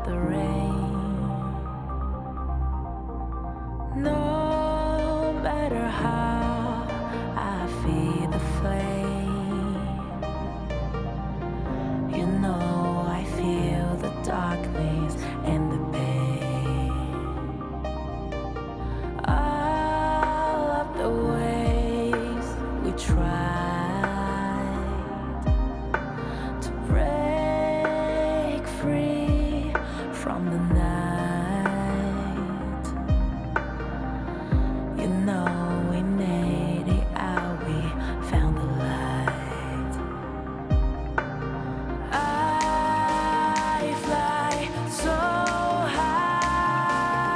the rain. No matter how I feed the flame, you know I feel the darkness and the pain. All of the ways we tried to break free from the night, you know we made it out, we found the light. I fly so high,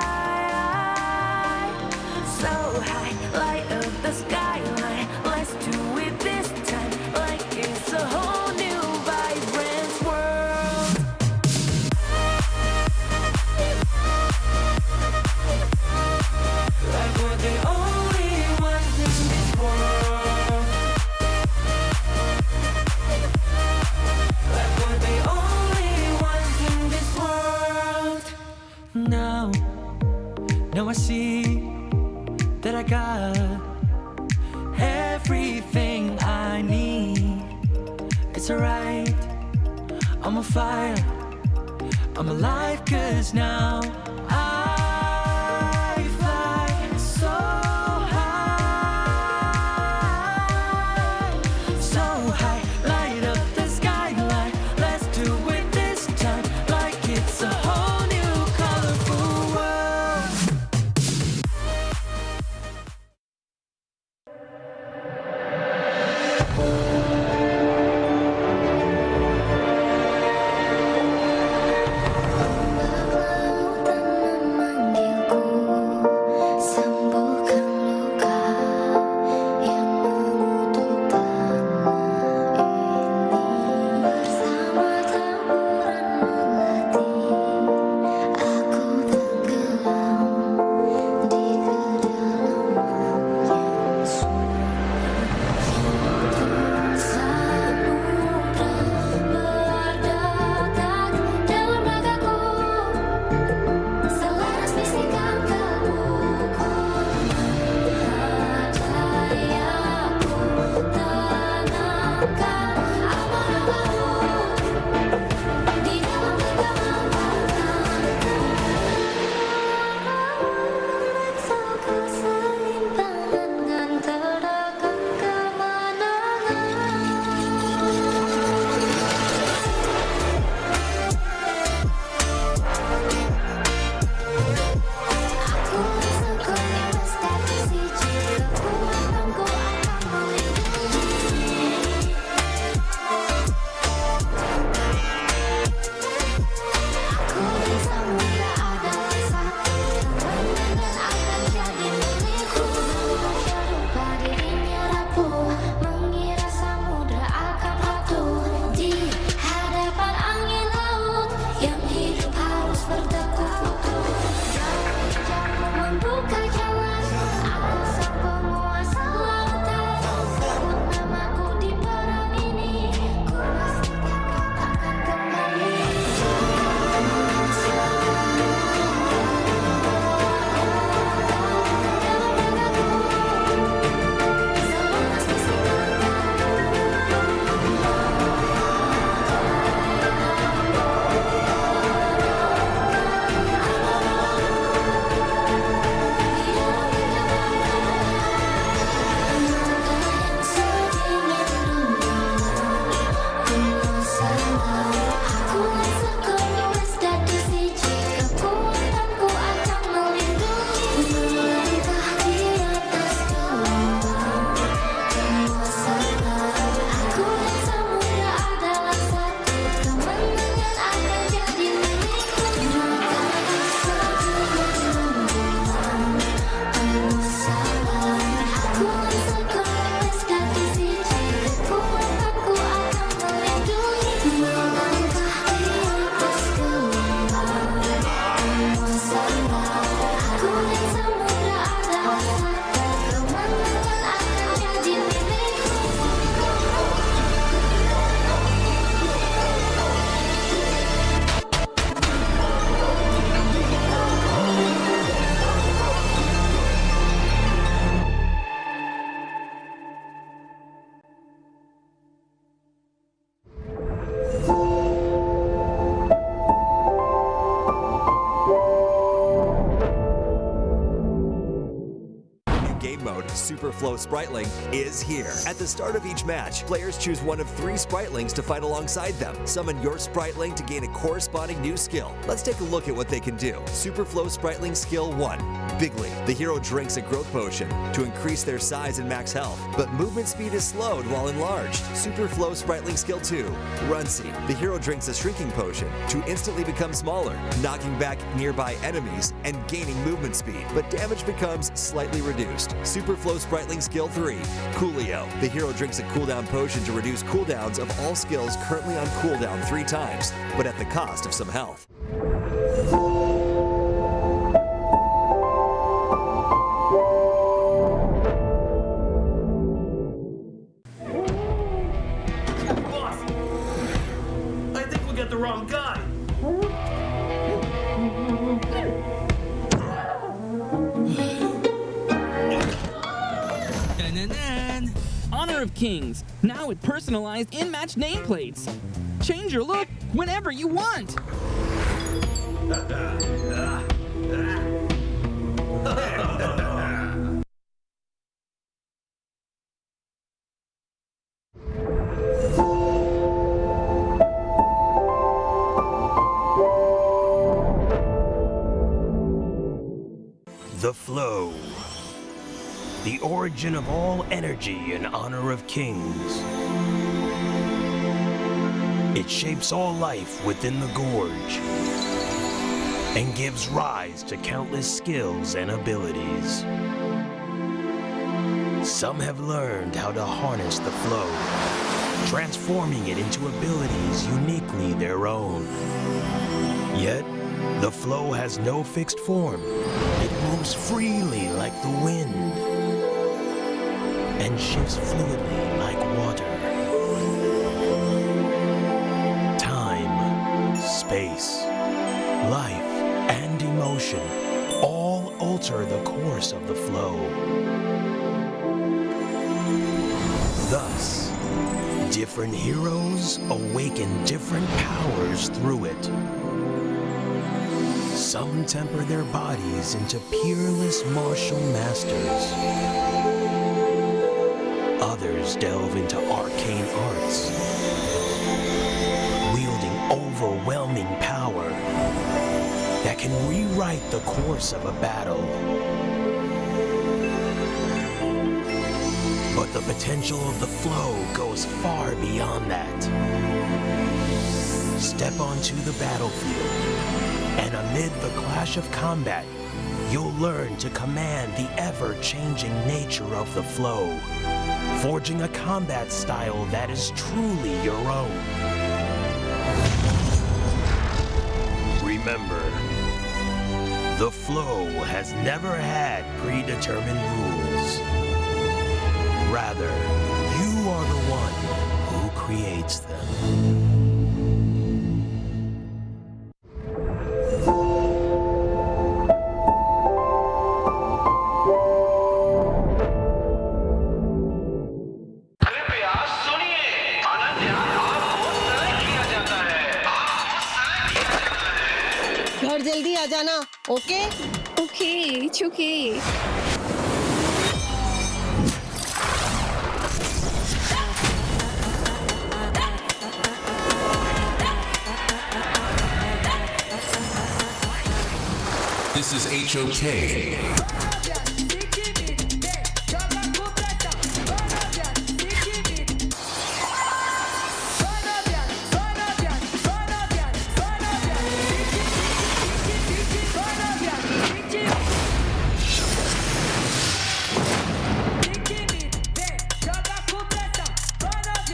light up the skyline. Let's do it this time, like it's a whole new vibrant world. Like we're the only ones in this world. Like we're the only ones in this world. Now I see that I got everything I need. It's alright, I'm on fire, I'm alive, 'cause now I fly so high, light up the skyline. Let's do it this time, like it's a whole new colorful world. Cloud on my Super Flow Spriteling is here. At the start of each match, players choose one of 3 Spritelings to fight alongside them. Summon your Spriteling to gain a corresponding new skill. Let's take a look at what they can do. Super Flow Spriteling Skill 1. Bigly. The hero drinks a growth potion to increase their size and max health, but movement speed is slowed while enlarged. Super Flow Spriteling Skill 2. Runcy. The hero drinks a shrinking potion to instantly become smaller, knocking back nearby enemies and gaining movement speed, but damage becomes slightly reduced. Super Flow Spriteling Skill 3. Coolio. The hero drinks a cooldown potion to reduce cooldowns of all skills currently on cooldown 3 times, but at the cost of some health. The wrong guy. Honor of Kings, now with personalized in-match nameplates. Change your look whenever you want. The flow. The origin of all energy in honor of kings. It shapes all life within the gorge and gives rise to countless skills and abilities. Some have learned how to harness the flow, transforming it into abilities uniquely their own. Yet, the flow has no fixed form. It moves freely like the wind and shifts fluidly like water. Time, space, life, and emotion all alter the course of the flow. Thus, different heroes awaken different powers through it. Some temper their bodies into peerless martial masters. Others delve into arcane arts, wielding overwhelming power that can rewrite the course of a battle. But the potential of the flow goes far beyond that. Step onto the battlefield, and amid the clash of combat, you'll learn to command the ever-changing nature of the flow, forging a combat style that is truly your own. Remember, the flow has never had predetermined rules. Rather, you are the one who creates them. घर जल्दी आ जाना, okay? Okay, it's okay. This is HOK.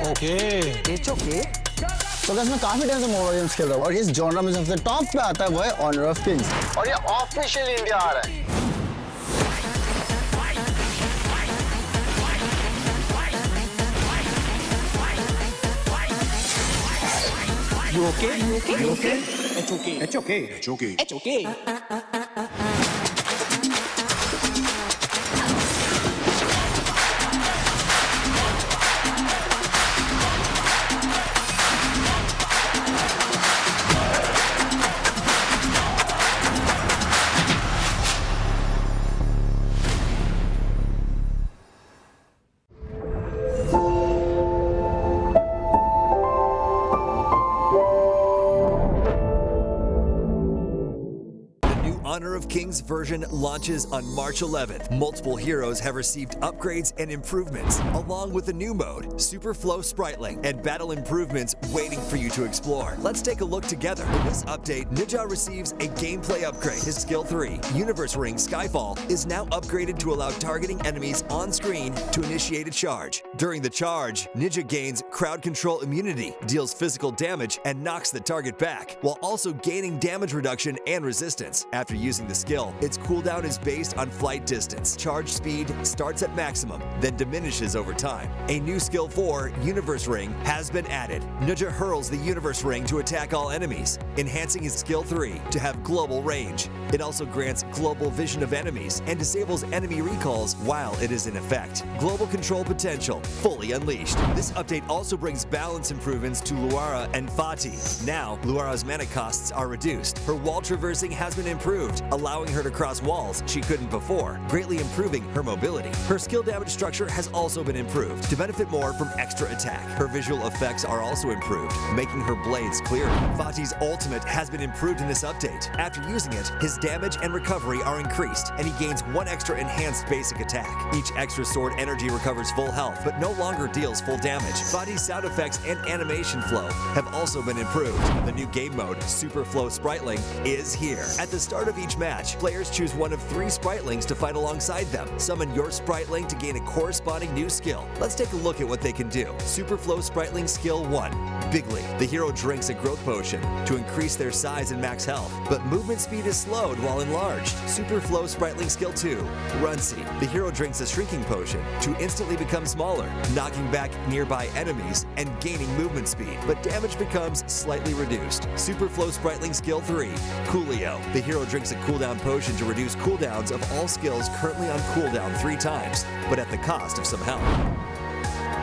Okay. It's okay. तो मैं काफी time से mobile games खेल रहा हूँ और इस जॉनर में सबसे टॉप पे आता है वो है ऑनर ऑफ किंग्स और ये ऑफिशियल इंडिया आ रहा है. You okay? You okay? You okay? It's okay. It's okay. It's okay. It's okay. Honor of Kings version launches on March 11th. Multiple heroes have received upgrades and improvements, along with a new mode, Super Flow Spriteling, and battle improvements waiting for you to explore. Let's take a look together. In this update, Ninja receives a gameplay upgrade. His skill 3, Universe Ring Skyfall, is now upgraded to allow targeting enemies on screen to initiate a charge. During the charge, Ninja gains crowd control immunity, deals physical damage, and knocks the target back, while also gaining damage reduction and resistance. After using the skill, its cooldown is based on flight distance. Charge speed starts at maximum, then diminishes over time. A new skill 4, Universe Ring, has been added. Ninja hurls the Universe Ring to attack all enemies, enhancing his skill 3 to have global range. It also grants global vision of enemies and disables enemy recalls while it is in effect. Global control potential fully unleashed. This update also brings balance improvements to Luara and Fatih. Now, Luara's mana costs are reduced. Her wall traversing has been improved, allowing her to cross walls she couldn't before, greatly improving her mobility. Her skill damage structure has also been improved to benefit more from extra attack. Her visual effects are also improved, making her blades clearer. Fatih's ultimate has been improved in this update. After using it, his damage and recovery are increased, and he gains 1 extra enhanced basic attack. Each extra sword energy recovers full health, but no longer deals full damage. Fatih's sound effects and animation flow have also been improved. The new game mode, Super Flow Spriteling, is here. At the start of each match, players choose one of 3 Spritelings to fight alongside them. Summon your Spriteling to gain a corresponding new skill. Let's take a look at what they can do. Super Flow Spriteling Skill 1, Bigly. The hero drinks a growth potion to increase their size and max health, but movement speed is slowed while enlarged. Super Flow Spriteling Skill 2, Runcy. The hero drinks a shrinking potion to instantly become smaller, knocking back nearby enemies and gaining movement speed, but damage becomes slightly reduced. Super Flow Spriteling Skill 3, Coolio. The hero drinks a cooldown potion to reduce cooldowns of all skills currently on cooldown 3 times, but at the cost of some health.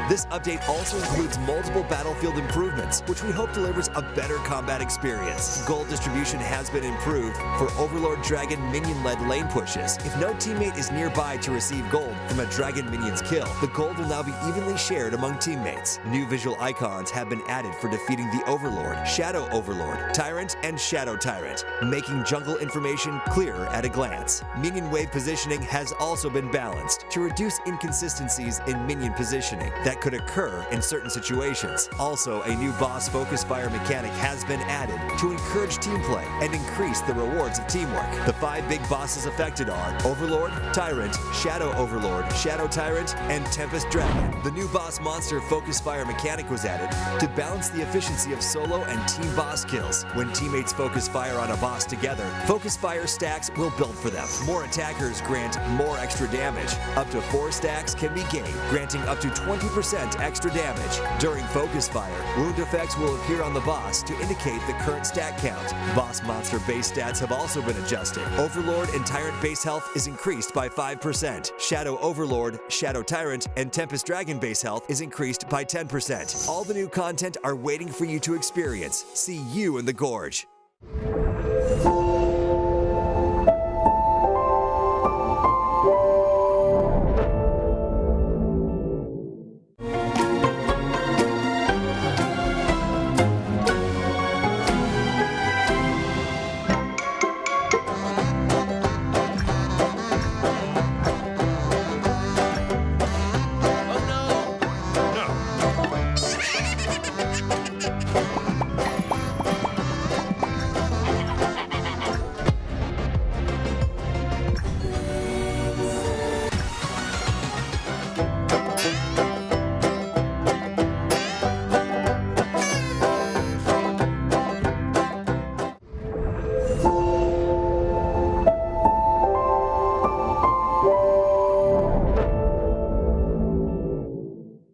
This update also includes multiple battlefield improvements, which we hope delivers a better combat experience. Gold distribution has been improved for Overlord Dragon minion-led lane pushes. If no teammate is nearby to receive gold from a dragon minion's kill, the gold will now be evenly shared among teammates. New visual icons have been added for defeating the Overlord, Shadow Overlord, Tyrant, and Shadow Tyrant, making jungle information clearer at a glance. Minion wave positioning has also been balanced to reduce inconsistencies in minion positioning that could occur in certain situations. Also, a new boss focus fire mechanic has been added to encourage team play and increase the rewards of teamwork. The 5 big bosses affected are Overlord, Tyrant, Shadow Overlord, Shadow Tyrant, and Tempest Dragon. The new boss monster focus fire mechanic was added to balance the efficiency of solo and team boss kills. When teammates focus fire on a boss together, focus fire stacks will build for them. More attackers grant more extra damage. Up to 4 stacks can be gained, granting up to 20% extra damage. During focus fire, wound effects will appear on the boss to indicate the current stat count. Boss monster base stats have also been adjusted. Overlord and Tyrant base health is increased by 5%. Shadow Overlord, Shadow Tyrant, and Tempest Dragon base health is increased by 10%. All the new content are waiting for you to experience. See you in the Gorge.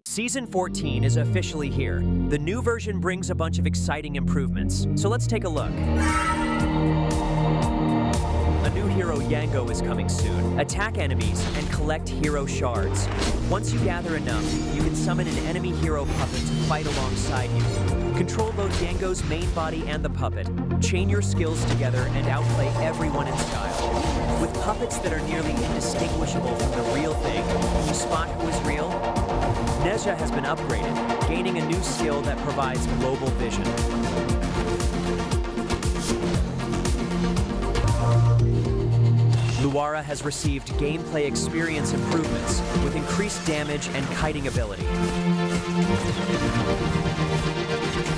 Season 14 is officially here. The new version brings a bunch of exciting improvements, so let's take a look. A new hero, Yango, is coming soon. Attack enemies and collect hero shards. Once you gather enough, you can summon an enemy hero puppet to fight alongside you. Control both Yango's main body and the puppet. Chain your skills together and outplay everyone in style. With puppets that are nearly indistinguishable from the real thing, can you spot who is real? Nezha has been upgraded, gaining a new skill that provides global vision. Luara has received gameplay experience improvements with increased damage and kiting ability.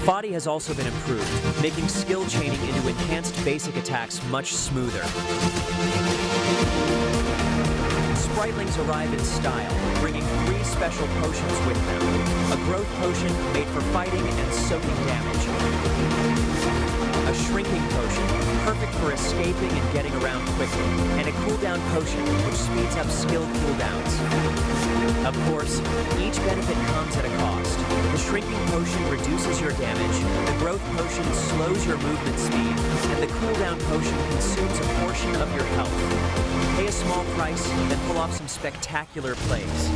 Fadi has also been improved, making skill chaining into enhanced basic attacks much smoother. Spritlings arrive in style, bringing 3 special potions with them. A growth potion made for fighting and soaking damage. A shrinking potion, perfect for escaping and getting around quickly. And a cooldown potion, which speeds up skill cooldowns. Of course, each benefit comes at a cost. The shrinking potion reduces your damage, the growth potion slows your movement speed, and the cooldown potion consumes a portion of your health. Pay a small price, then pull off some spectacular plays.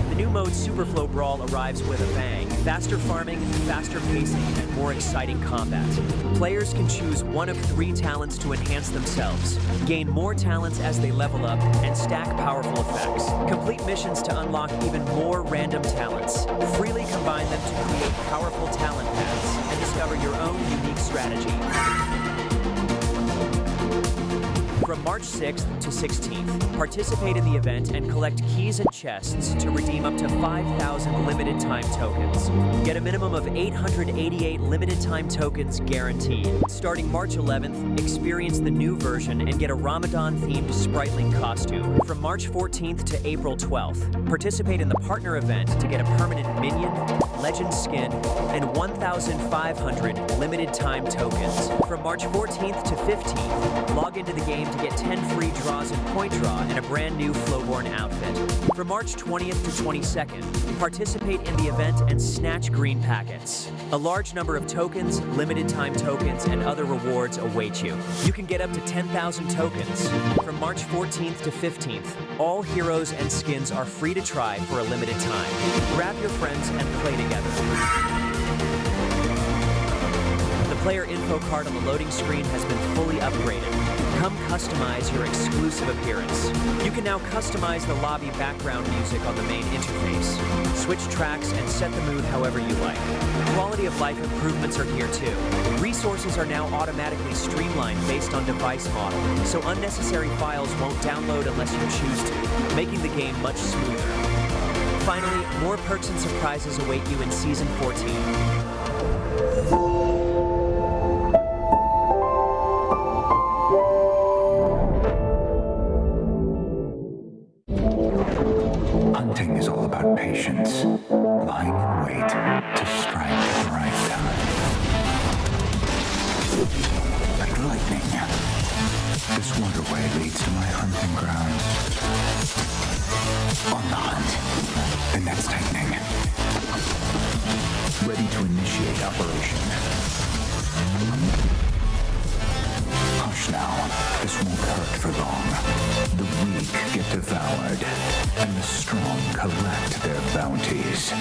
The new mode Superflow Brawl arrives with a bang. Faster farming, faster pacing, and more exciting combat. Players can choose one of 3 talents to enhance themselves, gain more talents as they level up, and stack powerful effects. Complete missions to unlock even more random talents. Freely combine them to create powerful talent paths and discover your own unique strategy. From March 6th to 16th, participate in the event and collect keys and chests to redeem up to 5,000 limited time tokens. Get a minimum of 888 limited time tokens guaranteed. Starting March 11th, experience the new version and get a Ramadan-themed Spriteling costume. From March 14th to April 12th, participate in the partner event to get a permanent minion, legend skin, and 1,500 limited time tokens. From March 14th to 15th, log into the game to get 10 free draws in Point Draw and a brand new Flowborn outfit. From March 20th to 22nd, participate in the event and snatch green packets. A large number of tokens, limited time tokens, and other rewards await you. You can get up to 10,000 tokens. From March 14th to 15th, all heroes and skins are free to try for a limited time. Grab your friends and play together. The player info card on the loading screen has been fully upgraded. Come customize your exclusive appearance. You can now customize the lobby background music on the main interface. Switch tracks and set the mood however you like. Quality of life improvements are here too. Resources are now automatically streamlined based on device model, so unnecessary files won't download unless you choose to, making the game much smoother. Finally, more perks and surprises await you in Season 14. Hunting is all about patience, lying in wait to strike at the right time. Like lightning, this waterway leads to my hunting grounds. On the hunt, the net's tightening. Ready to initiate operation. Hush now, this won't hurt for long. The weak get devoured, and the strong collect their bounties.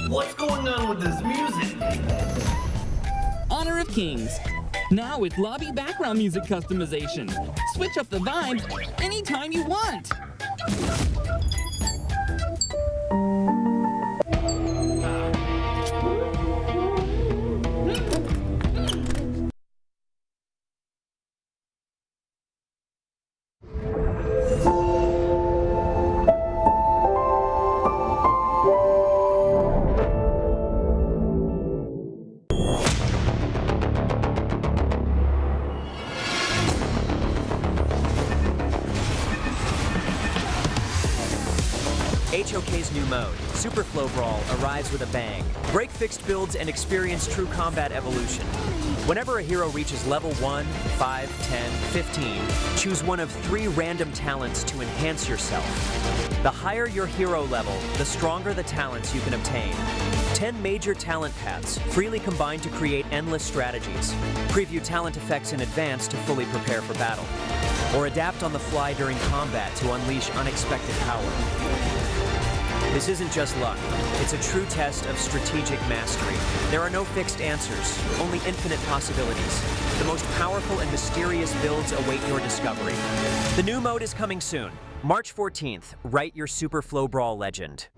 What's going on with this music? Honor of Kings. Now with lobby background music customization. Switch up the vibes anytime you want. HOK's new mode, Superflow Brawl, arrives with a bang. Break fixed builds and experience true combat evolution. Whenever a hero reaches level 1, 5, 10, 15, choose one of 3 random talents to enhance yourself. The higher your hero level, the stronger the talents you can obtain. 10 major talent paths, freely combined to create endless strategies. Preview talent effects in advance to fully prepare for battle. Or adapt on the fly during combat to unleash unexpected power. This isn't just luck. It's a true test of strategic mastery. There are no fixed answers, only infinite possibilities. The most powerful and mysterious builds await your discovery. The new mode is coming soon. March 14th, write your Super Flow Brawl legend.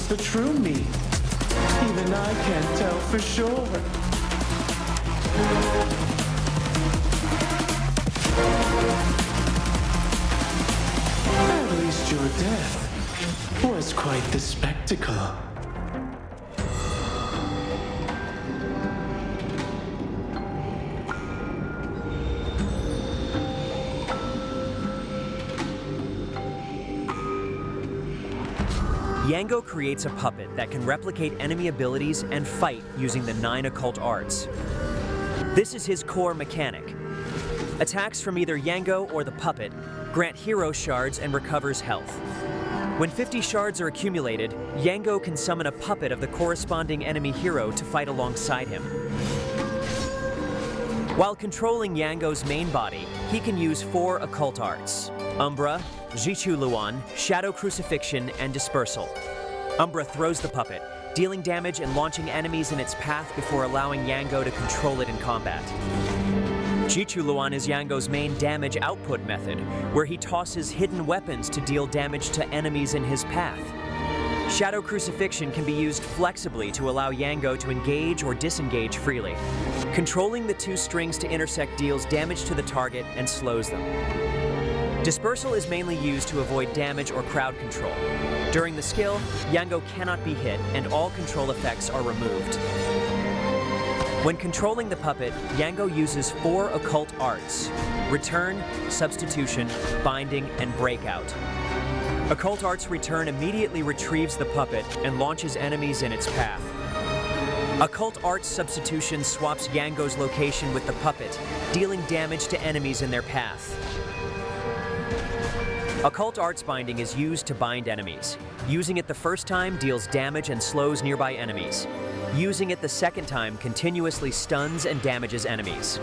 The true me. Even I can't tell for sure. At least your death was quite the spectacle. Yango creates a puppet that can replicate enemy abilities and fight using the 9 occult arts. This is his core mechanic. Attacks from either Yango or the puppet grant hero shards and recovers health. When 50 shards are accumulated, Yango can summon a puppet of the corresponding enemy hero to fight alongside him. While controlling Yango's main body, he can use 4 occult arts: Umbra, Jichu Luan, Shadow Crucifixion, and Dispersal. Umbra throws the puppet, dealing damage and launching enemies in its path before allowing Yango to control it in combat. Jichu Luan is Yango's main damage output method, where he tosses hidden weapons to deal damage to enemies in his path. Shadow Crucifixion can be used flexibly to allow Yango to engage or disengage freely. Controlling the 2 strings to intersect deals damage to the target and slows them. Dispersal is mainly used to avoid damage or crowd control. During the skill, Yango cannot be hit and all control effects are removed. When controlling the puppet, Yango uses 4 occult arts: Return, Substitution, Binding, and Breakout. Occult Arts Return immediately retrieves the puppet and launches enemies in its path. Occult Arts Substitution swaps Yango's location with the puppet, dealing damage to enemies in their path. Occult Arts Binding is used to bind enemies. Using it the first time deals damage and slows nearby enemies. Using it the second time continuously stuns and damages enemies.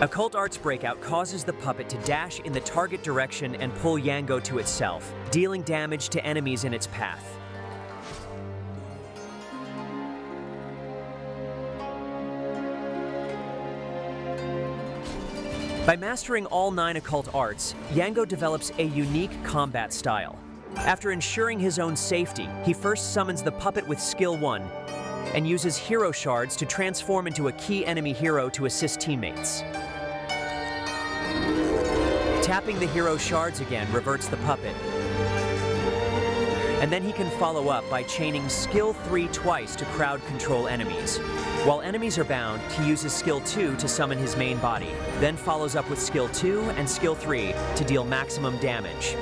Occult Arts Breakout causes the puppet to dash in the target direction and pull Yango to itself, dealing damage to enemies in its path. By mastering all 9 occult arts, Yango develops a unique combat style. After ensuring his own safety, he first summons the puppet with Skill 1, and uses hero shards to transform into a key enemy hero to assist teammates. Tapping the hero shards again reverts the puppet. And then he can follow up by chaining skill 3 twice to crowd control enemies. While enemies are bound, he uses skill 2 to summon his main body, then follows up with skill 2 and skill 3 to deal maximum damage.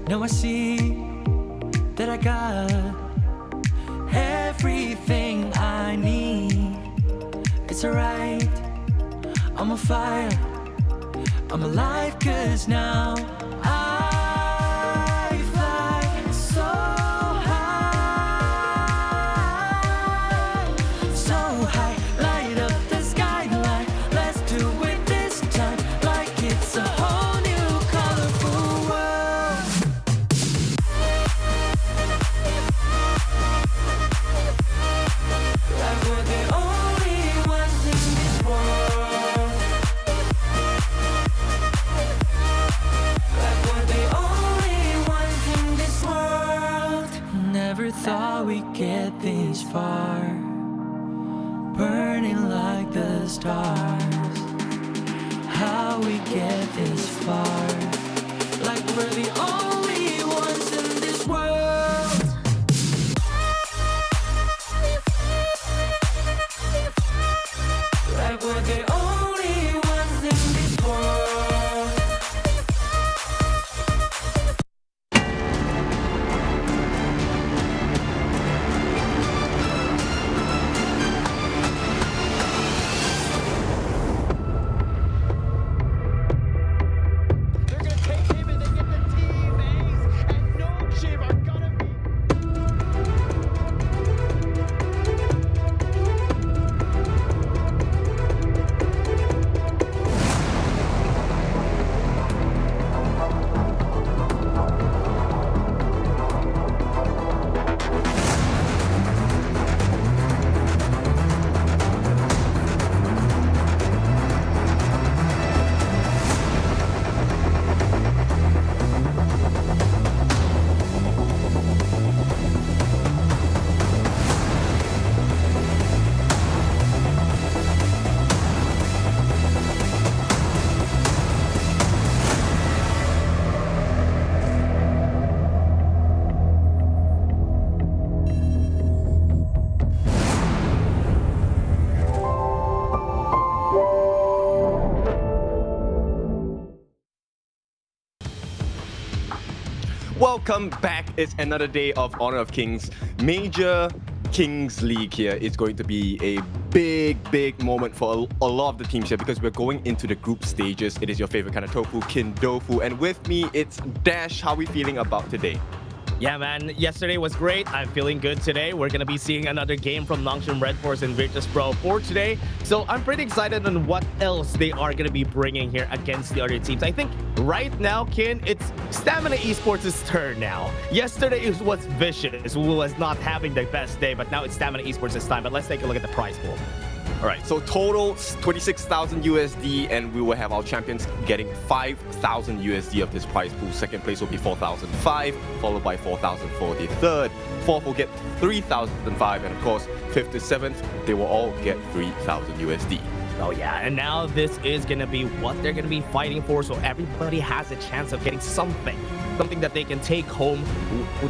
Now I see that I got everything I need. It's alright, I'm on fire, I'm alive, 'cause now I fly so high, so high, light up the skyline. Let's do it this time, like it's a whole new colorful world. Like we're the only ones in this world. Like we're the only ones in this world. Never thought we'd get this far, burning like the stars. How we get this far, like we're the only ones in this world. Like we're the only ones in this world. They're gonna take him and they get the team, man. Welcome back. It's another day of Honor of Kings. Major Kings League here is going to be a big moment for a lot of the teams here because we're going into the group stages. It is your favorite kind of tofu, Kindofu. And with me, it's Dash. How are we feeling about today? Yeah, man. Yesterday was great. I'm feeling good today. We're going to be seeing another game from Nongshim, Redforce, and Virtus Pro for today. So I'm pretty excited on what else they are going to be bringing here against the other teams. I think right now, Kin, it's Stamina Esports' turn now. Yesterday it was Vicious, who was not having the best day, but now it's Stamina Esports' time. But let's take a look at the prize pool. All right, so total 26,000 USD, and we will have our champions getting 5,000 USD of this prize pool. Second place will be 4,005, followed by 4,000 for the third. Fourth will get 3,005, and of course, fifth to seventh, they will all get 3,000 USD. Oh yeah, and now this is going to be what they're going to be fighting for, so everybody has a chance of getting something that they can take home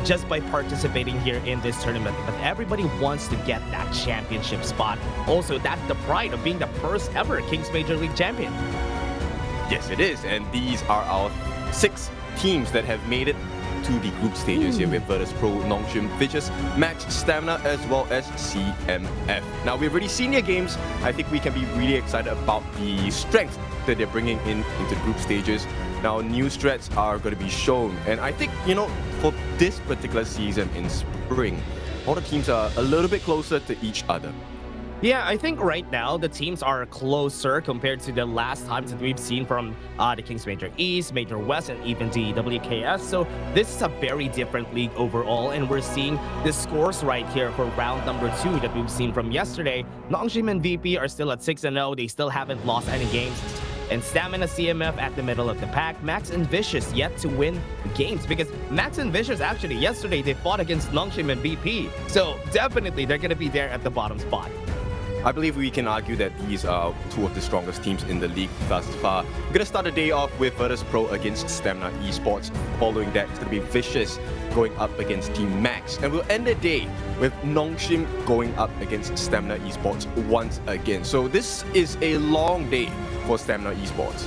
just by participating here in this tournament. But everybody wants to get that championship spot. Also, that's the pride of being the first ever Kings Major League champion. Yes, it is, and these are our 6 teams that have made it to the group stages here with Virtus Pro, Nongshim, Vicious, Max, Stamina, as well as CMF. Now, we've already seen their games. I think we can be really excited about the strength that they're bringing into the group stages. Now, new strats are going to be shown. And I think, for this particular season in spring, all the teams are a little bit closer to each other. Yeah, I think right now the teams are closer compared to the last times that we've seen from the Kings Major East, Major West, and even the WKS. So this is a very different league overall, and we're seeing the scores right here for round number 2 that we've seen from yesterday. Nongshim and VP are still at 6-0. They still haven't lost any games. And Stamina, CMF at the middle of the pack. Max and Vicious yet to win games because Max and Vicious actually yesterday they fought against Nongshim and VP. So definitely they're going to be there at the bottom spot. I believe we can argue that these are 2 of the strongest teams in the league thus far. We're going to start the day off with Virtus Pro against Stamina Esports. Following that, it's going to be Vicious going up against Team Max. And we'll end the day with Nongshim going up against Stamina Esports once again. So this is a long day for Stamina Esports.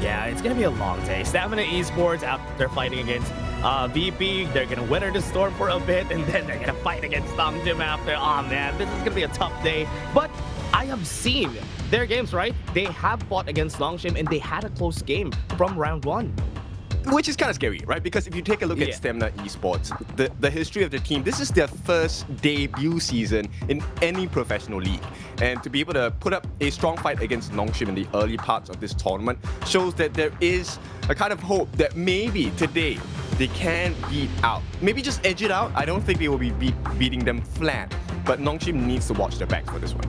Yeah, it's going to be a long day. Stamina Esports, after fighting against VP, they're going to weather the storm for a bit, and then they're going to fight against Nongshim after. Oh man, this is going to be a tough day. But I have seen their games, right? They have fought against Nongshim, and they had a close game from round 1. Which is kind of scary, right? Because if you take a look at Stamina Esports, the history of the team, this is their first debut season in any professional league. And to be able to put up a strong fight against Nongshim in the early parts of this tournament shows that there is a kind of hope that maybe today they can beat out. Maybe just edge it out. I don't think they will be beating them flat. But Nongshim needs to watch their backs for this one.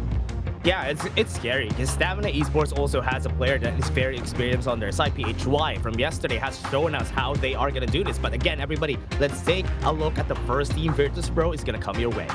Yeah, it's scary because Stamina Esports also has a player that is very experienced on their side. PHY from yesterday has shown us how they are going to do this. But again, everybody, let's take a look at the first team. Virtus Pro is going to come your way.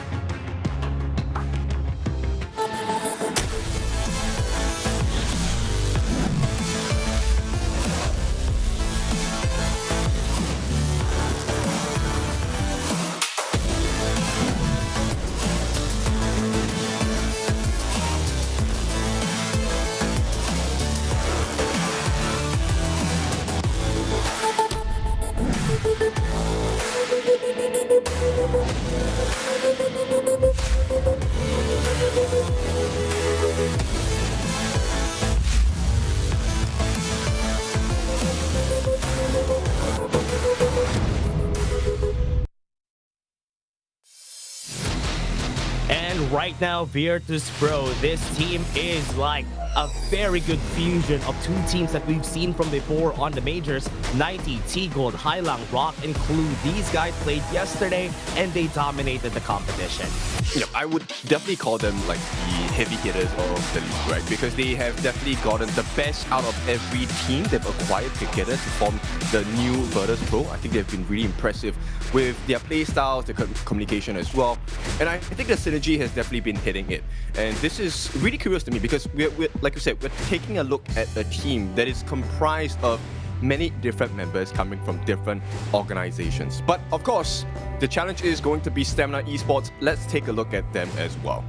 Right now, Virtus Pro, this team is like a very good fusion of 2 teams that we've seen from before on the majors. 90, T-Gold, Hailang, Rock, and Clue. These guys played yesterday and they dominated the competition. Yeah, I would definitely call them like the heavy hitters of the league, right? Because they have definitely gotten the best out of every team they've acquired together to form the new Virtus Pro. I think they've been really impressive with their play styles, their communication as well. And I think the synergy has definitely been hitting it. And this is really curious to me because we're like you said, we're taking a look at a team that is comprised of many different members coming from different organizations. But of course, the challenge is going to be Stamina Esports. Let's take a look at them as well.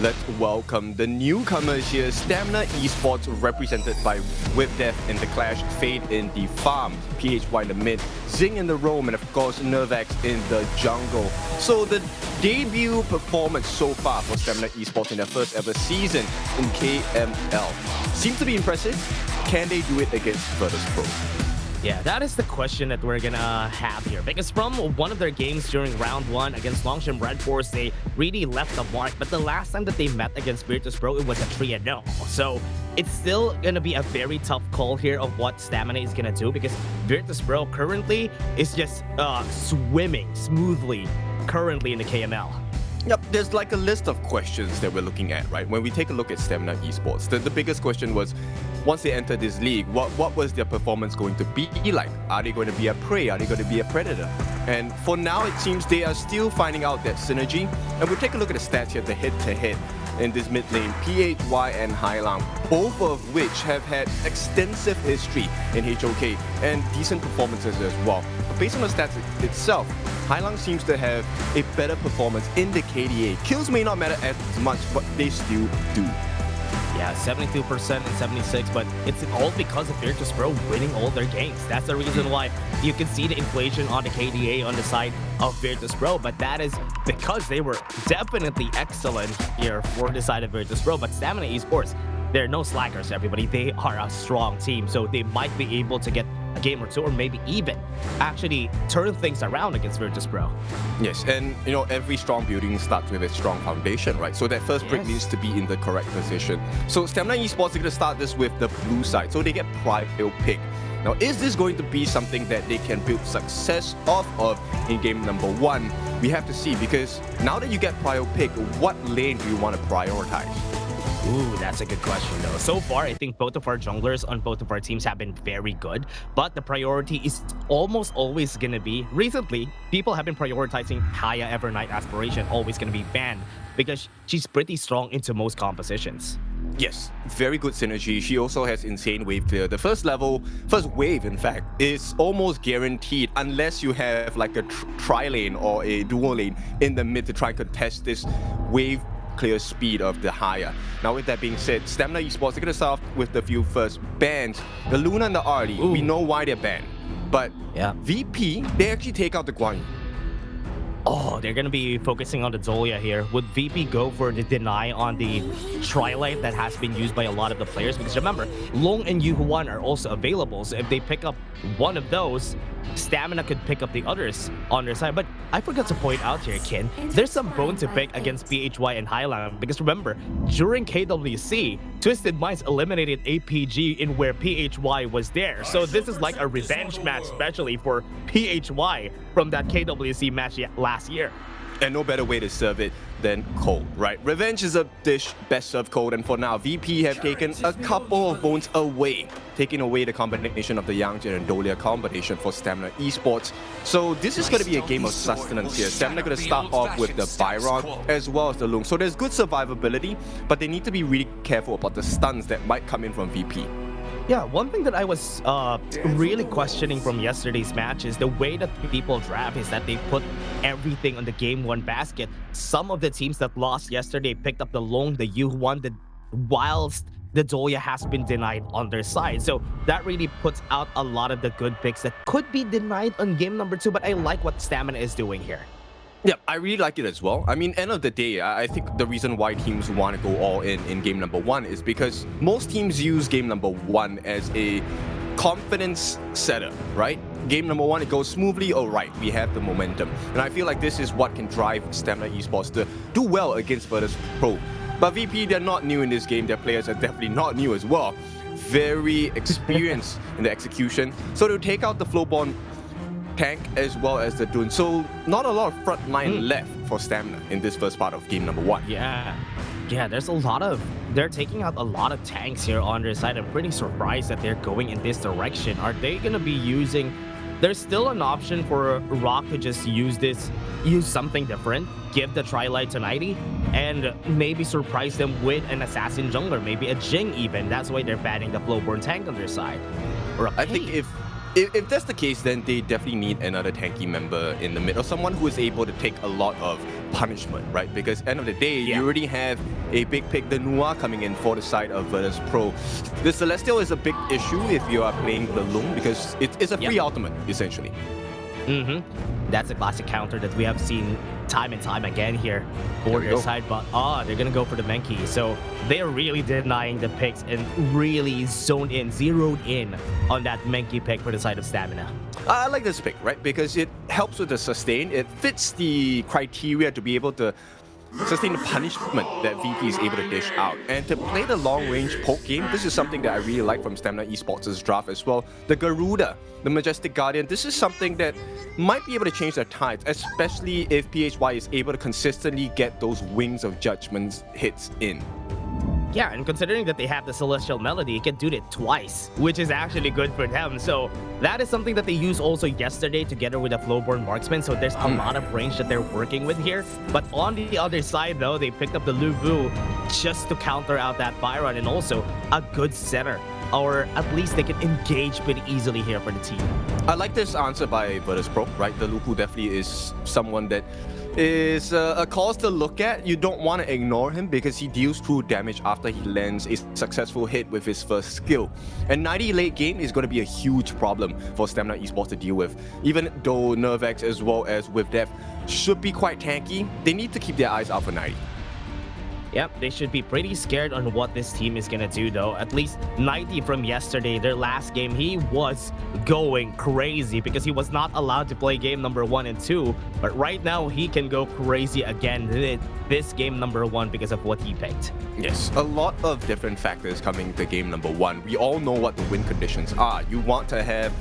Let's welcome the newcomers here. Stamina Esports represented by Whip Death in the Clash, Fade in the Farm, PHY in the mid, Zing in the roam, and of course Nervax in the jungle. So the debut performance so far for Stamina Esports in their first ever season in KML seems to be impressive. Can they do it against Virtus Pro? Yeah, that is the question that we're gonna have here. Because from one of their games during round 1 against Nongshim Redforce, they really left the mark. But the last time that they met against Virtus Pro, it was a 3-0. So it's still gonna be a very tough call here of what Stamina is gonna do, because Virtus Pro currently is just swimming smoothly currently in the KML. Yep, there's like a list of questions that we're looking at, right? When we take a look at Stamina Esports, the biggest question was, once they entered this league, what was their performance going to be like? Are they going to be a prey? Are they going to be a predator? And for now, it seems they are still finding out that synergy. And we'll take a look at the stats here, the head-to-head in this mid lane, PHY and Hailang, both of which have had extensive history in HOK and decent performances as well. But based on the stats itself, Hailang seems to have a better performance in the KDA. Kills may not matter as much, but they still do. Yeah, 72% and 76, but it's all because of Virtus Pro winning all their games. That's the reason why you can see the inflation on the KDA on the side of Virtus Pro, but that is because they were definitely excellent here for the side of Virtus Pro. But Stamina Esports, they're no slackers, everybody. They are a strong team, so they might be able to get a game or two, or maybe even actually turn things around against Virtus Pro. Yes, and you know, every strong building starts with a strong foundation, right? So that first brick needs to be in the correct position. So Stamina Esports are going to start this with the blue side, so they get prio pick. Now, is this going to be something that they can build success off of in game number 1? We have to see, because now that you get prio pick, what lane do you want to prioritize? Ooh, that's a good question though. So far, I think both of our junglers on both of our teams have been very good, but the priority is almost always gonna be, recently, people have been prioritizing Haya Evernight Aspiration, always gonna be banned, because she's pretty strong into most compositions. Yes, very good synergy. She also has insane wave clear. The first wave, in fact, is almost guaranteed unless you have like a tri-lane or a dual lane in the mid to try and contest this wave clear speed of the Haya. Now, with that being said, Stamina Esports, they're going to start off with the few first bans. The Luna and the Arlie, we know why they're banned. But yeah, VP, they actually take out the Guan Yu. Oh, they're going to be focusing on the Zolia here. Would VP go for the deny on the Trilite that has been used by a lot of the players? Because remember, Long and Yuhuan are also available. So if they pick up one of those, Stamina could pick up the others on their side. But I forgot to point out here, Kin, there's some bone to pick against PHY and Hailang. Because remember, during KWC, Twisted Minds eliminated APG in where PHY was there. So this is like a revenge match, especially for PHY from that KWC match last year. And no better way to serve it than cold, right? Revenge is a dish best served cold, and for now, VP have taken a couple of bones away, taking away the combination of the Yangjin and Dolia combination for Stamina Esports. So this is going to be a game of sustenance here. Stamina going to start off with the Byron as well as the Lung. So there's good survivability, but they need to be really careful about the stuns that might come in from VP. Yeah, one thing that I was really questioning from yesterday's match is the way that people draft is that they put everything on the game 1 basket. Some of the teams that lost yesterday picked up the Long, the Yuhuan, whilst the Dolia has been denied on their side. So that really puts out a lot of the good picks that could be denied on game number 2, but I like what Stamina is doing here. Yeah, I really like it as well. I mean, end of the day, I think the reason why teams want to go all in game number 1 is because most teams use game number 1 as a confidence setter, right? Game number 1, it goes smoothly, all right, we have the momentum. And I feel like this is what can drive Stamina Esports to do well against Virtus Pro. But VP, they're not new in this game. Their players are definitely not new as well. Very experienced in the execution. So to take out the Flowborn tank as well as the Dune. So not a lot of front line left for Stamina in this first part of game number 1. Yeah, there's a lot of... They're taking out a lot of tanks here on their side. I'm pretty surprised that they're going in this direction. Are they going to be using... There's still an option for Rock to just use something different, give the Trilite to 90, and maybe surprise them with an Assassin Jungler, maybe a Jing even. That's why they're banning the Flowborn tank on their side. Or I think if if that's the case, then they definitely need another tanky member in the mid, or someone who is able to take a lot of punishment, right? Because end of the day, you already have a big pick, the Nua, coming in for the side of Virtus Pro. The Celestial is a big issue if you are playing the Loom, because it's a free ultimate, essentially. That's a classic counter that we have seen time and time again here for their side, but they're gonna go for the Menki. So they're really denying the picks and really zeroed in on that Menki pick for the side of Stamina. I like this pick, right? Because it helps with the sustain. It fits the criteria to be able to sustain the punishment that VP is able to dish out. And to play the long-range poke game, this is something that I really like from Stamina Esports' draft as well. The Garuda, the Majestic Guardian, this is something that might be able to change their tides, especially if PHY is able to consistently get those Wings of Judgment hits in. Yeah, and considering that they have the Celestial Melody, it can do that twice, which is actually good for them. So that is something that they used also yesterday together with the Flowborn Marksman. So there's a lot of range that they're working with here. But on the other side, though, they picked up the Lubu just to counter out that Byron, and also a good center. Or at least they can engage pretty easily here for the team. I like this answer by Virtus Pro, right? The Lupu definitely is someone that is a cause to look at. You don't want to ignore him because he deals true damage after he lands a successful hit with his first skill. And 90 late game is going to be a huge problem for Stamina Esports to deal with. Even though Nervex as well as with Death should be quite tanky, they need to keep their eyes out for 90. Yep, they should be pretty scared on what this team is gonna do though. At least 90 from yesterday, their last game, he was going crazy because he was not allowed to play game number 1 and 2. But right now, he can go crazy again this game number 1 because of what he picked. Yes, a lot of different factors coming to game number 1. We all know what the win conditions are. You want to have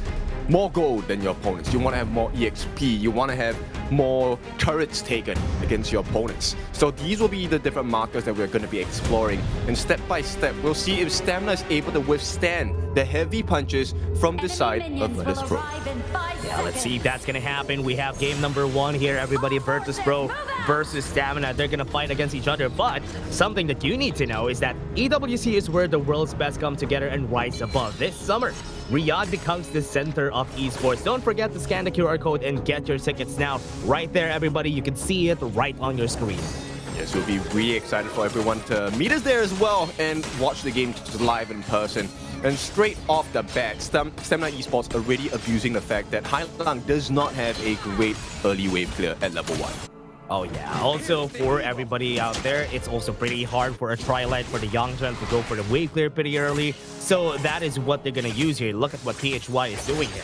more gold than your opponents. You want to have more EXP. You want to have more turrets taken against your opponents. So these will be the different markers that we're going to be exploring. And step by step, we'll see if Stamina is able to withstand the heavy punches from the side of Virtus Pro. Yeah, let's see if that's gonna happen. We have game number 1 here, everybody. Virtus Pro versus Stamina. They're gonna fight against each other. But something that you need to know is that EWC is where the world's best come together and rise above. This summer, Riyadh becomes the center of esports. Don't forget to scan the QR code and get your tickets now. Right there, everybody. You can see it right on your screen. Yes, we'll be really excited for everyone to meet us there as well and watch the game live in person. And straight off the bat, Stamina Esports already abusing the fact that Hailang does not have a great early wave clear at level 1. Oh yeah, also for everybody out there, it's also pretty hard for a Trilight for the Yangzhen to go for the wave clear pretty early. So that is what they're gonna use here. Look at what PHY is doing here.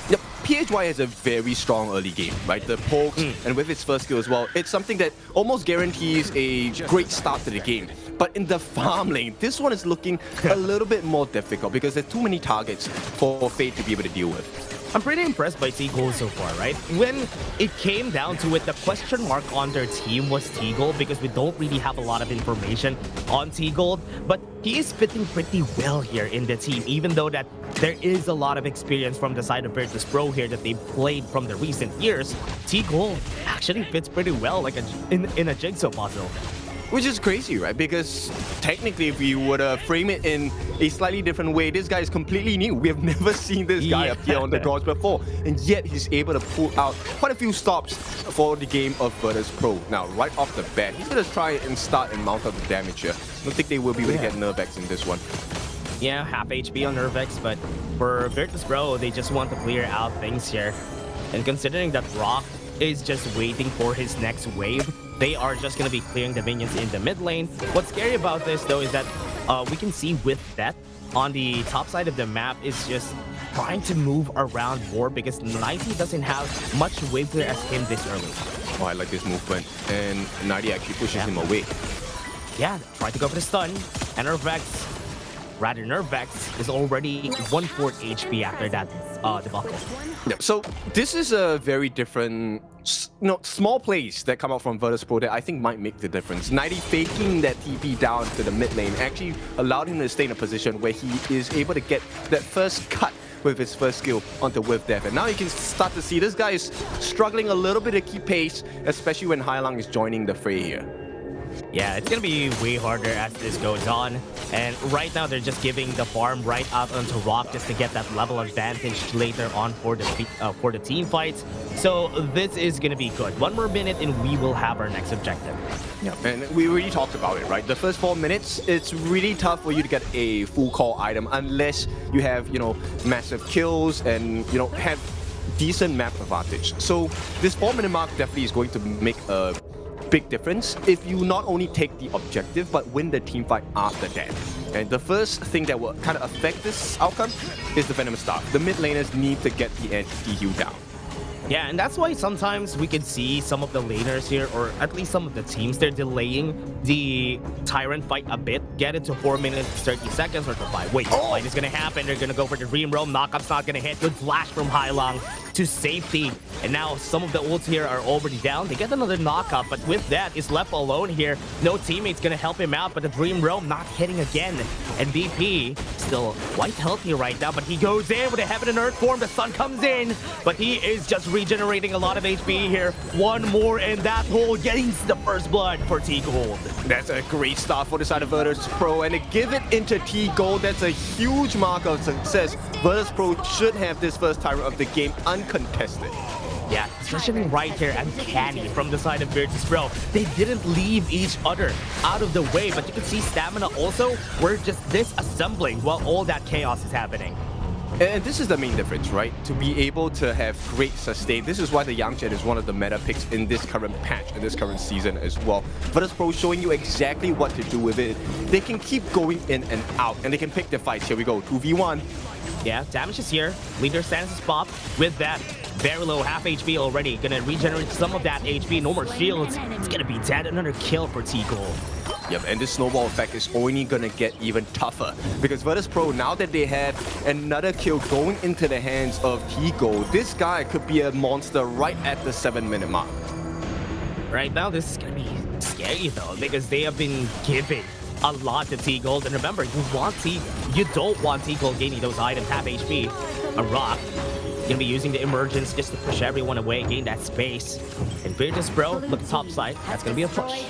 Yep, PHY has a very strong early game, right? The pokes, and with its first skill as well, it's something that almost guarantees a great start to the game. But in the farm lane, this one is looking a little bit more difficult because there's too many targets for Fate to be able to deal with. I'm pretty impressed by T-Gold so far, right? When it came down to it, the question mark on their team was T-Gold because we don't really have a lot of information on T-Gold, but he is fitting pretty well here in the team, even though that there is a lot of experience from the side of Virtus Pro here that they played from the recent years. T-Gold actually fits pretty well like in a jigsaw puzzle. Which is crazy, right? Because technically, if we were to frame it in a slightly different way, this guy is completely new. We have never seen this guy appear on the doors before. And yet, he's able to pull out quite a few stops for the game of Virtus Pro. Now, right off the bat, he's going to try and start and mount up the damage here. I don't think they will be able to get Nervex in this one. Yeah, half HP on Nervex, but for Virtus Pro, they just want to clear out things here. And considering that Rock is just waiting for his next wave, they are just going to be clearing the minions in the mid lane. What's scary about this, though, is that we can see with that on the top side of the map is just trying to move around more because 90 doesn't have much wave clear as him this early. Oh, I like this movement. And 90 actually pushes him away. Yeah, try to go for the stun. And Nervex is already 1/4 HP after that debacle. Yeah, so this is a very different, small plays that come out from Virtus Pro that I think might make the difference. 90 faking that TP down to the mid lane actually allowed him to stay in a position where he is able to get that first cut with his first skill onto With Death. And now you can start to see this guy is struggling a little bit to keep pace, especially when Hailang is joining the fray here. Yeah, it's gonna be way harder as this goes on. And right now, they're just giving the farm right out onto Rock just to get that level advantage later on for the team fights. So this is gonna be good. 1 more minute and we will have our next objective. Yeah, and we already talked about it, right? The first 4 minutes, it's really tough for you to get a full call item unless you have, massive kills and, have decent map advantage. So this 4-minute mark definitely is going to make a big difference if you not only take the objective but win the team fight after that. And the first thing that will kind of affect this outcome is the Venom Staff. The mid laners need to get the entity heal down. Yeah, and that's why sometimes we can see some of the laners here, or at least some of the teams, they're delaying the Tyrant fight a bit, get it to 4 minutes, 30 seconds, or to 5. Wait, the fight is gonna happen. They're gonna go for the Dream Realm. Knockup's not gonna hit. Good flash from Hailang to safety. And now some of the ults here are already down. They get another knockup, but with that, he's left alone here. No teammates gonna help him out, but the Dream Realm not hitting again. And VP still quite healthy right now, but he goes in with a Heaven and Earth form. The sun comes in, but he is just regenerating a lot of HP here. 1 more in that hole, getting the first blood for T-Gold. That's a great start for the side of Virtus Pro, and to give it into T-Gold, that's a huge mark of success. Virtus Pro should have this first Tyrant of the game uncontested. Yeah, especially right here, uncanny from the side of Virtus Pro. They didn't leave each other out of the way, but you can see Stamina also were just disassembling while all that chaos is happening. And this is the main difference, right? To be able to have great sustain. This is why the Yang Jet is one of the meta picks in this current patch, in this current season as well. Virtus Pro showing you exactly what to do with it. They can keep going in and out, and they can pick their fights. Here we go, 2v1. Yeah, damage is here. Leader stands his pop with that. Very low, half HP already. Gonna regenerate some of that HP. No more shields. It's gonna be dead. Another kill for T-Gold. Yep, and this snowball effect is only gonna get even tougher because Virtus Pro, now that they have another kill going into the hands of T-Gold, this guy could be a monster right at the 7-minute mark. Right now, this is gonna be scary though because they have been giving a lot to T-Gold. And remember, you don't want T-Gold gaining those items, half HP, a rock. Gonna be using the emergence just to push everyone away, gain that space. And Virtus Pro, look top side, that's gonna be a push.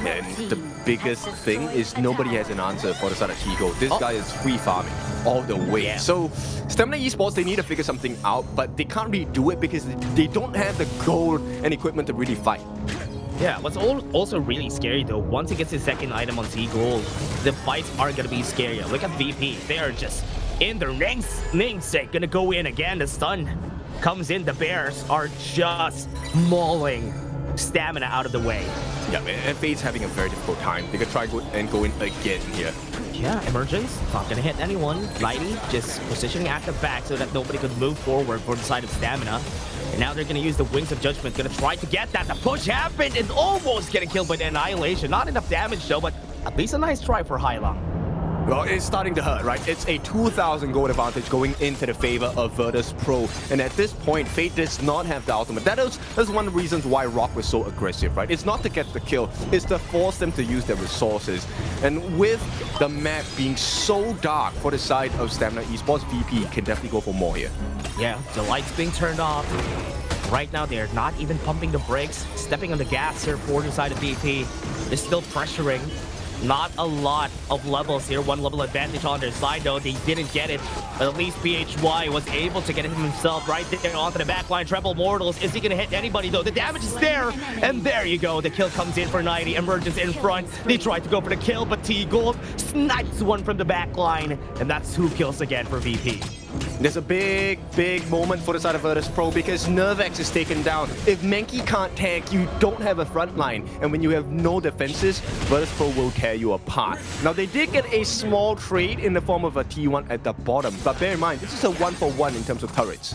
And the biggest thing is nobody has an answer for the side of T-Gold. This guy is free farming all the way. Yeah. So Stamina Esports, they need to figure something out, but they can't really do it because they don't have the gold and equipment to really fight. Yeah, what's also really scary though, once he gets his second item on T-Gold, the fights are gonna be scarier. Look at VP, they are just in their namesake, gonna go in again. The stun comes in, the Bears are just mauling Stamina out of the way. Yeah, and Fade's having a very difficult time. They could try go in again here. Yeah, emergence, not gonna hit anyone. Lighty just positioning at the back so that nobody could move forward for the side of Stamina. And now they're gonna use the Wings of Judgment, gonna try to get that. The push happened and almost getting killed by the Annihilation. Not enough damage though, but at least a nice try for Hailang. Well, it's starting to hurt, right? It's a 2,000 gold advantage going into the favor of Virtus Pro. And at this point, Fate does not have the ultimate. That's one of the reasons why Rock was so aggressive, right? It's not to get the kill, it's to force them to use their resources. And with the map being so dark for the side of Stamina Esports, VP can definitely go for more here. Yeah, the lights being turned off. Right now, they're not even pumping the brakes, stepping on the gas here for the side of VP. They're still pressuring. Not a lot of levels here. 1 level advantage on their side, though. They didn't get it. But at least PHY was able to get it himself right there onto the backline. Treble Mortals. Is he going to hit anybody, though? The damage is there. And there you go. The kill comes in for 90. Emergence in front. They tried to go for the kill, but T-Gold snipes one from the backline. And that's 2 kills again for VP. There's a big moment for the side of Virtus Pro because Nervex is taken down. If Menki can't tank, you don't have a front line. And when you have no defenses, Virtus Pro will tear you apart. Now, they did get a small trade in the form of a T1 at the bottom. But bear in mind, this is a 1-for-1 in terms of turrets.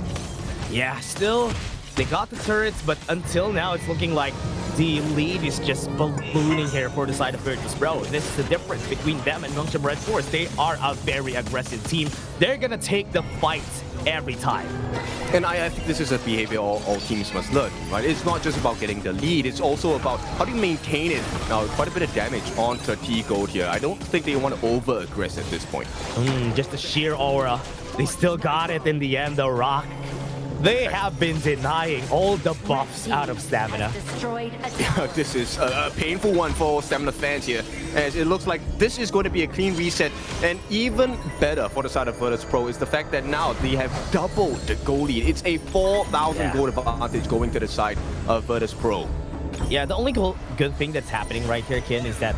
Yeah, still, they got the turrets, but until now, it's looking like the lead is just ballooning here for the side of Virtus Pro. This is the difference between them and Nongshim Redforce. They are a very aggressive team. They're gonna take the fights every time. And I think this is a behavior all teams must learn, right? It's not just about getting the lead, it's also about how do you maintain it. Now, quite a bit of damage onto T-Gold here. I don't think they want to over-aggress at this point. Just the sheer aura. They still got it in the end, though, Rock. They have been denying all the buffs out of stamina. This is a painful one for stamina fans here, as it looks like this is going to be a clean reset. And even better for the side of Virtus Pro is the fact that now they have doubled the goal lead. It's a 4,000 goal advantage going to the side of Virtus Pro. Yeah, the only good thing that's happening right here, Kin, is that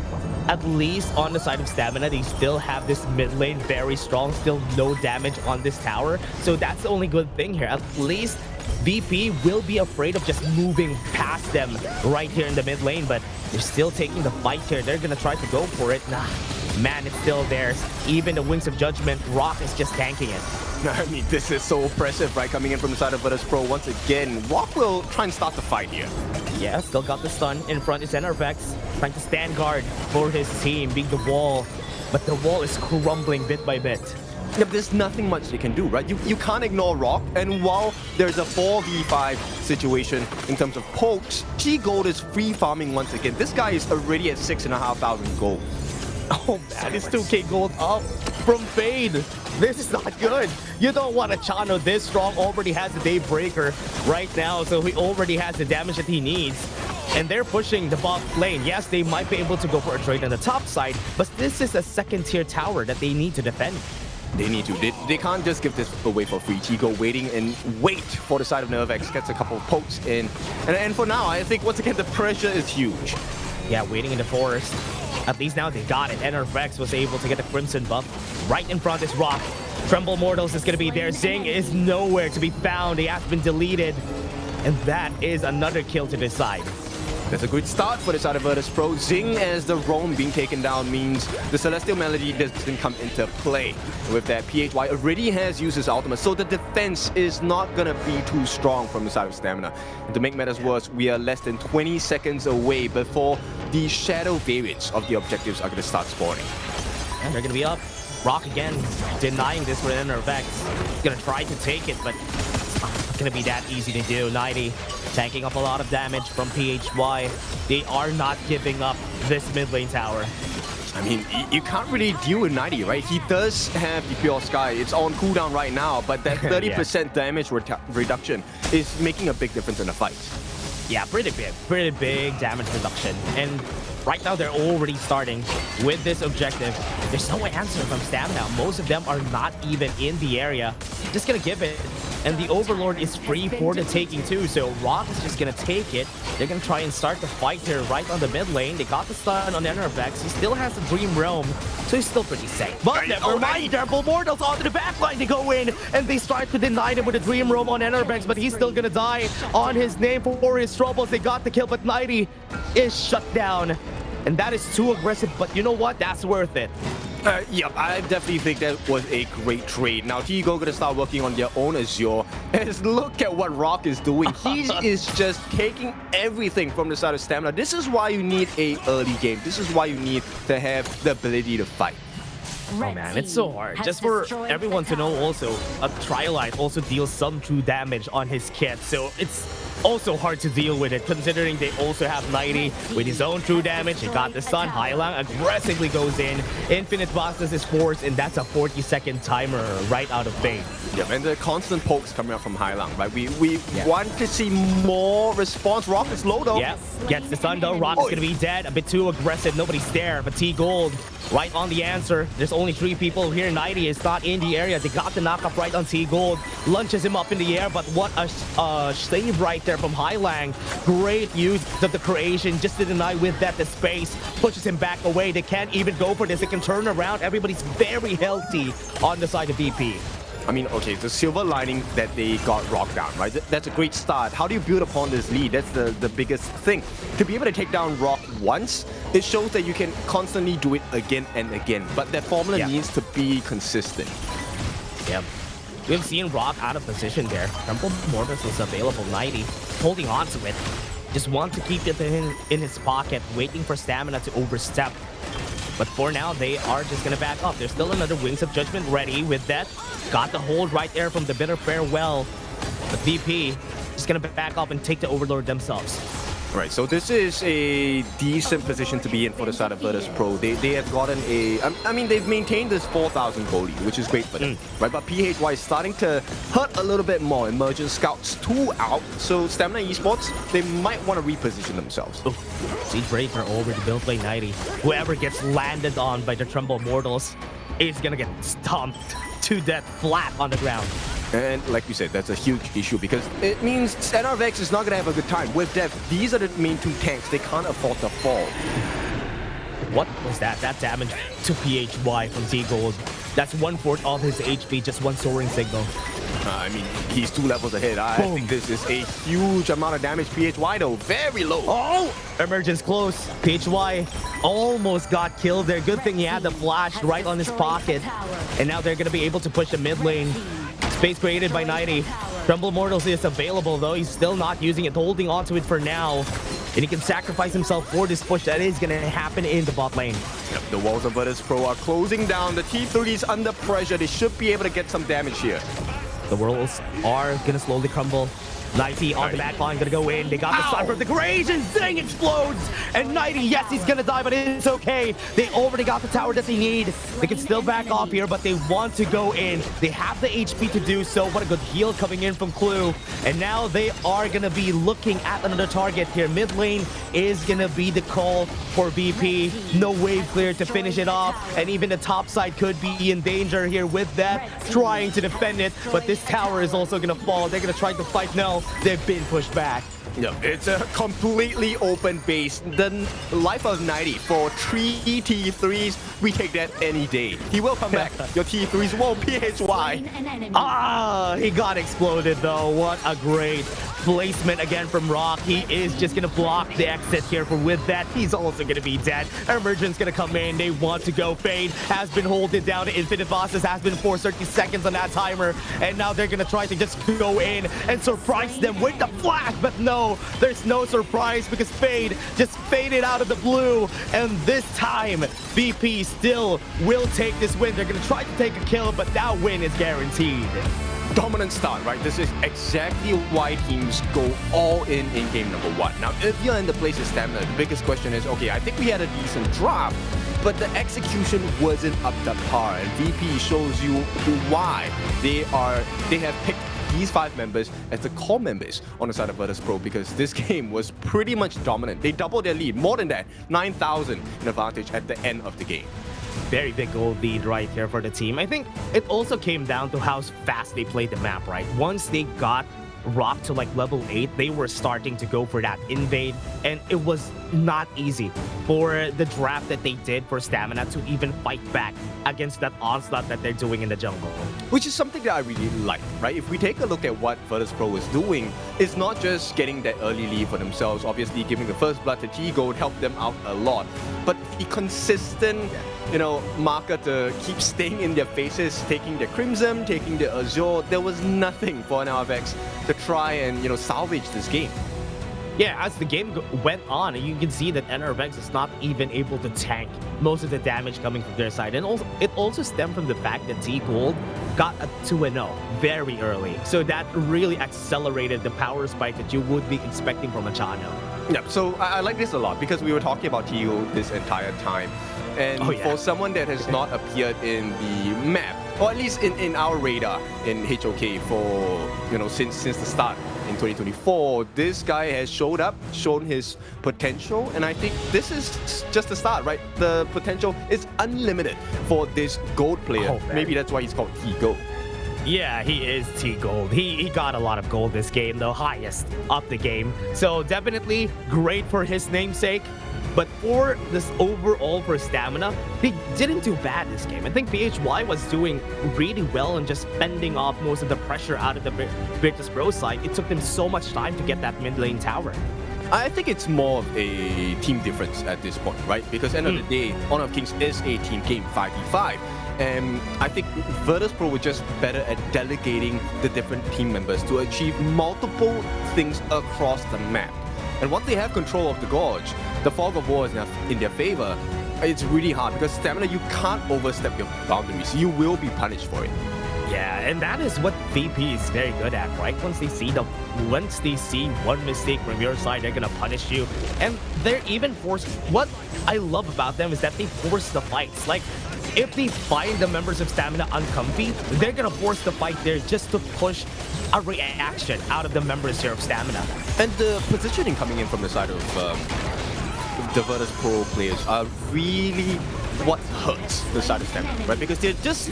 at least on the side of stamina, they still have this mid lane very strong, still no damage on this tower. So that's the only good thing here. At least VP will be afraid of just moving past them right here in the mid lane, but they're still taking the fight here. They're gonna try to go for it. Nah, man, it's still theirs. Even the Wings of Judgment, Rock is just tanking it. I mean, this is so oppressive, right? Coming in from the side of Virtus Pro once again. Rock will try and start the fight here. Yeah, still got the stun. In front is Enervex, trying to stand guard for his team, being the wall. But the wall is crumbling bit by bit. Yeah, there's nothing much they can do, right? You can't ignore Rock, and while there's a 4v5 situation in terms of pokes, T-Gold is free farming once again. This guy is already at 6,500 gold. Oh man, it's 2k gold up from Fade. This is not good. You don't want a Chano this strong, already has the Daybreaker right now, so he already has the damage that he needs. And they're pushing the bot lane. Yes, they might be able to go for a trade on the top side, but this is a second tier tower that they need to defend. They need to. They can't just give this away for free. Tigo waiting and wait for the side of Nervex, gets a couple of pokes in. And for now, I think once again, the pressure is huge. Yeah, waiting in the forest. At least now they got it. Enervex was able to get the Crimson buff. Right in front is Rock. Tremble Mortals is going to be there. Zing is nowhere to be found. He has been deleted. And that is another kill to this side. That's a good start for the side of Virtus Pro. Zing as the roam being taken down means the Celestial Melody doesn't come into play. With that, PHY already has used his ultimate, so the defense is not gonna be too strong from the side of Stamina. And to make matters worse, we are less than 20 seconds away before the shadow variants of the objectives are gonna start spawning. And they're gonna be up. Rock again, denying this for Enervex. Gonna try to take it, but it's not gonna be that easy to do. 90. Tanking up a lot of damage from PHY. They are not giving up this mid lane tower. I mean, you can't really deal with 90, right? He does have the Pure Sky. It's on cooldown right now, but that 30% damage reduction is making a big difference in the fight. Yeah, pretty big damage reduction. And right now they're already starting with this objective. There's no answer from Stamina. Most of them are not even in the area. Just gonna give it. And the Overlord is free for the taking too, so Rock is just gonna take it. They're gonna try and start the fight here right on the mid lane. They got the stun on Enervex. He still has the Dream Realm, so he's still pretty safe. But never mind, Tremble Mortals onto the backline. They go in, and they start to deny him with the Dream Realm on Enervex, but he's still gonna die on his name for his troubles. They got the kill, but 90 is shut down. And that is too aggressive, but you know what? That's worth it. Yep, I definitely think that was a great trade. Now, Tigo gonna start working on their own Azure. And look at what Rock is doing. He is just taking everything from the side of Stamina. This is why you need a early game. This is why you need to have the ability to fight. Oh man, it's so hard. Just for everyone to know also, a Trilite also deals some true damage on his kit. So it's also hard to deal with it, considering they also have 90 with his own true damage. He got the stun. Hailang aggressively goes in. Infinite Bastos is forced, and that's a 40-second timer right out of Fate. Yeah, and the constant pokes coming up from Hailang, right? We want to see more response. Rock is low though. Yeah, gets the stun though. Rock is gonna be dead. A bit too aggressive. Nobody's there, but T-Gold right on the answer. There's only 3 people here. 90 is not in the area. They got the knockup right on T-Gold. Lunches him up in the air, but what a save right there from Hailang. Great use of the creation just to deny with that the space. Pushes him back away. They can't even go for this. They can turn around. Everybody's very healthy on the side of VP. I mean, okay, the silver lining that they got Rock down, right? That's a great start. How do you build upon this lead? That's the biggest thing. To be able to take down Rock once, it shows that you can constantly do it again and again. But that formula needs to be consistent. Yeah. We've seen Rock out of position there. Tremble Mortals was available, 90. Holding on to it. Just want to keep it in his pocket, waiting for Stamina to overstep. But for now, they are just gonna back up. There's still another Wings of Judgment ready with that. Got the hold right there from the Bitter Farewell. But VP is gonna back up and take the Overlord themselves. Right, so this is a decent position to be in for the side of Virtus Pro. They have gotten I mean, they've maintained this 4,000 goal lead, which is great for them, right? But PHY is starting to hurt a little bit more. Emergent Scouts 2 out, so Stamina Esports, they might want to reposition themselves. Siege Breaker over to build by 90. Whoever gets landed on by the Tremble Mortals is gonna get stomped to death flat on the ground. And like you said, that's a huge issue because it means NRVX is not going to have a good time. With Dev, these are the main two tanks. They can't afford to fall. What was that? That damage to PHY from T-Gold. That's 1/4 of his HP, just one soaring signal. I mean, he's 2 levels ahead. I think this is a huge amount of damage. PHY though, very low. Oh! Emergence close. PHY almost got killed there. Good thing he had the flash right on his pocket. And now they're going to be able to push the mid lane. Space created by 90. Tremble Mortals is available though. He's still not using it, holding onto it for now. And he can sacrifice himself for this push that is going to happen in the bot lane. Yep, the walls of Virtus Pro are closing down. The T3 is under pressure. They should be able to get some damage here. The worlds are going to slowly crumble. 90 on the back line, gonna go in. They got the sniper of the Graze and Zing explodes. And 90, yes, he's gonna die, but it's okay. They already got the tower that they need. They can still back off here, but they want to go in. They have the HP to do so. What a good heal coming in from Clue. And now they are gonna be looking at another target here. Mid lane is gonna be the call for BP. No wave clear to finish it off. And even the top side could be in danger here with that, trying to defend it. But this tower is also gonna fall. They're gonna try to fight. No, they've been pushed back. Yeah, it's a completely open base. The life of 90 for 3 T3s, we take that any day. He will come back. Your T3s won't PHY. Ah, he got exploded though. What a great placement again from Rock. He is just gonna block the exit here. For with that, he's also gonna be dead. Emergent's gonna come in. They want to go. Fade has been holding down to infinite bosses. Has been 430 seconds on that timer, and now they're gonna try to just go in and surprise them with the flash. But no, there's no surprise because Fade just faded out of the blue. And this time, BP still will take this win. They're gonna try to take a kill, but that win is guaranteed. Dominant start, right? This is exactly why teams go all in game number 1. Now, if you're in the place of Stamina, the biggest question is, okay, I think we had a decent draft, but the execution wasn't up to par. And VP shows you why they have picked these 5 members as the core members on the side of Virtus Pro, because this game was pretty much dominant. They doubled their lead, more than that, 9,000 in advantage at the end of the game. Very big goal lead right here for the team. I think it also came down to how fast they played the map, right? Once they got Rock to like level 8, they were starting to go for that invade, and it was not easy for the draft that they did for Stamina to even fight back against that onslaught that they're doing in the jungle. Which is something that I really like, right? If we take a look at what Virtus Pro is doing, it's not just getting that early lead for themselves. Obviously, giving the first blood to T-Gold helped them out a lot. But the consistent, marker to keep staying in their faces, taking their Crimson, taking their Azure, there was nothing for NRVX to try and, salvage this game. Yeah, as the game went on, you can see that NRVX is not even able to tank most of the damage coming from their side. And also, it also stemmed from the fact that T-Gold got a 2-0 very early. So that really accelerated the power spike that you would be expecting from a Chano. Yeah, so I like this a lot because we were talking about T-Gold this entire time. And for someone that has not appeared in the map, or at least in our radar in HOK for, since the start in 2024, this guy has showed up, shown his potential, and I think this is just the start, right? The potential is unlimited for this gold player. Maybe that's why he's called T-Gold. Yeah, he is T-Gold. He got a lot of gold this game, the highest of the game. So definitely great for his namesake. But for this overall for Stamina, they didn't do bad this game. I think PHY was doing really well and just fending off most of the pressure out of the Virtus Pro side. It took them so much time to get that mid lane tower. I think it's more of a team difference at this point, right? Because at the end of the day, Honor of Kings is a team game, 5v5. And I think Virtus Pro were just better at delegating the different team members to achieve multiple things across the map. And once they have control of the Gorge, the Fog of War is in their favor. It's really hard because Stamina, you can't overstep your boundaries. You will be punished for it. Yeah, and that is what VP is very good at, right? Once they see one mistake from your side, they're gonna punish you. And they're even forced. What I love about them is that they force the fights. Like, if they find the members of Stamina uncomfy, they're gonna force the fight there just to push a reaction out of the members here of Stamina. And the positioning coming in from the side of the Virtus Pro players are really what hurts the side of Stamina, right? Because they're just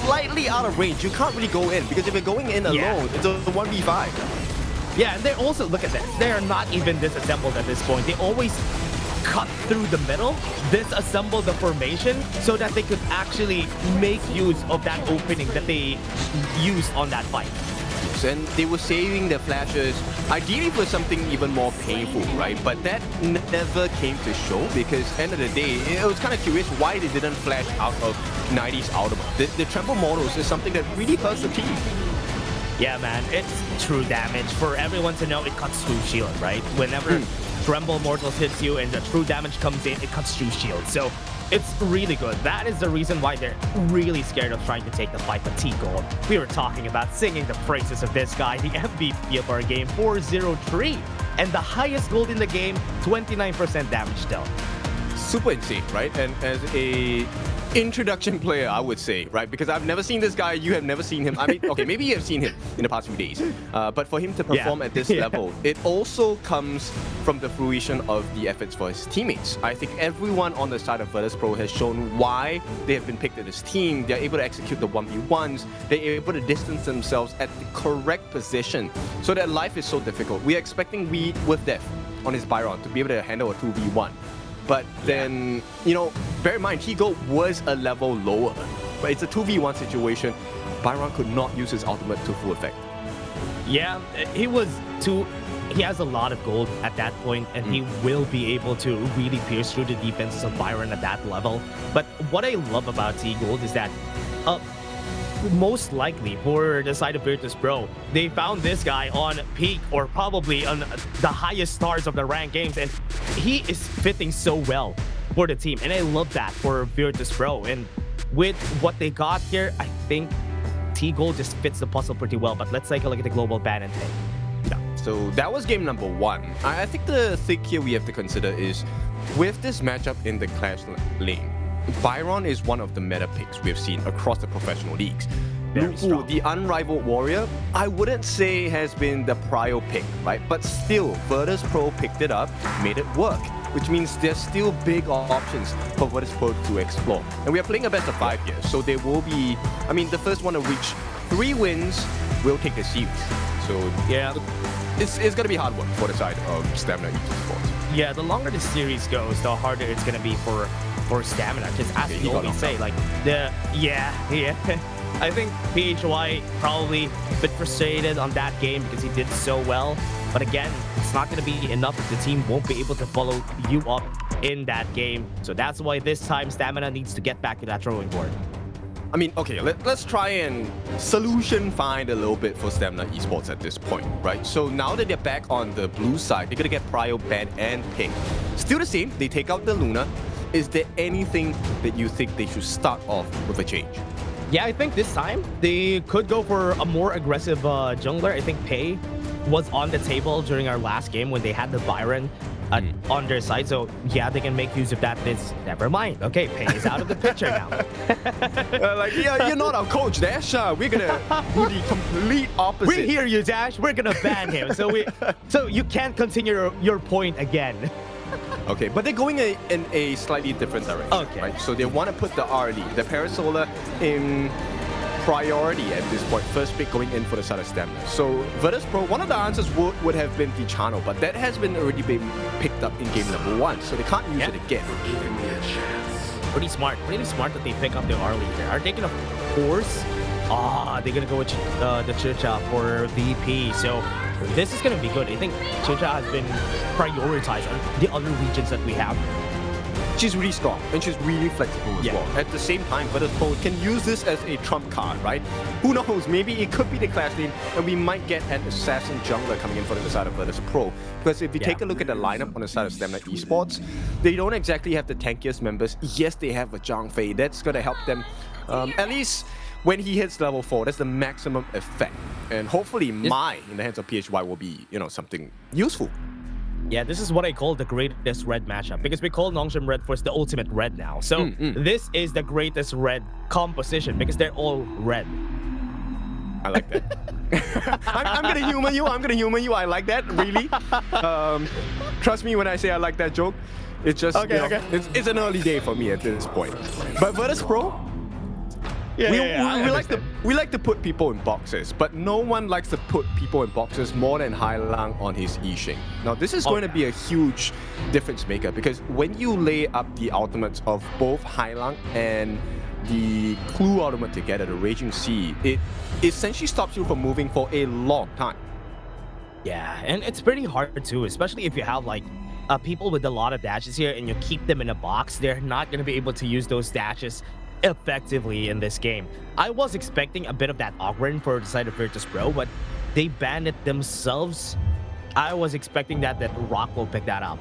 slightly out of range. You can't really go in, because if you're going in alone, it's a 1v5. Yeah, and they also, look at this, they are not even disassembled at this point. They always cut through the middle, disassemble the formation, so that they could actually make use of that opening that they used on that fight. And they were saving their flashes ideally for something even more painful, right? But that never came to show, because end of the day, it was kind of curious why they didn't flash out of 90's ultimate. The tremble models is something that really hurts the team. Yeah, man, it's true damage. For everyone to know, it cuts through shield, right? Whenever Tremble Mortals hits you and the true damage comes in, it cuts through shield. So it's really good. That is the reason why they're really scared of trying to take the fight. But T-Gold, we were talking about singing the praises of this guy, the MVP of our game, 403. And the highest gold in the game, 29% damage dealt. Super insane, right? And as a introduction player, I would say, right? Because I've never seen this guy, you have never seen him. I mean, okay, maybe you have seen him in the past few days. But for him to perform at this level, it also comes from the fruition of the efforts for his teammates. I think everyone on the side of Virtus Pro has shown why they have been picked at this team. They're able to execute the 1v1s. They're able to distance themselves at the correct position so that life is so difficult. We are expecting with Death on his Byron to be able to handle a 2v1. But then, you know, bear in mind, T-Gold was a level lower. But it's a 2v1 situation. Byron could not use his ultimate to full effect. Yeah, he has a lot of gold at that point, and he will be able to really pierce through the defenses of Byron at that level. But what I love about T-Gold is that most likely for the side of Virtus Pro, they found this guy on peak or probably on the highest stars of the ranked games, and he is fitting so well for the team. And I love that for Virtus Pro. And with what they got here, I think T-Gold just fits the puzzle pretty well. But let's take a look at the global ban and take. So that was game number 1. I think the thing here we have to consider is, with this matchup in the Clash lane, Byron is one of the meta picks we've seen across the professional leagues. Lupu, the unrivaled warrior, I wouldn't say has been the prio pick, right? But still, Virtus Pro picked it up, made it work, which means there's still big options for Virtus Pro to explore. And we are playing a best of 5 here, so there will be, I mean, the first one to reach 3 wins will take the series. So yeah, it's going to be hard work for the side of Stamina Esports. Yeah, the longer the series goes, the harder it's going to be for Stamina. Because as you always say, like, I think PHY probably a bit frustrated on that game because he did so well. But again, it's not going to be enough if the team won't be able to follow you up in that game. So that's why this time Stamina needs to get back to that drawing board. I mean, okay, let's try and solution find a little bit for Stamina Esports at this point, right? So now that they're back on the blue side, they're going to get Prio, Ban, and Pink. Still the same, they take out the Luna. Is there anything that you think they should start off with a change? Yeah, I think this time they could go for a more aggressive jungler. I think Pei was on the table during our last game when they had the Byron on their side. So yeah, they can make use of that. Never mind. Okay, Pei is out of the picture now. You're not our coach, Dash. We're gonna do the complete opposite. We hear you, Dash. We're gonna ban him. So you can't continue your point again. Okay, but they're going in a slightly different direction. Okay. Right? So they want to put the RD, the Parasolar, in priority at this point. First pick going in for the side of Stamina. So Virtus Pro, one of the answers would have been the channel, but that has been already been picked up in game number 1, so they can't use it again. Pretty smart that they pick up the early here. Are they gonna force? They're gonna go with the Chicha for VP. So this is gonna be good. I think Chicha has been prioritized on the other regions that we have. She's really strong and she's really flexible as well. At the same time, Virtus Pro can use this as a trump card, right? Who knows? Maybe it could be the Clash lane and we might get an assassin jungler coming in for the side of Virtus Pro. Because if you take a look at the lineup on the side of Stamina Esports, they don't exactly have the tankiest members. Yes, they have a Zhang Fei. That's gonna help them at least when he hits level 4, that's the maximum effect. And hopefully Mai in the hands of PHY will be, something useful. Yeah, this is what I call the greatest red matchup because we call Nongshim Redforce the ultimate red now. So this is the greatest red composition because they're all red. I like that. I'm gonna humor you. I like that, really. Trust me when I say I like that joke. It's just, It's an early day for me at this point. But Virtus Pro, we like to put people in boxes, but no one likes to put people in boxes more than Hai Lang on his Yixing. Now, this is going to be a huge difference maker because when you lay up the ultimates of both Hai Lang and the Clue ultimate together, the Raging Sea, it essentially stops you from moving for a long time. Yeah, and it's pretty hard too, especially if you have like people with a lot of dashes here and you keep them in a box. They're not going to be able to use those dashes effectively in this game. I was expecting a bit of that awkward for the side of Virtus Pro, but they banned it themselves. I was expecting that Rock will pick that up.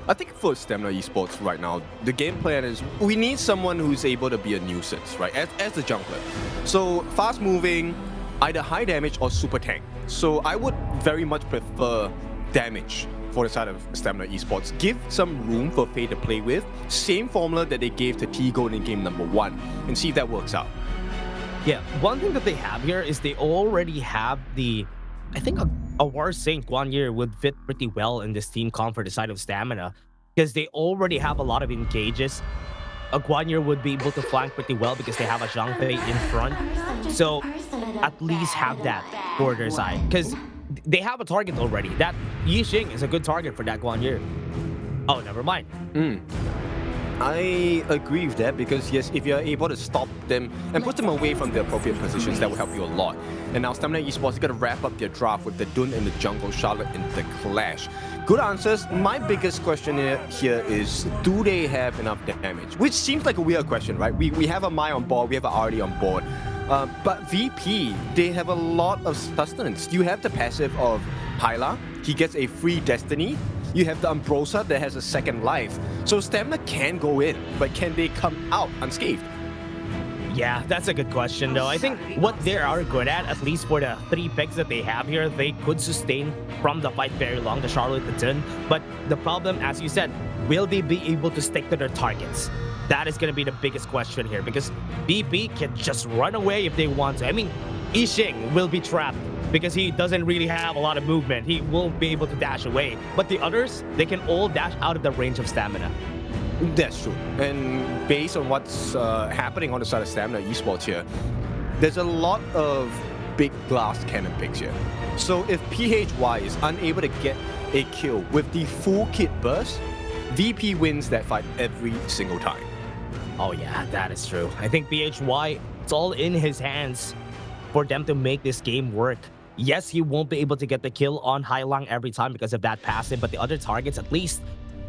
I think for Stamina Esports right now, the game plan is we need someone who's able to be a nuisance, right? As the jungler. So fast moving, either high damage or super tank. So I would very much prefer damage for the side of Stamina Esports. Give some room for Faye to play with. Same formula that they gave to T-Gold in game number 1 and see if that works out. Yeah, one thing that they have here is they already have I think a War Saint Guanyin would fit pretty well in this team comp for the side of Stamina because they already have a lot of engages. A Guanyin would be able to flank pretty well because they have a Zhang Fei in front. So at least have that for their side because they have a target already. That Yixing is a good target for that Guanyin. Oh, never mind. I agree with that because yes, if you're able to stop them and put them away from the appropriate positions, that will help you a lot. And now Stamina Esports is going to wrap up their draft with the Dun in the jungle, Charlotte in the clash. Good answers. My biggest question here is, do they have enough damage? Which seems like a weird question, right? We have a Mai on board, we have a Artie on board. But VP, they have a lot of sustenance. You have the passive of Hyla, he gets a free destiny. You have the Ambrosia that has a second life. So Stamina can go in, but can they come out unscathed? Yeah, that's a good question though. I think what they are good at least for the 3 picks that they have here, they could sustain from the fight very long, the Charlotte, the Dun. But the problem, as you said, will they be able to stick to their targets? That is going to be the biggest question here because BP can just run away if they want to. I mean, Yixing will be trapped because he doesn't really have a lot of movement. He won't be able to dash away. But the others, they can all dash out of the range of Stamina. That's true. And based on what's happening on the side of Stamina Esports here, there's a lot of big glass cannon picks here. So if PHY is unable to get a kill with the full kit burst, VP wins that fight every single time. Oh yeah, that is true. I think PHY, it's all in his hands for them to make this game work. Yes, he won't be able to get the kill on Hai Lang every time because of that passive, but the other targets, at least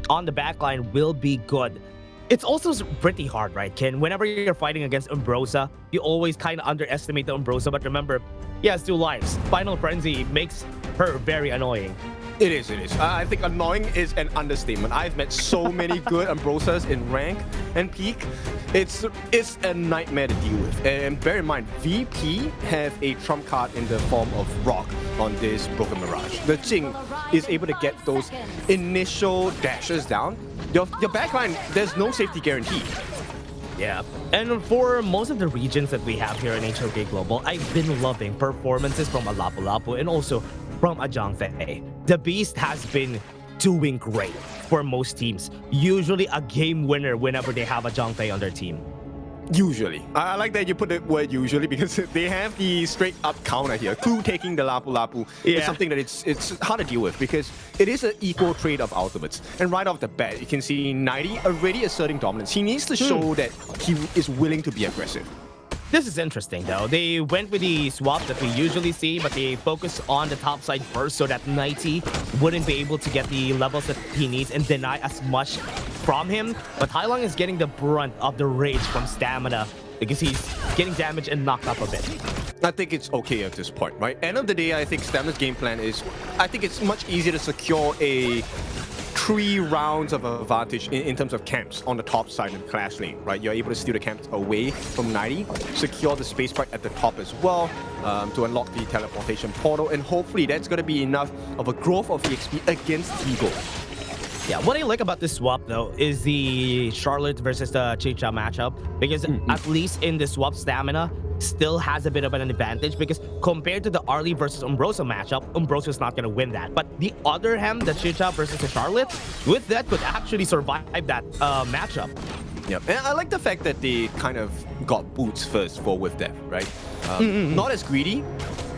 on the backline, will be good. It's also pretty hard, right, Ken? Whenever you're fighting against Ambrosia, you always kind of underestimate the Ambrosia, but remember, he has 2 lives. Final Frenzy makes her very annoying. It is. I think annoying is an understatement. I've met so many good Ambrosias in rank and peak. It's a nightmare to deal with. And bear in mind, VP have a trump card in the form of Rock on this Broken Mirage. The Jing is able to get those initial dashes down. Your backline, there's no safety guarantee. Yeah, and for most of the regions that we have here in HOK Global, I've been loving performances from a Lapu Lapu and also from a Zhang Fei. The Beast has been doing great for most teams. Usually a game winner whenever they have a Zhang Fei on their team. Usually. I like that you put the word usually because they have the straight up counter here. Clue taking the Lapu Lapu is something that it's hard to deal with because it is an equal trade of ultimates. And right off the bat, you can see 90 already asserting dominance. He needs to show that he is willing to be aggressive. This is interesting though. They went with the swap that we usually see, but they focus on the top side first so that 90 wouldn't be able to get the levels that he needs and deny as much from him. But Hai Lang is getting the brunt of the rage from Stamina because he's getting damaged and knocked up a bit. I think it's okay at this point, right? End of the day, I think Stamina's game plan is, I think it's much easier to secure a 3 rounds of advantage in terms of camps on the top side of the Clash lane, right? You're able to steal the camps away from 90, secure the space right at the top as well to unlock the teleportation portal, and hopefully that's going to be enough of a growth of EXP against T-Gold. Yeah, what I like about this swap though is the Charlotte versus the Chicha matchup, because at least in the swap, Stamina still has a bit of an advantage, because compared to the Arlie versus Umbrosa matchup, Umbrosa's not going to win that. But the other hand, the Chicha versus the Charlotte, with that could actually survive that matchup. Yep, and I like the fact that they kind of got boots first for with Death, right? Not as greedy.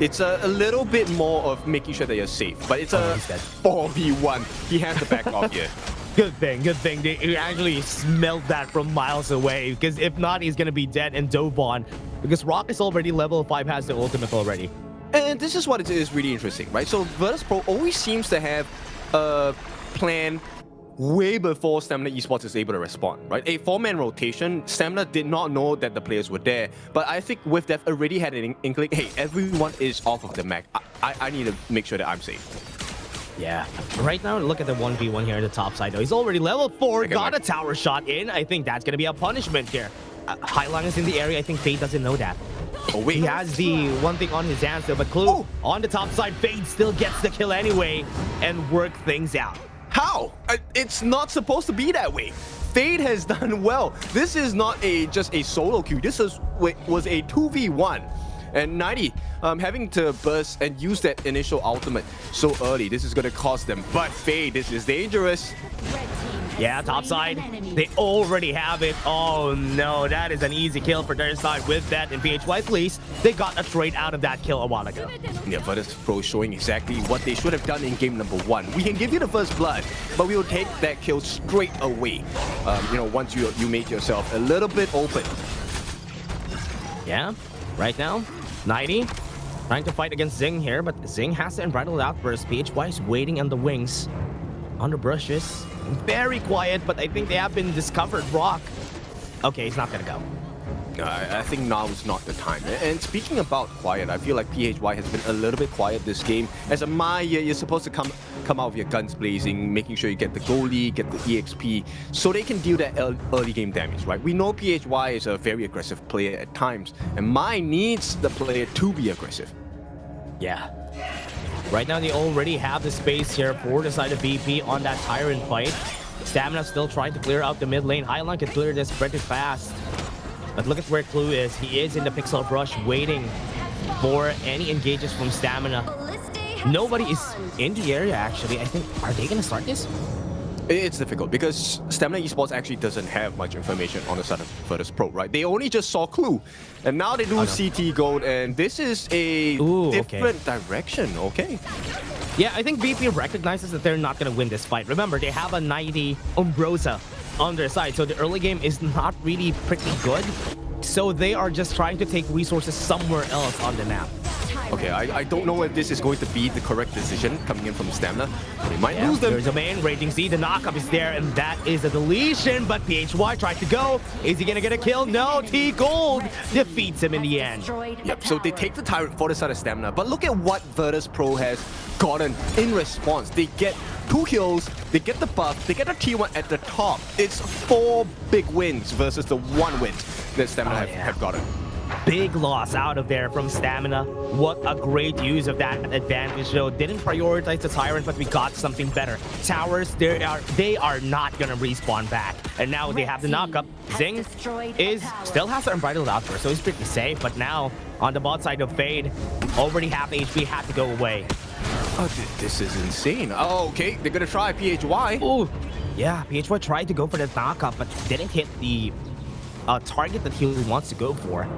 It's a little bit more of making sure that you're safe, but it's a 4v1. He has to back off here. Good thing they actually smelled that from miles away, because if not, he's gonna be dead and dove on, because Rock is already level 5, has the ultimate already. And this is what it is really interesting, right? So Virtus Pro always seems to have a plan way before Stamina Esports is able to respond, right? A 4-man rotation, Stamina did not know that the players were there, but I think with that already had an inkling, hey, everyone is off of the map. I need to make sure that I'm safe. Yeah, right now, look at the 1v1 here on the top side though. He's already level 4, got a tower shot in. I think that's gonna be a punishment here. Highline is in the area, I think Fade doesn't know that. Oh, wait. He has the one thing on his hands though, but Clue on the top side, Fade still gets the kill anyway and work things out. How? It's not supposed to be that way. Fade has done well. This is not just a solo queue. This was a 2v1. And 90 having to burst and use that initial ultimate so early. This is going to cost them. But Fade, this is dangerous. Yeah, top side, they already have it. Oh no, that is an easy kill for their side with that. And PHY, please, they got a trade out of that kill a while ago. Yeah, Virtus Pro showing exactly what they should have done in game number 1. We can give you the first blood, but we will take that kill straight away. You know, once you make yourself a little bit open. Yeah, right now, 90 trying to fight against Zing here, but Zing has the Unbridled Outburst. PHY is waiting on the wings, on the bushes. Very quiet, but I think they have been discovered. Rock. Okay, he's not gonna go. I think now is not the time. And speaking about quiet, I feel like PHY has been a little bit quiet this game. As a Mai, you're supposed to come out with your guns blazing, making sure you get the goalie, get the EXP, so they can deal that early game damage, right? We know PHY is a very aggressive player at times, and Mai needs the player to be aggressive. Yeah. Right now, they already have the space here for the side of BP on that Tyrant fight. Stamina still trying to clear out the mid lane. Highline can clear this pretty fast. But look at where Clue is. He is in the pixel brush waiting for any engages from Stamina. Nobody is in the area, actually. I think, are they going to start this? It's difficult because Stamina Esports actually doesn't have much information on the side of Virtus Pro, right? They only just saw Clue, and now they do CT Gold, and this is a different direction, okay? Yeah, I think BP recognizes that they're not going to win this fight. Remember, they have a 90 Umbrosa on their side, so the early game is not really pretty good. So they are just trying to take resources somewhere else on the map. Okay, I don't know if this is going to be the correct decision coming in from Stamina. They might lose them. There's a main Raging Z. The knockup is there, and that is a deletion. But PHY tried to go. Is he going to get a kill? No. T-Gold defeats him in the end. Yep, so they take the Tyrant for the side of Stamina. But look at what Virtus Pro has gotten in response. They get 2 kills, they get the buff, they get a T1 at the top. It's 4 big wins versus the 1 win that Stamina have gotten. Big loss out of there from Stamina. What a great use of that advantage though. Didn't prioritize the Tyrant, but we got something better. Towers, they are not gonna respawn back. And now they have the knockup. Zing still has the Unbridled Outburst, so he's pretty safe. But now on the bot side of Fade, already half HP, had to go away. Oh, this is insane. Oh, okay, they're gonna try PHY. Oh, yeah, PHY tried to go for the knockup, but didn't hit the target that he wants to go for.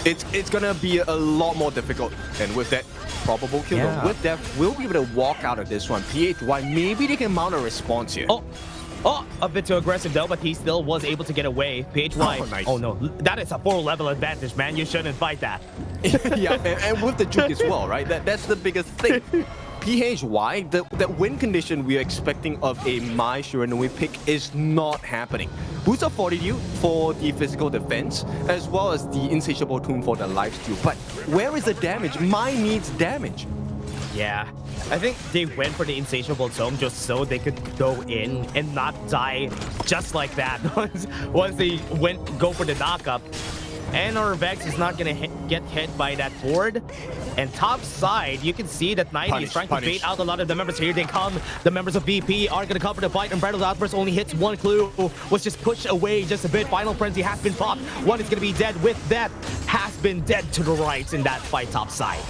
It's gonna be a lot more difficult, and with that probable kill, with that, we'll be able to walk out of this one. PHY, maybe they can mount a response here. Oh, a bit too aggressive though, but he still was able to get away. PHY, oh no, that is a 4-level advantage, man. You shouldn't fight that. Yeah, and with the juke as well, right? That's the biggest thing. PHY, that win condition we are expecting of a Mai Shiranui pick is not happening. Boost of Fortitude for the physical defense, as well as the Insatiable Tomb for the lifesteal. But where is the damage? Mai needs damage. Yeah, I think they went for the Insatiable Tome just so they could go in and not die just like that. Once they go for the knockup. And our Vex is not gonna get hit by that board. And top side, you can see that 90 is trying to bait out a lot of the members. Here they come. The members of VP are gonna cover the fight. Unbridled Outburst only hits one clue. Was just pushed away just a bit. Final Frenzy has been popped. One is gonna be dead with that. Has been dead to the right in that fight top side.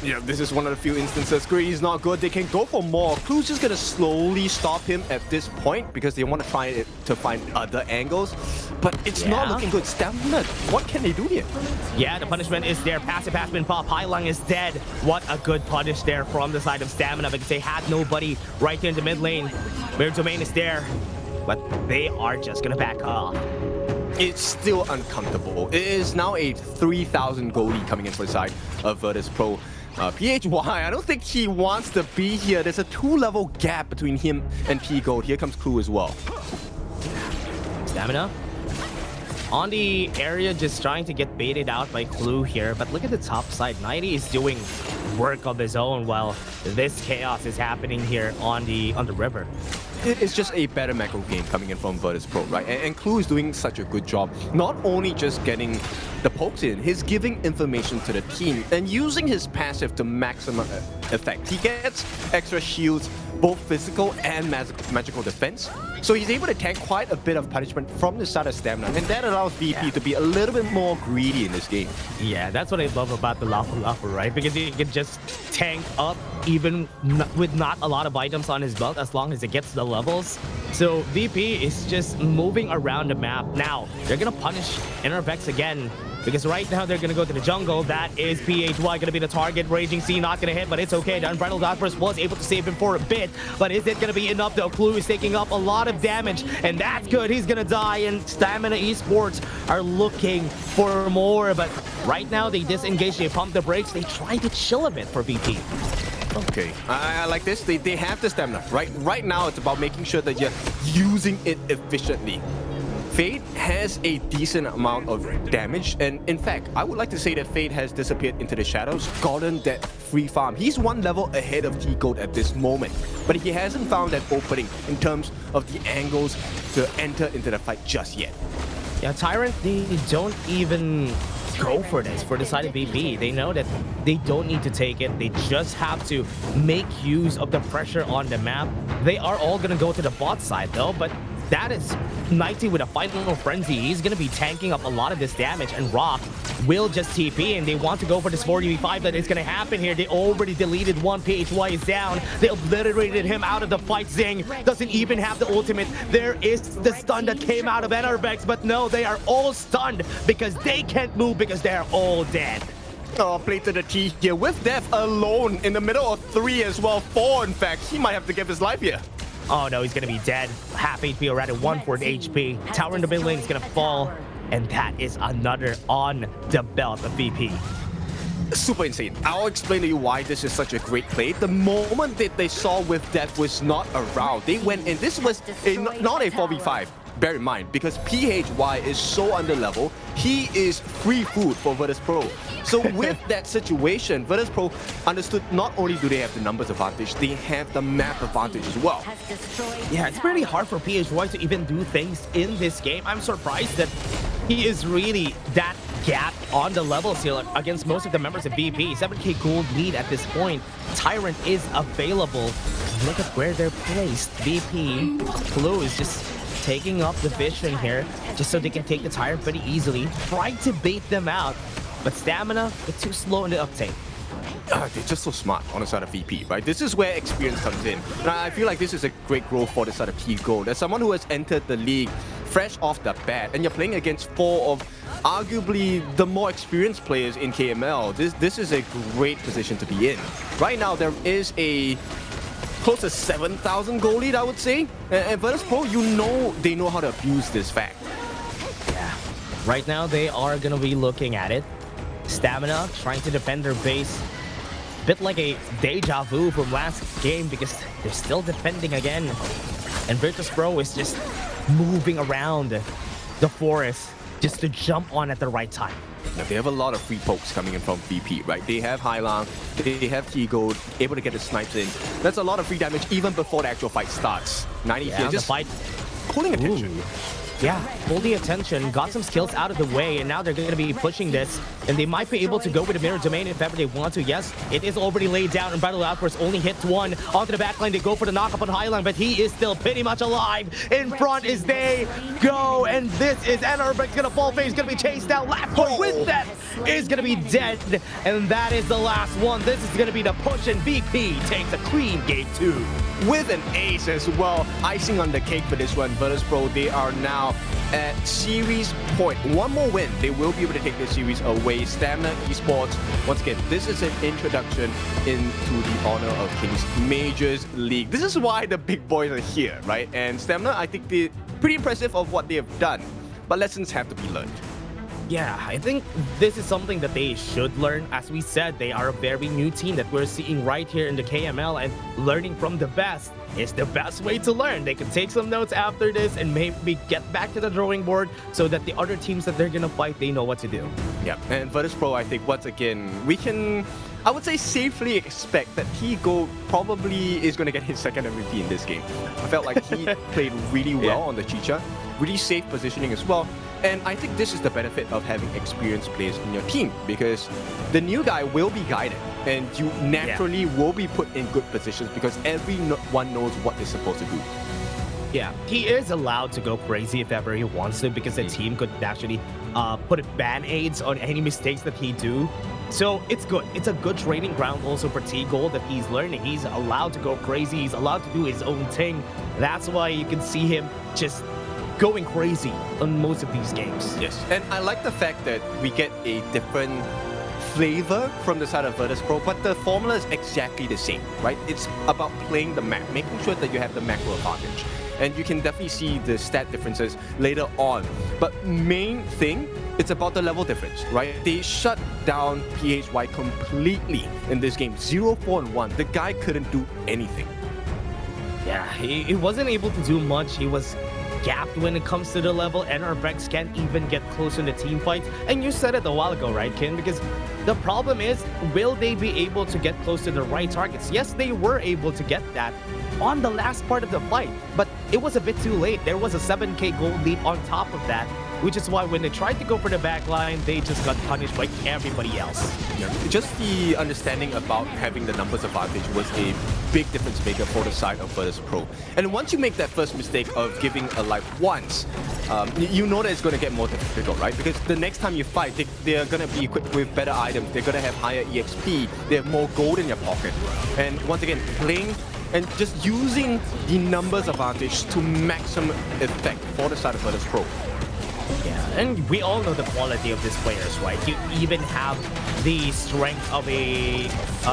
Yeah, this is one of the few instances. Greedy is not good. They can go for more. Clue's just gonna slowly stop him at this point because they want to try to find other angles. But it's not looking good. Stamina, what can they do here? Yeah, the punishment is there. Passive has been popped. Highlung is dead. What a good punish there from the side of Stamina because they had nobody right here in the mid lane. Weird Domain is there, but they are just gonna back off. It's still uncomfortable. It is now a 3,000 gold lead coming in for the side of Virtus Pro. PHY, I don't think he wants to be here. There's a 2-level gap between him and P Gold. Here comes Clue as well. Stamina on the area, just trying to get baited out by Clue here. But look at the top side. 90 is doing work of his own while this chaos is happening here on the river. It's just a better macro game coming in from Virtus Pro, right? And Clue is doing such a good job. Not only just getting the pokes in, he's giving information to the team and using his passive to maximum effect. He gets extra shields, both physical and magical defense. So he's able to tank quite a bit of punishment from the side of Stamina. And that allows VP to be a little bit more greedy in this game. Yeah, that's what I love about the Lafu Lafu, right? Because he can just tank up even with not a lot of items on his belt as long as it gets the levels. So VP is just moving around the map. Now, they're gonna punish Vex again. Because right now they're gonna go to the jungle. That is PHY gonna be the target. Raging Sea not gonna hit, but it's okay. The Unbridled Outburst was able to save him for a bit. But is it gonna be enough though? Clue is taking up a lot of damage, and that's good. He's gonna die, and Stamina Esports are looking for more. But right now they disengage, they pump the brakes, they try to chill a bit for VP. Okay, I like this. They have the stamina, right? Right now it's about making sure that you're using it efficiently. Fade has a decent amount of damage, and in fact, I would like to say that Fade has disappeared into the shadows, gotten that free farm. He's one level ahead of T-Gold at this moment, but he hasn't found that opening in terms of the angles to enter into the fight just yet. Yeah, Tyrant, they don't even go for this for the side of VP. They know that they don't need to take it. They just have to make use of the pressure on the map. They are all gonna go to the bot side though, but that is 90 with a Final Frenzy. He's going to be tanking up a lot of this damage, and Rock will just TP, and they want to go for this 4v5 that is going to happen here. They already deleted one. PHY is down. They obliterated him out of the fight. Zing doesn't even have the ultimate. There is the stun that came out of Vex, but no, they are all stunned because they can't move because they're all dead. Oh, play to the T here with Death alone in the middle of 3 as well. 4, in fact. He might have to give his life here. Oh no, he's gonna be dead. Half HP or rather 1/4 HP. Tower in the mid lane is gonna fall, and that is another on the belt of VP. Super insane. I'll explain to you why this is such a great play. The moment that they saw with Death was not around, they went in. This was not a 4v5. Bear in mind, because PHY is so under level, he is free food for Virtus Pro. So with that situation, Virtus Pro understood not only do they have the numbers advantage, they have the map advantage as well. Yeah, it's pretty hard for PHY to even do things in this game. I'm surprised that he is really that gap on the levels here against most of the members of VP. 7k gold lead at this point. Tyrant is available. Look at where they're placed. VP, Clue is just taking up the vision here just so they can take the Tyrant pretty easily. Trying to bait them out, but Stamina, it's too slow in the uptake. They're just so smart on the side of VP, right? This is where experience comes in. And I feel like this is a great growth for the side of T-Gold. As someone who has entered the league fresh off the bat, and you're playing against 4 of arguably the more experienced players in KML, this is a great position to be in. Right now, there is a close to 7,000 gold lead, I would say. And Virtus Pro, they know how to abuse this fact. Yeah. Right now, they are going to be looking at it. Stamina trying to defend their base. Bit like a deja vu from last game because they're still defending again. And Virtus Pro is just moving around the forest. just to jump on at the right time. Now, they have a lot of free pokes coming in from VP, right? They have Hailang, they have T-Gold, able to get the snipes in. That's a lot of free damage even before the actual fight starts. 90 here, just the fight pulling attention. Yeah, hold the attention, got some skills out of the way, and now they're going to be pushing this. And they might be able to go with the mirror domain if ever they want to. Yes, it is already laid down, and Battle Outburst only hits one. Onto the backline, they go for the knockup on Highline, but he is still pretty much alive. In front is they go, and this is Enerbeck's going to fall face, going to be chased down. Last point with that is going to be dead, and that is the last one. This is going to be the push, and VP takes a clean game 2. With an ace as well. Icing on the cake for this one. Virtus Pro, they are now at series point. One more win, they will be able to take this series away. Stamina Esports, once again, this is an introduction into the Honor of Kings Majors League. This is why the big boys are here, right? And Stamina, I think they're pretty impressive of what they have done. But lessons have to be learned. Yeah, I think this is something that they should learn. As we said, they are a very new team that we're seeing right here in the KML, and learning from the best is the best way to learn. They can take some notes after this and maybe get back to the drawing board so that the other teams that they're gonna fight, they know what to do. Yeah, and Virtus Pro, I think once again, we can, I would say, safely expect that T-Gold probably is going to get his second MVP in this game. I felt like he played really well on the Chicha, really safe positioning as well. And I think this is the benefit of having experienced players in your team, because the new guy will be guided and you naturally will be put in good positions because everyone knows what they're supposed to do. Yeah, he is allowed to go crazy if ever he wants to, because the team could actually put band-aids on any mistakes that he do. So it's good. It's a good training ground also for T-Gold that he's learning. He's allowed to go crazy. He's allowed to do his own thing. That's why you can see him just going crazy on most of these games. Yes, and I like the fact that we get a different flavor from the side of Virtus Pro, but the formula is exactly the same, right? It's about playing the map, making sure that you have the macro advantage. And you can definitely see the stat differences later on. But main thing, it's about the level difference, right? They shut down PHY completely in this game. 0-4-1. The guy couldn't do anything. Yeah, he wasn't able to do much. He was gapped when it comes to the level, and our Brex can't even get close in the team fights. And you said it a while ago, right, Kin? Because the problem is, will they be able to get close to the right targets? Yes, they were able to get that on the last part of the fight, but it was a bit too late. There was a 7k gold lead on top of that, which is why when they tried to go for the backline, they just got punished like everybody else. Yeah. Just the understanding about having the numbers advantage was a big difference maker for the side of Virtus Pro. And once you make that first mistake of giving a life once, you know that it's going to get more difficult, right? Because the next time you fight, they're going to be equipped with better items. They're going to have higher EXP. They have more gold in your pocket. And once again, playing and just using the numbers advantage to maximum effect for the side of Virtus Pro. Yeah, and we all know the quality of these players, right? You even have the strength of a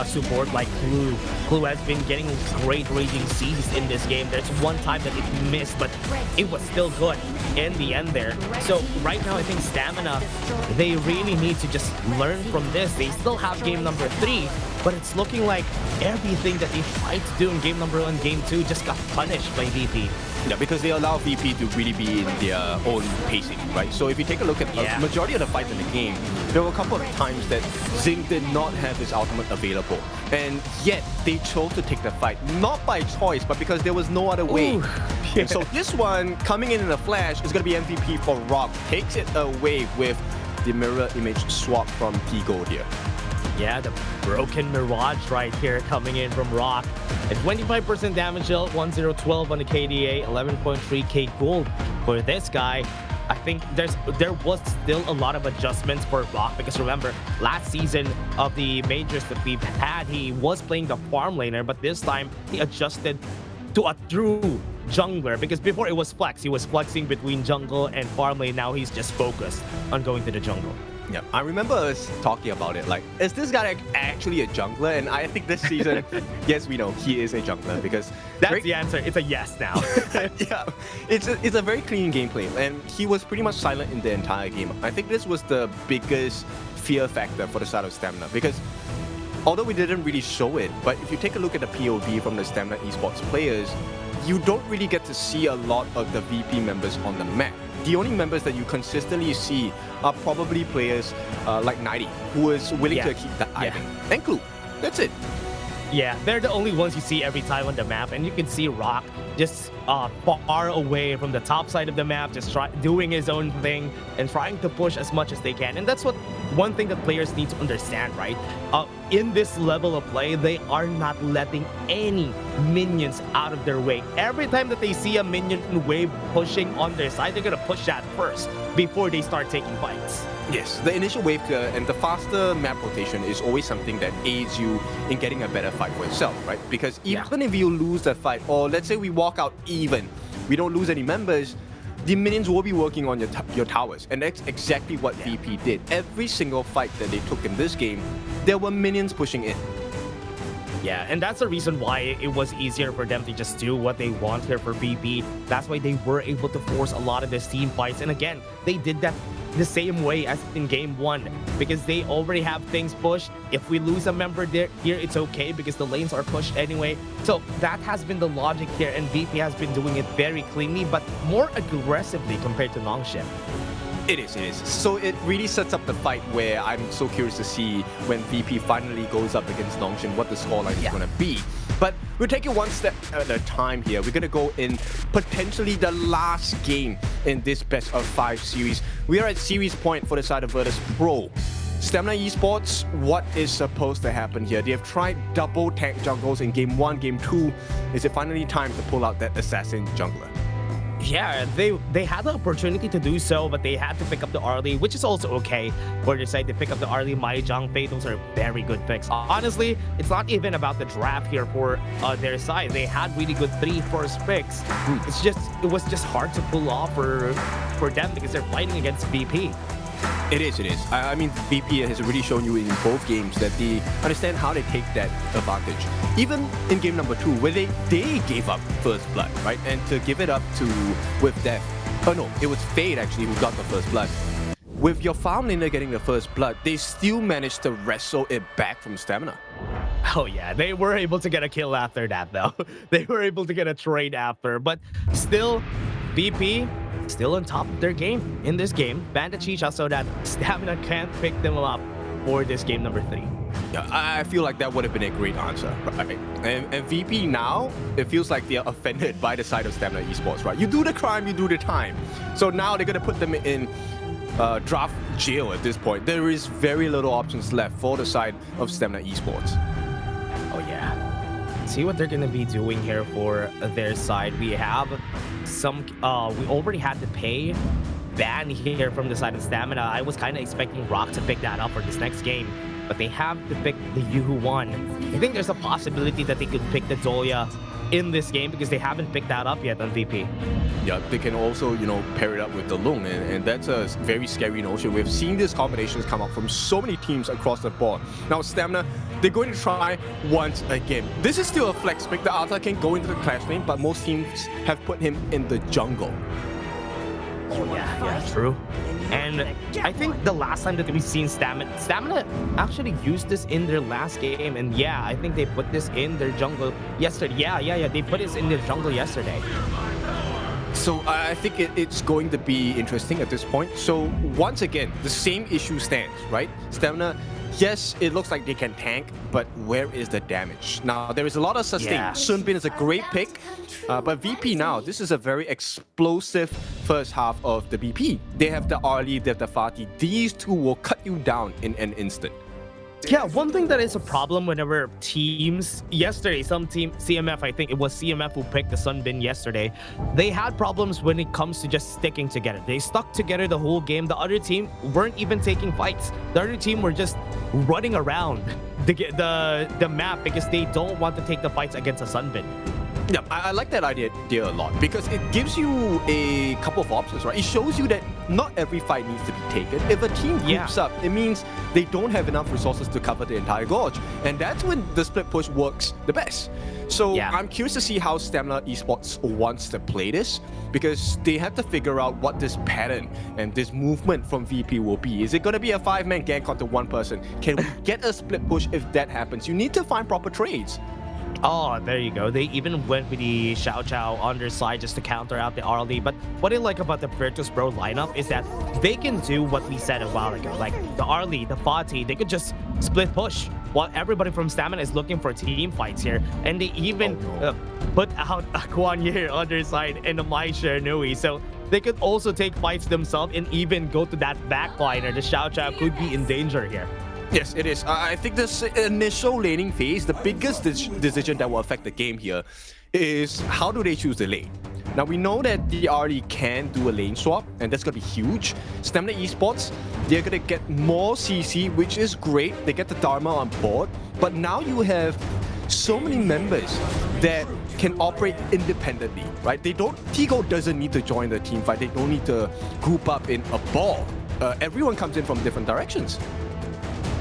support like Clue. Clue has been getting great raging C's in this game. There's one time that it missed, but it was still good in the end there. So right now, I think Stamina, they really need to just learn from this. They still have game number 3, but it's looking like everything that they tried to do in game number 1, game 2 just got punished by VP. Yeah, because they allow VP to really be in their own pacing, right? So if you take a look at the majority of the fights in the game, there were a couple of times that Zing did not have his ultimate available. And yet, they chose to take the fight, not by choice, but because there was no other way. And so this one, coming in a flash, is going to be MVP for Rock. Takes it away with the mirror image swap from T-Gold here. Yeah, the broken Mirage right here coming in from Rock. At 25% damage dealt, 1012 on the KDA, 11.3k gold for this guy. I think there was still a lot of adjustments for Rock, because remember, last season of the majors that we've had, he was playing the farm laner, but this time he adjusted to a true jungler, because before it was flex. He was flexing between jungle and farm lane. Now he's just focused on going to the jungle. Yeah, I remember us talking about it, like, is this guy actually a jungler? And I think this season, yes, we know he is a jungler, because that's the answer. It's a yes now. Yeah, it's a very clean gameplay, and he was pretty much silent in the entire game. I think this was the biggest fear factor for the side of Stamina, because although we didn't really show it, but if you take a look at the POV from the Stamina Esports players, you don't really get to see a lot of the VP members on the map. The only members that you consistently see are probably players like 90, who is willing to keep the Ivan. And Clue. That's it. Yeah, they're the only ones you see every time on the map, and you can see Rock just far away from the top side of the map, just doing his own thing and trying to push as much as they can. And that's one thing that players need to understand, right? In this level of play, they are not letting any minions out of their way. Every time that they see a minion wave pushing on their side, they're gonna push that first before they start taking fights. Yes, the initial wave and the faster map rotation is always something that aids you in getting a better fight for yourself, right? Because even if you lose that fight, or let's say we walk out even, we don't lose any members, the minions will be working on your towers. And that's exactly what VP did. Every single fight that they took in this game, there were minions pushing in. Yeah, and that's the reason why it was easier for them to just do what they want here for VP. That's why they were able to force a lot of these team fights. And again, they did that the same way as in game 1 because they already have things pushed. If we lose a member here, it's okay because the lanes are pushed anyway. So that has been the logic here, and VP has been doing it very cleanly but more aggressively compared to Nongshim. It is. So it really sets up the fight where I'm so curious to see when VP finally goes up against Nongshim what the scoreline is going to be. But we'll take it one step at a time here. We're going to go in potentially the last game in this best of 5 series. We are at series point for the side of Virtus Pro. Stamina Esports, what is supposed to happen here? They have tried double tank jungles in game 1, game 2. Is it finally time to pull out that assassin jungler? Yeah, they had the opportunity to do so, but they had to pick up the early, which is also okay. For their side, they pick up the early Mai Zhang Fei. Those are very good picks. Honestly, it's not even about the draft here for their side. They had really good 3 first picks. It was just hard to pull off for them because they're fighting against VP. It is. I mean, VP has really shown you in both games that they understand how they take that advantage. Even in game number 2, where they gave up first blood, right? And to give it up with Death. Oh no, it was Fade actually who got the first blood. With your farm laner getting the first blood, they still managed to wrestle it back from Stamina. Oh yeah, they were able to get a kill after that though. They were able to get a trade after, but still, VP still on top of their game in this game. Bandit Chicha so that Stamina can't pick them up for this game number 3. Yeah, I feel like that would have been a great answer, right? And VP now, it feels like they're offended by the side of Stamina Esports, right? You do the crime, you do the time. So now they're going to put them in draft jail at this point. There is very little options left for the side of Stamina Esports. Oh yeah. See what they're gonna be doing here for their side. We have some we already had to pay ban here from the side of Stamina. I was kind of expecting Rock to pick that up for this next game, but they have to pick the Yuhu one. I think there's a possibility that they could pick the Zoya in this game because they haven't picked that up yet on VP. Yeah, they can also, pair it up with the Lung, and that's a very scary notion. We've seen these combinations come up from so many teams across the board. Now, Stamina, they're going to try once again. This is still a flex pick. The Arthur can go into the clash lane, but most teams have put him in the jungle. Oh yeah, true. And I think the last time that we've seen Stamina actually used this in their last game, and yeah, I think they put this in their jungle yesterday. Yeah, they put this in their jungle yesterday. So I think it's going to be interesting at this point. So once again, the same issue stands, right? Stamina, yes, it looks like they can tank, but where is the damage? Now, there is a lot of sustain. Sun Bin is a great pick, but VP now, this is a very explosive first half of the BP. They have the Arlie, they have the Fatih. These two will cut you down in an instant. Yeah, one thing that is a problem whenever teams, yesterday, some team, CMF, I think it was CMF who picked the Sunbin yesterday, they had problems when it comes to just sticking together. They stuck together the whole game. The other team weren't even taking fights. The other team were just running around the map because they don't want to take the fights against a Sunbin. Yeah, I like that idea a lot because it gives you a couple of options, right? It shows you that not every fight needs to be taken. If a team groups up, it means they don't have enough resources to cover the entire gorge. And that's when the split push works the best. So I'm curious to see how Stamina Esports wants to play this because they have to figure out what this pattern and this movement from VP will be. Is it going to be a 5-man gank onto one person? Can we get a split push if that happens? You need to find proper trades. Oh, there you go. They even went with the Xiao Chao underside just to counter out the Arlie. But what I like about the Virtus Pro lineup is that they can do what we said a while ago. Like the Arlie, the Fati, they could just split push while everybody from Stamina is looking for team fights here. And they even put out a Kuan Yin underside and a Mai Nui. So they could also take fights themselves and even go to that backliner. The Xiao Chao could be in danger here. Yes, it is. I think this initial laning phase, the biggest decision that will affect the game here is how do they choose the lane. Now, we know that the RD can do a lane swap, and that's going to be huge. Stamina Esports, they're going to get more CC, which is great. They get the Dharma on board, but now you have so many members that can operate independently, right? Tigo doesn't need to join the team fight. They don't need to group up in a ball. Everyone comes in from different directions.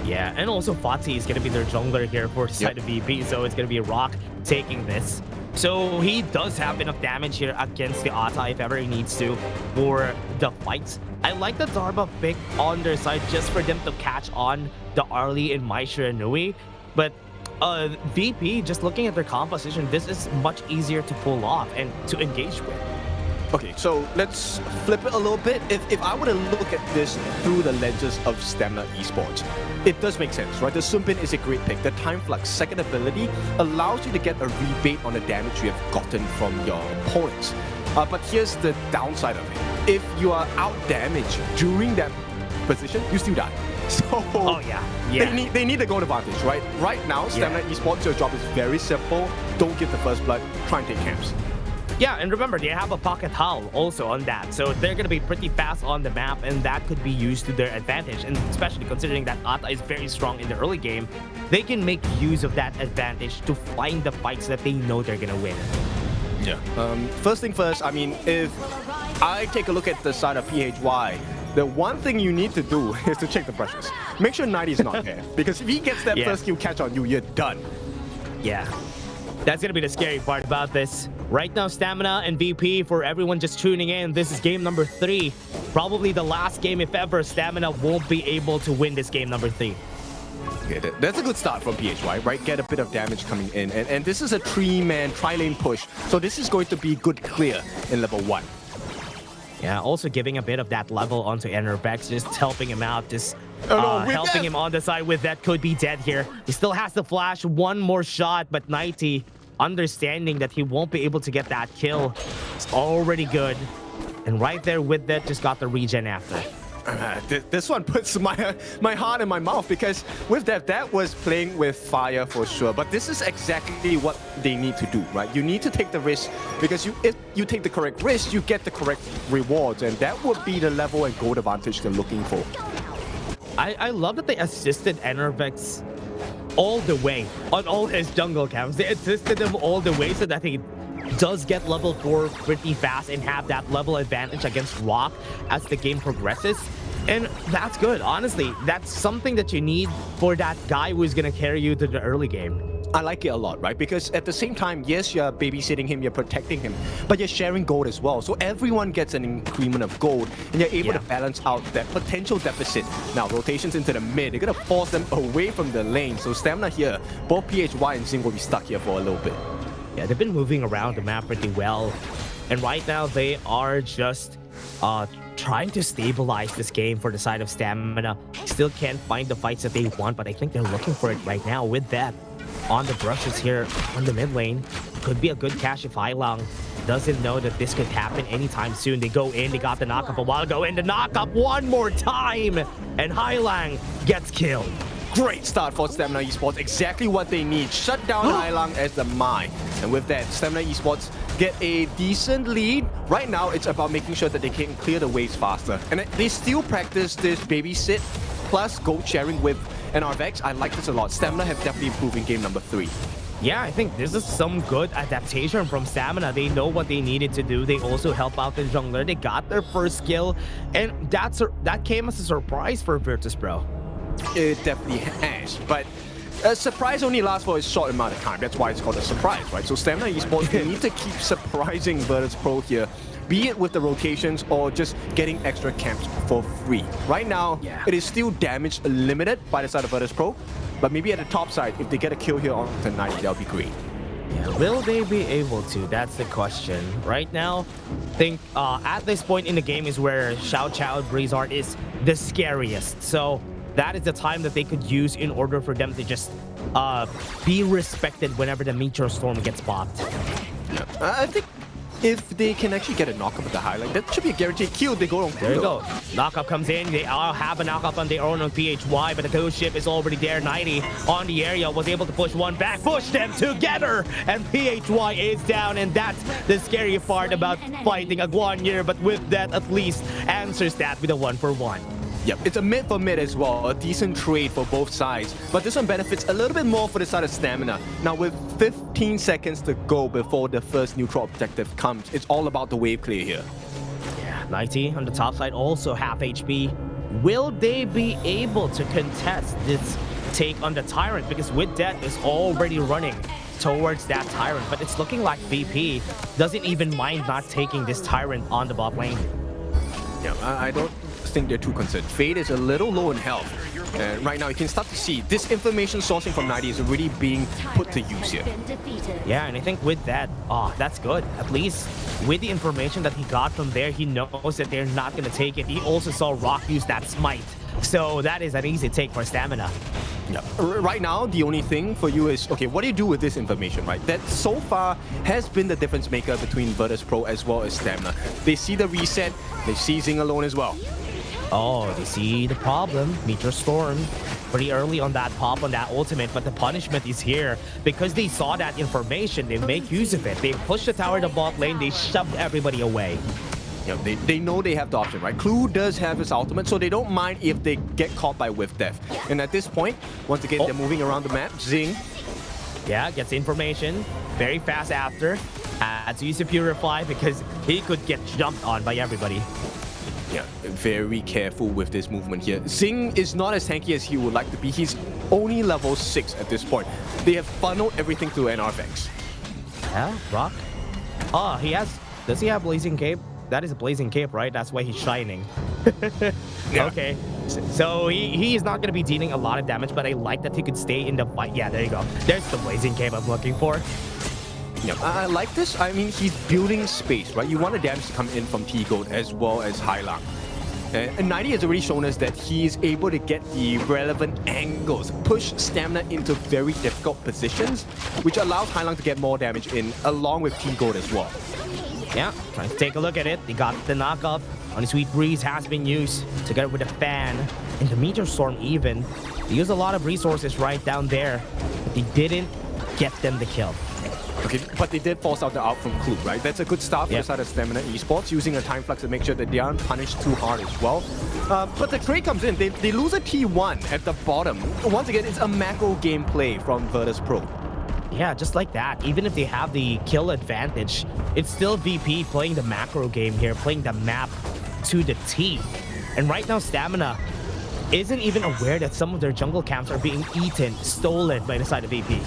Yeah, and also Fati is going to be their jungler here for side of VP, so it's going to be Rock taking this. So he does have enough damage here against the Ata if ever he needs to for the fight. I like the Dharma pick on their side just for them to catch on the Arlie and Maisha and Nui. But VP, just looking at their composition, this is much easier to pull off and to engage with. Okay, so let's flip it a little bit. If I were to look at this through the lenses of Stamina Esports, it does make sense, right? The Sunbin is a great pick. The Time Flux second ability allows you to get a rebate on the damage you have gotten from your opponents. But here's the downside of it. If you are out damaged during that position, you still die. So they need the goal advantage, right? Right now, Stamina Esports, your job is very simple. Don't give the first blood. Try and take camps. Yeah, and remember, they have a pocket hull also on that. So they're going to be pretty fast on the map, and that could be used to their advantage. And especially considering that Ata is very strong in the early game, they can make use of that advantage to find the fights that they know they're going to win. Yeah. First thing first, I mean, if I take a look at the side of PHY, the one thing you need to do is to check the brushes. Make sure 90 is not there. Because if he gets that first kill catch on you, you're done. Yeah. That's going to be the scary part about this. Right now, Stamina and VP, for everyone just tuning in, this is game number 3. Probably the last game, if ever, Stamina won't be able to win this game number 3. Okay, that's a good start from PHY, right? Get a bit of damage coming in. And this is a 3-man tri-lane push. So this is going to be good clear in level 1. Yeah, also giving a bit of that level onto Enervex, just helping him out, just helping him on the side with that could be dead here. He still has the flash, one more shot, but 90, understanding that he won't be able to get that kill, it's already good. And right there with that, just got the regen after. This one puts my heart in my mouth because with that was playing with fire for sure. But this is exactly what they need to do, right? You need to take the risk because if you take the correct risk, you get the correct rewards, and that would be the level and gold advantage they're looking for. I love that they assisted Enervex all the way on all his jungle camps. They assisted him all the way so that he does get level 4 pretty fast and have that level advantage against Rock as the game progresses. And that's good, honestly. That's something that you need for that guy who's going to carry you to the early game. I like it a lot, right? Because at the same time, yes, you're babysitting him, you're protecting him, but you're sharing gold as well. So everyone gets an increment of gold, and you're able to balance out that potential deficit. Now, rotations into the mid, they're going to force them away from the lane. So Stamina here, both PHY and Zing will be stuck here for a little bit. Yeah, they've been moving around the map pretty well. And right now, they are just trying to stabilize this game for the side of Stamina. Still can't find the fights that they want, but I think they're looking for it right now with that. On the brushes here on the mid lane. Could be a good cash if Hailang doesn't know that this could happen anytime soon. They go in, they got the knock-up a while ago, and the knock-up one more time! And Hailang gets killed. Great start for Stamina Esports, exactly what they need. Shut down Hailang as the Mai. And with that, Stamina Esports get a decent lead. Right now, it's about making sure that they can clear the waves faster. And they still practice this babysit plus gold sharing with NRVX. I like this a lot. Stamina have definitely improved in game number 3. Yeah, I think this is some good adaptation from Stamina. They know what they needed to do. They also help out the jungler. They got their first kill, and that came as a surprise for Virtus Pro. It definitely has, but a surprise only lasts for a short amount of time. That's why it's called a surprise, right? So Stamina Esports, they need to keep surprising Virtus Pro here, be it with the rotations or just getting extra camps for free. Right now, it is still damage limited by the side of Virtus Pro, but maybe at the top side, if they get a kill here on the 90, that'll be great. Yeah, will they be able to? That's the question. Right now, I think at this point in the game is where Xiao Chao Breezard is the scariest. So that is the time that they could use in order for them to just be respected whenever the Meteor Storm gets popped. Yeah. I think if they can actually get a knockup at the highlight, that should be a guaranteed kill. They go on. There you go. Knockup comes in. They all have a knockup on their own on PHY, but the ghost ship is already there. 90 on the area was able to push one back, push them together, and PHY is down. And that's the scary part about fighting a Guanyu. But with that, at least answers that with a 1-for-1. Yep, it's a mid for mid as well, a decent trade for both sides. But this one benefits a little bit more for the side of Stamina. Now with 15 seconds to go before the first neutral objective comes, it's all about the wave clear here. Yeah, 90 on the top side, also half HP. Will they be able to contest this take on the Tyrant? Because with that is already running towards that Tyrant, but it's looking like VP doesn't even mind not taking this Tyrant on the bot lane. Yeah, I don't think they're too concerned. Fade is a little low in health. And right now you can start to see this information sourcing from 90 is already being put to use here. Yeah, and I think with that, that's good. At least with the information that he got from there, he knows that they're not going to take it. He also saw Rock use that smite. So that is an easy take for Stamina. Yeah. Right now, the only thing for you is, okay, what do you do with this information, right? That so far has been the difference maker between Virtus.pro as well as Stamina. They see the reset, they see Zing alone as well. Oh, they see the problem. Meteor Storm pretty early on that pop on that ultimate, but the punishment is here. Because they saw that information, they make use of it. They push the tower to bot lane, they shoved everybody away. You know, they know they have the option, right? Clue does have his ultimate, so they don't mind if they get caught by Whiff Death. And at this point, once again, they're moving around the map. Zing. Yeah, gets information very fast after. Had to use the Purify because he could get jumped on by everybody. Yeah, very careful with this movement here. Zing is not as tanky as he would like to be. He's only level 6 at this point. They have funneled everything through NRFX. Yeah, Rock. Oh, he has... Does he have Blazing Cape? That is a Blazing Cape, right? That's why he's shining. Yeah. Okay. So he is not going to be dealing a lot of damage, but I like that he could stay in the fight. Yeah, there you go. There's the Blazing Cape I'm looking for. Yeah, I like this. I mean, he's building space, right? You want the damage to come in from T-Gold as well as Hailang. And 90 has already shown us that he is able to get the relevant angles, push Stamina into very difficult positions, which allows Hailang to get more damage in, along with T-Gold as well. Yeah, trying to take a look at it. They got the knockup on the Sweet Breeze has been used together with the fan and the Meteor Storm even. They used a lot of resources right down there, but they didn't get them the kill. Okay, but they did force out the out from Clue, right? That's a good start for the side of Stamina Esports, using a time flux to make sure that they aren't punished too hard as well. But the trade comes in. They lose a T1 at the bottom. Once again, it's a macro gameplay from Virtus.pro. Yeah, just like that. Even if they have the kill advantage, it's still VP playing the macro game here, playing the map to the T. And right now, Stamina isn't even aware that some of their jungle camps are being eaten, stolen by the side of VP.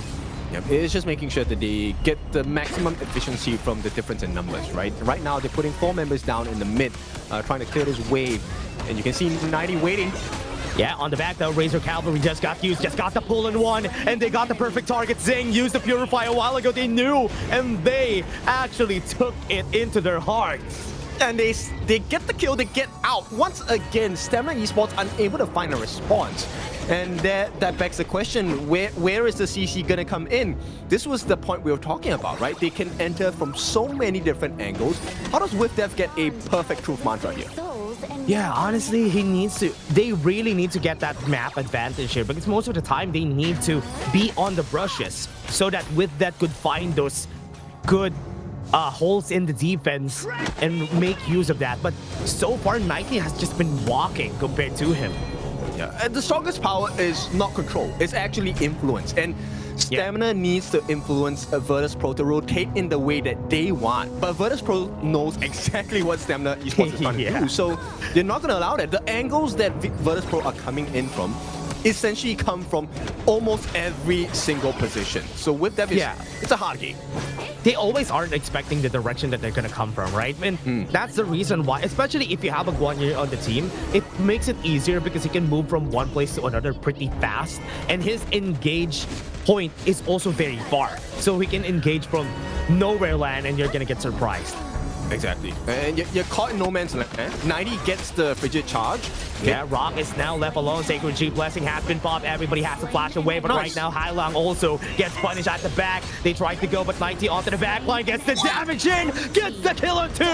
Yep, it's just making sure that they get the maximum efficiency from the difference in numbers, right? Right now, they're putting 4 members down in the mid, trying to clear this wave. And you can see 90 waiting. Yeah, on the back though, Razor Cavalry just got used, just got the pull in one, and they got the perfect target. Zing used the Purify a while ago, they knew, and they actually took it into their hearts. And they get the kill, they get out. Once again, Stamina Esports unable to find a response. And that begs the question, where is the CC gonna come in? This was the point we were talking about, right? They can enter from so many different angles. How does Whiff Death get a perfect truth mantra here? Yeah, honestly, they really need to get that map advantage here, because most of the time they need to be on the brushes so that with that could find those good holes in the defense and make use of that. But so far, 90 has just been walking compared to him. Yeah, and the strongest power is not control, it's actually influence. And Stamina needs to influence Virtus.pro to rotate in the way that they want. But Virtus.pro knows exactly what Stamina Esports is trying to do, so they're not going to allow that. The angles that Virtus.pro are coming in from essentially come from almost every single position. So with that, it's a hard game. They always aren't expecting the direction that they're going to come from, right? And that's the reason why, especially if you have a Guanyu on the team, it makes it easier because he can move from one place to another pretty fast. And his engage point is also very far. So he can engage from nowhere land and you're gonna get surprised. Exactly. And you're caught in no man's land. 90 gets the frigid charge. Yeah, Rock is now left alone. Sacred G Blessing has been popped. Everybody has to flash away. But right now, Hailong also gets punished at the back. They tried to go, but 90 onto the back line gets the damage in. Gets the kill on 2.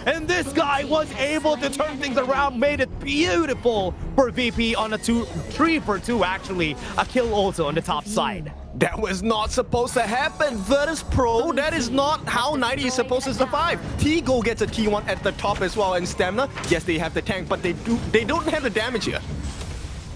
And this guy was able to turn things around. Made it beautiful for VP on a 3 for 2 actually. A kill also on the top side. That was not supposed to happen. Virtus Pro, that is not how 90 is supposed to survive. T-Go gets a T1 at the top as well, and Stamina, yes, they have the tank, but they don't have the damage here.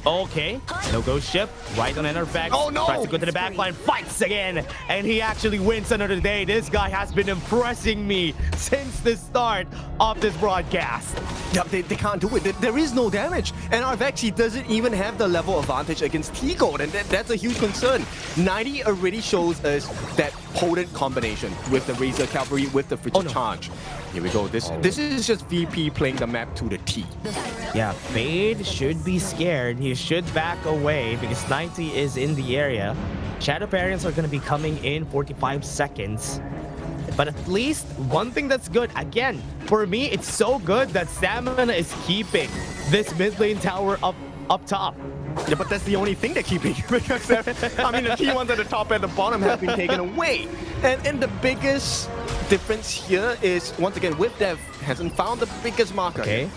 Okay, no go ship, right on enter back. Oh no! Tries to go to the back line, fights again, and he actually wins another day. This guy has been impressing me since the start of this broadcast. Yeah, they can't do it. There is no damage. And Arvexi doesn't even have the level advantage against T-Gold, and that's a huge concern. 90 already shows us that potent combination with the Razor Cavalry, with the Frigid Charge. Here we go. This is just VP playing the map to the T. Yeah, Fade should be scared. He should back away because 90 is in the area. Shadow Parents are going to be coming in 45 seconds. But at least one thing that's good, again, for me, it's so good that Stamina is keeping this mid lane tower up top. Yeah, but that's the only thing they're keeping because I mean the key ones at the top and the bottom have been taken away. And the biggest difference here is once again with Dev hasn't found the biggest marker. Okay.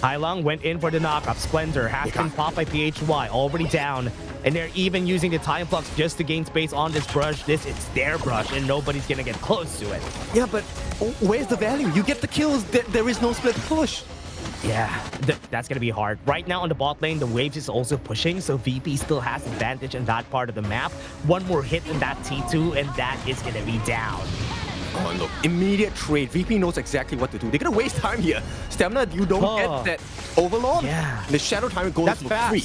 Hailong went in for the knockup. Splendor has been popped by PHY, already down. And they're even using the time flux just to gain space on this brush. It's their brush and nobody's gonna get close to it. Yeah, but where's the value? You get the kills, there is no split push. Yeah, that's gonna be hard. Right now on the bot lane, the waves is also pushing, so VP still has advantage in that part of the map. One more hit in that T2, and that is gonna be down. Oh, look, immediate trade. VP knows exactly what to do. They're gonna waste time here. Stamina, you don't get that Overlord. Yeah. The Shadow Time goes That's for fast. free.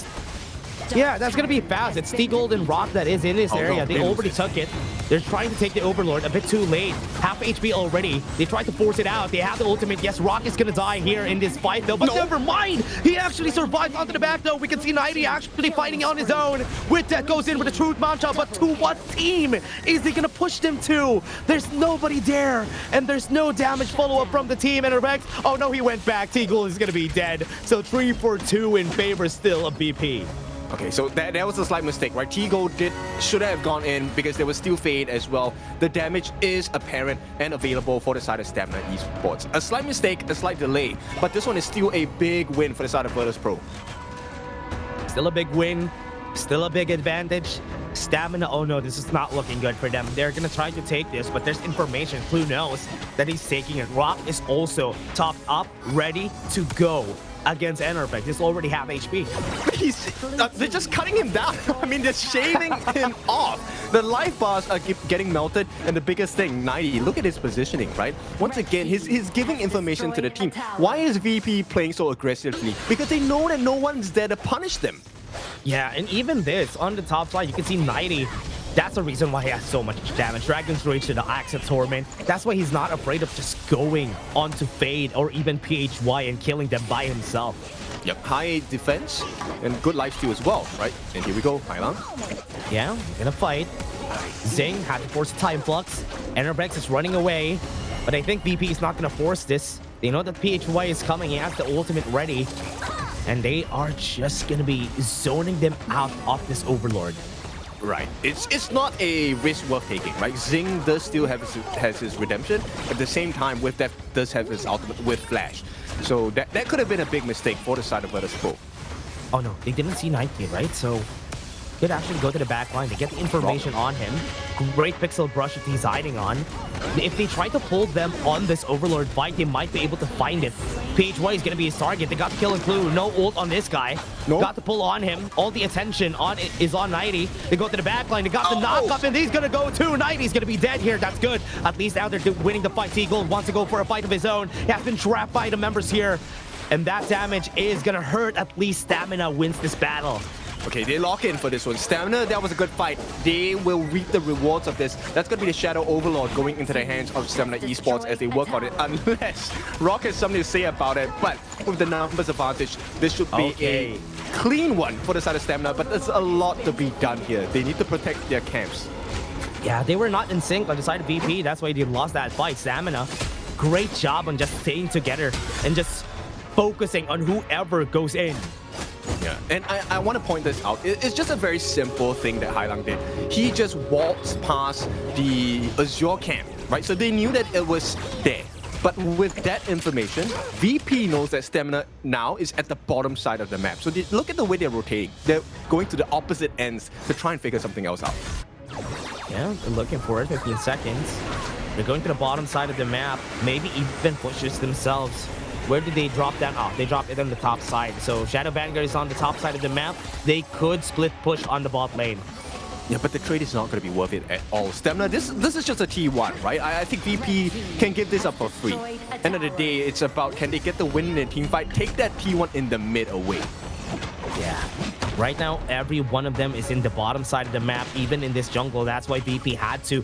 Yeah, that's gonna be fast. It's the Golden Rock that is in this area. No, they already took it. They're trying to take the Overlord a bit too late. Half HP already. They tried to force it out. They have the ultimate. Yes, Rock is gonna die here in this fight though, but never mind. He actually survives onto the back though. We can see 90 actually fighting on his own. With that goes in with a Truth Mantra, but to what team is he gonna push them to? There's nobody there, and there's no damage follow-up from the team. And Rex, oh no, he went back. T-Ghoul is gonna be dead. So 3 for 2 in favor still of BP. Okay, so that was a slight mistake, right? T-Go should have gone in because there was still Fade as well. The damage is apparent and available for the side of Stamina Esports. A slight mistake, a slight delay, but this one is still a big win for the side of Virtus Pro. Still a big win, still a big advantage. Stamina, oh no, this is not looking good for them. They're gonna try to take this, but there's information. Clue knows that he's taking it. Rock is also topped up, ready to go against Enerpex. He's already half HP. They're just cutting him down. I mean, they're shaving him off. The life bars are getting melted, and the biggest thing, 90, look at his positioning, right? Once again, he's giving information to the team. Why is VP playing so aggressively? Because they know that no one's there to punish them. Yeah, and even this, on the top side, you can see 90. That's the reason why he has so much damage. Dragon's Rage to the Axe of Torment. That's why he's not afraid of just going onto Fade or even PHY and killing them by himself. Yep, high defense and good lifesteal as well, right? And here we go, Hailong. Yeah, gonna fight. Zing had to force a time flux. Enerbex is running away, but I think VP is not gonna force this. They know that PHY is coming. He has the ultimate ready, and they are just gonna be zoning them out of this Overlord. Right. It's not a risk worth taking, right? Zing does still have has his redemption, but at the same time, with that does have his ultimate with Flash. So that could have been a big mistake for the side of Virtus Pro. Oh no, they didn't see 90, right? So could actually go to the back line to get the information on him. Great pixel brush that he's hiding on. If they try to pull them on this Overlord fight, they might be able to find it. PHY is going to be his target. They got the kill and clue. No ult on this guy. Nope. Got the pull on him. All the attention on it is on 90. They go to the back line. They got the knock up, and he's going to go too. 90's going to be dead here. That's good. At least now they're winning the fight. T-Gold wants to go for a fight of his own. He has been trapped by the members here. And that damage is going to hurt. At least Stamina wins this battle. Okay, they lock in for this one. Stamina, that was a good fight. They will reap the rewards of this. That's going to be the Shadow Overlord going into the hands of Stamina Esports as they work on it. Unless Rock has something to say about it. But with the numbers advantage, this should be a clean one for the side of Stamina. But there's a lot to be done here. They need to protect their camps. Yeah, they were not in sync on the side of VP. That's why they lost that fight. Stamina, great job on just staying together and just focusing on whoever goes in. Yeah, and I want to point this out. It's just a very simple thing that Hailang did. He just walked past the Azure camp, right? So they knew that it was there. But with that information, VP knows that Stamina now is at the bottom side of the map. So look at the way they're rotating. They're going to the opposite ends to try and figure something else out. Yeah, they're looking for it, 15 seconds. They're going to the bottom side of the map, maybe even pushes themselves. Where did they drop that off? They dropped it on the top side. So Shadow Vanguard is on the top side of the map. They could split push on the bot lane. Yeah, but the trade is not going to be worth it at all. Stamina, this is just a T1, right? I think VP can give this up for free. End of the day, it's about can they get the win in a team fight? Take that T1 in the mid away. Yeah. Right now, every one of them is in the bottom side of the map, even in this jungle. That's why VP had to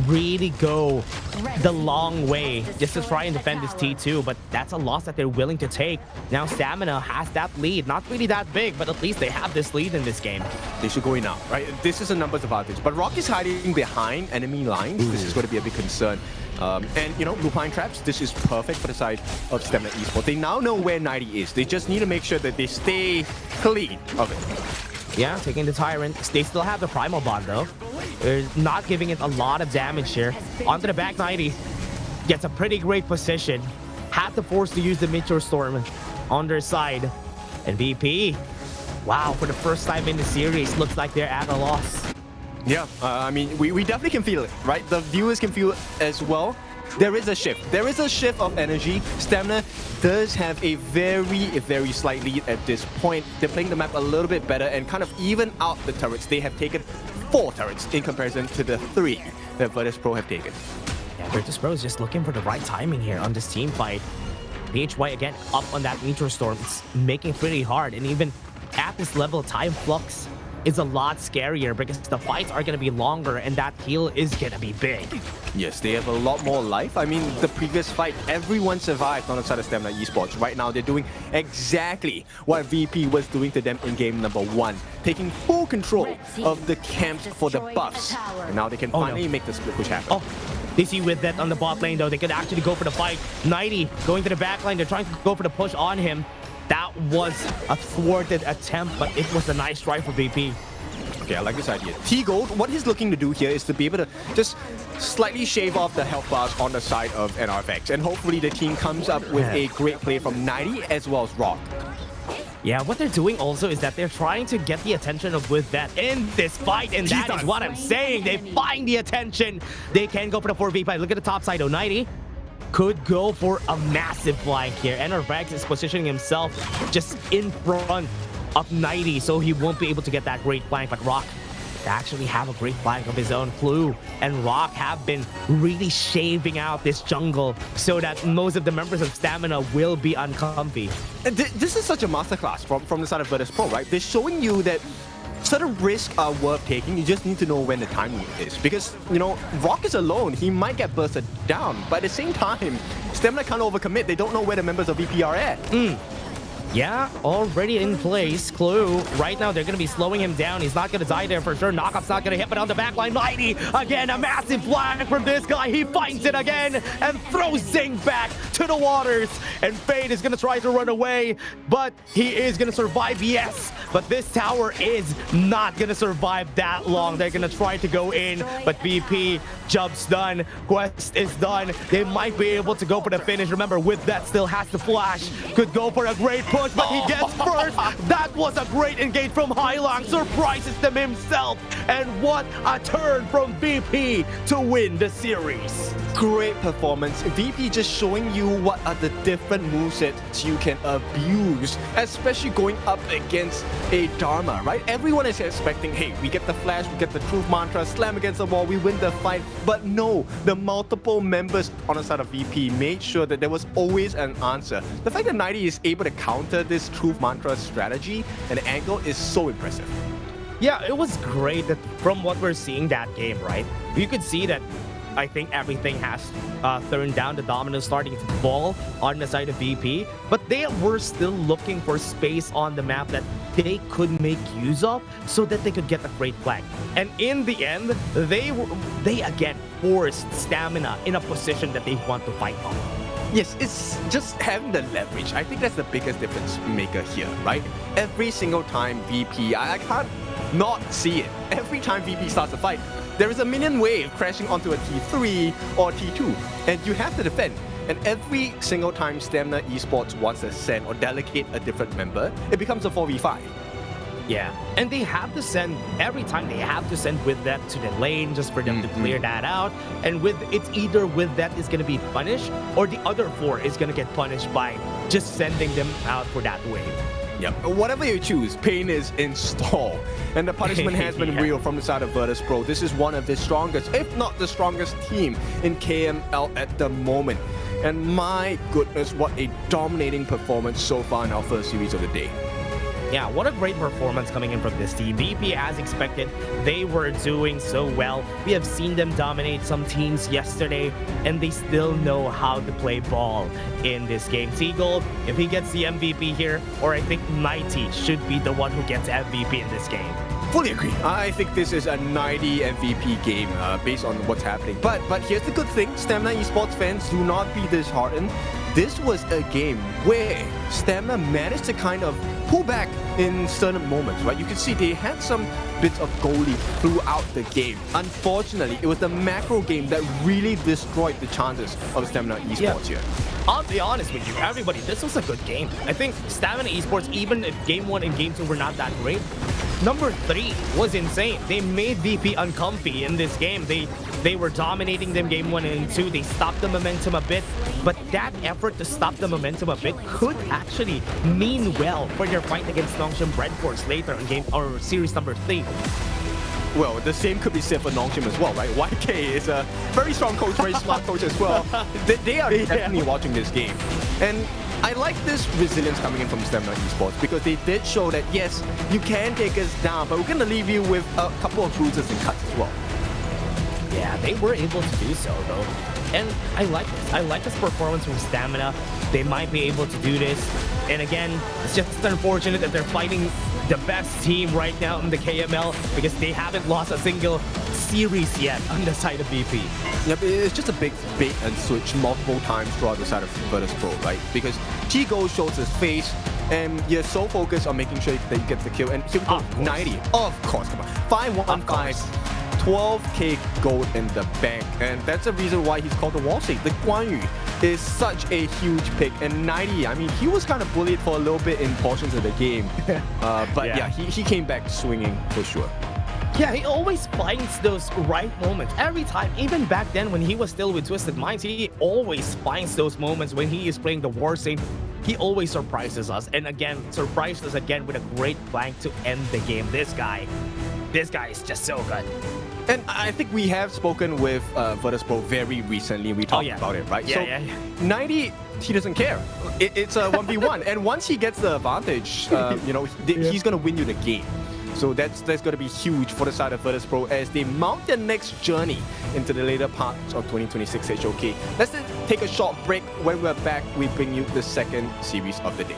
really go the long way just to try and defend this T2. But that's a loss that they're willing to take. Now Stamina has that lead. Not really that big, but at least they have this lead in this game. They should go in now, right? This is a numbers advantage. But Rock is hiding behind enemy lines. This is going to be a big concern. And, you know, Lupine Traps, this is perfect for the side of Stamina Esports. They now know where 90 is. They just need to make sure that they stay clean of it. Yeah, taking the Tyrant. They still have the Primal Bond, though. They're not giving it a lot of damage here. Onto the back 90. Gets a pretty great position. Had the force to use the Meteor Storm on their side. And VP, wow, for the first time in the series, looks like they're at a loss. Yeah, I mean, we definitely can feel it, right? The viewers can feel it as well. There is a shift. There is a shift of energy. Stamina does have a very slight lead at this point. They're playing the map a little bit better and kind of even out the turrets. They have taken 4 turrets in comparison to the 3 that Virtus Pro have taken. Yeah, Virtus Pro is just looking for the right timing here on this team fight. PHY again up on that Meteor Storm. It's making it pretty hard. And even at this level, time flux is a lot scarier because the fights are going to be longer and that heal is going to be big. Yes, they have a lot more life. I mean, the previous fight, everyone survived on the side of Stamina Esports. Right now, they're doing exactly what VP was doing to them in game number 1, taking full control of the camps for the buffs. And now they can finally make the split push happen. Oh, they see with that on the bot lane, though. They could actually go for the fight. 90 going to the back line. They're trying to go for the push on him. That was a thwarted attempt, but it was a nice try for VP. Okay, I like this idea. T-Gold, what he's looking to do here is to be able to just slightly shave off the health bars on the side of NRFX. And hopefully the team comes up with a great play from 90 as well as Rock. Yeah, what they're doing also is that they're trying to get the attention of Withvet in this fight, and that is what I'm saying. They find the attention. They can go for the 4v5. Look at the top side, 90 could go for a massive flank here. NRFX is positioning himself just in front of 90, so he won't be able to get that great flank. But Rock actually have a great flank of his own. Clue and Rock have been really shaving out this jungle so that most of the members of Stamina will be uncomfy. And this is such a masterclass from the side of Virtus Pro, right? They're showing you that certain risks are worth taking. You just need to know when the timing is. Because, you know, Rock is alone. He might get bursted down. But at the same time, Stamina can't overcommit. They don't know where the members of VP are at. Yeah, already in place. Clue, right now they're going to be slowing him down. He's not going to die there for sure. Knockup's not going to hit, but on the backline, 90. Again, a massive flag from this guy. He finds it again and throws Zing back to the waters. And Fade is going to try to run away, but he is going to survive, yes. But this tower is not going to survive that long. They're going to try to go in, but VP, job's done. Quest is done. They might be able to go for the finish. Remember, with that still has to flash. Could go for a great push, but he gets first. That was a great engage from Hailang. Surprises them himself. And what a turn from VP to win the series. great performance. VP just showing you what are the different movesets you can abuse, especially going up against a Dharma, right? Everyone is expecting, hey, we get the flash, we get the truth mantra, slam against the wall, we win the fight. But no, the multiple members on the side of VP made sure that there was always an answer. The fact that 90 is able to counter this truth mantra strategy and angle is so impressive. Yeah, it was great that from what we're seeing that game, right? You could see that I think everything has turned down. The dominance starting to fall on the side of VP, but they were still looking for space on the map that they could make use of so that they could get a great flank. And in the end, they again forced Stamina in a position that they want to fight on. Yes, it's just having the leverage. I think that's the biggest difference maker here, right? Every single time VP, I can't not see it. Every time VP starts a fight, there is a minion wave crashing onto a T3 or T2, and you have to defend. And every single time Stamina Esports wants to send or delegate a different member, it becomes a 4v5. Yeah, and they have to send, every time they have to send with that to the lane just for them to clear that out. And with it's either with that is going to be punished or the other 4 is going to get punished by just sending them out for that wave. Yep. Whatever you choose, pain is in store. And the punishment has been real from the side of Virtus.pro. This is one of the strongest, if not the strongest team in KML at the moment. And my goodness, what a dominating performance so far in our first series of the day. Yeah, what a great performance coming in from this team. VP, as expected, they were doing so well. We have seen them dominate some teams yesterday, and they still know how to play ball in this game. Seagull, if he gets the MVP here, or I think 90 should be the one who gets MVP in this game. Fully agree. I think this is a 90 MVP game based on what's happening. But here's the good thing. Stamina Esports fans, do not be disheartened. This was a game where Stamina managed to kind of pull back in certain moments, right? You can see they had some bits of goal lead throughout the game. Unfortunately, it was the macro game that really destroyed the chances of Stamina Esports here. I'll be honest with you, everybody, this was a good game. I think Stamina Esports, even if Game 1 and Game 2 were not that great, Number 3 was insane. They made VP uncomfy in this game. They were dominating them Game 1 and 2. They stopped the momentum a bit. But that effort to stop the momentum a bit could actually mean well for their fight against Nongshim Redforce later in game or series number 3. Well, the same could be said for Nongshim as well, right? YK is a very strong coach, very smart coach as well. They are definitely watching this game. And I like this resilience coming in from Stamina Esports because they did show that, yes, you can take us down, but we're going to leave you with a couple of bruises and cuts as well. Yeah, they were able to do so, though. And I like this. I like this performance from Stamina. They might be able to do this. And again, it's just unfortunate that they're fighting the best team right now in the KML because they haven't lost a single series yet on the side of VP. Yep, it's just a big bait and switch multiple times throughout the side of Virtus.pro, right? Because T-Go shows his face and you're so focused on making sure that you get the kill. And here we go, 90. Of course, come on. 5-1-5. 12k gold in the bank, and that's the reason why he's called the wall safe. The Guan Yu is such a huge pick, and 90, I mean, he was kind of bullied for a little bit in portions of the game, but yeah, he came back swinging for sure. Yeah, he always finds those right moments. Every time, even back then when he was still with Twisted Minds, he always finds those moments when he is playing the war safe. He always surprises us, and again, surprised us again with a great flank to end the game. This guy is just so good. And I think we have spoken with Virtus.pro very recently. We talked about it, right? Yeah. 90, he doesn't care. It's a 1v1. And once he gets the advantage, you know, he's going to win you the game. So that's going to be huge for the side of Virtus.pro as they mount their next journey into the later parts of 2026 HOK. Let's take a short break. When we're back, we bring you the second series of the day.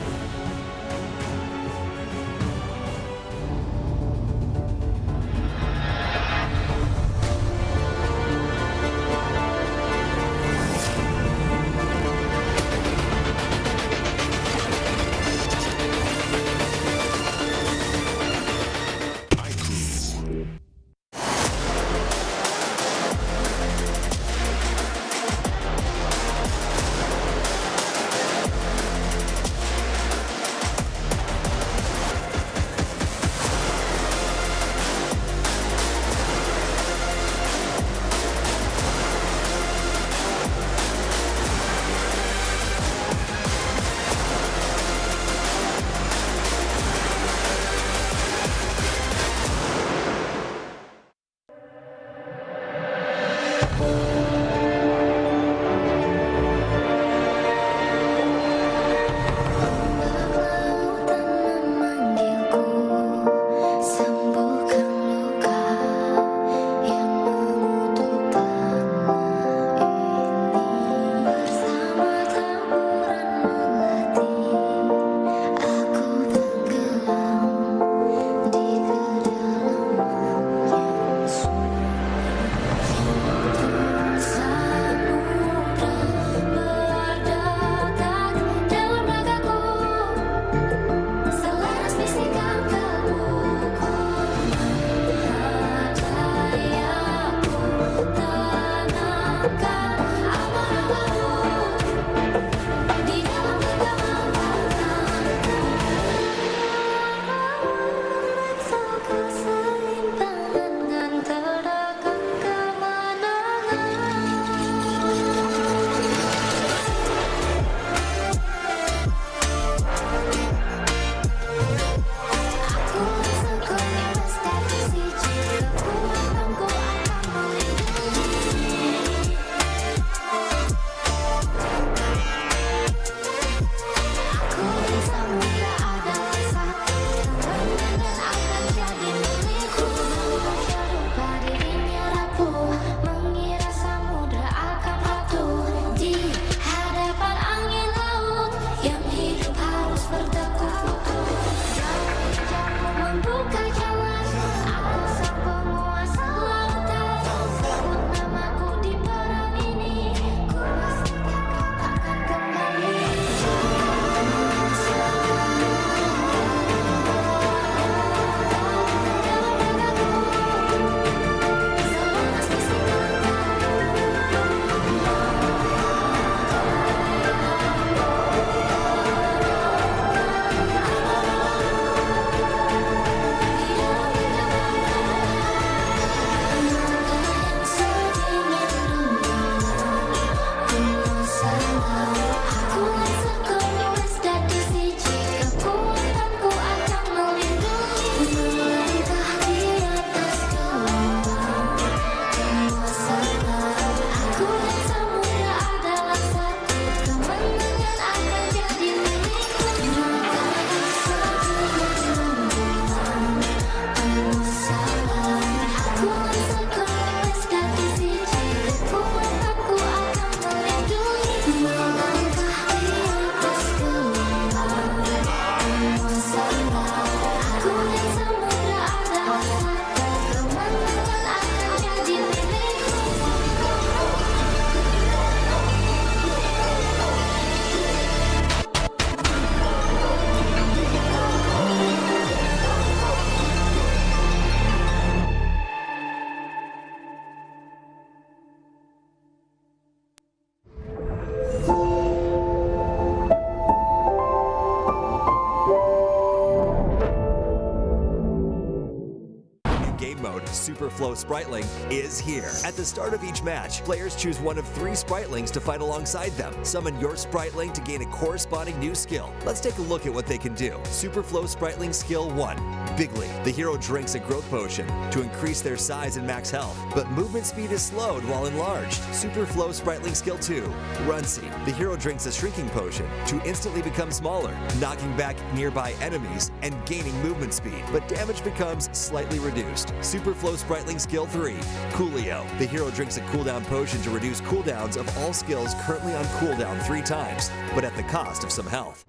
Superflow Spriteling is here. At the start of each match, players choose one of 3 Spritelings to fight alongside them. Summon your Spriteling to gain a corresponding new skill. Let's take a look at what they can do. Superflow Spriteling Skill 1. Bigly. The hero drinks a growth potion to increase their size and max health, but movement speed is slowed while enlarged. Superflow Spriteling Skill 2. Runcy. The hero drinks a shrinking potion to instantly become smaller, knocking back nearby enemies and gaining movement speed, but damage becomes slightly reduced. Superflow Spriteling Skill 3. Coolio. The hero drinks a cooldown potion to reduce cooldowns of all skills currently on cooldown 3 times, but at the cost of some health.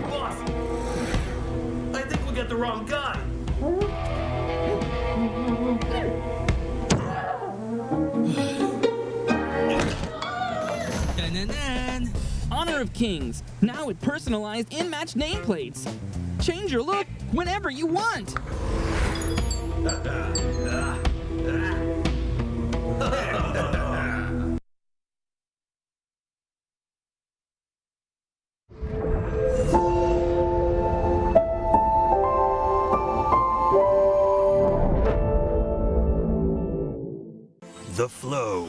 Boss! I think we got the wrong guy. Honor of Kings, now with personalized in-match nameplates. Change your look whenever you want. The flow.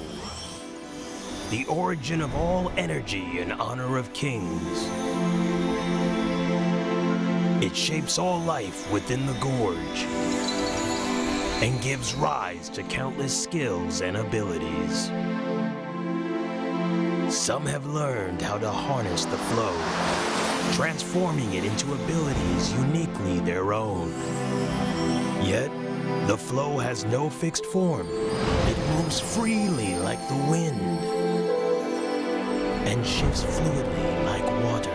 The origin of all energy and honor of kings. It shapes all life within the gorge and gives rise to countless skills and abilities. Some have learned how to harness the flow, transforming it into abilities uniquely their own. Yet, the flow has no fixed form. It moves freely like the wind and shifts fluidly like water.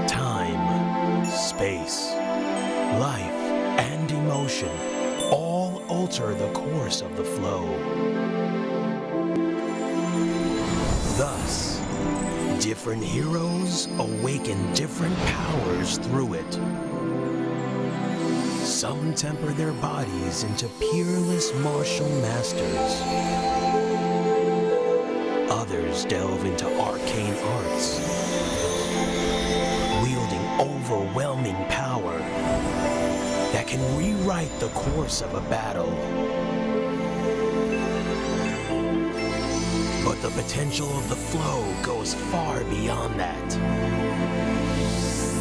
Time, space, life, and emotion all alter the course of the flow. Thus, different heroes awaken different powers through it. Some temper their bodies into peerless martial masters. Others delve into arcane arts, wielding overwhelming power that can rewrite the course of a battle. But the potential of the flow goes far beyond that.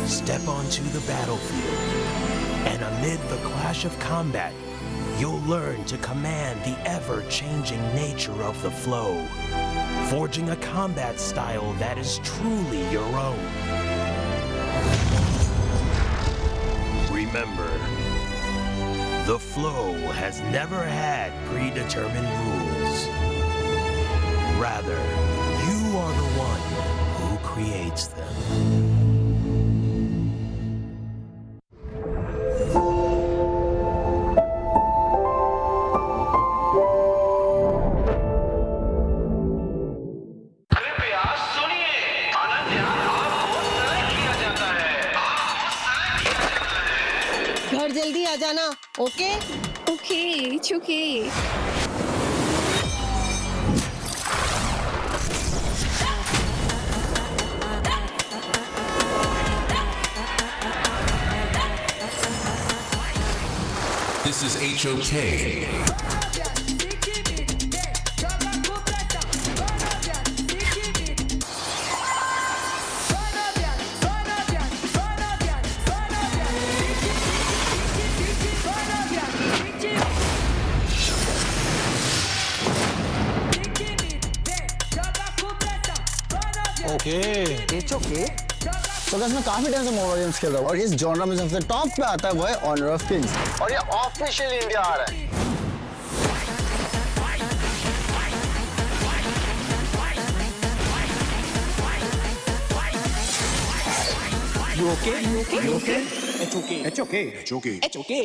Step onto the battlefield, and amid the clash of combat, you'll learn to command the ever-changing nature of the flow, forging a combat style that is truly your own. Remember, the flow has never had predetermined rules. Rather, you are the one who creates them. घर जल्दी आ जाना, okay? Okay, it's okay. This is HOK. Okay. It's okay. तो guys मैं काफी time से mobile games खेल रहा हूँ और इस जॉनरा में सबसे टॉप पे आता है वो है ऑनर ऑफ किंग्स और ये ऑफिशियल इंडिया आ रहा है. You okay? You okay? You okay? It's okay. It's okay. It's okay. It's okay.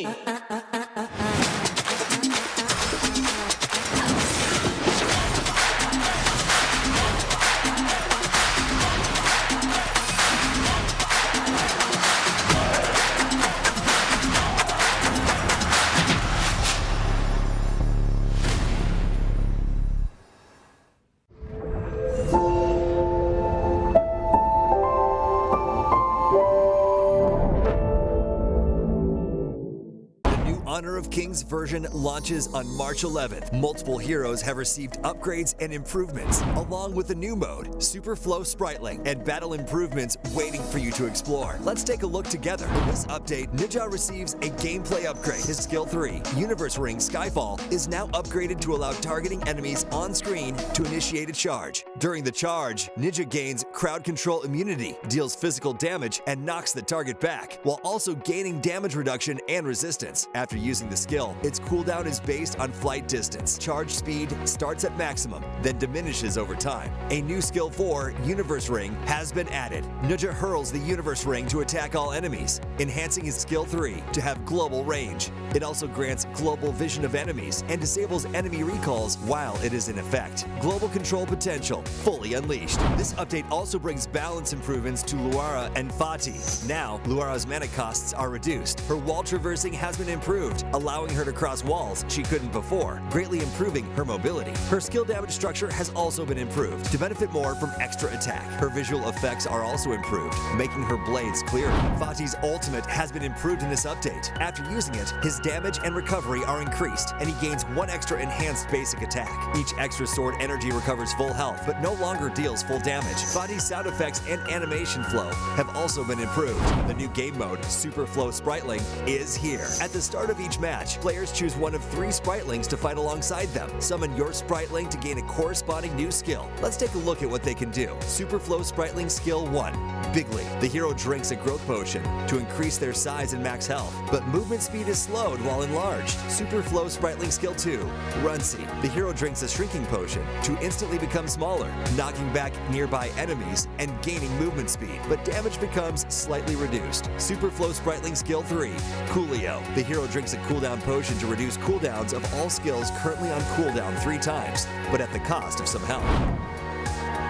Honor of Kings version launches on March 11th. Multiple heroes have received upgrades and improvements, along with a new mode, Super Flow Spritling, and battle improvements waiting for you to explore. Let's take a look together. In this update, Ninja receives a gameplay upgrade. His skill 3, Universe Ring Skyfall, is now upgraded to allow targeting enemies on screen to initiate a charge. During the charge, Ninja gains crowd control immunity, deals physical damage, and knocks the target back, while also gaining damage reduction and resistance. After using the skill, its cooldown is based on flight distance. Charge speed starts at maximum, then diminishes over time. A new skill 4, Universe Ring, has been added. Ninja hurls the Universe Ring to attack all enemies, enhancing his skill 3 to have global range. It also grants global vision of enemies and disables enemy recalls while it is in effect. Global control potential fully unleashed. This update also brings balance improvements to Luara and Fati. Now, Luara's mana costs are reduced. Her wall traversing has been improved, allowing her to cross walls she couldn't before, greatly improving her mobility. Her skill damage structure has also been improved to benefit more from extra attack. Her visual effects are also improved, making her blades clearer. Fati's ultimate has been improved in this update. After using it, his damage and recovery are increased, and he gains 1 extra enhanced basic attack. Each extra sword energy recovers full health, but no longer deals full damage. Fati's sound effects and animation flow have also been improved. The new game mode, Super Flow Spritling, is here. At the start of each match, players choose one of 3 Spritlings to fight alongside them. Summon your Spritling to gain a corresponding new skill. Let's take a look at what they can do. Super Flow Spritling Skill 1, Bigly. The hero drinks a growth potion to increase their size and max health, but movement speed is slowed while enlarged. Super Flow Spritling Skill 2, Runcy. The hero drinks a shrinking potion to instantly become smaller, knocking back nearby enemies and gaining movement speed, but damage becomes slightly reduced. Super Flow Spritling Skill 3, Coolio. The hero drinks a cooldown potion to reduce cooldowns of all skills currently on cooldown 3 times, but at the cost of some health.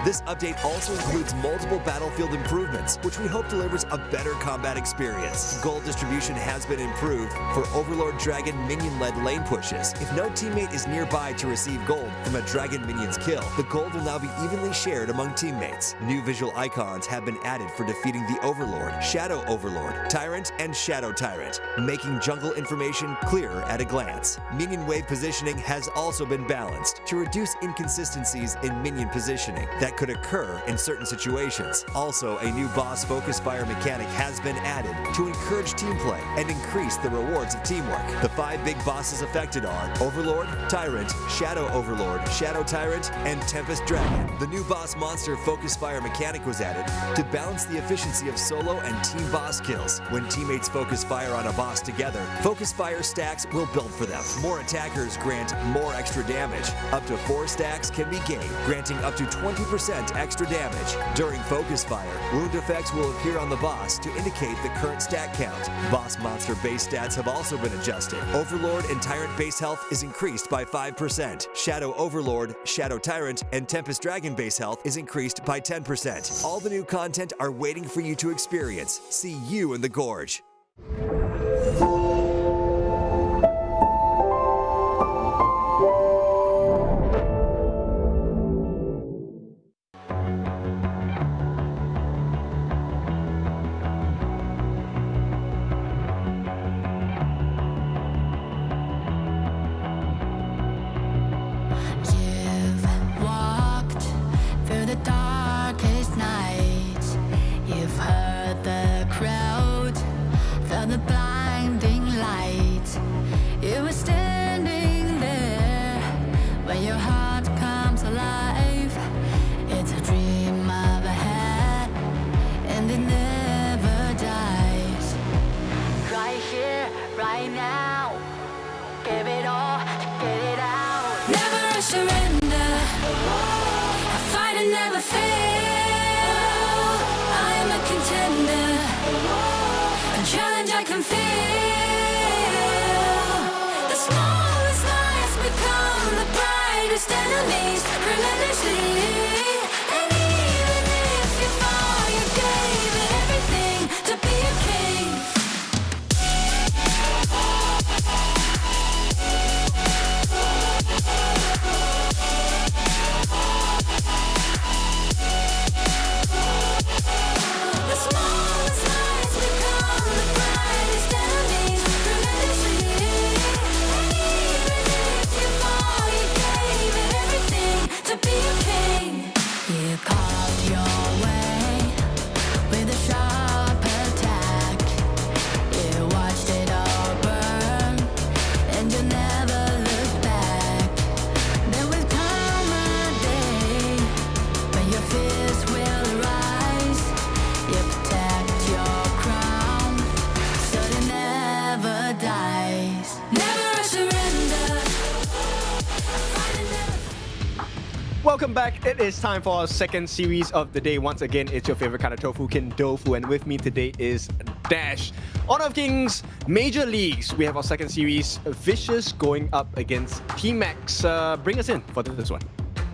This update also includes multiple battlefield improvements, which we hope delivers a better combat experience. Gold distribution has been improved for Overlord Dragon minion-led lane pushes. If no teammate is nearby to receive gold from a dragon minion's kill, the gold will now be evenly shared among teammates. New visual icons have been added for defeating the Overlord, Shadow Overlord, Tyrant, and Shadow Tyrant, making jungle information clearer at a glance. Minion wave positioning has also been balanced to reduce inconsistencies in minion positioning that could occur in certain situations. Also, a new boss focus fire mechanic has been added to encourage team play and increase the rewards of teamwork. The 5 big bosses affected are Overlord, Tyrant, Shadow Overlord, Shadow Tyrant, and Tempest Dragon. The new boss monster focus fire mechanic was added to balance the efficiency of solo and team boss kills. When teammates focus fire on a boss together, focus fire stacks will build for them. More attackers grant more extra damage. Up to 4 stacks can be gained, granting up to 20% extra damage. During focus fire, wound effects will appear on the boss to indicate the current stat count. Boss monster base stats have also been adjusted. Overlord and Tyrant base health is increased by 5%. Shadow Overlord, Shadow Tyrant, and Tempest Dragon base health is increased by 10%. All the new content are waiting for you to experience. See you in the Gorge. Welcome back. It is time for our second series of the day. Once again, it's your favorite kind of tofu, Kin Dofu, and with me today is Dash. Honor of Kings, Major Leagues. We have our second series, Vicious going up against Team Max. Bring us in for this one.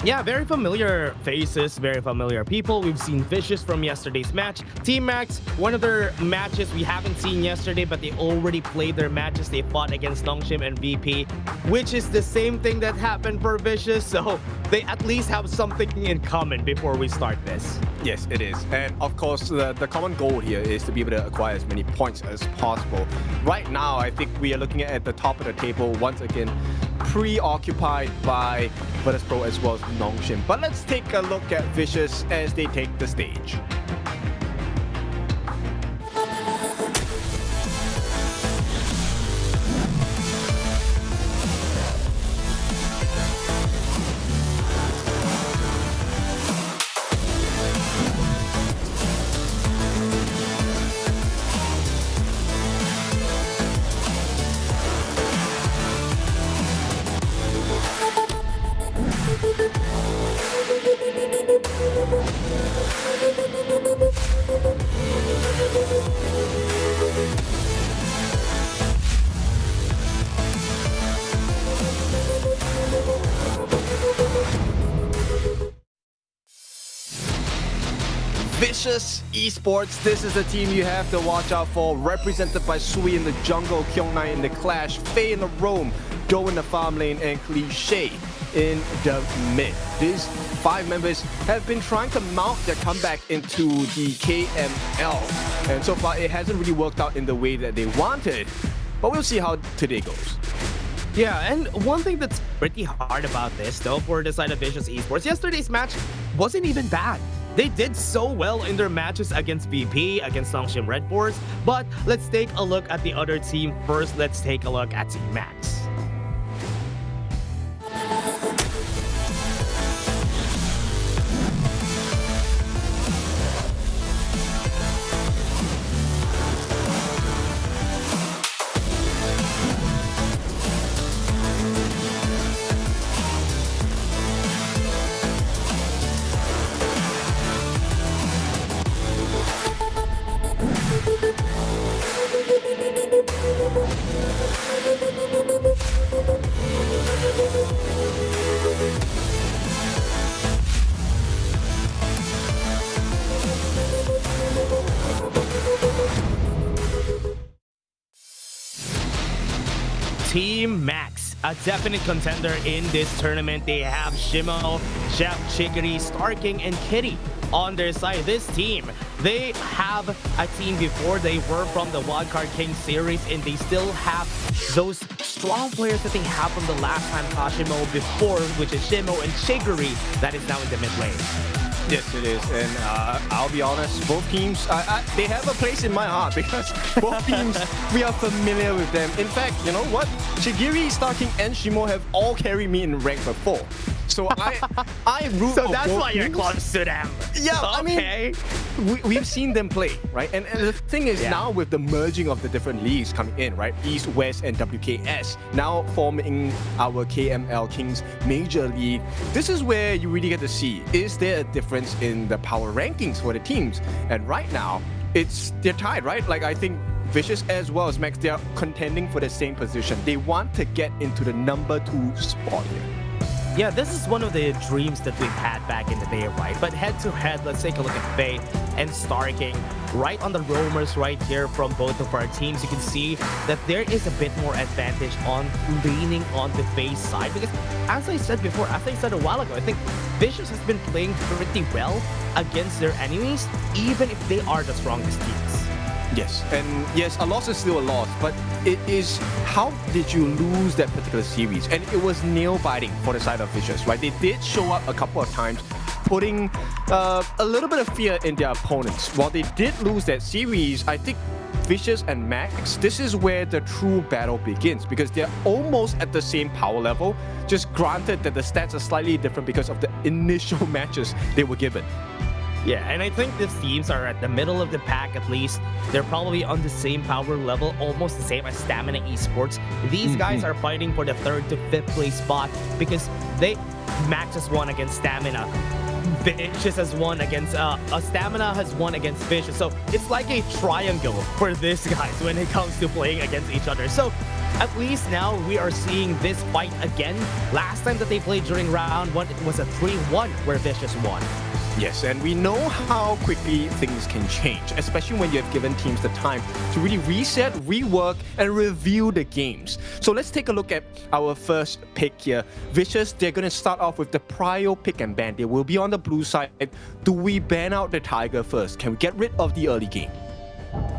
Yeah, very familiar faces, very familiar people. We've seen Vicious from yesterday's match. Team Max, one of their matches we haven't seen yesterday, but they already played their matches. They fought against Nongshim and VP, which is the same thing that happened for Vicious. So they at least have something in common before we start this. Yes, it is. And of course, the common goal here is to be able to acquire as many points as possible. Right now, I think we are looking at the top of the table once again, preoccupied by Virtus Pro as well as Nongshim. But let's take a look at Vicious as they take the stage. Vicious Esports, this is the team you have to watch out for. Represented by Sui in the jungle, Kyongnai in the clash, Faye in the roam, Do in the farm lane, and Cliche in the mid. These 5 members have been trying to mount their comeback into the KML. And so far, it hasn't really worked out in the way that they wanted. But we'll see how today goes. Yeah, and one thing that's pretty hard about this, though, for the side of Vicious Esports, yesterday's match wasn't even bad. They did so well in their matches against VP, against Nongshim Redforce, but let's take a look at the other team first. Let's take a look at Team Max. Team Max, a definite contender in this tournament. They have Shimo, Chef, Chicory, Starking, and Kitty on their side. This team, they have a team before. They were from the Wildcard King series, and they still have those strong players that they have from the last time Kashimo before, which is Shimo and Chicory, that is now in the mid lane. Yes, it is, and I'll be honest, both teams, they have a place in my heart because both teams, we are familiar with them. In fact, you know what? Shigiri, Starking, and Shimo have all carried me in rank before. So I root So for that's both why you're teams. close to them. Yeah, okay. I mean, we've seen them play, right? And the thing is, now with the merging of the different leagues coming in, right? East, West, and WKS, now forming our KML Kings Major League, this is where you really get to see, is there a difference in the power rankings for the teams? And right now, they're tied, right? Like, I think Vicious as well as Max, they are contending for the same position. They want to get into the number 2 spot here. Yeah, this is one of the dreams that we've had back in the day, right? But head to head, let's take a look at Faye and Starking. Right on the roamers right here from both of our teams, you can see that there is a bit more advantage on leaning on the Faye side. Because as I said before, as I said a while ago, I think Vicious has been playing pretty well against their enemies, even if they are the strongest teams. Yes, and yes, a loss is still a loss, but it is how did you lose that particular series? And it was nail-biting for the side of Vicious, right? They did show up a couple of times, putting a little bit of fear in their opponents. While they did lose that series, I think Vicious and Max, this is where the true battle begins because they're almost at the same power level, just granted that the stats are slightly different because of the initial matches they were given. Yeah, and I think these teams are at the middle of the pack at least. They're probably on the same power level, almost the same as Stamina Esports. These guys are fighting for the 3rd to 5th place spot because they Max has won against Stamina. Vicious has won against Stamina has won against Vicious. So it's like a triangle for these guys when it comes to playing against each other. So at least now we are seeing this fight again. Last time that they played during round 1, it was a 3-1 where Vicious won. Yes, and we know how quickly things can change, especially when you have given teams the time to really reset, rework, and review the games. So let's take a look at our first pick here. Vicious, they're going to start off with the prio pick and ban. They will be on the blue side. Do we ban out the Tiger first? Can we get rid of the early game?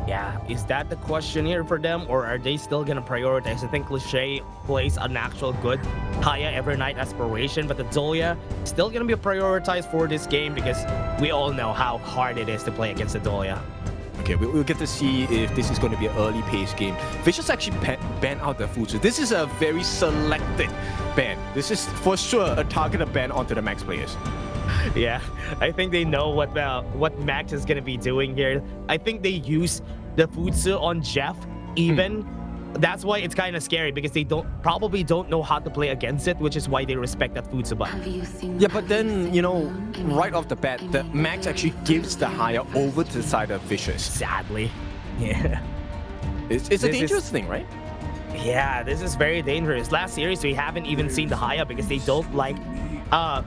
Yeah, is that the question here for them, or are they still gonna prioritize? I think Cliché plays an actual good Haya Evernight aspiration, but the Dolia still gonna be prioritized for this game because we all know how hard it is to play against the Dolia. Okay, we'll get to see if this is going to be an early pace game. Vicious actually banned out the Futsu. This is a very selected ban. This is for sure a targeted ban onto the Max players. Yeah, I think they know what Max is gonna be doing here. I think they use the Futsu on Jeff even. That's why it's kind of scary because they probably don't know how to play against it, which is why they respect that Futsu button. Yeah, but then, you know, right off the bat, the Max actually gives the Haya over to the side of Vicious. Sadly. Yeah. It's a dangerous thing, right? Yeah, this is very dangerous. Last series, we haven't even seen the Haya because they don't like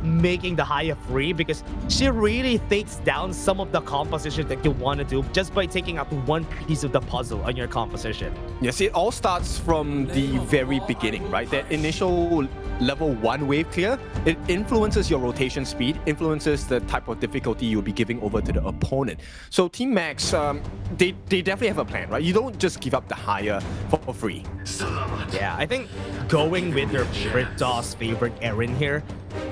making the Haya free because she really takes down some of the composition that you want to do just by taking out one piece of the puzzle on your composition. Yes, it all starts from the very beginning, right? That initial level 1 wave clear, it influences your rotation speed, influences the type of difficulty you'll be giving over to the opponent. So Team Max, they definitely have a plan, right? You don't just give up the Haya for free. Yeah, I think going with their favorite DOS favorite Eren here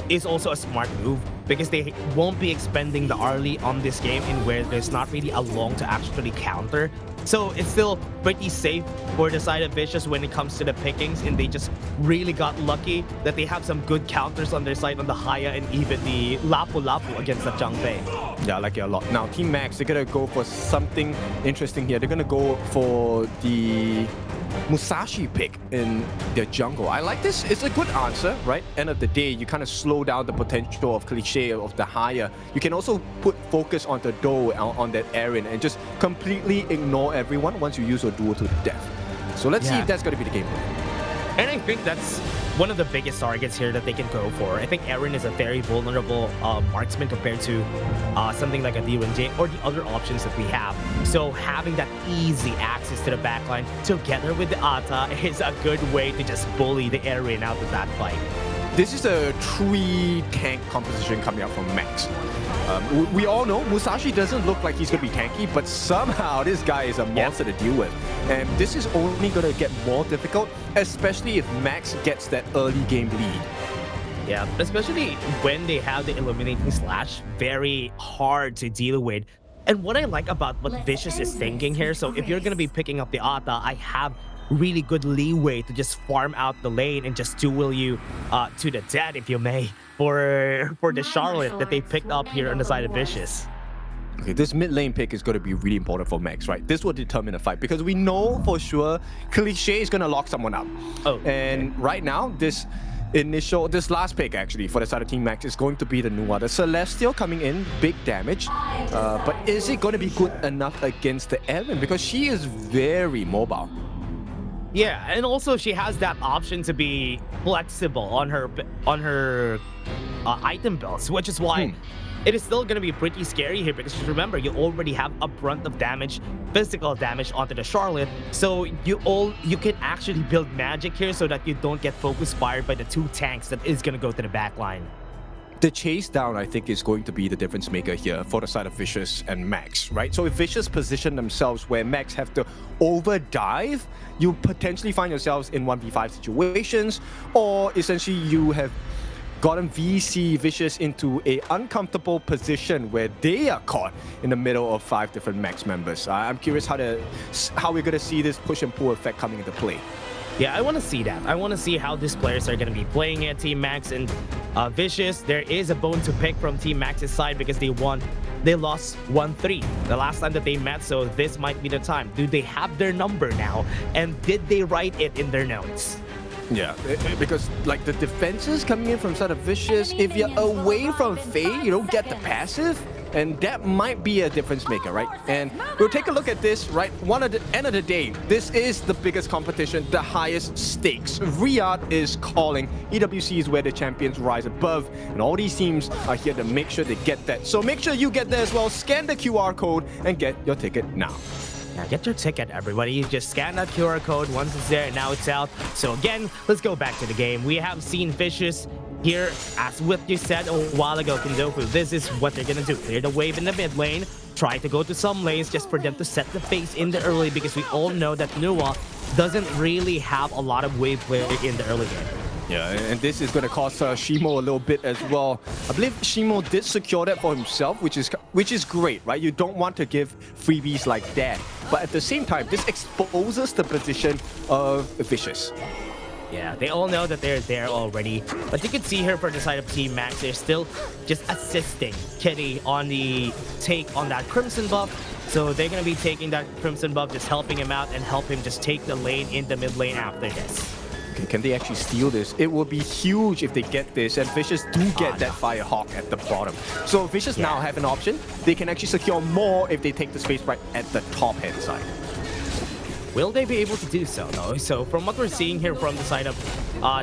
is also a smart move because they won't be expending the early on this game in where there's not really a long to actually counter. So it's still pretty safe for the side of Vicious when it comes to the pickings, and they just really got lucky that they have some good counters on their side on the Haya and even the Lapu Lapu against the Zhangfei. Yeah, I like it a lot. Now, Team Max, they're gonna go for something interesting here. They're gonna go for the Musashi pick in their jungle. I like this. It's a good answer, right? End of the day, you kind of slow down the potential of Cliché of the Haya. You can also put focus on the Do on that Eren and just completely ignore everyone once you use your duel to the death. So let's see if that's going to be the game plan. And I think that's one of the biggest targets here that they can go for. I think Eren is a very vulnerable marksman compared to something like a D1J or the other options that we have. So having that easy access to the backline together with the Ata is a good way to just bully the Eren out of that fight. This is a 3-tank composition coming out from Max. We all know Musashi doesn't look like he's going to be tanky, but somehow this guy is a monster to deal with. And this is only going to get more difficult, especially if Max gets that early game lead. Yeah, especially when they have the Illuminating Slash, very hard to deal with. And what I like about what Vicious is thinking here, so if you're going to be picking up the Ata, I have really good leeway to just farm out the lane and just duel you to the death, if you may, for the Charlotte that they picked up here on the side of Vicious. Okay, this mid lane pick is going to be really important for Max, right? This will determine the fight because we know for sure Cliché is going to lock someone up. And right now, this last pick actually for the side of Team Max is going to be the Nuwa. The Celestial coming in, big damage. But is it going to be good enough against the Eren? Because she is very mobile. Yeah, and also she has that option to be flexible on her item builds, which is why it is still going to be pretty scary here because remember, you already have a brunt of damage, physical damage onto the Charlotte, so you can actually build magic here so that you don't get focus fired by the 2 tanks that is going to go to the back line. The chase down, I think, is going to be the difference maker here for the side of Vicious and Max, right? So if Vicious position themselves where Max have to overdive, you potentially find yourselves in 1v5 situations, or essentially you have gotten VC Vicious into a uncomfortable position where they are caught in the middle of 5 different Max members. I'm curious how we're going to see this push and pull effect coming into play. Yeah, I want to see that. I want to see how these players are going to be playing at Team Max and Vicious. There is a bone to pick from Team Max's side because they lost 1-3 the last time that they met, so this might be the time. Do they have their number now? And did they write it in their notes? Yeah, because like the defenses coming in from side of Vicious, if you're away from Faye, you don't get the passive, and that might be a difference maker, right? And we'll take a look at this, right? At the end of the day, this is the biggest competition, the highest stakes. Riyadh is calling. EWC is where the champions rise above, and all these teams are here to make sure they get that. So make sure you get there as well. Scan the QR code and get your ticket now. Yeah, get your ticket, everybody. You just scan that QR code. Once it's there, now it's out. So again, let's go back to the game. We have seen Vicious here, as what you said a while ago, Kindofu. This is what they're gonna do. Clear the wave in the mid lane. Try to go to some lanes just for them to set the pace in the early, because we all know that Nuwa doesn't really have a lot of wave play in the early game. Yeah, and this is going to cost Shimo a little bit as well. I believe Shimo did secure that for himself, which is great, right? You don't want to give freebies like that. But at the same time, this exposes the position of Vicious. Yeah, they all know that they're there already. But you can see here for the side of Team Max, they're still just assisting Kitty on the take on that Crimson buff. So they're going to be taking that Crimson buff, just helping him out and help him just take the lane in the mid lane after this. Can they actually steal this? It will be huge if they get this, and Vicious do get that Firehawk at the bottom. So Vicious now have an option. They can actually secure more if they take the space right at the top hand side. Will they be able to do so, though? So from what we're seeing here from the side of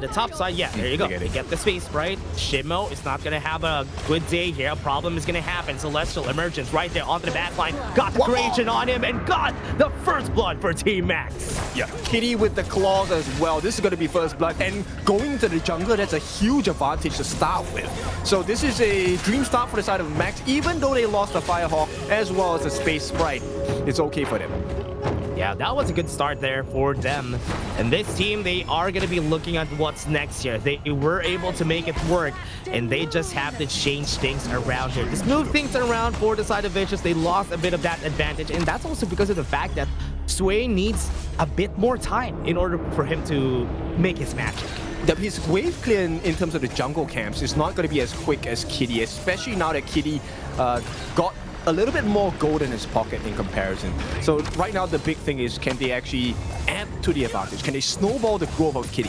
the top side, yeah, there you go. They get the space right. Shimo is not going to have a good day here. A problem is going to happen. Celestial Emergence right there onto the back line. Got the creation on him and got the first blood for Team Max. Yeah, Kitty with the claws as well. This is going to be first blood. And going to the jungle, that's a huge advantage to start with. So this is a dream start for the side of Max. Even though they lost the Firehawk as well as the Space Sprite, it's okay for them. Yeah, that was a good start there for them. And this team, they are going to be looking at what's next here. They were able to make it work, and they just have to change things around here. Just move things around for the side of Vicious. They lost a bit of that advantage, and that's also because of the fact that Sway needs a bit more time in order for him to make his magic. His wave clear in terms of the jungle camps is not going to be as quick as Kitty, especially now that Kitty got a little bit more gold in his pocket in comparison. So right now the big thing is, can they actually add to the advantage? Can they snowball the growth of Kitty?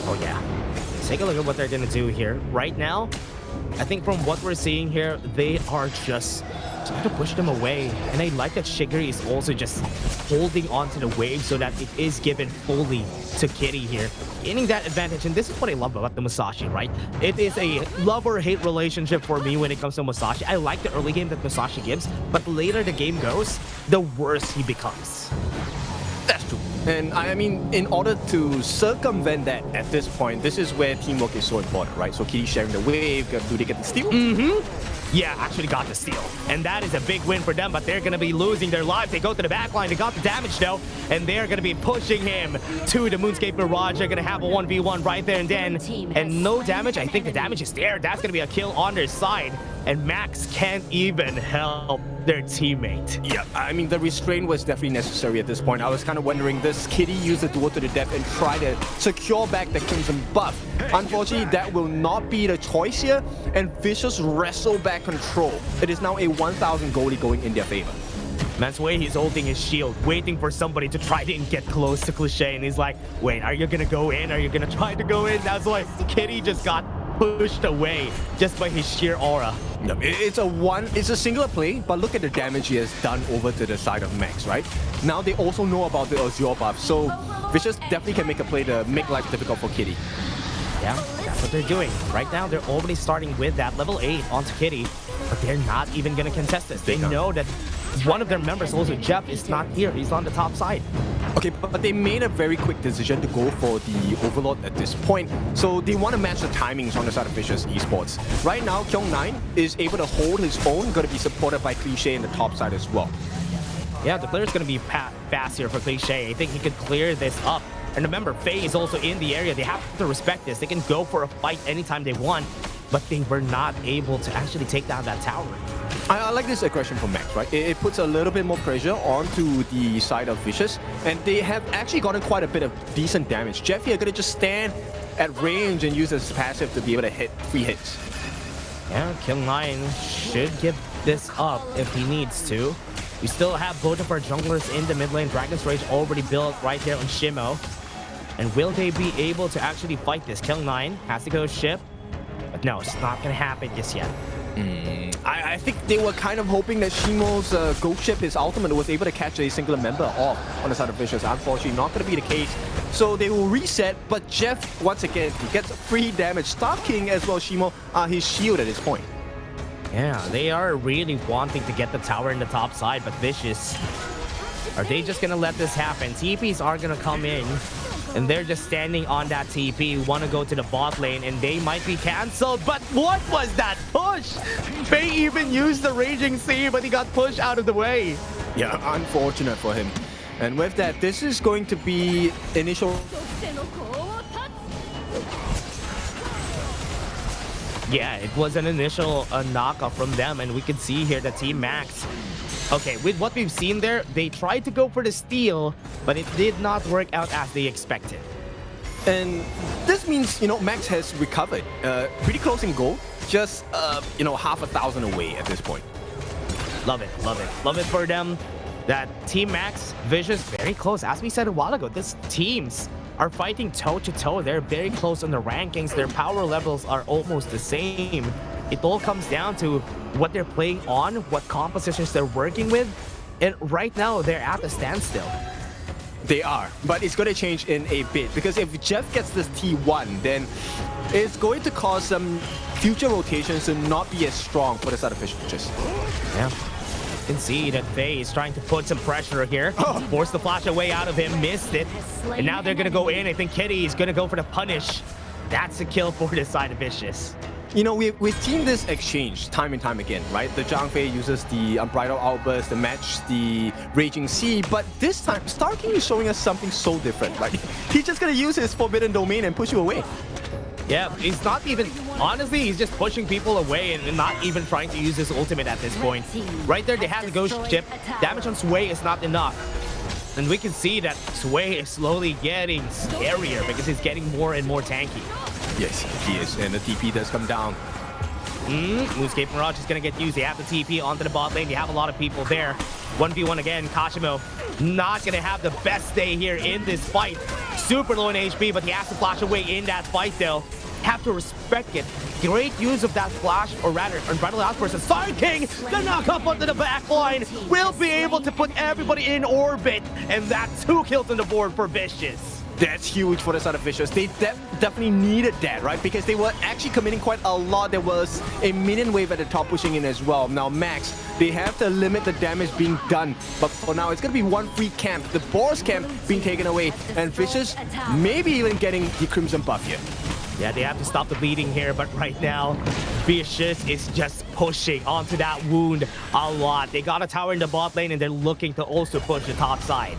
Oh yeah. Take a look at what they're gonna do here. Right now, I think from what we're seeing here, they are just trying to push them away. And I like that Shigiri is also just holding onto the wave so that it is given fully to Kitty here, gaining that advantage. And this is what I love about the Musashi, right? It is a love or hate relationship for me when it comes to Musashi. I like the early game that Musashi gives, but the later the game goes, the worse he becomes. That's true. And I mean, in order to circumvent that at this point, this is where teamwork is so important, right? So Kitty sharing the wave, do they get the steal? Yeah, actually got the steal. And that is a big win for them, but they're going to be losing their lives. They go to the back line. They got the damage, though, and they're going to be pushing him to the Moonscape Mirage. They're going to have a 1v1 right there and then. And no damage. I think the damage is there. That's going to be a kill on their side. And Max can't even help their teammate. Yeah, I mean, the restraint was definitely necessary at this point. I was kind of wondering, does Kitty use the duel to the death and try to secure back the Crimson buff? Unfortunately, that will not be the choice here, and Vicious wrestle back control. It is now a 1,000 goldie going in their favor. That's why he's holding his shield, waiting for somebody to try to get close to Cliché, and he's like, wait, are you gonna go in? Are you gonna try to go in? That's why Kitty just got pushed away just by his sheer aura. It's a singular play, but look at the damage he has done over to the side of Max, right? Now they also know about the Azure buff, so Vicious definitely can make a play to make life difficult for Kitty. Yeah, that's what they're doing. Right now, they're already starting with that level 8 onto Kitty, but they're not even going to contest this. They know that one of their members, also Jeff, is not here. He's on the top side. Okay, but they made a very quick decision to go for the Overlord at this point. So they want to match the timings on the side of Vicious Esports. Right now, Kyung9 is able to hold his own, going to be supported by Cliché in the top side as well. Yeah, the player's going to be fast here for Cliché. I think he could clear this up. And remember, Faye is also in the area. They have to respect this. They can go for a fight anytime they want, but they were not able to actually take down that tower. I like this aggression from Max, right? It puts a little bit more pressure onto the side of Vicious, and they have actually gotten quite a bit of decent damage. Jeff here going to just stand at range and use his passive to be able to hit 3 hits. Yeah, Kyung9 should give this up if he needs to. We still have both of our junglers in the mid lane. Dragon's Rage already built right there on Shimo. And will they be able to actually fight this? Kill 9 has to go ship. But no, it's not going to happen just yet. I think they were kind of hoping that Shimo's Ghost Ship, his ultimate, was able to catch a singular member off on the side of Vicious. Unfortunately, not going to be the case. So they will reset, but Jeff, once again, gets free damage. Star King as well, Shimo, his shield at this point. Yeah, they are really wanting to get the tower in the top side, but Vicious, are they just going to let this happen? TPs are going to come in, and they're just standing on that TP, want to go to the bot lane, and they might be cancelled. But what was that push? Faye even used the Raging Sea, but he got pushed out of the way. Yeah, unfortunate for him. And with that, this is going to be initial... Yeah, it was an initial knockoff from them, and we can see here that Team Max. Okay, with what we've seen there, they tried to go for the steal, but it did not work out as they expected. And this means, Max has recovered. Pretty close in goal. Just, half a thousand away at this point. Love it, love it. Love it for them. That Team Max, Vicious, very close. As we said a while ago, these teams are fighting toe-to-toe. They're very close on the rankings. Their power levels are almost the same. It all comes down to what they're playing on, what compositions they're working with. And right now, they're at a standstill. They are, but it's going to change in a bit. Because if Jeff gets this T1, then it's going to cause some future rotations to not be as strong for the side of Vicious. Yeah. You can see that Faye is trying to put some pressure here. Force the flash away out of him, missed it. And now they're going to go in. I think Kitty is going to go for the punish. That's a kill for the side of Vicious. We've seen this exchange time and time again, right? The Zhang Fei uses the Unbridled Outburst to match the Raging Sea, but this time, Star King is showing us something so different. Like, he's just going to use his Forbidden Domain and push you away. Yeah, he's not even... Honestly, he's just pushing people away and not even trying to use his ultimate at this point. Right there, they have the Ghost Ship. Damage on Sway is not enough. And we can see that Sway is slowly getting scarier because he's getting more and more tanky. Yes, he is, and the TP does come down. Moonscape Mirage is going to get used. They have the TP onto the bot lane. They have a lot of people there. 1v1 again. Kashimo not going to have the best day here in this fight. Super low in HP, but he has to flash away in that fight, though. Have to respect it. Great use of that flash, or rather, Unbridled Outburst. And Star King, the knock up onto the back line, will be able to put everybody in orbit. And that's 2 kills on the board for Vicious. That's huge for the side of Vicious. They definitely needed that, right? Because they were actually committing quite a lot. There was a minion wave at the top pushing in as well. Now, Max, they have to limit the damage being done. But for now, it's going to be one free camp. The Boros camp being taken away. And Vicious maybe even getting the Crimson buff here. Yeah, they have to stop the bleeding here, but right now, Vicious is just pushing onto that wound a lot. They got a tower in the bot lane, and they're looking to also push the top side.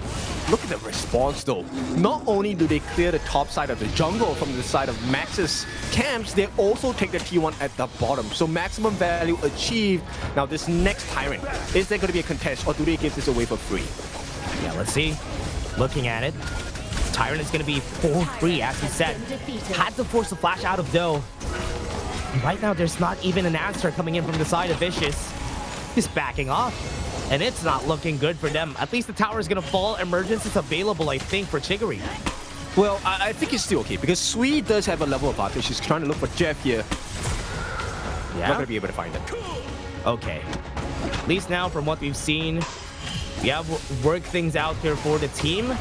Look at the response, though. Not only do they clear the top side of the jungle from the side of Max's camps, they also take the T1 at the bottom. So maximum value achieved. Now, this next Tyrant, is there going to be a contest, or do they give this away for free? Yeah, let's see. Looking at it. Tyrant is going to be for free, as he said. Had to force the flash out of Doe. And right now, there's not even an answer coming in from the side of Vicious. He's backing off. And it's not looking good for them. At least the tower is going to fall. Emergence is available, I think, for Chiggery. Well, I think it's still okay, because Sui does have a level advantage. She's trying to look for Jeff here. Yeah? Not going to be able to find it. Okay. At least now, from what we've seen, we have worked things out here for the team.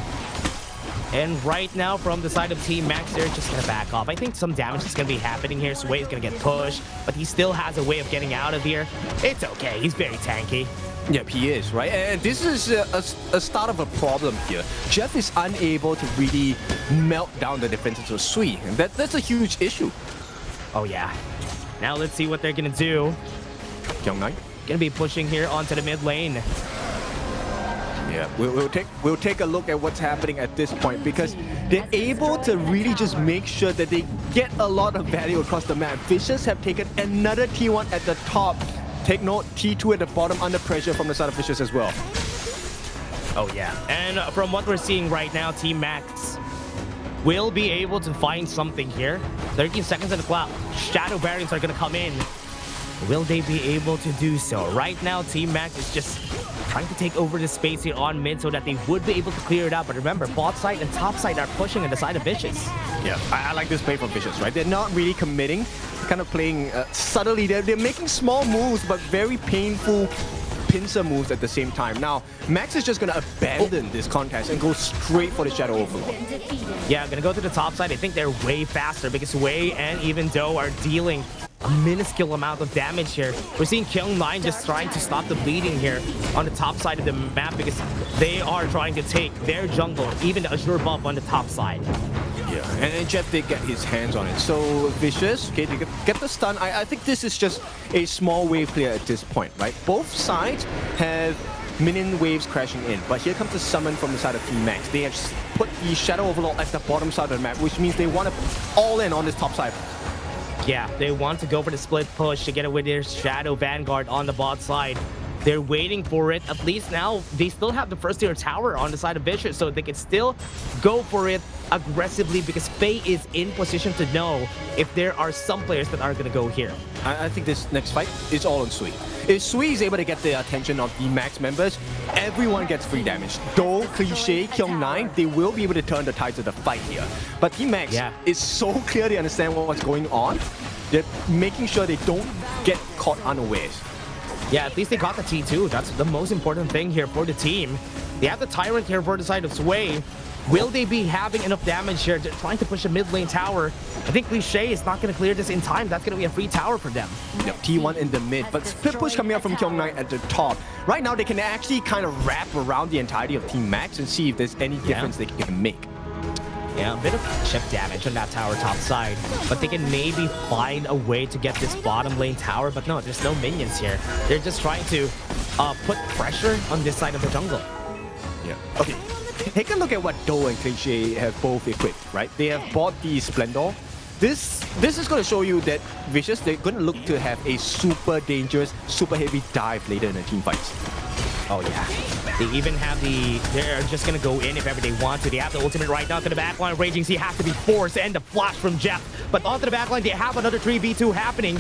And right now, from the side of Team Max, they're just going to back off. I think some damage is going to be happening here. Sway is going to get pushed, but he still has a way of getting out of here. It's okay. He's very tanky. Yep, he is, right? And this is a start of a problem here. Jeff is unable to really melt down the defenses of Sui, and that's a huge issue. Oh, yeah. Now let's see what they're going to do. Young Knight. Going to be pushing here onto the mid lane. Yeah, we'll take a look at what's happening at this point, because they're able to really just make sure that they get a lot of value across the map. Vicious have taken another T1 at the top. Take note, T2 at the bottom under pressure from the side of Vicious as well. Oh yeah, and from what we're seeing right now, Team Max will be able to find something here. 13 seconds in the clock. Shadow Barriers are going to come in. Will they be able to do so? Right now, Team Max is just trying to take over the space here on mid so that they would be able to clear it out. But remember, bot side and top side are pushing on the side of Vicious. Yeah, I like this play from Vicious, right? They're not really committing, kind of playing subtly. They're making small moves, but very painful pincer moves at the same time. Now, Max is just going to abandon this contest and go straight for the Shadow Overlord. Yeah, gonna go to the top side. I think they're way faster because Wei and even Do are dealing a minuscule amount of damage here. We're seeing Kyung9 just trying to stop the bleeding here on the top side of the map because they are trying to take their jungle, even the Azure buff on the top side. Yeah, and Jeff did get his hands on it. So Vicious, okay, they get the stun. I think this is just a small wave clear at this point, right? Both sides have minion waves crashing in, but here comes the summon from the side of Team Max. They have put the Shadow Overlord at the bottom side of the map, which means they want to all in on this top side. Yeah, they want to go for the split push to get away their Shadow Vanguard on the bot side. They're waiting for it. At least now, they still have the first tier tower on the side of Vicious, so they can still go for it aggressively because Faye is in position to know if there are some players that are going to go here. I think this next fight is all on Sui. If Sui is able to get the attention of the Max members, everyone gets free damage. Though Cliché, Kyung9, they will be able to turn the tides of the fight here. But Team Max is so clear they understand what's going on. They're making sure they don't get caught unawares. Yeah, at least they got the T2. That's the most important thing here for the team. They have the Tyrant here for the side of Sway. Will they be having enough damage here? They're trying to push a mid lane tower. I think Cliché is not going to clear this in time. That's going to be a free tower for them. Yep, T1 in the mid, but split push coming up from Kyung9 at the top. Right now, they can actually kind of wrap around the entirety of Team Max and see if there's any difference they can make. Yeah, a bit of chip damage on that tower top side, but they can maybe find a way to get this bottom lane tower, but no, there's no minions here. They're just trying to put pressure on this side of the jungle. Yeah. Okay. Take a look at what Do and Cliché have both equipped, right? They have bought the Splendor. This is going to show you that Vicious, they're going to look to have a super dangerous, super heavy dive later in the team fights. Oh yeah. They even have they're just gonna go in if ever they want to. They have the ultimate right now to the backline. Raging Sea has to be forced and the flash from Jeff. But onto the backline, they have another 3v2 happening.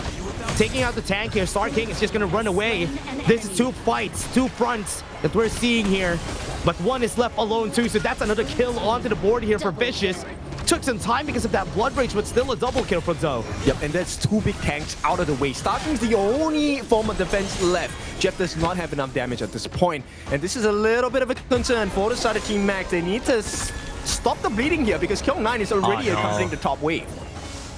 Taking out the tank here. Star King is just gonna run away. This is two fights, two fronts that we're seeing here. But one is left alone too, so that's another kill onto the board here for Vicious. Took some time because of that Blood Rage, but still a double kill for Zoe. Yep, and that's two big tanks out of the way. Starting is the only form of defense left. Jeff does not have enough damage at this point, and this is a little bit of a concern for the side of Team Max. They need to stop the bleeding here because Kyung9 is already accompanying the top wave.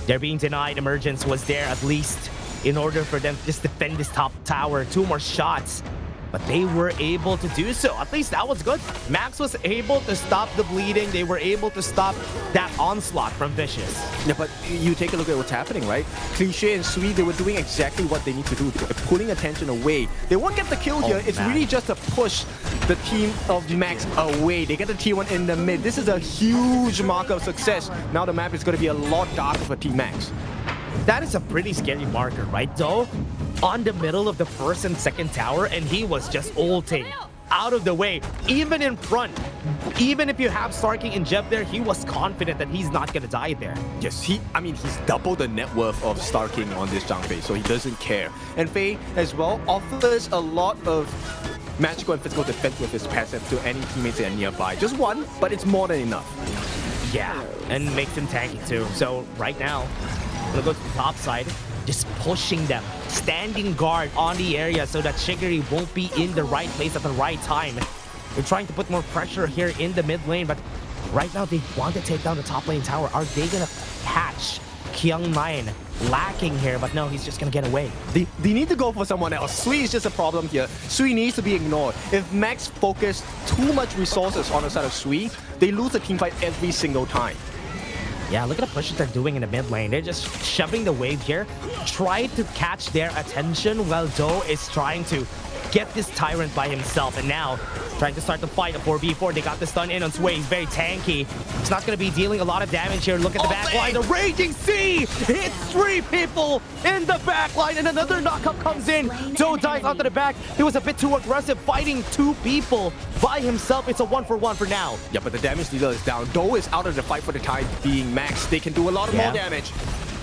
They're being denied. Emergence was there at least in order for them to just defend this top tower. Two more shots. But they were able to do so. At least that was good. Max was able to stop the bleeding. They were able to stop that onslaught from Vicious. Yeah, but you take a look at what's happening, right? Cliché and Sui, they were doing exactly what they need to do. They're pulling attention away. They won't get the kill here. It's really just to push the team of Max away. They get the T1 in the mid. This is a huge marker of success. Now the map is going to be a lot darker for Team Max. That is a pretty scary marker, right, though? On the middle of the first and second tower, and he was just ulting out of the way, even in front. Even if you have Starking and Jeb there, he was confident that he's not gonna die there. Yes, he's double the net worth of Starking on this Zhang so he doesn't care. And Faye as well offers a lot of magical and physical defense with his passive to any teammates that are nearby. Just one, but it's more than enough. Yeah, and makes him tanky too. So right now, we'll go to the top side. Just pushing them, standing guard on the area so that Shigiri won't be in the right place at the right time. They're trying to put more pressure here in the mid lane, but right now they want to take down the top lane tower. Are they gonna catch Kyung9 lacking here? But no, he's just gonna get away. They need to go for someone else. Sui is just a problem here. Sui needs to be ignored. If Max focus too much resources on the side of Sui, they lose the team fight every single time. Yeah, look at the push that they're doing in the mid lane. They're just shoving the wave here. Try to catch their attention while Do is trying to get this Tyrant by himself. And now, trying to start the fight, a 4v4. They got the stun in on Sway. He's very tanky. He's not going to be dealing a lot of damage here. Look at the backline. The Raging Sea hits 3 people in the backline. And another knockup comes in. Do dives onto the back. He was a bit too aggressive, fighting 2 people by himself. It's a 1-for-1 for now. Yeah, but the damage dealer is down. Do is out of the fight for the time being. Max, they can do a lot more damage.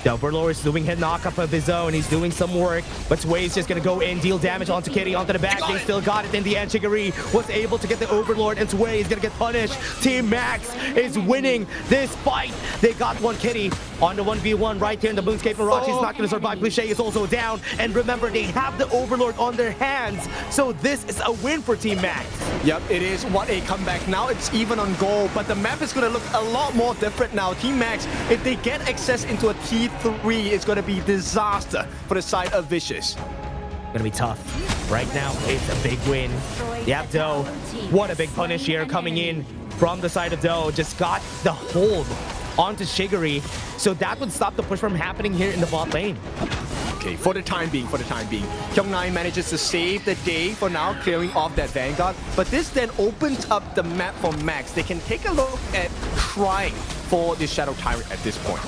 The Overlord is doing hit knockup of his own. He's doing some work, but Sway's just gonna go in, deal damage onto Kitty, onto the back. They still got it in the end. Chigiri was able to get the Overlord, and Sway is gonna get punished. Team Max is winning this fight. They got one Kitty on the 1v1 right here in the Moonscape Mirage. He's not gonna survive. Cliché is also down. And remember, they have the Overlord on their hands. So this is a win for Team Max. Yep, it is. What a comeback. Now it's even on goal, but the map is going to look a lot more different now. Team Max, if they get access into a T3, it's going to be disaster for the side of Vicious. Gonna be tough. Right now, it's a big win. Yep, Doe. What a big punish here coming in from the side of Doe. Just got the hold onto Shigiri. So that would stop the push from happening here in the bot lane. Okay, for the time being. Kyung-Nai manages to save the day for now, clearing off that Vanguard. But this then opens up the map for Max. They can take a look at trying for the Shadow Tyrant at this point.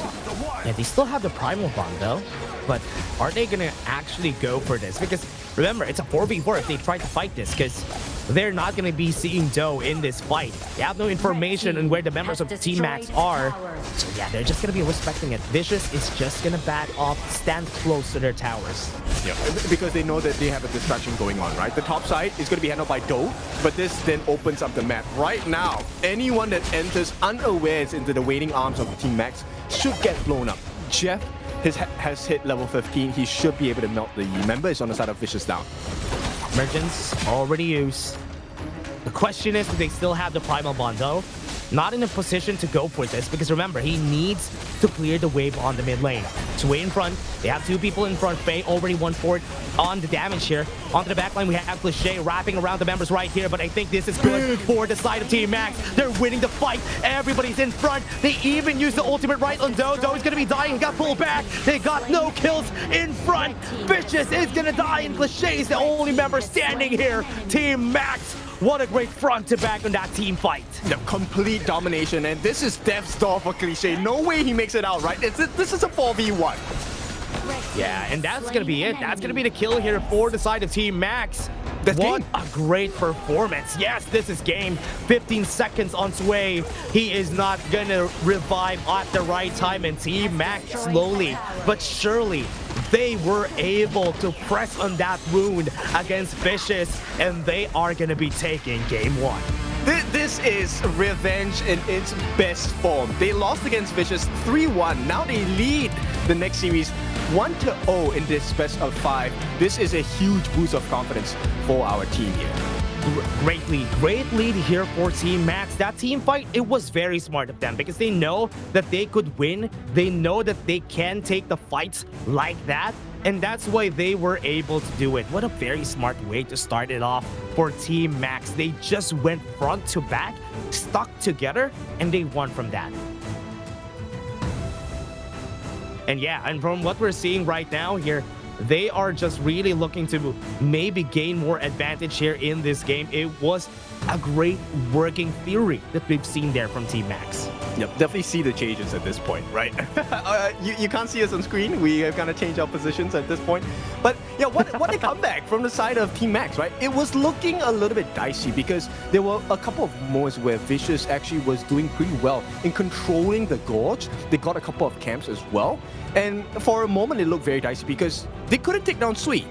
Yeah, they still have the Primal Bomb though. But are they gonna actually go for this? Because remember, it's a 4v4 if they try to fight this, because they're not gonna be seeing Doe in this fight. They have no information on where the members of Team Max are. So yeah, they're just gonna be respecting it. Vicious is just gonna back off, stand close to their towers. Yeah, because they know that they have a distraction going on, right? The top side is going to be handled by Doe, but this then opens up the map. Right now, anyone that enters unawares into the waiting arms of Team Max should get blown up. Jeff has hit level 15. He should be able to melt the members on the side of Vicious down. Emergence already used. The question is, do they still have the Primal Bond though? Not in a position to go for this, because remember, he needs to clear the wave on the mid lane. Sway in front. They have two people in front. Faye already 1/4 on the damage here. Onto the back line, we have Cliché wrapping around the members right here, but I think this is good for the side of Team Max. They're winning the fight. Everybody's in front. They even used the ultimate right on Doe. Doe is going to be dying. Got pulled back. They got no kills in front. Vicious is going to die, and Cliché is the only member standing here. Team Max, what a great front to back on that team fight. The complete domination, and this is death's door for Cliché. No way he makes it out, right? This is a 4v1. Yeah, and that's gonna be it. That's gonna be the kill here for the side of Team Max. What a great performance. Yes, this is game. 15 seconds on Sway. He is not gonna revive at the right time, and Team Max slowly but surely, they were able to press on that wound against Vicious, and they are gonna be taking game 1. This is revenge in its best form. They lost against Vicious 3-1. Now they lead the next series 1-0 in this best of 5. This is a huge boost of confidence for our team here. Great lead here for Team Max. That team fight, it was very smart of them because they know that they could win. They know that they can take the fights like that, and that's why they were able to do it. What a very smart way to start it off for Team Max. They just went front to back, stuck together, and they won from that. And yeah, and from what we're seeing right now here, they are just really looking to maybe gain more advantage here in this game. It was a great working theory that we've seen there from Team Max. Yep, definitely see the changes at this point, right? You can't see us on screen. We have kind of changed our positions at this point. But yeah, what a comeback from the side of Team Max, right? It was looking a little bit dicey because there were a couple of moments where Vicious actually was doing pretty well in controlling the gorge. They got a couple of camps as well. And for a moment, it looked very dicey because they couldn't take down Sweet.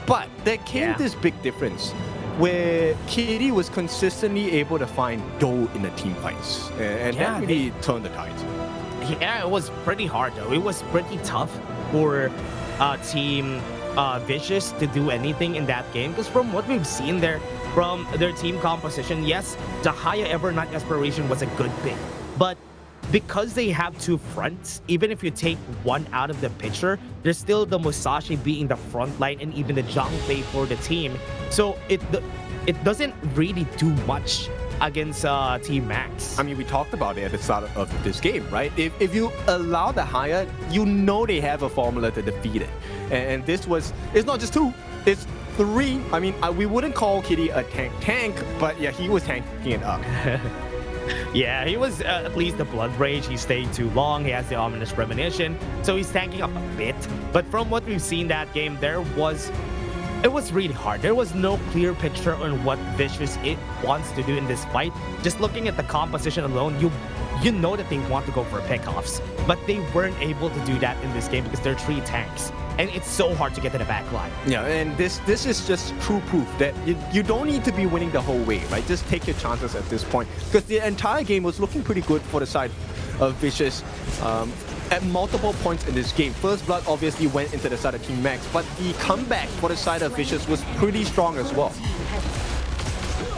But there came this big difference where Kitty was consistently able to find Doe in the team fights. And that really turned the tides. Yeah, it was pretty hard though. It was pretty tough for Team Vicious to do anything in that game. Because from what we've seen there, from their team composition, yes, the Haya Evernight Aspiration was a good pick. But because they have two fronts, even if you take one out of the picture, there's still the Musashi being the front line and even the Zhangfei for the team. So it doesn't really do much against Team Max. I mean, we talked about it at the start of this game, right? If you allow the Haya, you know they have a formula to defeat it. And this was, it's not just 2, it's 3. I mean, we wouldn't call Kitty a tank, but yeah, he was tanking it up. Yeah, he was at least the Blood Rage. He stayed too long. He has the Ominous Premonition, so he's tanking up a bit. But from what we've seen that game, it was really hard. There was no clear picture on what Vicious wants to do in this fight. Just looking at the composition alone, you you know that they want to go for pickoffs, but they weren't able to do that in this game because they're 3 tanks. And it's so hard to get to the back line. Yeah, and this is just true proof that you don't need to be winning the whole way, right? Just take your chances at this point. Because the entire game was looking pretty good for the side of Vicious. At multiple points in this game. First Blood obviously went into the side of Team Max, but the comeback for the side of Vicious was pretty strong as well.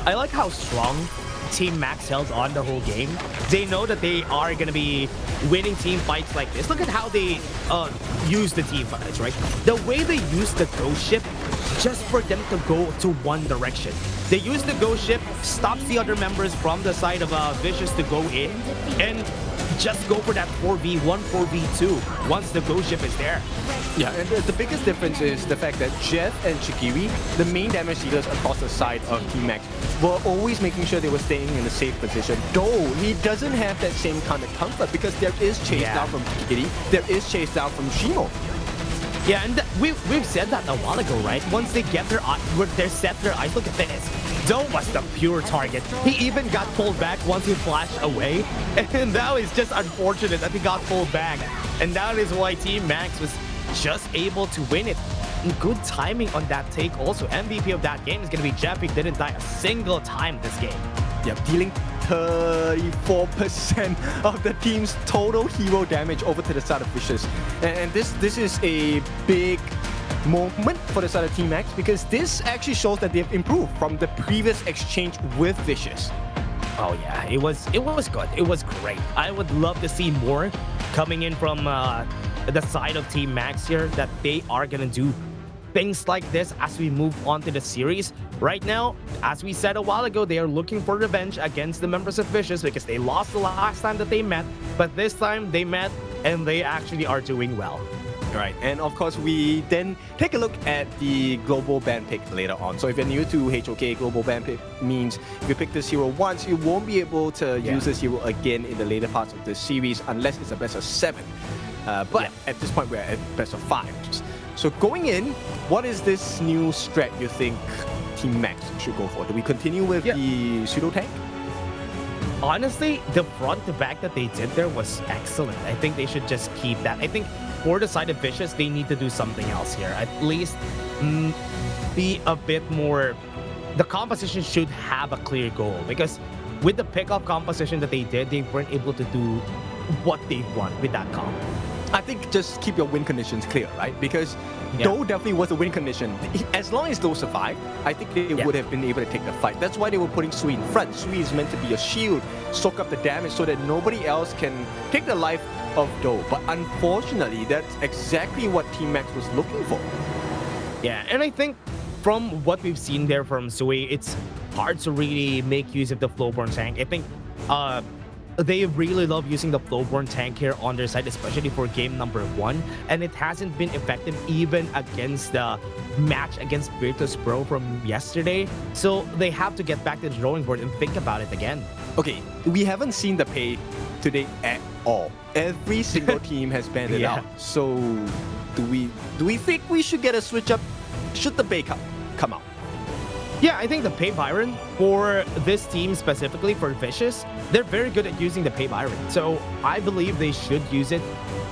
I like how strong Team Max held on the whole game. They know that they are going to be winning team fights like this. Look at how they use the team fights, right? The way they use the ghost ship just for them to go to one direction. They use the ghost ship, stops the other members from the side of Vicious to go in, and just go for that 4v1, 4v2 once the ghost ship is there. Yeah, and the biggest difference is the fact that Jeff and Shigiri, the main damage dealers across the side of Team Max, were always making sure they were staying in a safe position. Though he doesn't have that same kind of comfort because there is chase down from Shigiri, there is chase down from Shimo. Yeah, and we've said that a while ago, right? Once they get their they set their eyes, look at this. Doe was the pure target. He even got pulled back once he flashed away. And that is just unfortunate that he got pulled back. And that is why Team Max was just able to win it. And good timing on that take also. MVP of that game is going to be Jeff. He didn't die a single time this game. Yeah, dealing 34% of the team's total hero damage over to the side of Vicious. And this is a big moment for the side of Team Max because this actually shows that they've improved from the previous exchange with Vicious. Oh yeah, it was good. It was great. I would love to see more coming in from the side of Team Max here, that they are gonna do things like this as we move on to the series. Right now, as we said a while ago, they are looking for revenge against the members of Vicious because they lost the last time that they met, but this time they met and they actually are doing well. Right, and of course we then take a look at the global ban pick later on. So if you're new to HOK, global ban pick means if you pick this hero once, you won't be able to use this hero again in the later parts of the series unless it's a best of 7. But at this point we're at best of 5. So going in, what is this new strat you think Team Max should go for? Do we continue with the pseudo tank? Honestly, the front to back that they did there was excellent. I think they should just keep that. I think for the side of Vicious, they need to do something else here. At least be a bit more... The composition should have a clear goal because with the pickup composition that they did, they weren't able to do what they want with that comp. I think just keep your win conditions clear, right? Because Doe definitely was a win condition. As long as Doe survived, I think they would have been able to take the fight. That's why they were putting Sui in front. Sui is meant to be a shield, soak up the damage so that nobody else can take the life of Doe. But unfortunately, that's exactly what Team Max was looking for. Yeah, and I think from what we've seen there from Sui, it's hard to really make use of the Flowborn tank. I think they really love using the Flowborn tank here on their side, especially for game number 1. And it hasn't been effective even against the match against Virtus Pro from yesterday. So they have to get back to the drawing board and think about it again. Okay, we haven't seen the pay today at all. Every single team has banned it out. So do we think we should get a switch up? Should the pay come out? Yeah, I think the Pay Byron for this team specifically for Vicious, they're very good at using the Pay Byron. So I believe they should use it.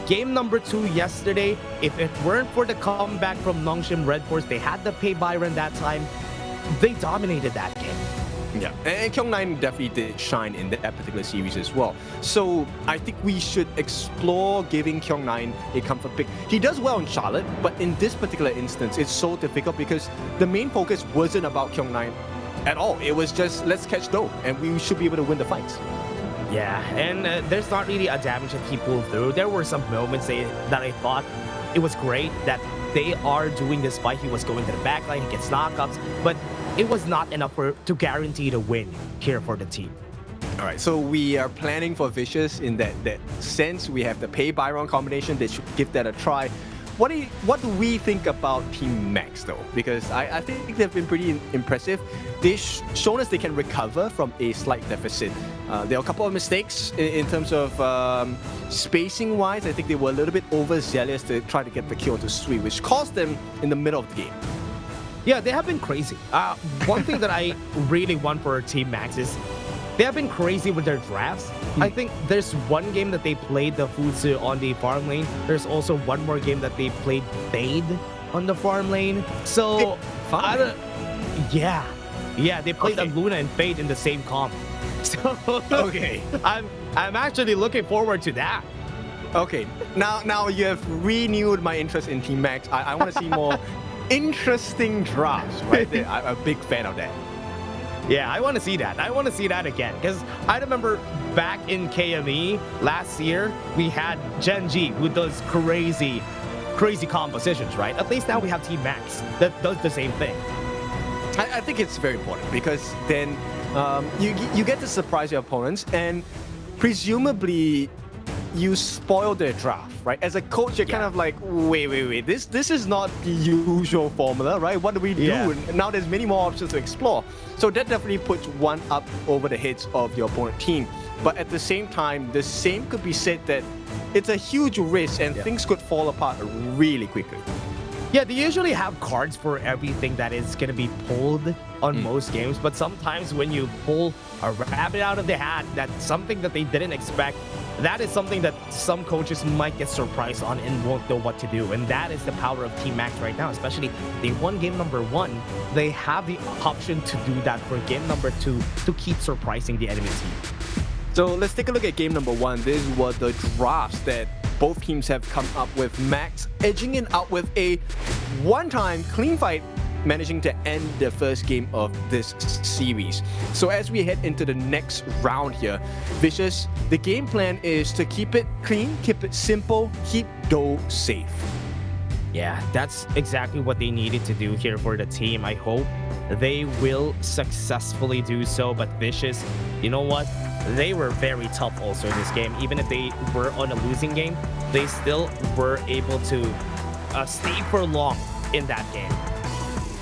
Game number 2 yesterday, if it weren't for the comeback from Nongshim Redforce, they had the Pay Byron that time. They dominated that game. Yeah, and Kyung9 definitely did shine in that particular series as well. So I think we should explore giving Kyung9 a comfort pick. He does well in Charlotte, but in this particular instance, it's so difficult because the main focus wasn't about Kyung9 at all. It was just, let's catch Doe, and we should be able to win the fights. Yeah, and there's not really a damage that he pulled through. There were some moments that I thought it was great that they are doing this fight. He was going to the backline, he gets knockups, but it was not enough to guarantee the win here for the team. All right, so we are planning for Vicious in that sense. We have the Pay Byron combination. They should give that a try. What do we think about Team Max though? Because I think they've been pretty impressive. They've shown us they can recover from a slight deficit. There are a couple of mistakes in terms of spacing wise. I think they were a little bit overzealous to try to get the kill to Sui, which cost them in the middle of the game. Yeah, they have been crazy. One thing that I really want for Team Max is they have been crazy with their drafts. I think there's one game that they played the Futsu on the farm lane. There's also one more game that they played Fade on the farm lane. So, yeah, they played the Luna and Fade in the same comp. So, Okay. I'm actually looking forward to that. Okay, now you have renewed my interest in Team Max. I want to see more interesting drafts, right? I'm a big fan of that. Yeah, I want to see that. I want to see that again. Because I remember back in KME last year, we had Gen G with those crazy compositions, right? At least now we have Team Max that does the same thing. I think it's very important because then you get to surprise your opponents and presumably you spoil their draft, right? As a coach, you're kind of like, wait, this is not the usual formula, right? What do we do? And now there's many more options to explore. So that definitely puts one up over the heads of your opponent team. But at the same time, the same could be said that it's a huge risk and things could fall apart really quickly. Yeah, they usually have cards for everything that is going to be pulled on most games, but sometimes when you pull a rabbit out of the hat, that's something that they didn't expect. That is something that some coaches might get surprised on and won't know what to do. And that is the power of Team Max right now, especially they won game number 1. They have the option to do that for game number 2 to keep surprising the enemy team. So let's take a look at game number 1. This was the drafts that both teams have come up with. Max edging it out with a one-time clean fight, managing to end the first game of this series. So as we head into the next round here, Vicious, the game plan is to keep it clean, keep it simple, keep Doe safe. Yeah, that's exactly what they needed to do here for the team. I hope they will successfully do so. But Vicious, you know what? They were very tough also in this game. Even if they were on a losing game, they still were able to stay for long in that game.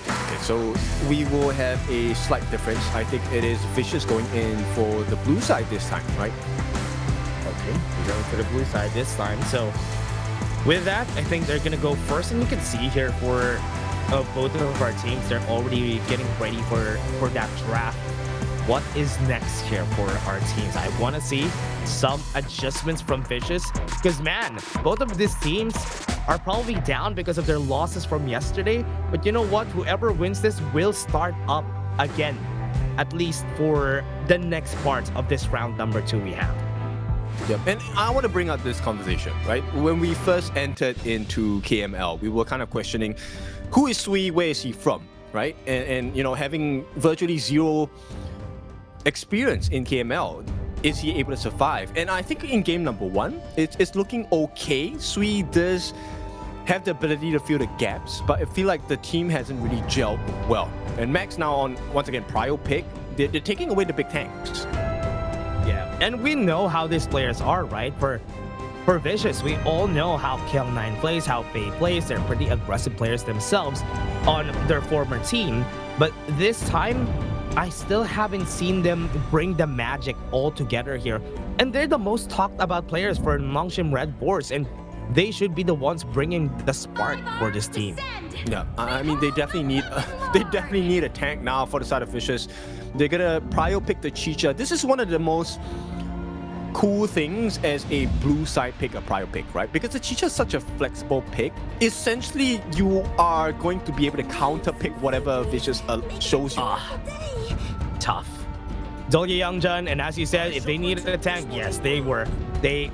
Okay, so we will have a slight difference. I think it is Vicious going in for the blue side this time, right? Okay, we're going for the blue side this time. So with that, I think they're going to go first. And you can see here for both of our teams, they're already getting ready for that draft. What is next here for our teams? I want to see some adjustments from Vicious because, man, both of these teams are probably down because of their losses from yesterday. But you know what? Whoever wins this will start up again, at least for the next part of this round number 2 we have. Yep, and I want to bring up this conversation, right? When we first entered into KML, we were kind of questioning, who is Sui, where is he from, right? And you know, having virtually zero experience in KML, is he able to survive? And I think in game number 1, it's looking okay. Sui does have the ability to fill the gaps, but I feel like the team hasn't really gelled well. And Max now on, once again, prio pick, they're taking away the big tanks. Yeah, and we know how these players are, right? For Vicious, we all know how Kel9 plays, how Faye plays. They're pretty aggressive players themselves on their former team. But this time, I still haven't seen them bring the magic all together here. And they're the most talked about players for Nongshim Redforce, and they should be the ones bringing the spark for this team. Yeah, I mean, they definitely need a tank now for the side of Vicious. They're gonna prio pick the Chicha. This is one of the most cool things as a blue side pick, a prio pick, right? Because the Chicha is such a flexible pick. Essentially, you are going to be able to counter pick whatever Vicious shows you. Tough. Dolya Youngjun, and as you said, if they needed a tank, yes, they were. They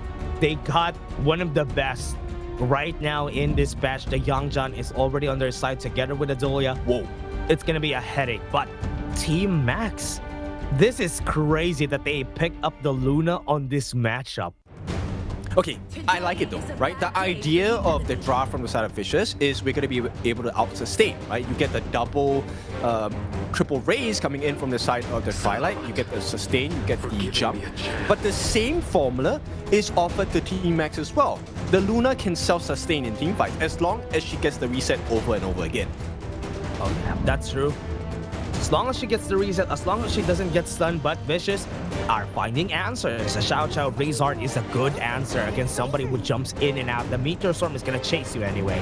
got one of the best right now in this batch. The Youngjun is already on their side together with the Dolya. Whoa. It's gonna be a headache, but Team Max, this is crazy that they picked up the Luna on this matchup. Okay, I like it though, right? The idea of the draft from the side of Vicious is we're going to be able to out-sustain, right? You get the double, triple raise coming in from the side of the Twilight. You get the sustain, you get the jump. But the same formula is offered to Team Max as well. The Luna can self-sustain in team fights as long as she gets the reset over and over again. Oh yeah, that's true. As long as she gets the reset, as long as she doesn't get stunned, but Vicious are finding answers. A Xiao Xiao Razard is a good answer against somebody who jumps in and out. The Meteor Storm is going to chase you anyway.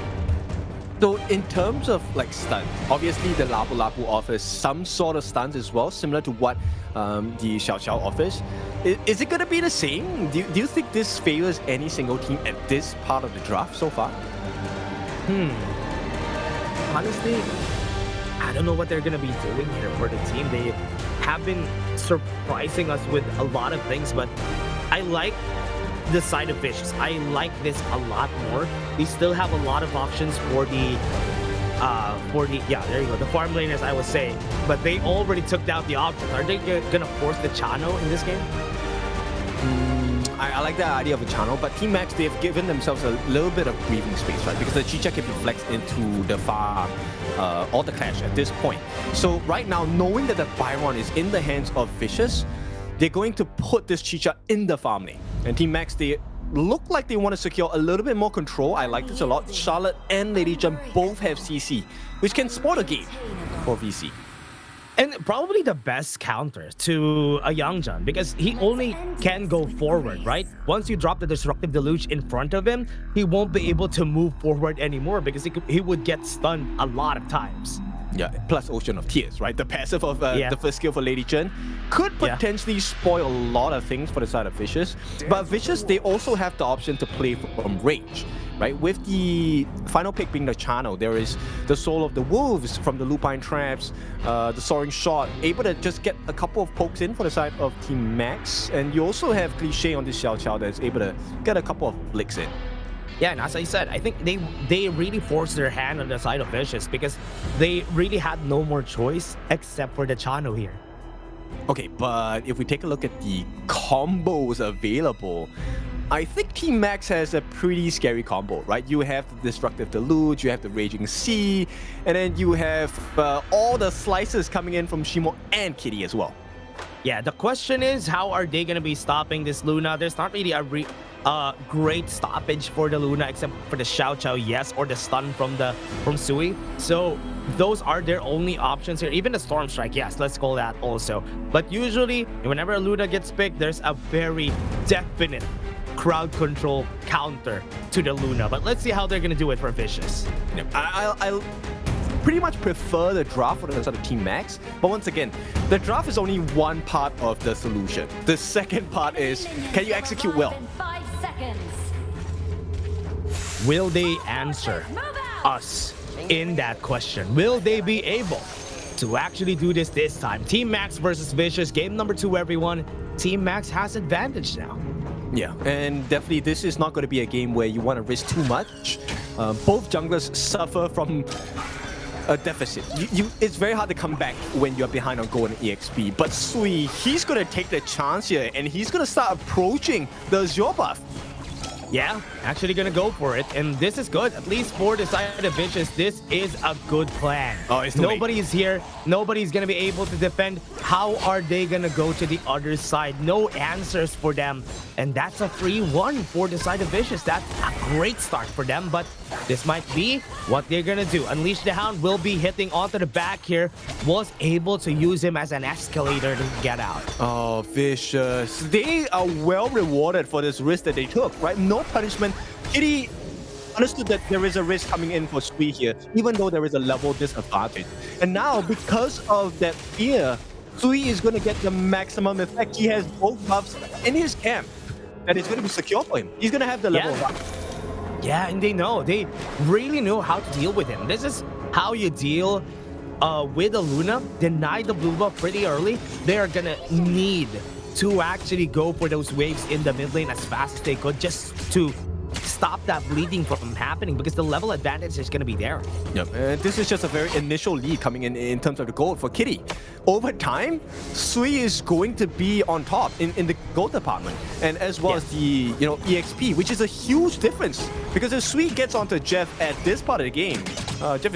So in terms of like stunts, obviously the Lapu Lapu offers some sort of stunts as well, similar to what the Xiao Xiao offers. Is it going to be the same? Do you think this favors any single team at this part of the draft so far? Honestly, I don't know what they're going to be doing here for the team. They have been surprising us with a lot of things, but I like the side of Vicious. I like this a lot more. We still have a lot of options for the there you go, the farm laners, I would say, but they already took down the options. Are they gonna force the Chano in this game? I like the idea of a channel, but Team Max, they've given themselves a little bit of breathing space, right? Because the Chicha can be flexed into the farm or the Clash at this point. So right now, knowing that the Byron is in the hands of Vicious, they're going to put this Chicha in the farm lane. And Team Max, they look like they want to secure a little bit more control. I like this a lot. Charlotte and Lady Chen both have CC, which can spoil the game for VC. And probably the best counter to a Youngjun, because he only can go forward, right? Once you drop the Disruptive Deluge in front of him, he won't be able to move forward anymore because he would get stunned a lot of times. Yeah, plus Ocean of Tears, right? The passive of the first skill for Lady Chen could potentially spoil a lot of things for the side of Vicious. But Vicious, they also have the option to play from range, right? With the final pick being the Channel, there is the Soul of the Wolves from the Lupine Traps, the Soaring Shot, able to just get a couple of pokes in for the side of Team Max. And you also have Cliche on this Xiao Xiao that's able to get a couple of flicks in. Yeah, and as I said, I think they really forced their hand on the side of Vicious because they really had no more choice except for the Chano here. Okay, but if we take a look at the combos available, I think Team Max has a pretty scary combo, right? You have the Destructive Deluge, you have the Raging Sea, and then you have all the slices coming in from Shimo and Kitty as well. Yeah, the question is, how are they going to be stopping this Luna? There's not really a great stoppage for the Luna except for the Xiao Xiao, yes, or the stun from Sui. So those are their only options here. Even the Storm Strike, yes, let's call that also. But usually, whenever a Luna gets picked, there's a very definite crowd control counter to the Luna. But let's see how they're gonna do it for Vicious. I pretty much prefer the draft for the sort of Team Max, but once again, the draft is only one part of the solution. The second part is, can you execute well? Will they answer us in that question? Will they be able to actually do this time? Team Max versus Vicious, game number 2, everyone. Team Max has advantage now. Yeah, and definitely this is not going to be a game where you want to risk too much. Both junglers suffer from a deficit. It's very hard to come back when you're behind on gold and EXP. But Sui, he's going to take the chance here, and he's going to start approaching the Azure buff. Yeah, actually gonna go for it, and this is good. At least for the side of Vicious, this is a good plan. Oh, it's nobody's here. Nobody's gonna be able to defend. How are they gonna go to the other side? No answers for them, and that's a free one for the side of Vicious. That's a great start for them, but this might be what they're gonna do. Unleash the Hound will be hitting onto the back here. Was able to use him as an escalator to get out. Oh, Vicious. They are well rewarded for this risk that they took, right? No punishment. Kitty understood that there is a risk coming in for Sui here, even though there is a level disadvantage. And now, because of that fear, Sui is going to get the maximum effect. He has both buffs in his camp that is going to be secure for him. He's going to have the level buff. Yeah, and they really know how to deal with him. This is how you deal with a Luna. Deny the blue buff pretty early. They are going to need to actually go for those waves in the mid lane as fast as they could just to stop that bleeding from happening, because the level advantage is going to be there. Yep, and this is just a very initial lead coming in terms of the gold for Kitty. Over time, Sui is going to be on top in the gold department, and as well as the EXP, which is a huge difference, because if Sui gets onto Jeff at this part of the game, Jeff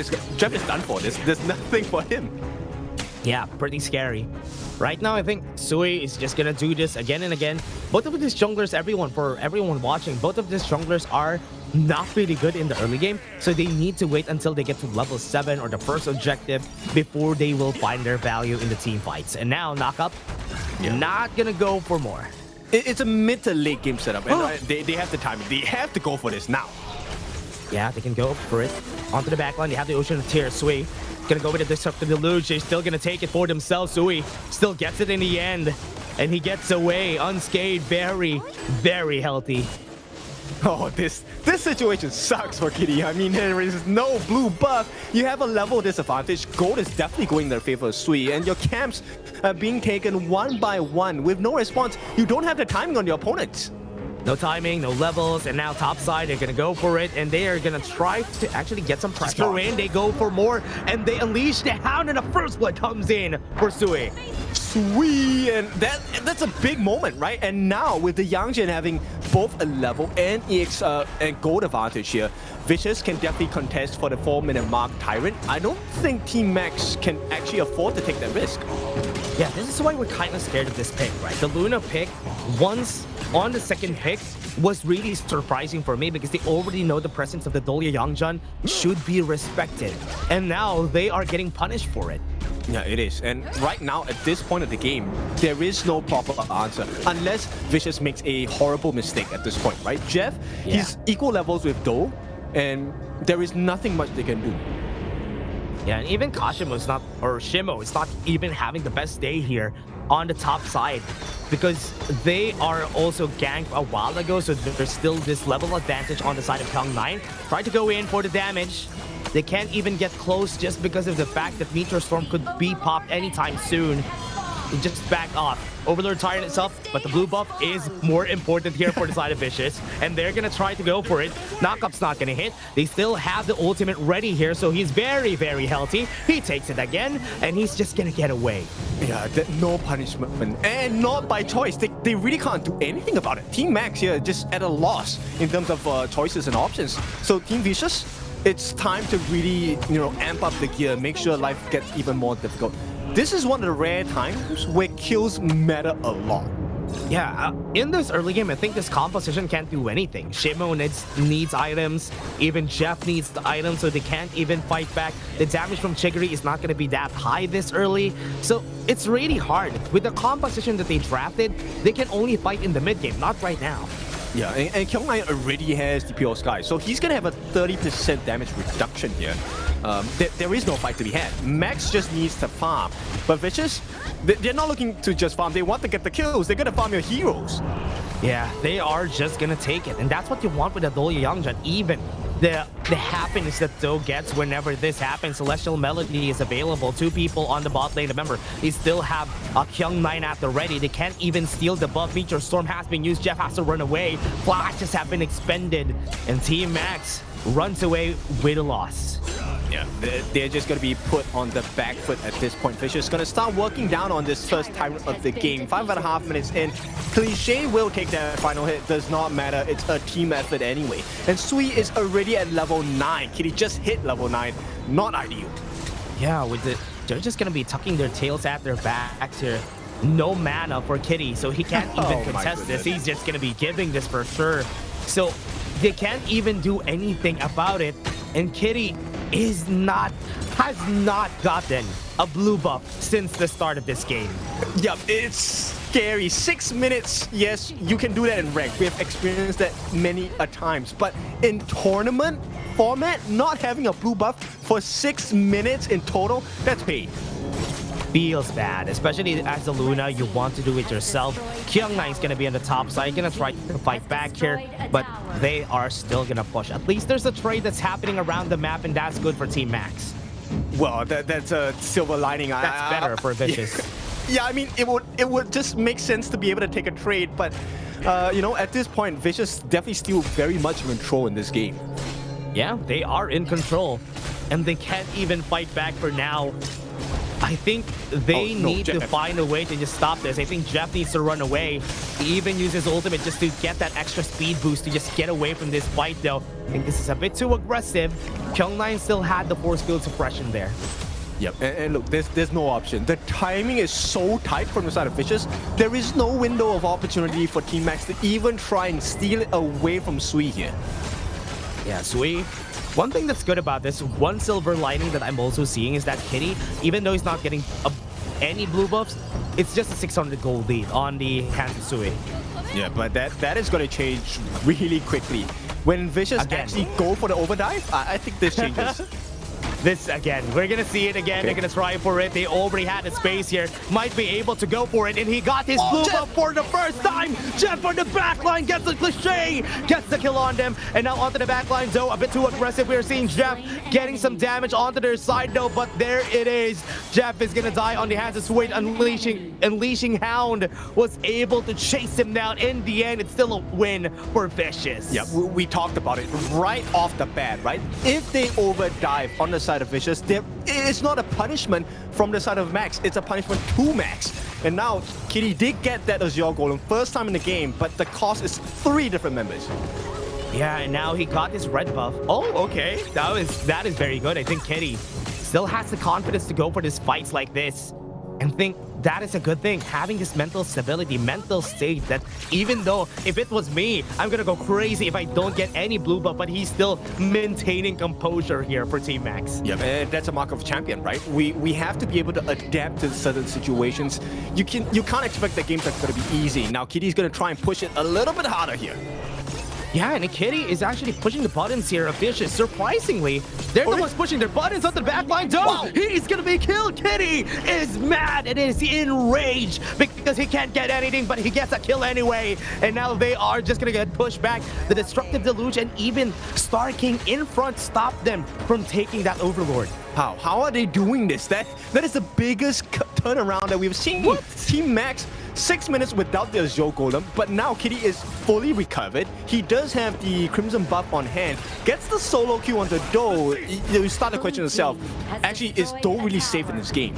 is done for. There's nothing for him. Yeah, pretty scary. Right now, I think Sui is just gonna do this again and again. Both of these junglers, for everyone watching, both of these junglers are not really good in the early game, so they need to wait until they get to level 7 or the first objective before they will find their value in the team fights. And now, Knockup, not gonna go for more. It's a mid to late game setup, and they have the timing. They have to go for this now. Yeah, they can go for it. Onto the back line, they have the Ocean of Tears. Sui gonna go with the Disruptive Deluge. They're still gonna take it for themselves. Sui still gets it in the end. And he gets away unscathed. Very, very healthy. Oh, this situation sucks for Kitty. I mean, there is no blue buff. You have a level disadvantage. Gold is definitely going in their favor, Sui, and your camps are being taken one by one with no response. You don't have the timing on your opponents. No timing, no levels, and now top side, they're gonna go for it, and they are gonna try to actually get some pressure in. They go for more, and they unleash the Hound, and the first blood comes in for Sui. Sweet, and that's a big moment, right? And now with the Yangjin having both a level and EX and gold advantage here, Vicious can definitely contest for the 4-minute mark Tyrant. I don't think Team Max can actually afford to take that risk. Yeah, this is why we're kind of scared of this pick, right? The Luna pick, once on the second pick, was really surprising for me because they already know the presence of the Dolya Yangjun should be respected. And now they are getting punished for it. Yeah, it is. And right now, at this point of the game, there is no proper answer unless Vicious makes a horrible mistake at this point, right? Jeff, he's equal levels with Do, and there is nothing much they can do. Yeah, and even Shimo is not even having the best day here on the top side because they are also ganked a while ago, so there's still this level advantage on the side of Kyung9. Try to go in for the damage. They can't even get close just because of the fact that Meteor Storm could be popped anytime soon. They just back off. Overlord Tyrant itself, but the blue buff is more important here for the side of Vicious, and they're gonna try to go for it. Knockup's not gonna hit. They still have the ultimate ready here, so he's very, very healthy. He takes it again, and he's just gonna get away. Yeah, no punishment, and not by choice. They really can't do anything about it. Team Max here just at a loss in terms of choices and options. So Team Vicious, it's time to really, amp up the gear, make sure life gets even more difficult. This is one of the rare times where kills matter a lot. Yeah, in this early game, I think this composition can't do anything. Shimo needs items, even Jeff needs the items, so they can't even fight back. The damage from Chigiri is not going to be that high this early, so it's really hard. With the composition that they drafted, they can only fight in the mid game, not right now. Yeah, and Kyung9 already has the Pure Sky, so he's gonna have a 30% damage reduction here. There is no fight to be had. Max just needs to farm. But Vicious, they're not looking to just farm. They want to get the kills. They're gonna farm your heroes. Yeah, they are just gonna take it. And that's what you want with the Dolya Yangjun. Even the happiness that Do gets whenever this happens. Celestial Melody is available. 2 people on the bot lane. Remember, they still have a Kyung9 at the ready. They can't even steal the buff. Meteor Storm has been used. Jeff has to run away. Flashes have been expended. And Team Max runs away with a loss. Yeah, they're just going to be put on the back foot at this point. Vicious is going to start working down on this first time of the game. 5.5 minutes in. Cliche will take that final hit. Does not matter. It's a team effort anyway. And Sui is already at level 9. Kitty just hit level 9. Not ideal. Yeah, they're just going to be tucking their tails at their backs here. No mana for Kitty, so he can't even contest this. He's just going to be giving this for sure. So they can't even do anything about it. And Kitty has not gotten a blue buff since the start of this game. Yeah, it's scary. 6 minutes, yes, you can do that in rank. We have experienced that many a times. But in tournament format, not having a blue buff for 6 minutes in total, that's paid. Feels bad, especially as a Luna, you want to do it yourself. Kyung9 is going to be on the top side, going to try to fight back here, but they are still going to push. At least there's a trade that's happening around the map, and that's good for Team Max. Well, that's a silver lining. That's better for Vicious. Yeah, I mean, it would just make sense to be able to take a trade, but, at this point, Vicious definitely still very much in control in this game. Yeah, they are in control, and they can't even fight back for now. I think they need to find a way to just stop this. I think Jeff needs to run away. He even uses ultimate just to get that extra speed boost to just get away from this fight, though. I think this is a bit too aggressive. Kyung9 still had the force field suppression there. Yep, and look, there's no option. The timing is so tight from the side of Vicious. There is no window of opportunity for Team Max to even try and steal it away from Sui here. Yeah, Sui. One thing that's good about this, one silver lining that I'm also seeing is that Kitty, even though he's not getting any blue buffs, it's just a 600 gold lead on the hands of Sui. Yeah, but that is going to change really quickly. When Vicious actually go for the overdive, I think this changes. This again, we're gonna see it again. They're gonna try for it. They already had the space here. Might be able to go for it, and he got his blue buff for the first time. Jeff on the back line gets the cliche, gets the kill on them, and now onto the back line. Though a bit too aggressive. We're seeing Jeff getting some damage onto their side though, but there it is. Jeff is gonna die on the hands of Suede. Unleashing Hound was able to chase him down. In the end, it's still a win for Vicious. Yeah, we talked about it right off the bat, right? If they overdive on the side of Vicious, it's not a punishment from the side of Max, it's a punishment to Max. And now Kitty did get that Azure Golem first time in the game, but the cost is 3 different members. Yeah, and now he got his red buff. Oh, okay. That is very good. I think Kitty still has the confidence to go for these fights like this. And think that is a good thing. Having this mental stability, mental state that even though if it was me, I'm gonna go crazy if I don't get any blue buff, but he's still maintaining composure here for Team Max. Yeah, and that's a mark of a champion, right? We have to be able to adapt to certain situations. You can't expect that games are gonna be easy. Now Kitty's gonna try and push it a little bit harder here. Yeah, and Kitty is actually pushing the buttons here of Vicious. Surprisingly, they're the ones pushing their buttons on the back line. He's gonna be killed. Kitty is mad and is enraged because he can't get anything, but he gets a kill anyway. And now they are just gonna get pushed back. The Destructive Deluge and even Star King in front stopped them from taking that Overlord. How are they doing this? That is the biggest turnaround that we've seen. What? Team Max 6 minutes without the Azure Golem, but now Kitty is fully recovered. He does have the Crimson buff on hand. Gets the solo queue on the Doe. You start to question yourself, actually, is Doe really safe in this game?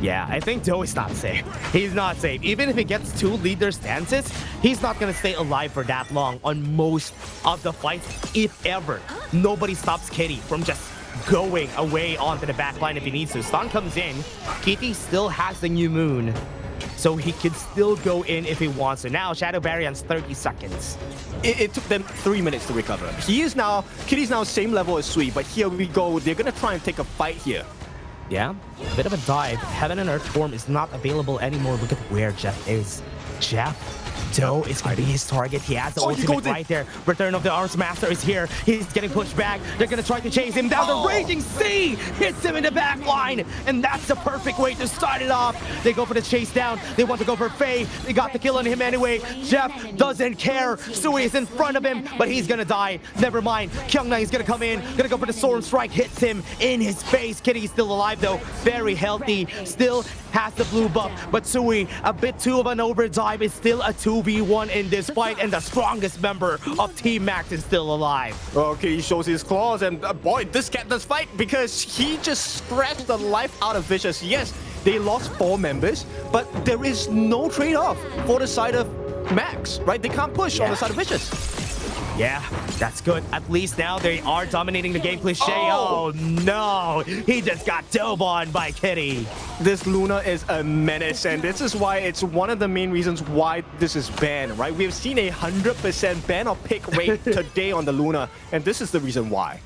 Yeah, I think Doe is not safe. He's not safe. Even if he gets 2 leader stances, he's not gonna stay alive for that long on most of the fights, if ever. Nobody stops Kitty from just going away onto the back line if he needs to. Stun comes in. Kitty still has the new moon, so he can still go in if he wants to. Now, Shadow Variant's 30 seconds. It took them 3 minutes to recover. Kitty's now same level as Sui, but here we go. They're gonna try and take a fight here. Yeah, a bit of a dive. Heaven and Earth form is not available anymore. Look at where Jeff is. Jeff, Doe is going to be his target. He has the ultimate right there. Return of the Arms Master is here. He's getting pushed back. They're going to try to chase him down. The Raging Sea hits him in the back line. And that's the perfect way to start it off. They go for the chase down. They want to go for Faye. They got the kill on him anyway. Jeff doesn't care. Sui is in front of him, but he's going to die. Never mind. Kyungna is going to come in. Going to go for the Storm Strike. Hits him in his face. Kitty's still alive though. Very healthy. Still has the blue buff. But Sui, a bit too of an overdrive, is still a 2v1 in this fight, and the strongest member of Team Max is still alive. Okay, he shows his claws, and boy, this cat does fight because he just scratched the life out of Vicious. Yes, they lost 4 members, but there is no trade-off for the side of Max, right? They can't push on the side of Vicious. Yeah, that's good. At least now they are dominating the game. Cliche. Oh no, he just got dove on by Kitty. This Luna is a menace, and this is why it's one of the main reasons why this is banned, right? We've seen a 100% ban or pick rate today on the Luna, and this is the reason why.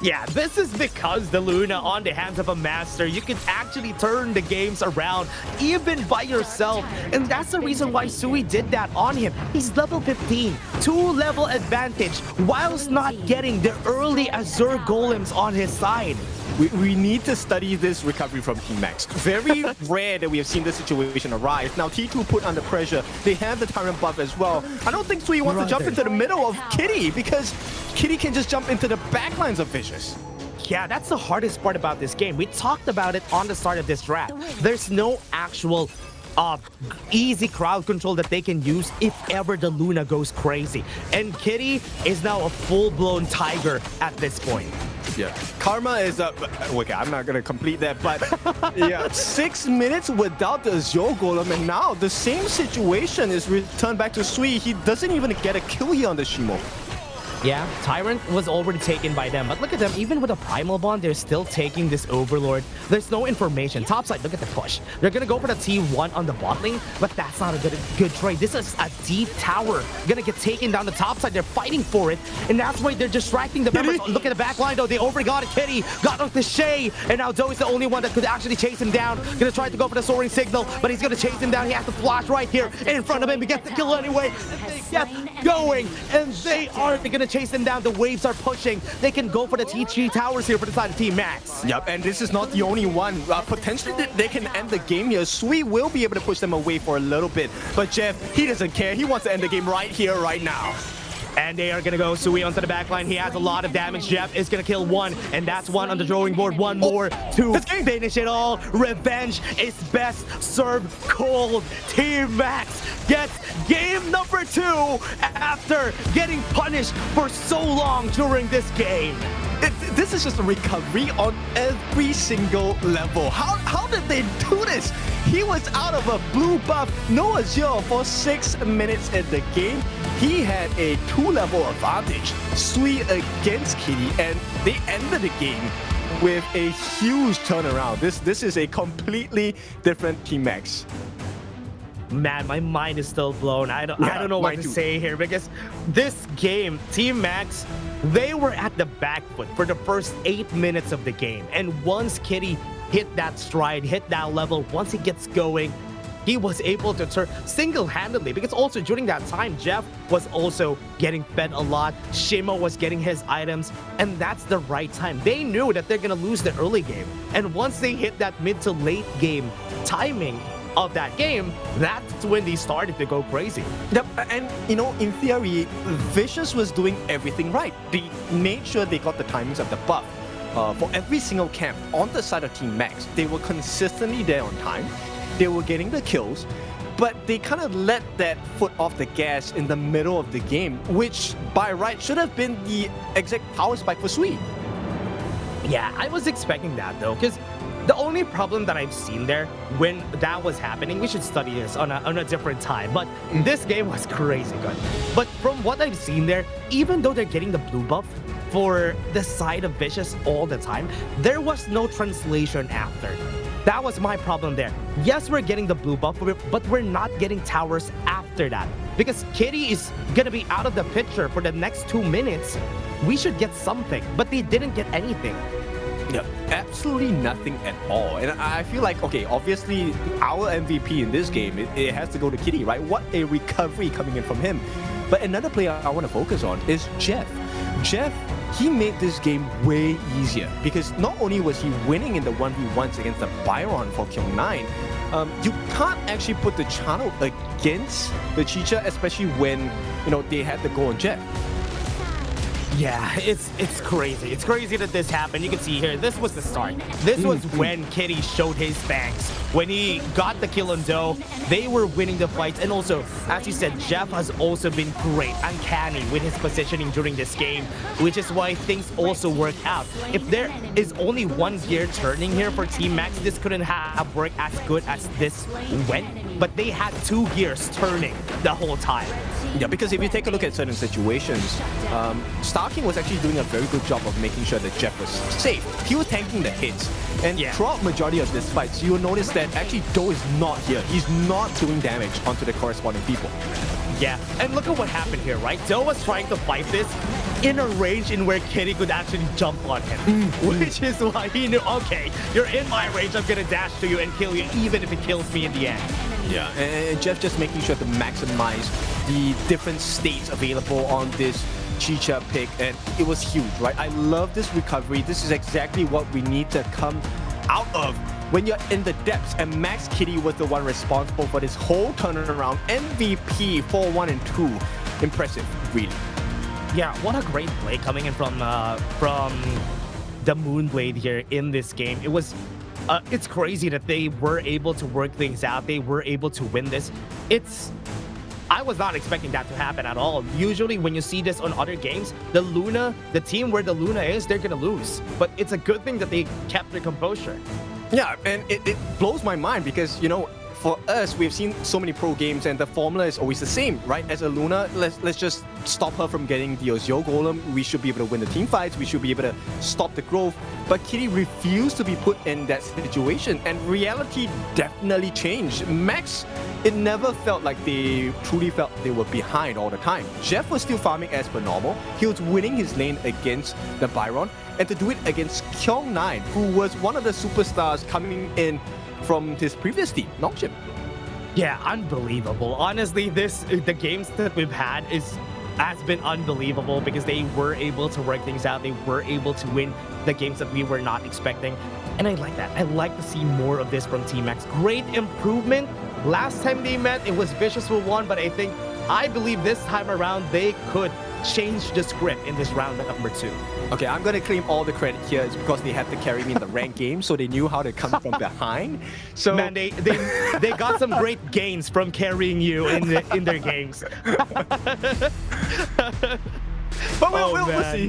Yeah, this is because the Luna on the hands of a master, you can actually turn the games around even by yourself. And that's the reason why Sui did that on him. He's level 15, 2-level advantage, whilst not getting the early Azure Golems on his side. We need to study this recovery from Team Max. Very rare that we have seen this situation arise. Now T2 put under pressure. They have the Tyrant buff as well. I don't think Sui wants to jump into the middle of Kitty because Kitty can just jump into the backlines of Vicious. Yeah, that's the hardest part about this game. We talked about it on the start of this draft. There's no actual easy crowd control that they can use if ever the Luna goes crazy. And Kitty is now a full-blown tiger at this point. Yeah, Karma is okay, I'm not gonna complete that, but yeah, 6 minutes without the Azure Golem, and now the same situation is returned back to Sui. He doesn't even get a kill here on the Shimo. Yeah, Tyrant was already taken by them, but look at them, even with a Primal Bond, they're still taking this Overlord. There's no information. Topside, look at the push. They're gonna go for the T1 on the bot lane, but that's not a good trade. This is a deep tower. Gonna get taken down the top side. They're fighting for it, and that's why they're distracting the members. Look at the back line, though. They already got a Kitty, got off the Shay, and now Doe is the only one that could actually chase him down. Gonna try to go for the soaring signal, but he's gonna chase him down. He has to flash right here in front of him. He gets the kill anyway. They get going, and they are gonna chase them down. The waves are pushing. They can go for the T3 towers here for the side of Team Max. Yep, and this is not the only one. Potentially, they can end the game here. Sui will be able to push them away for a little bit, but Jeff, he doesn't care. He wants to end the game right here, right now. And they are gonna go Sui onto the backline. He has a lot of damage. Jeff is gonna kill one, and that's one on the drawing board. One more to finish it all. Revenge is best served cold. Team Max gets game number 2 after getting punished for so long during this game. This is just a recovery on every single level. How did they do this? He was out of a blue buff, no Azure for 6 minutes in the game. He had a 2-level advantage, Sui against Kitty, and they ended the game with a huge turnaround. This is a completely different Team Max. Man, my mind is still blown. I don't know what to say here, because this game, Team Max, they were at the back foot for the first 8 minutes of the game. And once Kitty hit that stride, hit that level, once he gets going, he was able to turn single-handedly, because also during that time, Jeff was also getting fed a lot. Shimo was getting his items, and that's the right time. They knew that they're gonna lose the early game. And once they hit that mid to late game timing of that game, that's when they started to go crazy. Yep, and you know, in theory, Vicious was doing everything right. They made sure they got the timings of the buff. For every single camp on the side of Team Max, they were consistently there on time. They were getting the kills, but they kind of let that foot off the gas in the middle of the game, which by right should have been the exact power spike for Sui. Yeah, I was expecting that though, because the only problem that I've seen there when that was happening, we should study this on a different time, but this game was crazy good. But from what I've seen there, even though they're getting the blue buff for the side of Vicious all the time, there was no translation after. That was my problem there. Yes, we're getting the blue buff, but we're not getting towers after that. Because Kitty is gonna be out of the picture for the next 2 minutes. We should get something, but they didn't get anything. Yeah, absolutely nothing at all. And I feel like, okay, obviously our MVP in this game, it has to go to Kitty, right? What a recovery coming in from him. But another player I want to focus on is Jeff. Jeff, he made this game way easier, because not only was he winning in the 1v1s against the Byron for Kill 9, you can't actually put the channel against the Chicha, especially when, you know, they had to go on Jeff. Yeah, it's crazy. It's crazy that this happened. You can see here, this was the start. This was when Kitty showed his fangs. When he got the kill on Doe, they were winning the fights. And also, as you said, Jeff has also been great, uncanny with his positioning during this game, which is why things also worked out. If there is only one gear turning here for Team Max, this couldn't have worked as good as this went. But they had 2 gears turning the whole time. Yeah, because if you take a look at certain situations, Starking was actually doing a very good job of making sure that Jeff was safe. He was tanking the hits. And throughout majority of this fight, you'll notice that actually Doe is not here. He's not doing damage onto the corresponding people. Yeah, and look at what happened here, right? Doe was trying to fight this in a range in where Kitty could actually jump on him. Which is why he knew, okay, you're in my range, I'm gonna dash to you and kill you, even if it kills me in the end. Yeah, and Jeff just making sure to maximize the different states available on this Chicha pick, and it was huge, right? I love this recovery. This is exactly what we need to come out of when you're in the depths, and Max Kitty was the one responsible for this whole turnaround. MVP 4-1 and 2. Impressive, really. Yeah, what a great play coming in from the Moonblade here in this game. It was it's crazy that they were able to work things out. They were able to win this. I was not expecting that to happen at all. Usually when you see this on other games, the team where the Luna is, they're gonna lose. But it's a good thing that they kept their composure. Yeah, and it blows my mind because, you know, for us, we've seen so many pro games, and the formula is always the same, right? As a Luna, let's just stop her from getting the Ozio Golem. We should be able to win the team fights. We should be able to stop the growth. But Kitty refused to be put in that situation, and reality definitely changed. Max, it never felt like they truly felt they were behind all the time. Jeff was still farming as per normal. He was winning his lane against the Byron, and to do it against Kyong9, who was one of the superstars coming in from his previous team, Nongshim. Yeah, unbelievable. Honestly, the games that we've had has been unbelievable because they were able to work things out. They were able to win the games that we were not expecting. And I like that. I like to see more of this from Team Max. Great improvement. Last time they met, it was Vicious who won, but I believe this time around they could change the script in this round number 2. Okay, I'm going to claim all the credit here. It's because they had to carry me in the ranked game, so they knew how to come from behind. So man, they got some great gains from carrying you in their games. But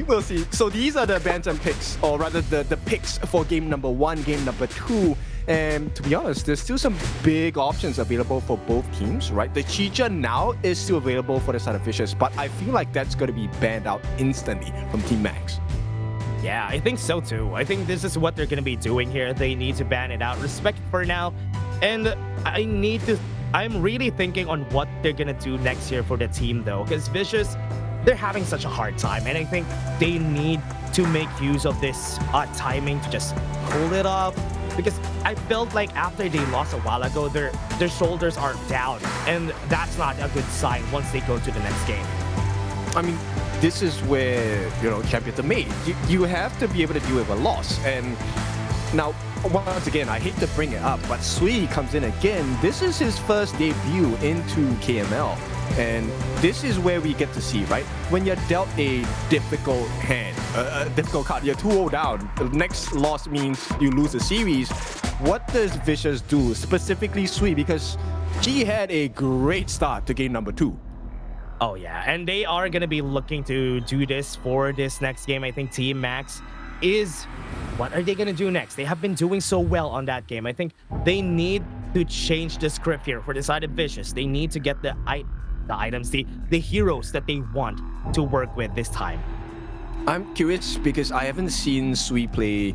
we'll see. So these are the bantam picks, or rather the picks for game number 1, game number 2. And to be honest, there's still some big options available for both teams, right? The Chicha now is still available for the side of Vicious, but I feel like that's going to be banned out instantly from Team Max. Yeah, I think so too. I think this is what they're going to be doing here. They need to ban it out. Respect it for now. And I'm really thinking on what they're going to do next year for the team though, because Vicious, they're having such a hard time, and I think they need to make use of this timing to just pull it off. Because I felt like after they lost a while ago, their shoulders are down, and that's not a good sign once they go to the next game. I mean, this is where, champions are made. You have to be able to deal with a loss. And now, once again, I hate to bring it up, but Sui comes in again. This is his first debut into KML. And this is where we get to see, right? When you're dealt a difficult hand, a difficult card, you're 2-0 down. The next loss means you lose the series. What does Vicious do? Specifically Sui, because she had a great start to game number 2. Oh yeah, and they are going to be looking to do this for this next game. I think Team Max is... What are they going to do next? They have been doing so well on that game. I think they need to change the script here for the side of Vicious. They need to get the items, the heroes that they want to work with this time. I'm curious because I haven't seen Sui play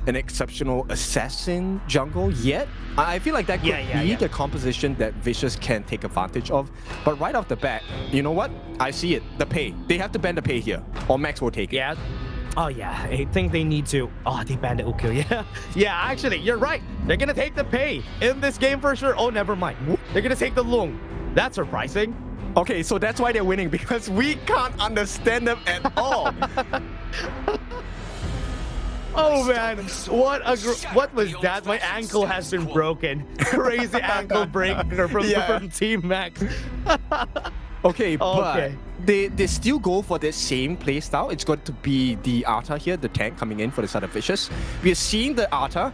an exceptional assassin jungle yet. I feel like that could be the composition that Vicious can take advantage of. But right off the bat, you know what? I see it. The pay. They have to ban the pay here, or Max will take it. Yeah. Oh yeah, I think they need to. Oh, they banned the Ukyo. Yeah. Yeah, actually, you're right. They're gonna take the pay in this game for sure. Oh, never mind. They're gonna take the Lung. That's surprising. Okay, so that's why they're winning, because we can't understand them at all. Oh man, what was that? My ankle has been broken. Crazy ankle breaker from Team Max. Okay, but they still go for the same playstyle. It's going to be the Arta here, the tank coming in for the side of Vicious. We are seeing the Arta.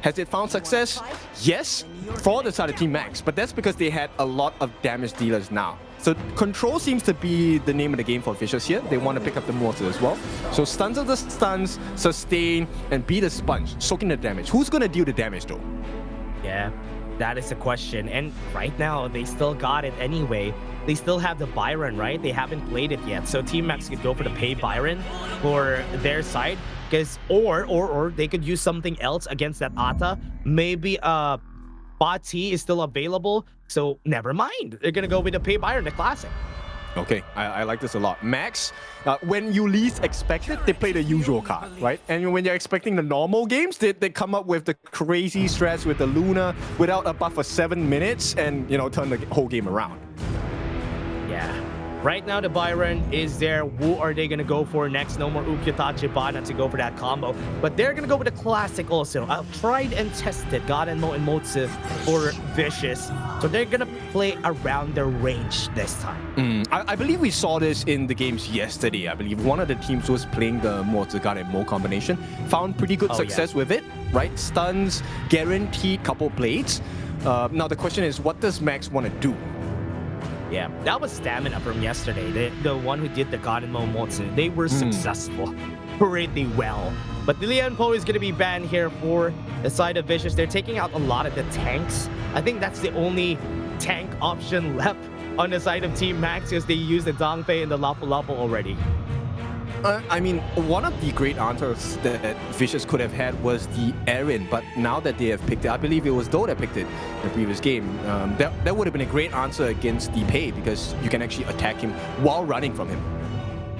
Has it found success? Yes, for the side of Team Max, but that's because they had a lot of damage dealers now. So control seems to be the name of the game for Vicious here. They want to pick up the mortar as well. So stuns are the stuns, sustain, and be the sponge, soaking the damage. Who's going to deal the damage though? Yeah, that is the question. And right now, they still got it anyway. They still have the Byron, right? They haven't played it yet. So Team Max could go for the pay Byron for their side. Because or they could use something else against that Ata. Maybe Bati is still available. So never mind. They're gonna go with the pay Byron, the classic. Okay, I like this a lot. Max, when you least expect it, they play the usual card, right? And when you're expecting the normal games, they come up with the crazy strats with the Luna without a buff for 7 minutes and, turn the whole game around. Yeah. Right now, the Byron is there. Who are they going to go for next? No more Ukyuta Chibana to go for that combo. But they're going to go with the classic also. Tried and tested God and Mo and Motsu for Vicious. So they're going to play around their range this time. I believe we saw this in the games yesterday. I believe one of the teams was playing the Motsu God and Mo combination. Found pretty good success with it, right? Stuns, guaranteed couple blades. Now the question is, what does Max want to do? Yeah, that was Stamina from yesterday. The one who did the God and Momotsu. They were successful pretty well. But the Lian Po is going to be banned here for the side of Vicious. They're taking out a lot of the tanks I think that's the only tank option left on the side of Team Max because they used the Dongfei and the Lapu Lapu already. I mean, one of the great answers that Vicious could have had was the Aaron, but now that they have picked it, I believe it was Do that picked it in the previous game. That would have been a great answer against the Pei because you can actually attack him while running from him.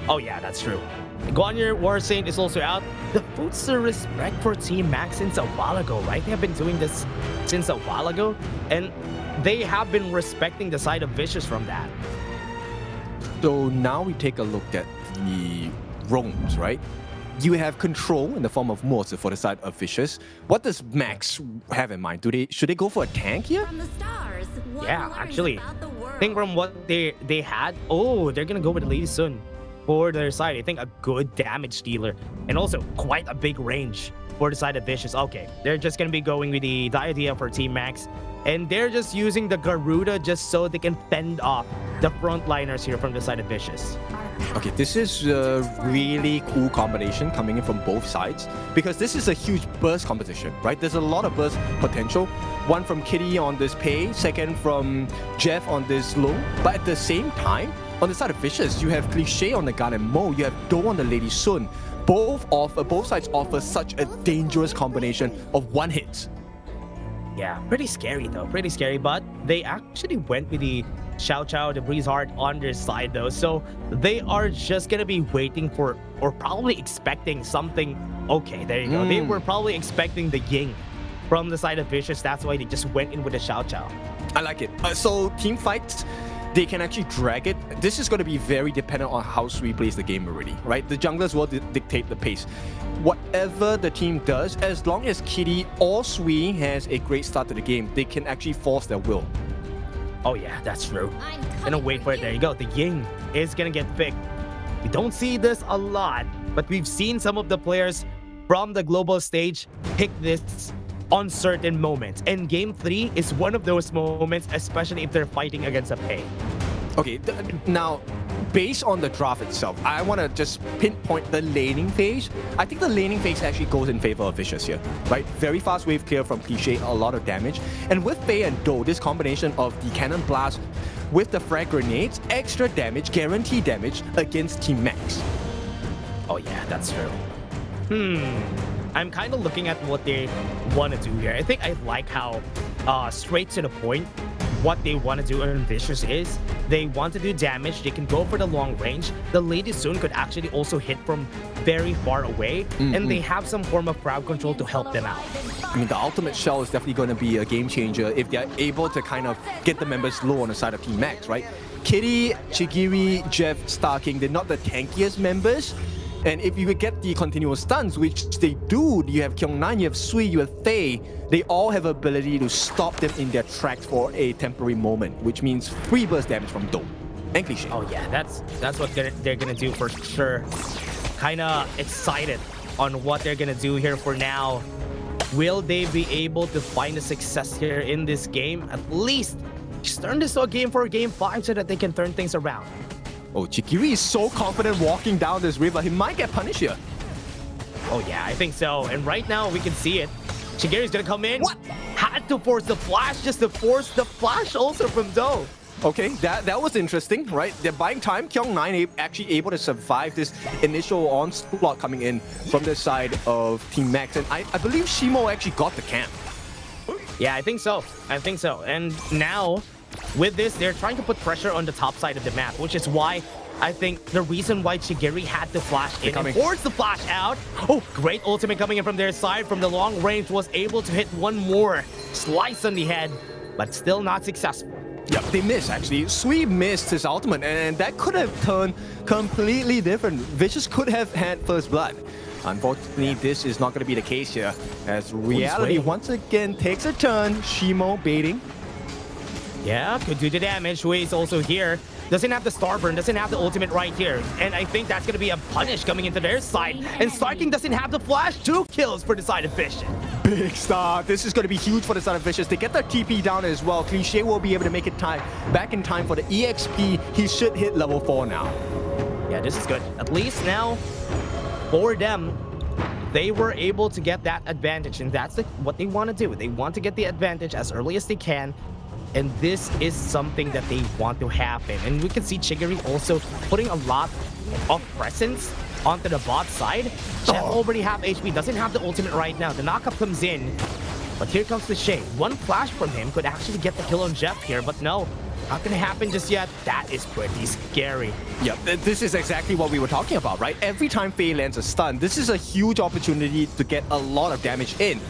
Oh yeah, that's true. Guanyu War Saint is also out. The Futsu respect for Team Max since a while ago, right? They have been doing this since a while ago, and they have been respecting the side of Vicious from that. So now we take a look at the roams, right? You have control in the form of Morse for the side of Vicious. What does Max have in mind? Should they go for a tank here? Yeah, actually, I think from what they had, they're gonna go with Lady Sun for their side. I think a good damage dealer and also quite a big range for the side of Vicious. Okay, they're just gonna be going with the idea for Team Max, and they're just using the Garuda just so they can fend off the frontliners here from the side of Vicious. Okay, this is a really cool combination coming in from both sides because this is a huge burst competition, right? There's a lot of burst potential. One from Kitty on this Pei, second from Jeff on this Low. But at the same time, on the side of Vicious, you have Cliche on the Gun and Mo, you have Do on the Lady Sun. Both sides offer such a dangerous combination of one hit. Yeah, pretty scary though, pretty scary. But they actually went with the Xiao Chao, the Breeze Heart on their side though. So they are just gonna be waiting for, or probably expecting something. Okay, there you go. They were probably expecting the Ying from the side of Vicious. That's why they just went in with the Xiao Chao. I like it. So team fights, they can actually drag it. This is going to be very dependent on how Sui plays the game already, right? The junglers will dictate the pace. Whatever the team does, as long as Kitty or Sui has a great start to the game, they can actually force their will. Oh yeah, that's true. Gonna wait for it. There you go. The Ying is gonna get picked. We don't see this a lot, but we've seen some of the players from the global stage pick this on certain moments. And Game 3 is one of those moments, especially if they're fighting against a Pei. Okay, now, based on the draft itself, I want to just pinpoint the laning phase. I think the laning phase actually goes in favor of Vicious here, right? Very fast wave clear from Cliche, a lot of damage. And with Pei and Do, this combination of the Cannon Blast with the frag grenades, extra damage, guaranteed damage against Team Max. Oh yeah, that's true. I'm kind of looking at what they want to do here. I think I like how straight to the point what they want to do in Vicious is they want to do damage. They can go for the long range. The Lady Sun could actually also hit from very far away, and they have some form of crowd control to help them out. I mean, the ultimate shell is definitely going to be a game changer if they're able to kind of get the members low on the side of Team Max, right? Kitty, Chigiri, Jeff, Starking, they're not the tankiest members. And if you get the continuous stuns, which they do, you have Kyung-nan, you have Sui, you have Faye, they all have ability to stop them in their tracks for a temporary moment, which means free burst damage from Do and Cliche. Oh yeah, that's what they're gonna do for sure. Kinda excited on what they're gonna do here for now. Will they be able to find a success here in this game? At least just turn this to a game for Game 5 so that they can turn things around. Oh, Chikiri is so confident walking down this river. He might get punished here. Oh yeah, I think so. And right now we can see it. Chigiri's gonna come in. What? Had to force the flash just to force the flash also from Do. Okay, that was interesting, right? They're buying time. Kyung-nan actually able to survive this initial onslaught coming in from the side of Team Max. And I believe Shimo actually got the camp. Yeah, I think so. And now, with this, they're trying to put pressure on the top side of the map, which is why I think the reason why Chigiri had to flash in and force the flash out. Oh, great ultimate coming in from their side from the long range, was able to hit one more slice on the head, but still not successful. Yep, they missed actually. Sui missed his ultimate, and that could have turned completely different. Vicious could have had first blood. Unfortunately, this is not going to be the case here, as reality once again takes a turn. Shimo baiting. Yeah, could do the damage. Hui is also here. Doesn't have the star burn, doesn't have the ultimate right here. And I think that's going to be a punish coming into their side. And Starking doesn't have the flash. 2 kills for the side of Vicious. Big start. This is going to be huge for the side of Vicious. They get their TP down as well. Cliche will be able to make it back in time for the EXP. He should hit level 4 now. Yeah, this is good. At least now, for them, they were able to get that advantage, and that's what they want to do. They want to get the advantage as early as they can, and this is something that they want to happen. And we can see Chigiri also putting a lot of presence onto the bot side. Jeff already have HP, doesn't have the ultimate right now. The knockup comes in, but here comes the Shay. One flash from him could actually get the kill on Jeff here, but no, not gonna happen just yet. That is pretty scary. Yeah, this is exactly what we were talking about, right? Every time Faye lands a stun, this is a huge opportunity to get a lot of damage in.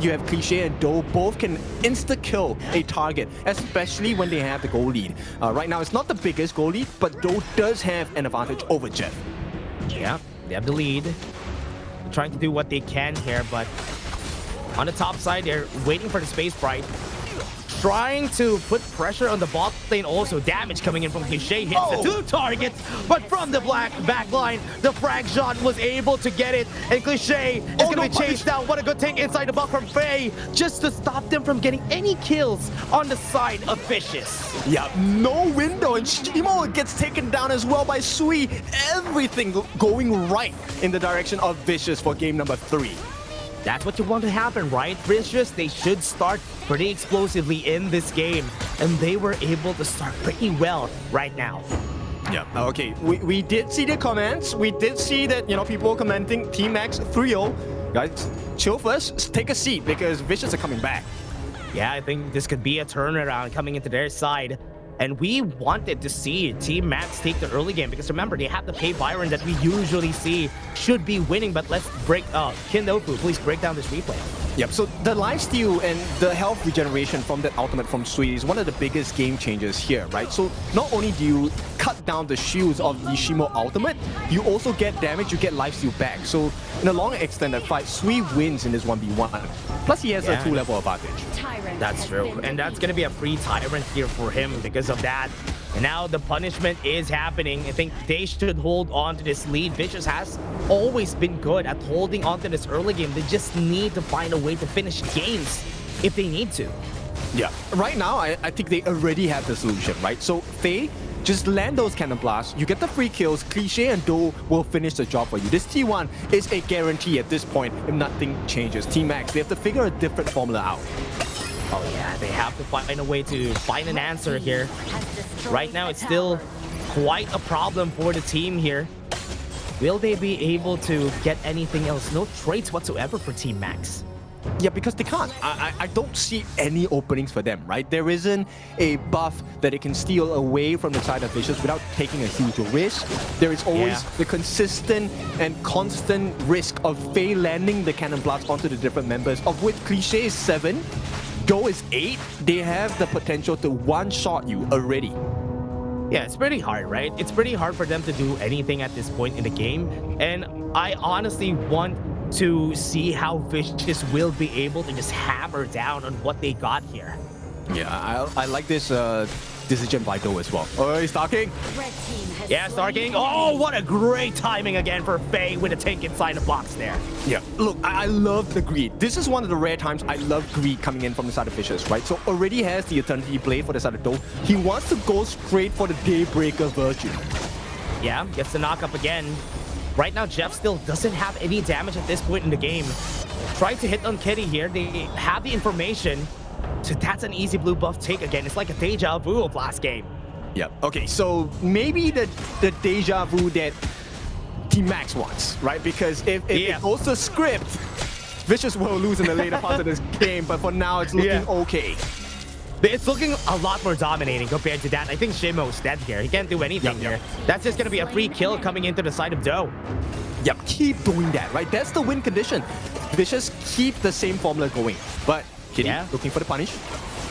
You have Cliché and Do, both can insta-kill a target, especially when they have the goal lead. Right now, it's not the biggest goal lead, but Do does have an advantage over Jeff. Yeah, they have the lead. They're trying to do what they can here, but on the top side, they're waiting for the space bright. Trying to put pressure on the bot lane also. Damage coming in from Cliché. Hits the two targets, but from the back line, the frag shot was able to get it. And Cliché is going to be chased down. What a good take inside the buff from Faye, just to stop them from getting any kills on the side of Vicious. Yeah, no window, and Shimo gets taken down as well by Sui. Everything going right in the direction of Vicious for game number 3. That's what you want to happen, right? Vicious, they should start pretty explosively in this game, and they were able to start pretty well right now. Yeah, okay, we did see the comments. We did see that, you know, people commenting Team Max 3-0. Guys, chill first, take a seat, because Vicious are coming back. Yeah, I think this could be a turnaround coming into their side. And we wanted to see Team Max take the early game, because remember, they have the Pay Byron that we usually see should be winning. But let's break Kindofu, please break down this replay. Yep, so the lifesteal and the health regeneration from that ultimate from Sui is one of the biggest game changers here, right? So not only do you cut down the shields of the Shimo ultimate, you also get damage, you get lifesteal back. So in a long extended fight, Sui wins in this 1v1. Plus he has a 2-level advantage. That's true, and that's gonna be a free Tyrant here for him because of that. And now the punishment is happening. I think they should hold on to this lead. Vicious has always been good at holding on to this early game. They just need to find a way to finish games if they need to. Yeah, right now I think they already have the solution, right? So Faye, just land those cannon blasts, you get the free kills, Cliché and Do will finish the job for you. This T1 is a guarantee at this point if nothing changes. Team Max, they have to figure a different formula out. Oh yeah, they have to find a way to find an answer here. Right now, it's still quite a problem for the team here. Will they be able to get anything else? No traits whatsoever for Team Max. Yeah, because they can't. I don't see any openings for them, right? There isn't a buff that they can steal away from the side of Vicious without taking a huge risk. There is always the consistent and constant risk of Faye landing the cannon blast onto the different members, of which Cliché is 7. Do is 8. They have the potential to one-shot you already. Yeah, it's pretty hard, right? It's pretty hard for them to do anything at this point in the game. And I honestly want to see how Vicious will be able to just hammer down on what they got here. Yeah, I like this decision by Do as well. Oh, he's talking. Yeah, Starking. Oh, what a great timing again for Faye with a tank inside the box there. Yeah, look, I love the greed. This is one of the rare times I love greed coming in from the side of Vicious, right? So already has the Eternity Blade for the side of Do. He wants to go straight for the Daybreaker Virtue. Yeah, gets the knock up again. Right now, Jeff still doesn't have any damage at this point in the game. Trying to hit on Kitty here. They have the information. So that's an easy blue buff take again. It's like a deja vu of last game. Yeah, okay, so maybe the deja vu that Team Max wants, right? Because if it goes to script, Vicious will lose in the later part of this game, but for now it's looking okay. It's looking a lot more dominating compared to that. I think Shimo's dead here. He can't do anything here. That's just going to be a free kill coming into the side of Do. Yep, keep doing that, right? That's the win condition. Vicious, keep the same formula going. But Kitty looking for the punish.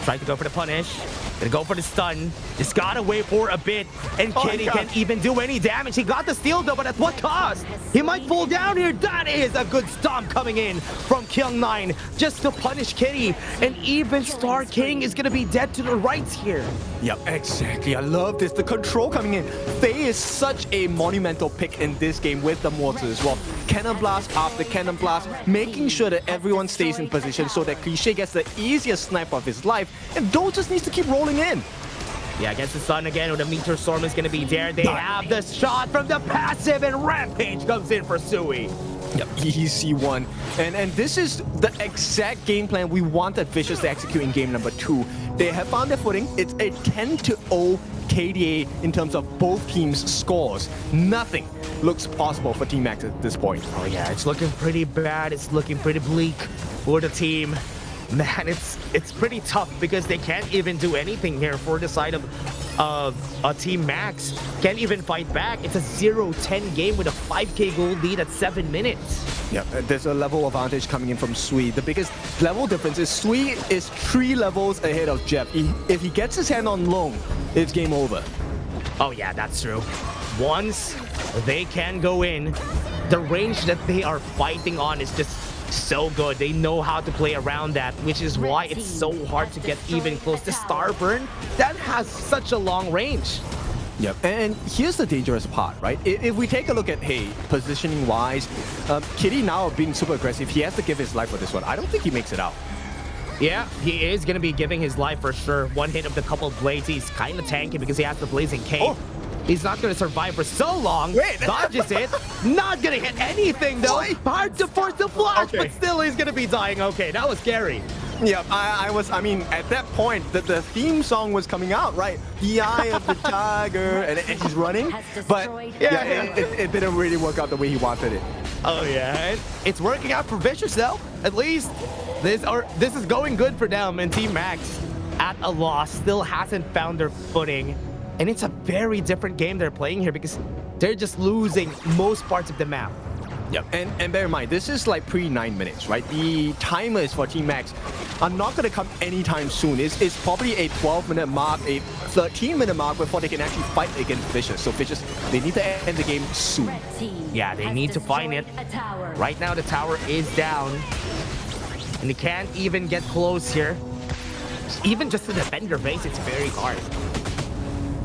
Trying to go for the punish. Gonna go for the stun. Just gotta wait for a bit. And Kitty can't even do any damage. He got the steal though, but at what cost? He might fall down here. That is a good stomp coming in from Kyung9 just to punish Kitty. And even Star King is gonna be dead to the right here. Yep, exactly. I love this. The control coming in. Faye is such a monumental pick in this game with the mortar as well. Cannon blast after cannon blast, making sure that everyone stays in position so that Cliché gets the easiest snipe of his life. And Do just needs to keep rolling in. Yeah, against the sun again, with the Meteor Storm is going to be there. They have the shot from the passive, and Rampage comes in for Sui. Yep, easy one. And this is the exact game plan we wanted Vicious to execute in game number 2. They have found their footing. It's a 10-0 KDA in terms of both teams' scores. Nothing looks possible for Team Max at this point. Oh yeah, it's looking pretty bad. It's looking pretty bleak for the team. Man, it's pretty tough because they can't even do anything here for the side of Team Max. Can't even fight back. It's a 0-10 game with a 5k gold lead at 7 minutes. Yeah, there's a level advantage coming in from Sui. The biggest level difference is Sui is 3 levels ahead of Jeff. If he gets his hand on Long, it's game over. Oh yeah, that's true. Once they can go in, the range that they are fighting on is just so good. They know how to play around that, which is why it's so hard to get even close to Starburn. That has such a long range. Yep, and here's the dangerous part, right? If we take a look at, hey, positioning-wise, Kitty now being super aggressive, he has to give his life for this one. I don't think he makes it out. Yeah, he is going to be giving his life for sure. One hit of the couple of blades, he's kind of tanky because he has the Blazing Cape. Oh. He's not going to survive for so long. Wait. Dodges it. Not going to hit anything, though. Hard to force the flash, okay. But still he's going to be dying. Okay, that was scary. Yeah, I mean, at that point, the theme song was coming out, right? The Eye of the Tiger, and he's running. But yeah, it didn't really work out the way he wanted it. Oh, yeah. It's working out for Vicious, though. At least this is going good for them. And Team Max, at a loss, still hasn't found their footing. And it's a very different game they're playing here because they're just losing most parts of the map. Yep, and bear in mind, this is like pre-9 minutes, right? The timers for Team Max are not going to come anytime soon. It's probably a 12-minute mark, a 13-minute mark before they can actually fight against Vicious. So Vicious, they need to end the game soon. Yeah, they need to find it. Right now, the tower is down. And they can't even get close here. Even just to defend their base, it's very hard.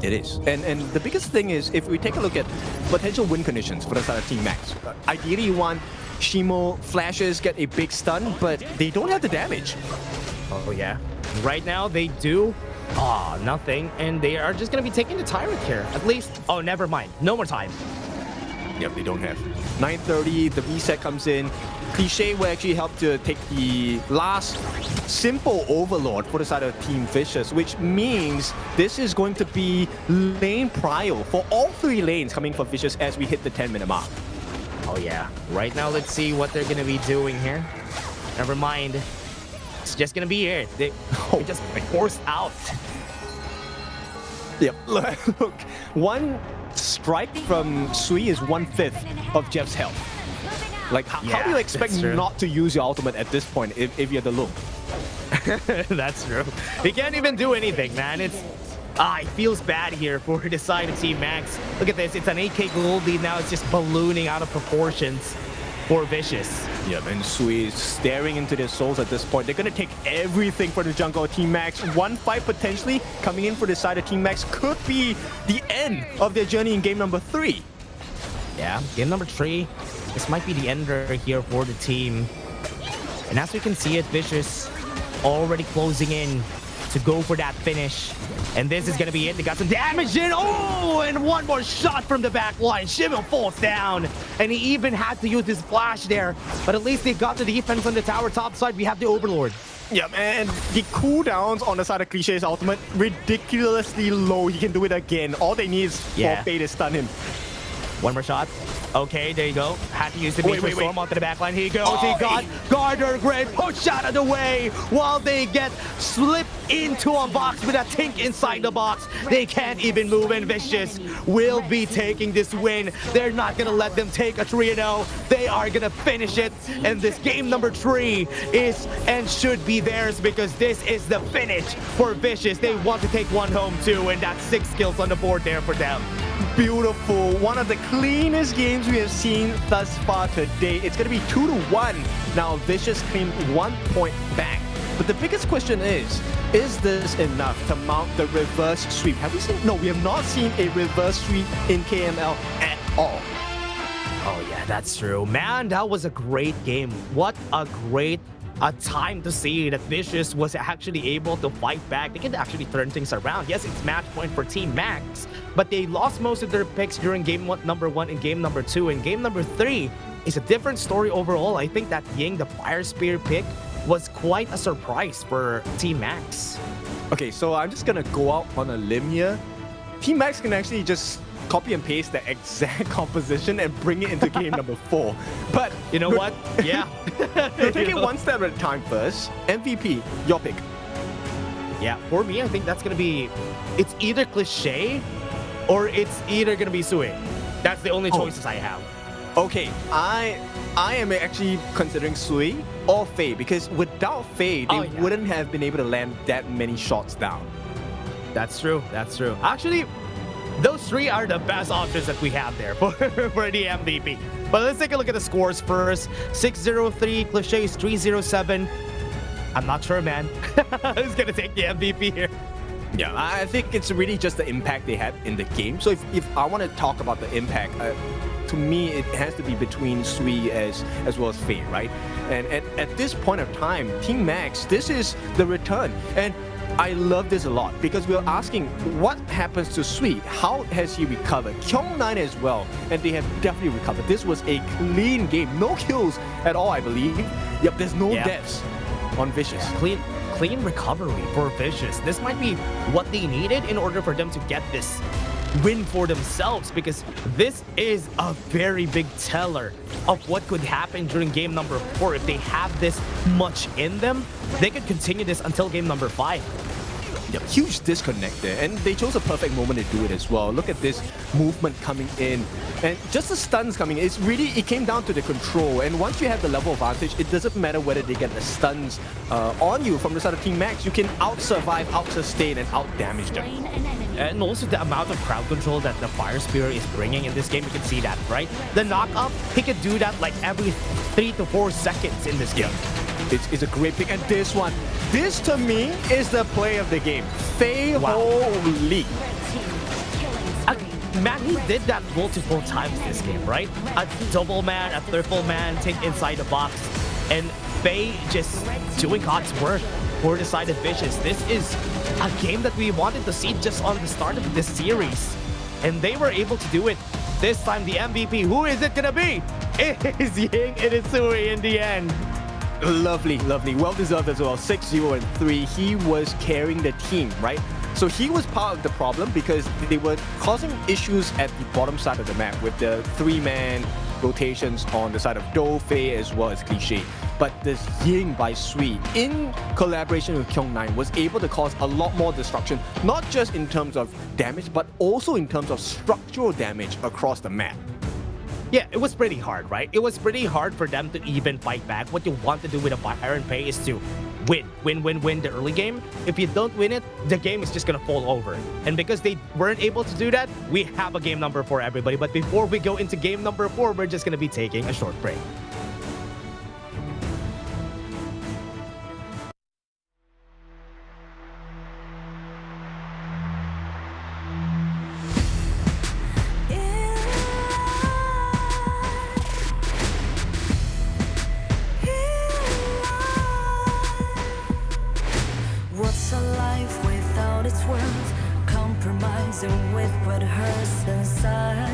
It is. And the biggest thing is, if we take a look at potential win conditions for the side of Team Max, ideally you want Shimo flashes, get a big stun, but they don't have the damage. Oh yeah. Right now they do. Ah, nothing. And they are just going to be taking the Tyrant here. At least, oh, never mind. No more time. Yep, they don't have. 9:30, the reset comes in. Cliche will actually help to take the last simple overlord for the side of Team Vicious, which means this is going to be lane prio for all 3 lanes coming for Vicious as we hit the 10-minute mark. Oh yeah. Right now, let's see what they're going to be doing here. Never mind. It's just going to be it. They just forced out. Yep. Look, one strike from Sui is 1/5 of Jeff's health. Like, how do you expect not to use your ultimate at this point if you're the Loom? That's true. He can't even do anything, man. It feels bad here for the side of Team Max. Look at this. It's an 8k gold lead. Now it's just ballooning out of proportions for Vicious. Yeah, and Sui is staring into their souls at this point. They're going to take everything for the jungle of Team Max. One fight potentially coming in for the side of Team Max could be the end of their journey in game number 3. Yeah, game number 3. This might be the ender here for the team. And as we can see it, Vicious already closing in to go for that finish. And this is going to be it. They got some damage in. Oh, and one more shot from the back line. Shimil falls down. And he even had to use his flash there. But at least they got the defense on the tower top side. We have the Overlord. Yeah, and the cooldowns on the side of Cliché's ultimate, ridiculously low. He can do it again. All they need is for Fate to stun him. One more shot. Okay, there you go. Had to use the Meteor Storm onto the backline. Here he goes. He got Garter Grid pushed out of the way while they get slipped into a box with a Tink inside the box. They can't even move, and Vicious will be taking this win. They're not going to let them take a 3-0. They are going to finish it. And this game number 3 is and should be theirs because this is the finish for Vicious. They want to take one home too, and that's 6 kills on the board there for them. Beautiful. One of the cleanest games we have seen thus far today. It's going to be 2-1. Now Vicious claimed 1 point back. But the biggest question is this enough to mount the reverse sweep? Have we seen? No, we have not seen a reverse sweep in KML at all. Oh yeah, that's true. Man, that was a great game. What a great time to see that Vicious was actually able to fight back. They can actually turn things around. Yes, it's match point for Team Max, but they lost most of their picks during game number 1 and game number 2. In game number 3, is a different story overall. I think that Ying, the Fire Spear pick, was quite a surprise for Team Max. Okay, so I'm just gonna go out on a limb here. Team Max can actually just copy and paste the exact composition and bring it into game number 4. But you know what? Yeah. Take it one step at a time first. MVP, your pick. Yeah, for me, I think that's gonna be, it's either Cliché or it's either gonna be Sui. That's the only choices I have. Okay, I am actually considering Sui or Faye, because without Faye, they wouldn't have been able to land that many shots down. That's true. That's true. Actually, those three are the best options that we have there for the MVP. But let's take a look at the scores first. 603, Cliché is 307. I'm not sure, man. Who's gonna take the MVP here? Yeah, I think it's really just the impact they had in the game. So if I want to talk about the impact, to me, it has to be between Sui as well as Faye, right? And at this point of time, Team Max, this is the return. And I love this a lot because we're asking what happens to Sui? How has he recovered? Kyung9 as well, and they have definitely recovered. This was a clean game. No kills at all, I believe. Yep, there's no deaths on Vicious. Yeah, clean recovery for Vicious. This might be what they needed in order for them to get this win for themselves, because this is a very big teller of what could happen during game number 4. If they have this much in them, they could continue this until game number 5. Yep, huge disconnect there, and they chose a perfect moment to do it as well. Look at this movement coming in, and just the stuns coming in. It came down to the control, and once you have the level advantage, it doesn't matter whether they get the stuns on you from the side of Team Max. You can out-survive, out-sustain, and out-damage them. And also the amount of crowd control that the Fire Spear is bringing in this game, you can see that, right? The knock-up, he could do that like every 3 to 4 seconds in this game. It's a great pick, and this to me is the play of the game. Faye, holy. Man, he did that multiple times this game, right? A double man, a triple man, take inside the box, and Faye just doing God's work for the side of Vicious. This is a game that we wanted to see just on the start of this series, and they were able to do it. This time, the MVP, who is it gonna be? It is Ying, it is Sui in the end. Lovely, lovely. Well-deserved as well. 6-0 and 3. He was carrying the team, right? So he was part of the problem because they were causing issues at the bottom side of the map with the 3-man rotations on the side of Do, Faye, as well as Cliché. But this Ying by Sui, in collaboration with Kyung9, was able to cause a lot more destruction, not just in terms of damage, but also in terms of structural damage across the map. Yeah, it was pretty hard, right? It was pretty hard for them to even fight back. What you want to do with a Fire and Pay is to win the early game. If you don't win it, the game is just gonna fall over. And because they weren't able to do that, we have a game number 4, everybody. But before we go into game number 4, we're just gonna be taking a short break. What's a life without its worth? Compromising with what hurts inside.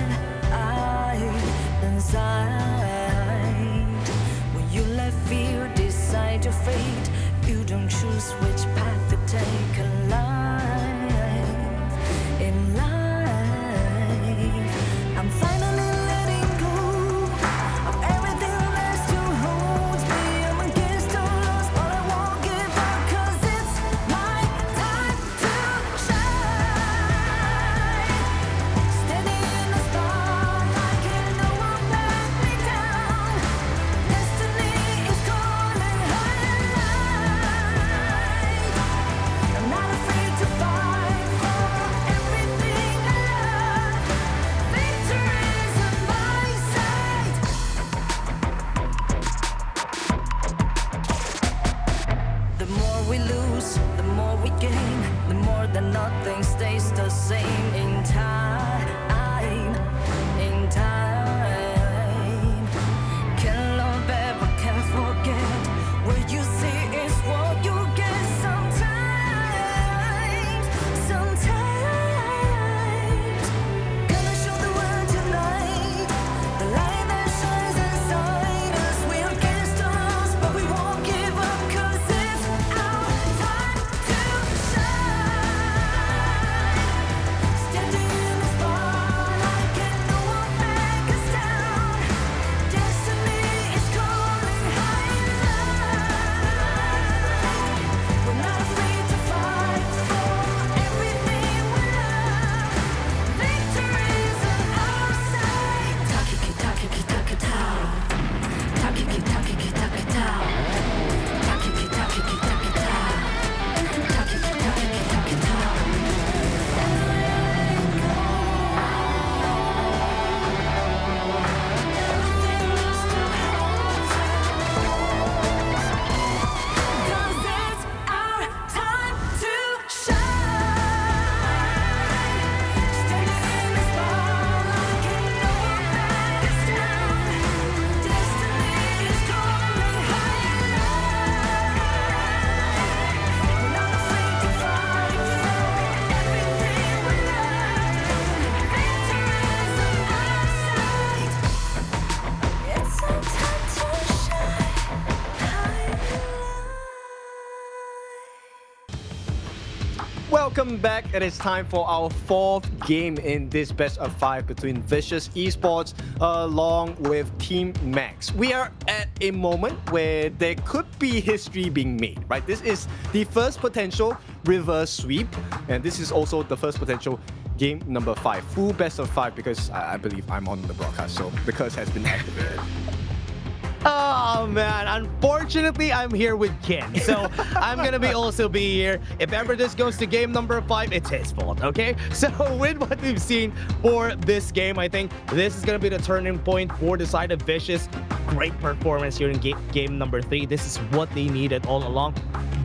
Welcome back. It is time for our fourth game in this best of 5 between Vicious Esports along with Team Max. We are at a moment where there could be history being made, right? This is the first potential reverse sweep, and this is also the first potential game number 5, full best of 5, because I believe I'm on the broadcast, so the curse has been activated. Oh man, unfortunately I'm here with Ken, so I'm gonna also be here. If ever this goes to game number 5, it's his fault, okay? So with what we've seen for this game, I think this is gonna be the turning point for the side of Vicious. Great performance here in game number 3. This is what they needed all along.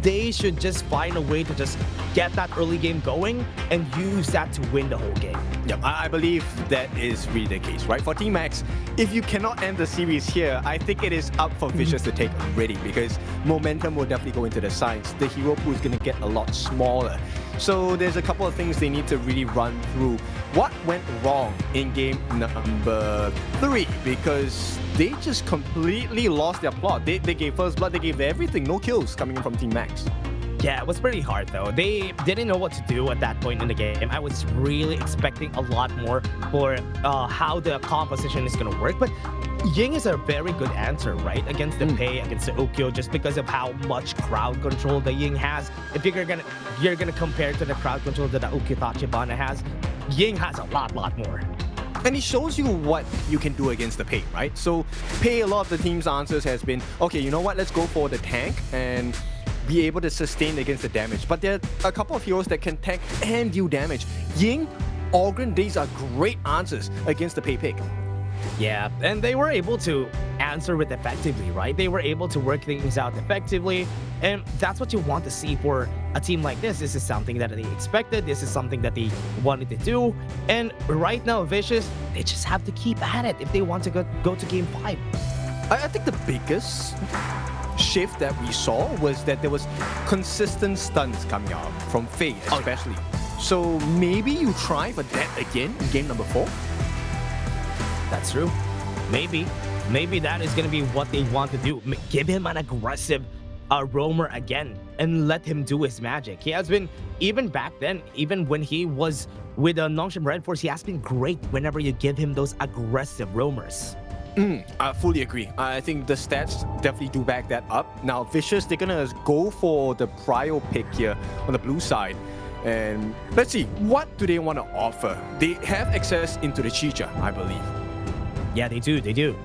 They should just find a way to just get that early game going and use that to win the whole game. Yep, I believe that is really the case, right? For Team Max, if you cannot end the series here, I think it is up for Vicious to take already, because momentum will definitely go into the sides. The hero pool is going to get a lot smaller. So there's a couple of things they need to really run through. What went wrong in game number 3? Because they just completely lost their plot. They gave first blood, they gave everything. No kills coming in from Team Max. Yeah, it was pretty hard though. They didn't know what to do at that point in the game. I was really expecting a lot more for how the composition is going to work. But Ying is a very good answer, right? Against the Pei, against the Ukyo, just because of how much crowd control the Ying has. If you're gonna compare to the crowd control that the Ukyo Tachibana has, Ying has a lot more. And it shows you what you can do against the Pei, right? So Pei, a lot of the team's answers has been, okay, you know what, let's go for the tank and be able to sustain against the damage. But there are a couple of heroes that can tank and deal damage. Ying, Ogren, these are great answers against the Pei pick. Yeah, and they were able to answer it effectively, right? They were able to work things out effectively, and that's what you want to see for a team like this. This is something that they expected, this is something that they wanted to do, and right now, Vicious, they just have to keep at it if they want to go to game 5. I think the biggest shift that we saw was that there was consistent stuns coming out from Faye especially. So maybe you try for that again in game number 4? That's true. Maybe that is going to be what they want to do. Give him an aggressive roamer again and let him do his magic. He has been, even back then, even when he was with Nongshim Redforce, he has been great whenever you give him those aggressive roamers. I fully agree. I think the stats definitely do back that up. Now, Vicious, they're gonna go for the prio pick here on the blue side. And let's see, what do they want to offer? They have access into the Chicha, I believe. Yeah, they do.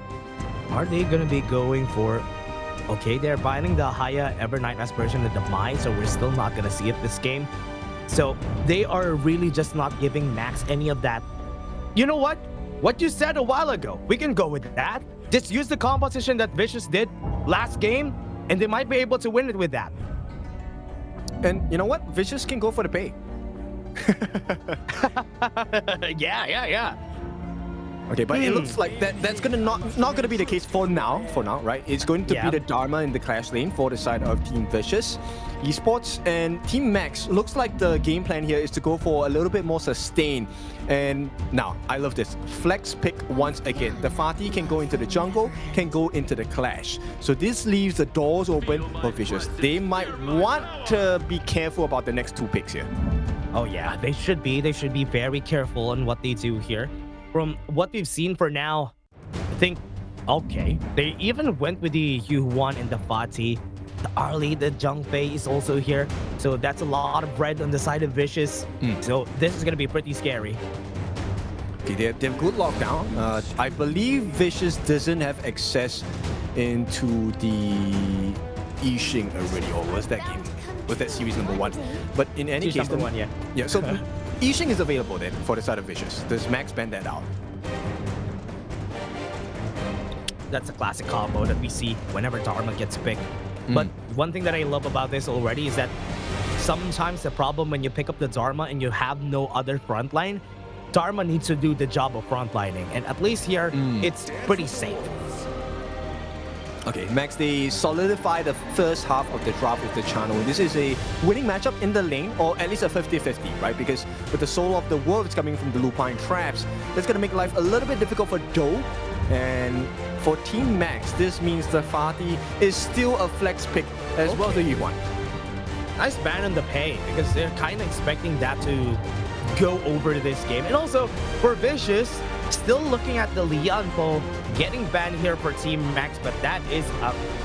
Are they gonna be going for... Okay, they're buying the Haya Evernight version of the Mai, so we're still not gonna see it this game. So they are really just not giving Max any of that. You know what? What you said a while ago, we can go with that. Just use the composition that Vicious did last game, and they might be able to win it with that. And you know what? Vicious can go for the Pei. Yeah. Okay, but it looks like that's gonna not gonna be the case for now, right? It's going to be the Dharma in the clash lane for the side of Team Vicious Esports, and Team Max looks like the game plan here is to go for a little bit more sustain. And now I love this flex pick once again. The Fatih can go into the jungle, can go into the clash. So this leaves the doors open for Vicious. They might want to be careful about the next 2 picks here. Oh yeah, they should be very careful on what they do here. From what we've seen for now, I think, okay, they even went with the Yu1 and the Fatih. The Arlie, the Zhengfei is also here. So that's a lot of red on the side of Vicious. So this is going to be pretty scary. Okay, they have good lockdown. I believe Vicious doesn't have access into the Yixing already, or was that game? Was that series number 1? But in any case, number 1, yeah. Yeah, so Yixing is available then for the side of Vicious. Does Max ban that out? That's a classic combo that we see whenever Dharma gets picked. But one thing that I love about this already is that sometimes the problem when you pick up the Dharma and you have no other frontline, Dharma needs to do the job of frontlining. And at least here, it's pretty safe. Okay, Max, they solidify the first half of the draft with the channel. This is a winning matchup in the lane, or at least a 50-50, right? Because with the Soul of the Wolves coming from the Lupine Traps, that's going to make life a little bit difficult for Do. And for Team Max, this means the Fatih is still a flex pick as well as the Yuan. nice ban on the pay because they're kind of expecting that to go over this game. And also for Vicious, still looking at the Leon Poe getting banned here for Team Max, but that is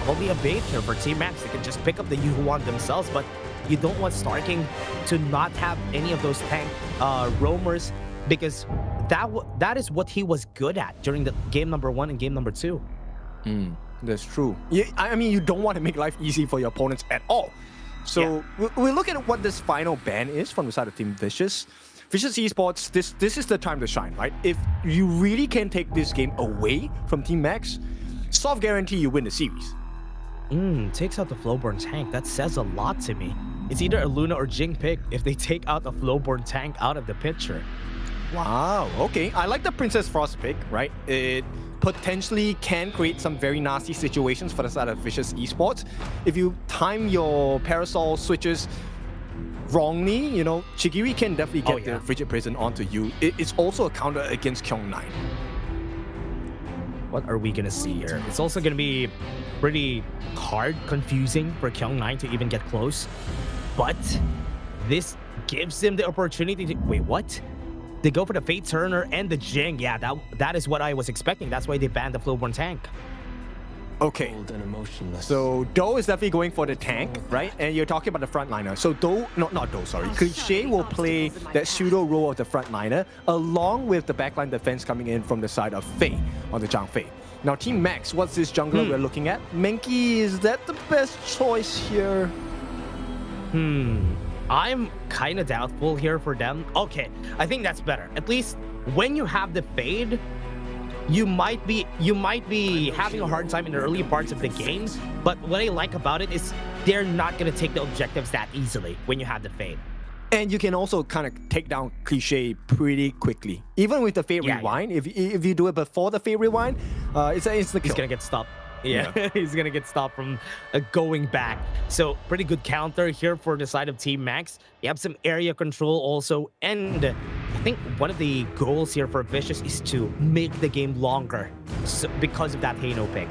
only a bait here for Team Max. They can just pick up the Yuhuan themselves, but you don't want Starking to not have any of those tank roamers because that is what he was good at during the game number 1 and game number 2. That's true. Yeah, I mean, you don't want to make life easy for your opponents at all. So we'll look at what this final ban is from the side of Team Vicious. Vicious Esports, this is the time to shine, right? If you really can take this game away from Team Max, soft guarantee you win the series. Takes out the Flowborn tank. That says a lot to me. It's either a Luna or Jing pick if they take out the Flowborn tank out of the picture. Wow, okay. I like the Princess Frost pick, right? It potentially can create some very nasty situations for the side of Vicious Esports. If you time your Parasol switches wrongly, you know, Chigiri can definitely get the Frigid Prison onto you. It's also a counter against Kyung9. What are we gonna see here? It's also gonna be pretty hard, confusing for Kyung9 to even get close. But this gives him the opportunity to... Wait, what? They go for the Fate Turner and the Jing. Yeah, that is what I was expecting. That's why they banned the Flowborn tank. Okay, so Do is definitely going for the tank, right? And you're talking about the frontliner. So not Do, sorry. Cliché will play that pseudo role of the frontliner along with the backline defense coming in from the side of Fei on the Zhang Fei. Now, Team Max, what's this jungler we're looking at? Menki, is that the best choice here? I'm kind of doubtful here for them. Okay, I think that's better. At least when you have the Fade, you might be having a hard time in the early parts of the game, but what I like about it is they're not going to take the objectives that easily when you have the Fade. And you can also kind of take down Cliché pretty quickly. Even with the Fade Rewind, if you do it before the Fade Rewind, it's the kill. He's going to get stopped. Yeah, he's going to get stopped from going back. So pretty good counter here for the side of Team Max. You have some area control also. And I think one of the goals here for Vicious is to make the game longer because of that Hano pick.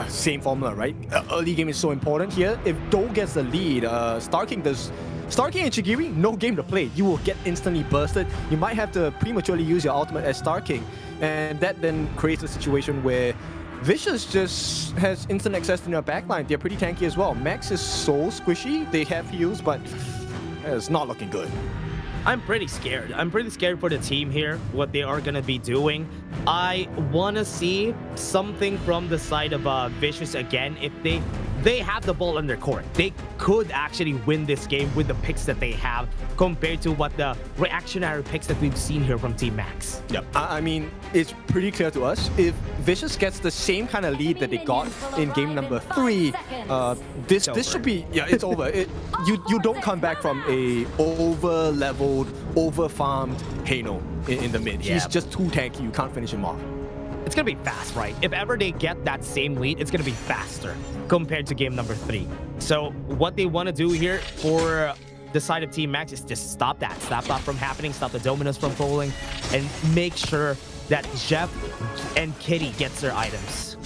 Same formula, right? Early game is so important here. If Do gets the lead, Starking and Chigiri, no game to play. You will get instantly bursted. You might have to prematurely use your ultimate as Starking. And that then creates a situation where Vicious just has instant access to their backline. They're pretty tanky as well. Max is so squishy. They have heals, but it's not looking good. I'm pretty scared. I'm pretty scared for the team here, what they are going to be doing. I want to see something from the side of Vicious again. If they have the ball on their court, they could actually win this game with the picks that they have compared to what the reactionary picks that we've seen here from Team Max. Yep. I mean, it's pretty clear to us. If Vicious gets the same kind of lead that they got in game number 3, this should be... Yeah, it's over. You don't come back from a over-leveled, over-farmed Hano in the mid. He's just too tanky. You can't finish him off. It's going to be fast, right? If ever they get that same lead, it's going to be faster compared to game number 3. So what they want to do here for the side of Team Max is just stop that. Stop that from happening. Stop the Dominus from falling. And make sure that Jeff and Kitty gets their items.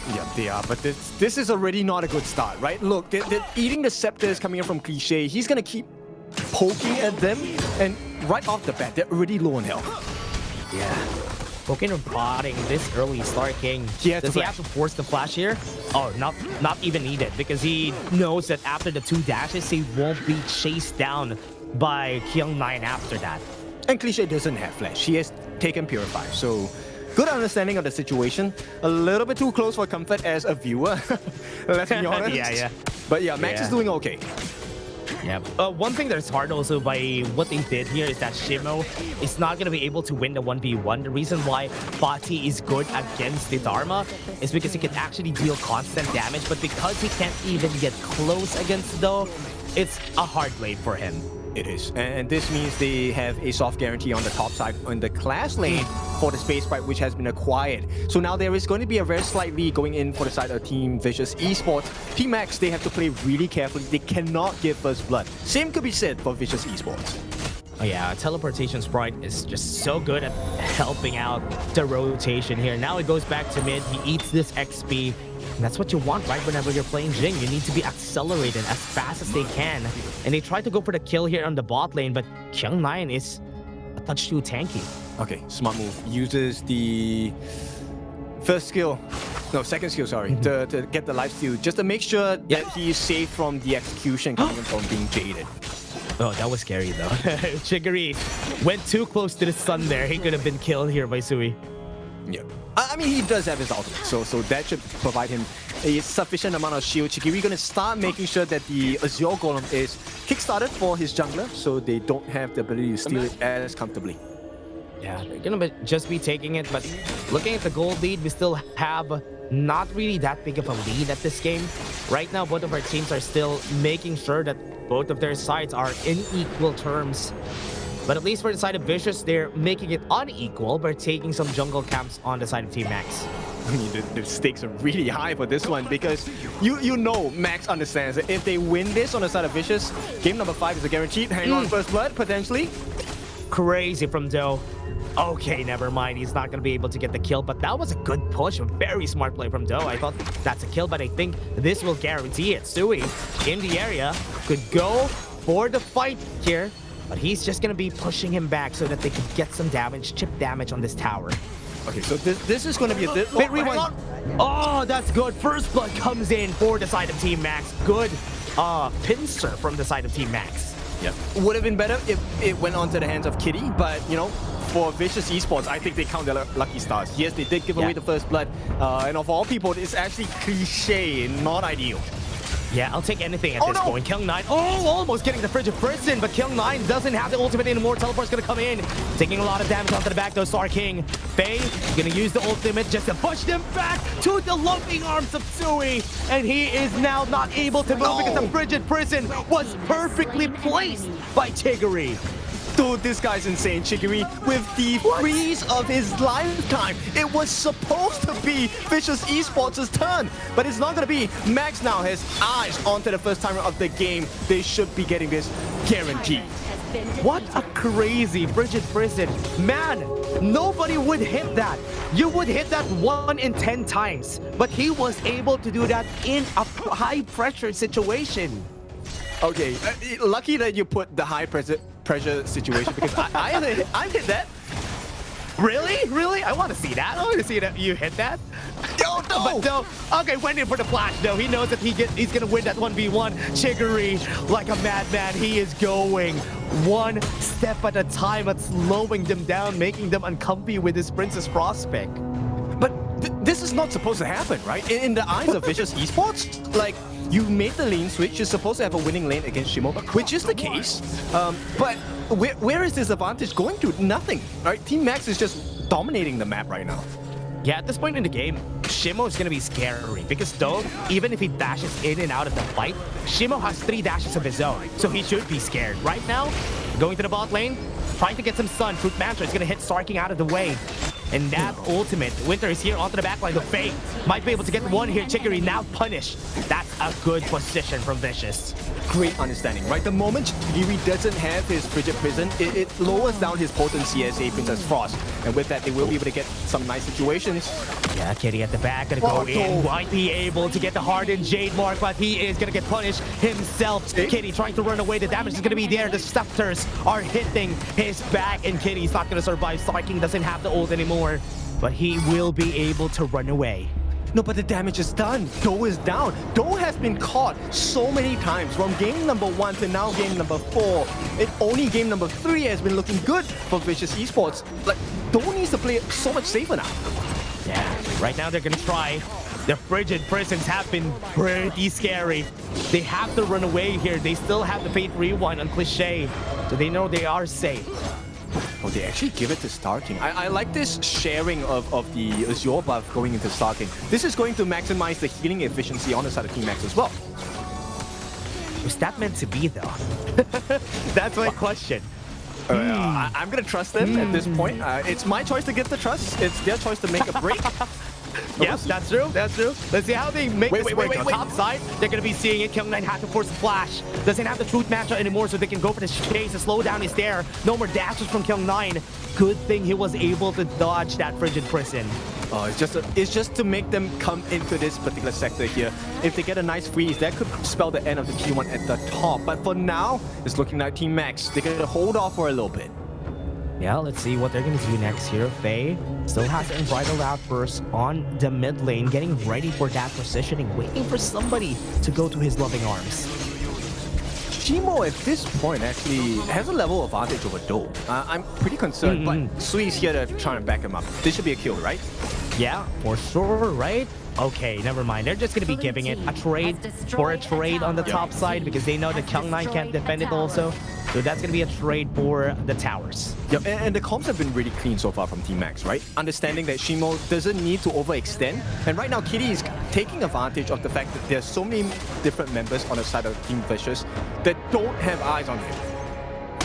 Yeah, they are. But this is already not a good start, right? Look, they're eating the scepters coming in from Cliché. He's going to keep poking at them. And right off the bat, they're already low on health. Yeah. Poking and prodding this early Starking. Does he have to force the flash here? Oh, not even needed, because he knows that after the 2 dashes, he won't be chased down by Kyung9 after that. And Cliché doesn't have flash. He has taken Purify, so good understanding of the situation. A little bit too close for comfort as a viewer, let's be honest. Yeah. But yeah, Max is doing okay. Yeah. One thing that's hard also by what they did here is that Shimo is not going to be able to win the 1v1. The reason why Fati is good against the Dharma is because he can actually deal constant damage, but because he can't even get close against Do, it's a hard lane for him. It is. And this means they have a soft guarantee on the top side on the class lane for the Space Sprite, which has been acquired. So now there is going to be a very slight lead going in for the side of Team Vicious Esports. Team Max, they have to play really carefully. They cannot give first blood. Same could be said for Vicious Esports. Oh yeah, Teleportation Sprite is just so good at helping out the rotation here. Now it goes back to mid. He eats this XP. And that's what you want, right? Whenever you're playing Jing, you need to be accelerated as fast as they can. And they try to go for the kill here on the bot lane, but Kyung9 is a touch too tanky. Okay, smart move. Uses the second skill, sorry, to get the lifesteal, just to make sure that he's safe from the execution coming from being jaded. Oh, that was scary though. Chigiri went too close to the sun there. He could have been killed here by Sui. Yeah. I mean, he does have his ultimate, so that should provide him a sufficient amount of shield. Chigiri gonna start making sure that the Azure Golem is kickstarted for his jungler, so they don't have the ability to steal it as comfortably. Yeah, they're gonna just be taking it, but looking at the gold lead, we still have not really that big of a lead at this game. Right now, both of our teams are still making sure that both of their sides are in equal terms. But at least for the side of Vicious, they're making it unequal by taking some jungle camps on the side of Team Max. I mean, the stakes are really high for this one because you know Max understands that if they win this on the side of Vicious, game number 5 is a guaranteed hang on first blood, potentially. Crazy from Doe. Okay, never mind. He's not going to be able to get the kill, but that was a good push. A very smart play from Doe. I thought that's a kill, but I think this will guarantee it. Sui in the area could go for the fight here, but he's just going to be pushing him back so that they can get some damage, chip damage on this tower. Okay, so this is going to be a bit rewind. Oh, that's good. First blood comes in for the side of Team Max. Good pincer from the side of Team Max. Yeah. Would have been better if it went onto the hands of Kitty, but you know, for Vicious Esports, I think they count their lucky stars. Yes, they did give away the first blood, and of all people, it's actually cliche, not ideal. Yeah, I'll take anything at this point. Kyung9, almost getting the Frigid Prison, but Kyung9 doesn't have the ultimate anymore. Teleport's gonna come in, taking a lot of damage onto the back though. Star King, Faye, gonna use the ultimate just to push them back to the loving arms of Sui, and he is now not able to move because the Frigid Prison was perfectly placed by Chigiri. Dude, this guy's insane, Chigiri, with the freeze of his lifetime. It was supposed to be Vicious Esports' turn, but it's not gonna be. Max now has eyes onto the first timer of the game. They should be getting this guaranteed. What a crazy Frigid Prison. Man, nobody would hit that. You would hit that 1 in 10 times, but he was able to do that in a high-pressure situation. Okay, lucky that you put the high pressure situation because I hit that. Really? Really? I want to see that. I want to see that you hit that. Yo, no! But no. Okay, went in for the flash though. He knows that he's gonna win that 1v1. Chigiri, like a madman, he is going one step at a time at slowing them down, making them uncomfy with his Princess prospect. But this is not supposed to happen, right? In the eyes of Vicious Esports, like, you made the lane switch, you're supposed to have a winning lane against Shimo, which is the case. But where is this advantage going to? Nothing, right? Team Max is just dominating the map right now. Yeah, at this point in the game, Shimo is going to be scary because though, even if he dashes in and out of the fight, Shimo has 3 dashes of his own, so he should be scared. Right now, going to the bot lane, trying to get some stun. Fruit Mantra is going to hit Sarking out of the way. And that ultimate, Winter is here onto the backline of Faye. Might be able to get one here. Chigiri now punished. That's a good position from Vicious. Great understanding, right? The moment Chigiri doesn't have his Frigid Prison, it lowers down his potency as a Princess Frost. And with that, they will be able to get some nice situations. Yeah, Kitty at the back, gonna go in. Might be able to get the Hardened Jade mark, but he is gonna get punished himself. Kitty trying to run away. The damage is gonna be there. The Scepters are hitting his back, and Kitty's not gonna survive. Sarking doesn't have the ult anymore, but he will be able to run away. No, but the damage is done. Doe is down. Doe has been caught so many times from game number 1 to now game number 4. And only game number 3 has been looking good for Vicious Esports. Like, Doe needs to play so much safer now. Yeah, right now they're gonna try. The Frigid Prisons have been pretty scary. They have to run away here. They still have the Fate Rewind on Cliché, so they know they are safe. Oh, they actually give it to Star King. I like this sharing of the Azure buff going into Star King. This is going to maximize the healing efficiency on the side of Team Max as well. Was that meant to be, though? That's my question. I'm going to trust them at this point. It's my choice to get the trust. It's their choice to make a break. Yes, that's true. That's true. Let's see how they make this work. Wait. On top side, they're going to be seeing it. Kyung9 has to force a flash. Doesn't have the truth matchup anymore, so they can go for the chase. The slowdown is there. No more dashes from Kyung9. Good thing he was able to dodge that frigid prison. It's just to make them come into this particular sector here. If they get a nice freeze, that could spell the end of the T1 at the top. But for now, it's looking like Team Max. They're going to hold off for a little bit. Yeah, let's see what they're going to do next here. Faye still has Unbridled Outburst on the mid lane, getting ready for that positioning, waiting for somebody to go to his loving arms. Shimo at this point actually has a level advantage over Do. I'm pretty concerned, but Sui's here to try and back him up. This should be a kill, right? Yeah, for sure, right? Okay, never mind. They're just going to be giving it a trade for a trade on the top side because they know that Kyung9 can't defend it also. So that's going to be a trade for the towers. Yep, and the comps have been really clean so far from Team Max, right? Understanding that Shimo doesn't need to overextend. And right now, Kitty is taking advantage of the fact that there's so many different members on the side of Team Vicious that don't have eyes on him.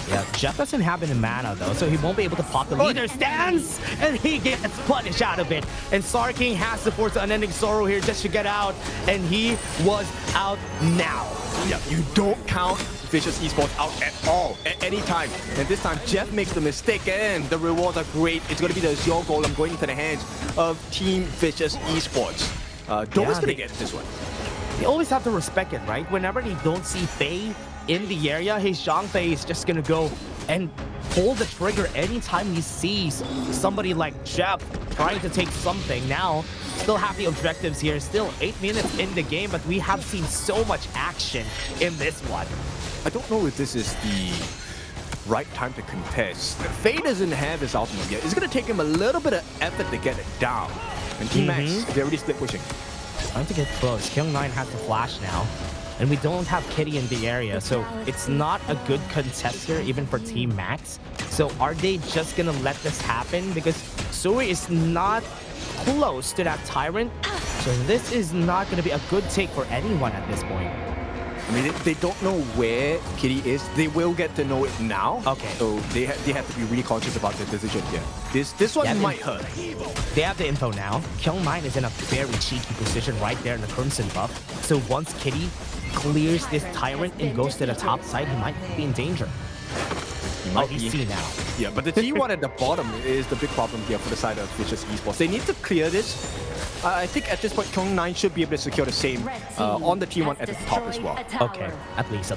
Yeah, Jeff doesn't have any mana though, so he won't be able to pop the leader stance, and he gets punished out of it. And Star King has to force the Unending Sorrow here just to get out, and he was out now. Yeah, you don't count Vicious Esports out at all, at any time. And this time, Jeff makes the mistake, and the rewards are great. It's going to be the Azure Golem going into the hands of Team Vicious Esports. Dova's going to get this one. They always have to respect it, right? Whenever they don't see Faye in the area, his Zhang-Fei is just gonna go and pull the trigger anytime he sees somebody like Jeff trying to take something. Now, still have the objectives here. Still 8 minutes in the game, but we have seen so much action in this one. I don't know if this is the right time to contest. Faye doesn't have his ultimate yet. It's gonna take him a little bit of effort to get it down. And Team Max, they're already split pushing. Trying to get close. Kyung9 has to flash now. And we don't have Kitty in the area, so it's not a good contest here, even for Team Max. So are they just gonna let this happen? Because Sui is not close to that Tyrant, so this is not gonna be a good take for anyone at this point. I mean, they don't know where Kitty is. They will get to know it now. Okay. So they have to be really conscious about their decision here. This one might hurt. They have the info now. Kyung9 is in a very cheeky position right there in the Crimson buff. So once Kitty clears this Tyrant and goes to the top side, he might be in danger. He's seen now. Yeah, but the T1 at the bottom is the big problem here for the side of Vicious Esports. They need to clear this. I think at this point, Kyung9 should be able to secure the same on the T1 at the top as well. Okay, at least.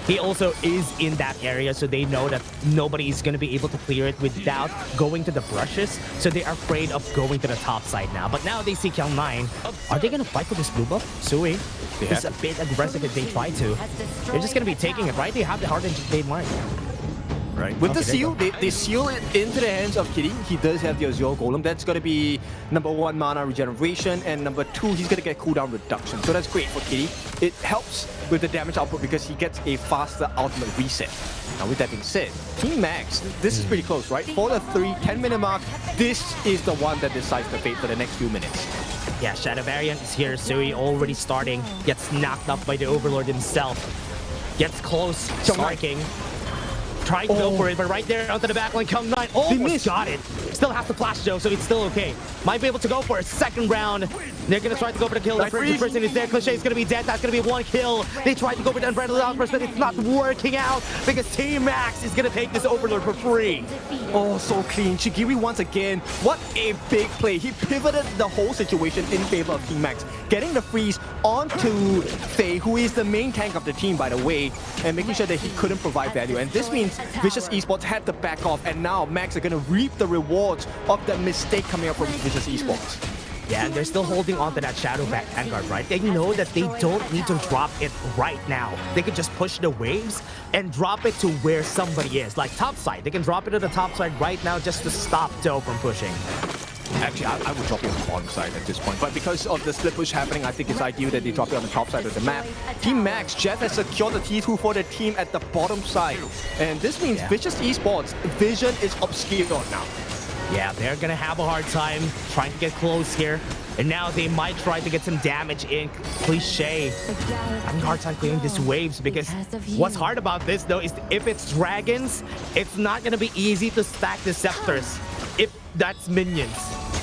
He also is in that area, so they know that nobody is going to be able to clear it without going to the brushes. So they are afraid of going to the top side now. But now they see Kyung9. Are they going to fight for this blue buff? Sui is a bit aggressive if they try to. They're just going to be taking it, right? They have the hard they mind. Right. With the seal, they seal it into the hands of Kitty. He does have the Azure Golem. That's going to be number 1, mana regeneration, and number 2, he's going to get cooldown reduction. So that's great for Kitty. It helps with the damage output because he gets a faster ultimate reset. Now, with that being said, Team Max, this is pretty close, right? For the 10-minute mark, this is the one that decides the fate for the next few minutes. Yeah, Shadow Variant is here. Sui already starting. Gets knocked up by the Overlord himself. Gets close, striking. Trying to go for it, but right there onto the backline, Kyung9 almost got it. Still has to flash though, so it's still okay. Might be able to go for a second round. They're gonna try to go for the kill. The frigid person is there. Cliché is gonna be dead. That's gonna be 1 kill. They tried to go for the Unbridled Outburst, but it's not working out because Team Max is gonna take this Overlord for free. Oh, so clean. Shigiri once again. What a big play. He pivoted the whole situation in favor of Team Max, getting the freeze onto Faye, who is the main tank of the team, by the way, and making sure that he couldn't provide value. And this means Vicious Esports had to back off, and now Max are going to reap the rewards of the mistake coming up from Vicious Esports. Yeah, and they're still holding on to that Shadow back Vanguard, right? They know that they don't need to drop it right now. They can just push the waves and drop it to where somebody is, like top side. They can drop it to the top side right now just to stop Doe from pushing. Actually, I would drop it on the bottom side at this point, but because of the split push happening, I think it's ideal that they drop it on the top side of the map. Team Max, Jeff has secured the T2 for the team at the bottom side, and this means Vicious Esports' vision is obscured now. Yeah, they're gonna have a hard time trying to get close here, and now they might try to get some damage in. Cliché having a hard time clearing these waves, because what's hard about this though is if it's dragons, it's not gonna be easy to stack the scepters if that's minions.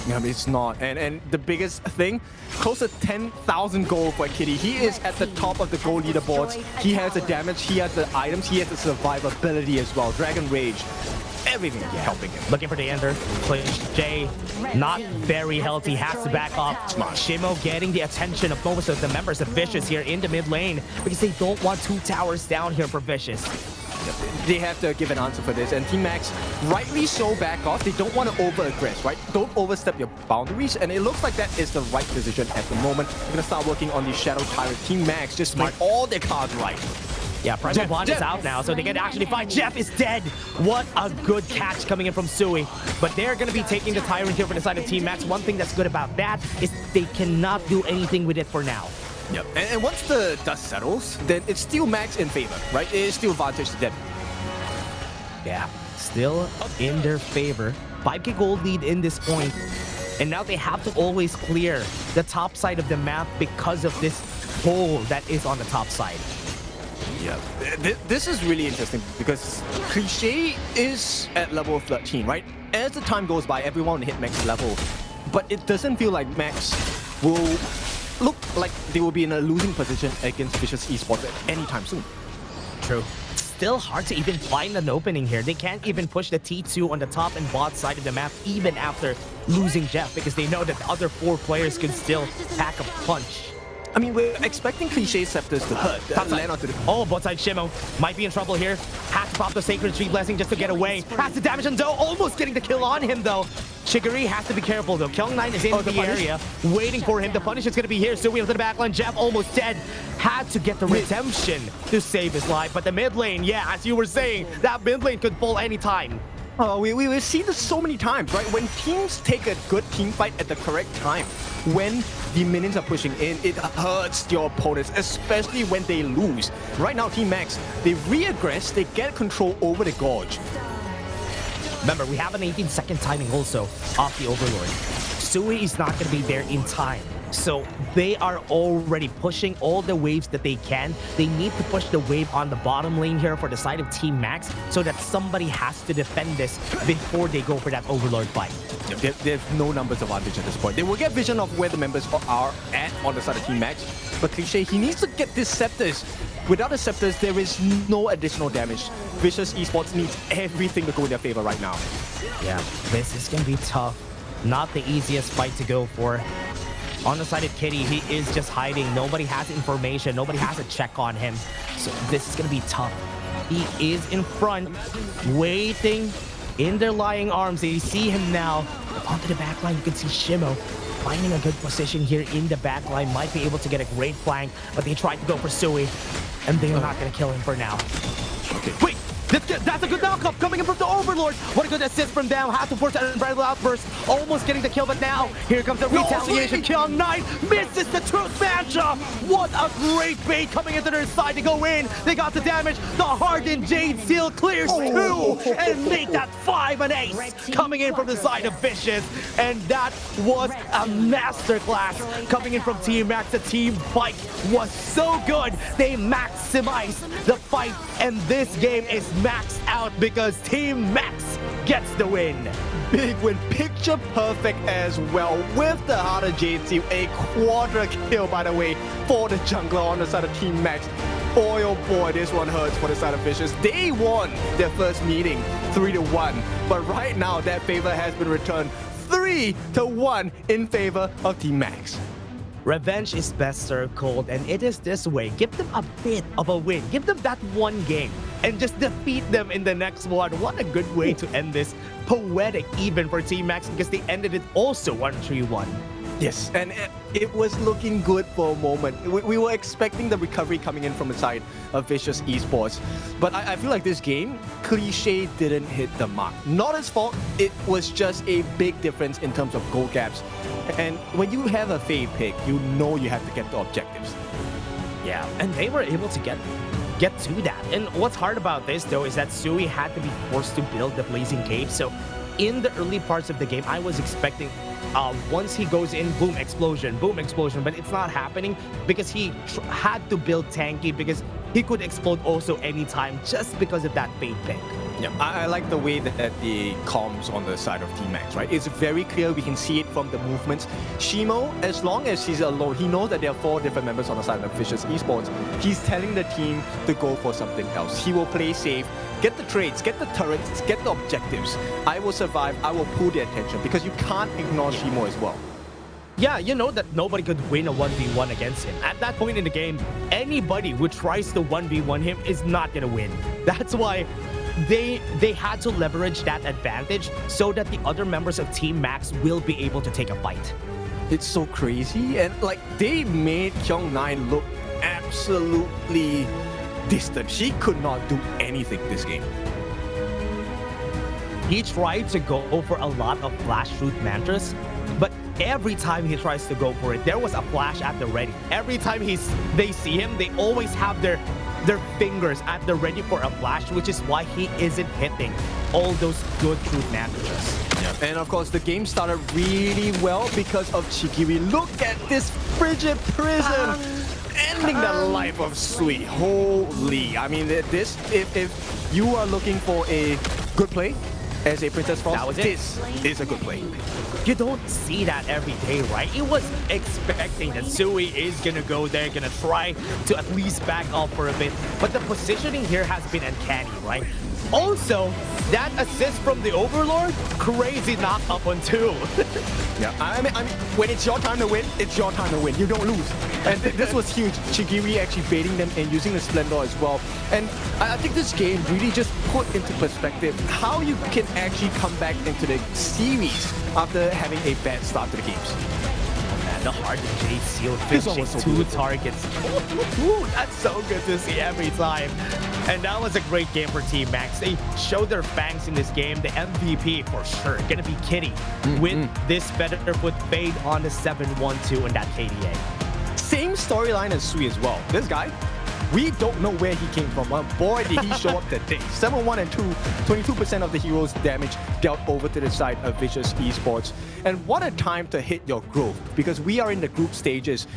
Yeah, it's not. And the biggest thing, close to 10,000 gold for Kitty. He is at the top of the gold leaderboards. He has the damage, he has the items, he has the survivability as well. Dragon Rage. Everything helping him. Looking for the ender. Jay, not very healthy, has to back off. Smart. Shimo getting the attention of most of the members of Vicious here in the mid lane because they don't want 2 towers down here for Vicious. They have to give an answer for this, and Team Max, rightly so, back off. They don't want to over-aggress, right? Don't overstep your boundaries, and it looks like that is the right decision at the moment. They're gonna start working on the Shadow Tyrant. Team Max just playing all their cards right. Yeah, Primal Bond is out now, so they can actually fight. Jeff is dead. What a good catch coming in from Sui. But they're going to be taking the Tyrant here for the side of Team Max. One thing that's good about that is they cannot do anything with it for now. Yep. And once the dust settles, then it's still Max in favor, right? It is still advantage to them. Yeah, still in their favor. 5k gold lead in this point. And now they have to always clear the top side of the map because of this hole that is on the top side. Yeah, this is really interesting because Cliché is at level 13, right? As the time goes by, everyone will hit max level. But it doesn't feel like Max will look like they will be in a losing position against Vicious Esports anytime soon. True. Still hard to even find an opening here. They can't even push the T2 on the top and bot side of the map even after losing Jeff because they know that the other 4 players can still pack a punch. I mean, we're expecting Cliché Scepters to hurt. Land onto the... Oh, bot side Shimo might be in trouble here. Has to pop the Sacred Tree Blessing just to get away. Has to damage on Do, almost getting the kill on him though. Shiguri has to be careful though. Kyung9 is in the area, waiting for him. The punish is going to be here. Sui into the backline. Jeff almost dead. Had to get the redemption to save his life. But the mid lane, yeah, as you were saying, that mid lane could fall anytime. We've seen this so many times, right? When teams take a good team fight at the correct time, when the minions are pushing in, it hurts your opponents, especially when they lose. Right now, Team Max, they re-aggress, they get control over the Gorge. Remember, we have an 18-second timing also off the Overlord. Sui is not going to be there in time. So they are already pushing all the waves that they can. They need to push the wave on the bottom lane here for the side of Team Max so that somebody has to defend this before they go for that Overlord fight. They have no numbers advantage at this point. They will get vision of where the members are at on the side of Team Max. But Cliché, he needs to get this Scepters. Without the Scepters, there is no additional damage. Vicious Esports needs everything to go in their favor right now. Yeah, this is going to be tough. Not the easiest fight to go for. On the side of Kitty, he is just hiding. Nobody has information. Nobody has a check on him. So this is going to be tough. He is in front, waiting in their lying arms. They see him now. Onto the backline, you can see Shimo finding a good position here in the backline. Might be able to get a great flank, but they tried to go for Sui, and they're not going to kill him for now. Okay. Wait! That's a good knockup coming in from the Overlord. What a good assist from them. Has to force an unbridled outburst. Almost getting the kill, but now here comes the retaliation. Kyung9 misses the Truth Matchup. What a great bait coming into their side to go in. They got the damage. The Hardened Jade Seal clears 2 and make that 5 an ace coming in from the side of Vicious. And that was a masterclass coming in from Team Max. The team fight was so good. They maximized the fight, and this game is maxed out because Team Max gets the win. Big win, picture perfect as well with the Harder Jade Seal. A quadra kill, by the way, for the jungler on the side of Team Max. Boy, oh boy, this one hurts for the side of Vicious. They won their first meeting 3-1, but right now that favor has been returned 3-1 in favor of Team Max. Revenge is best served cold, and it is this way. Give them a bit of a win. Give them that one game and just defeat them in the next one. What a good way to end this. Poetic even for Team Max because they ended it also 1-3-1. Yes, and it was looking good for a moment. We were expecting the recovery coming in from the side of Vicious Esports. But I feel like this game, Cliché didn't hit the mark. Not his fault, it was just a big difference in terms of goal gaps. And when you have a fave pick, you know you have to get the objectives. Yeah, and they were able to get to that. And what's hard about this, though, is that Sui had to be forced to build the Blazing Cape. So in the early parts of the game, I was expecting once he goes in, boom, explosion, but it's not happening because he had to build tanky because he could explode also anytime just because of that fade pick. Yeah, I like the way that the comms on the side of T-Max, right? It's very clear, we can see it from the movements. Shimo, as long as he's alone, he knows that there are 4 different members on the side of Vicious Esports. He's telling the team to go for something else. He will play safe, get the trades, get the turrets, get the objectives. I will survive, I will pull the attention, because you can't ignore Shimo as well. Yeah, you know that nobody could win a 1v1 against him. At that point in the game, anybody who tries to 1v1 him is not gonna win. That's why they had to leverage that advantage so that the other members of Team Max will be able to take a fight. It's so crazy, and like they made Kyung9 look absolutely distant. She could not do anything this game. He tried to go for a lot of flash shoot mantras, but every time he tries to go for it, there was a flash at the ready. Every time they see him, they always have their fingers at the ready for a flash, which is why he isn't hitting all those good truth mantras. Yeah. And of course, the game started really well because of Chikiri. Look at this frigid prison, ending the life of Sui. Holy, I mean, this if you are looking for a good play as a Princess Frost, this is a good play. You don't see that every day, right? It was expecting that Sui is gonna go there, gonna try to at least back off for a bit. But the positioning here has been uncanny, right? Also, that assist from the Overlord, crazy knock up on 2. Yeah, I mean, when it's your time to win, it's your time to win. You don't lose. And this was huge. Chigiri actually baiting them and using the Splendor as well. And I think this game really just put into perspective how you can actually come back into the series after having a bad start to the games. Man, the hard Jade Seal finishing so 2 targets. Ooh, that's so good to see every time. And that was a great game for Team Max. They showed their fangs in this game. The MVP for sure gonna be Kitty with this Featherfoot fade on the 7-1-2 in that KDA. Same storyline as Sui as well. This guy, we don't know where he came from. Well, boy, did he show up today. 7-1 and 2, 22% of the hero's damage dealt over to the side of Vicious Esports. And what a time to hit your growth, because we are in the group stages.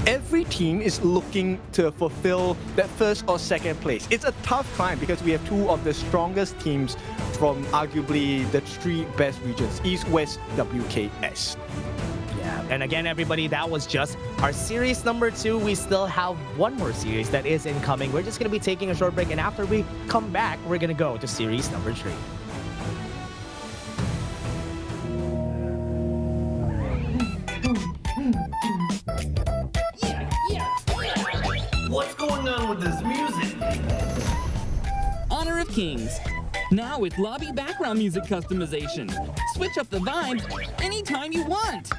Every team is looking to fulfill that first or second place. It's a tough climb because we have 2 of the strongest teams from arguably the 3 best regions, East, West, WKS. Yeah, and again, everybody, that was just our series number 2. We still have 1 more series that is incoming. We're just going to be taking a short break, and after we come back, we're going to go to series number 3. What's going on with this music? Honor of Kings. Now with lobby background music customization. Switch up the vibes anytime you want.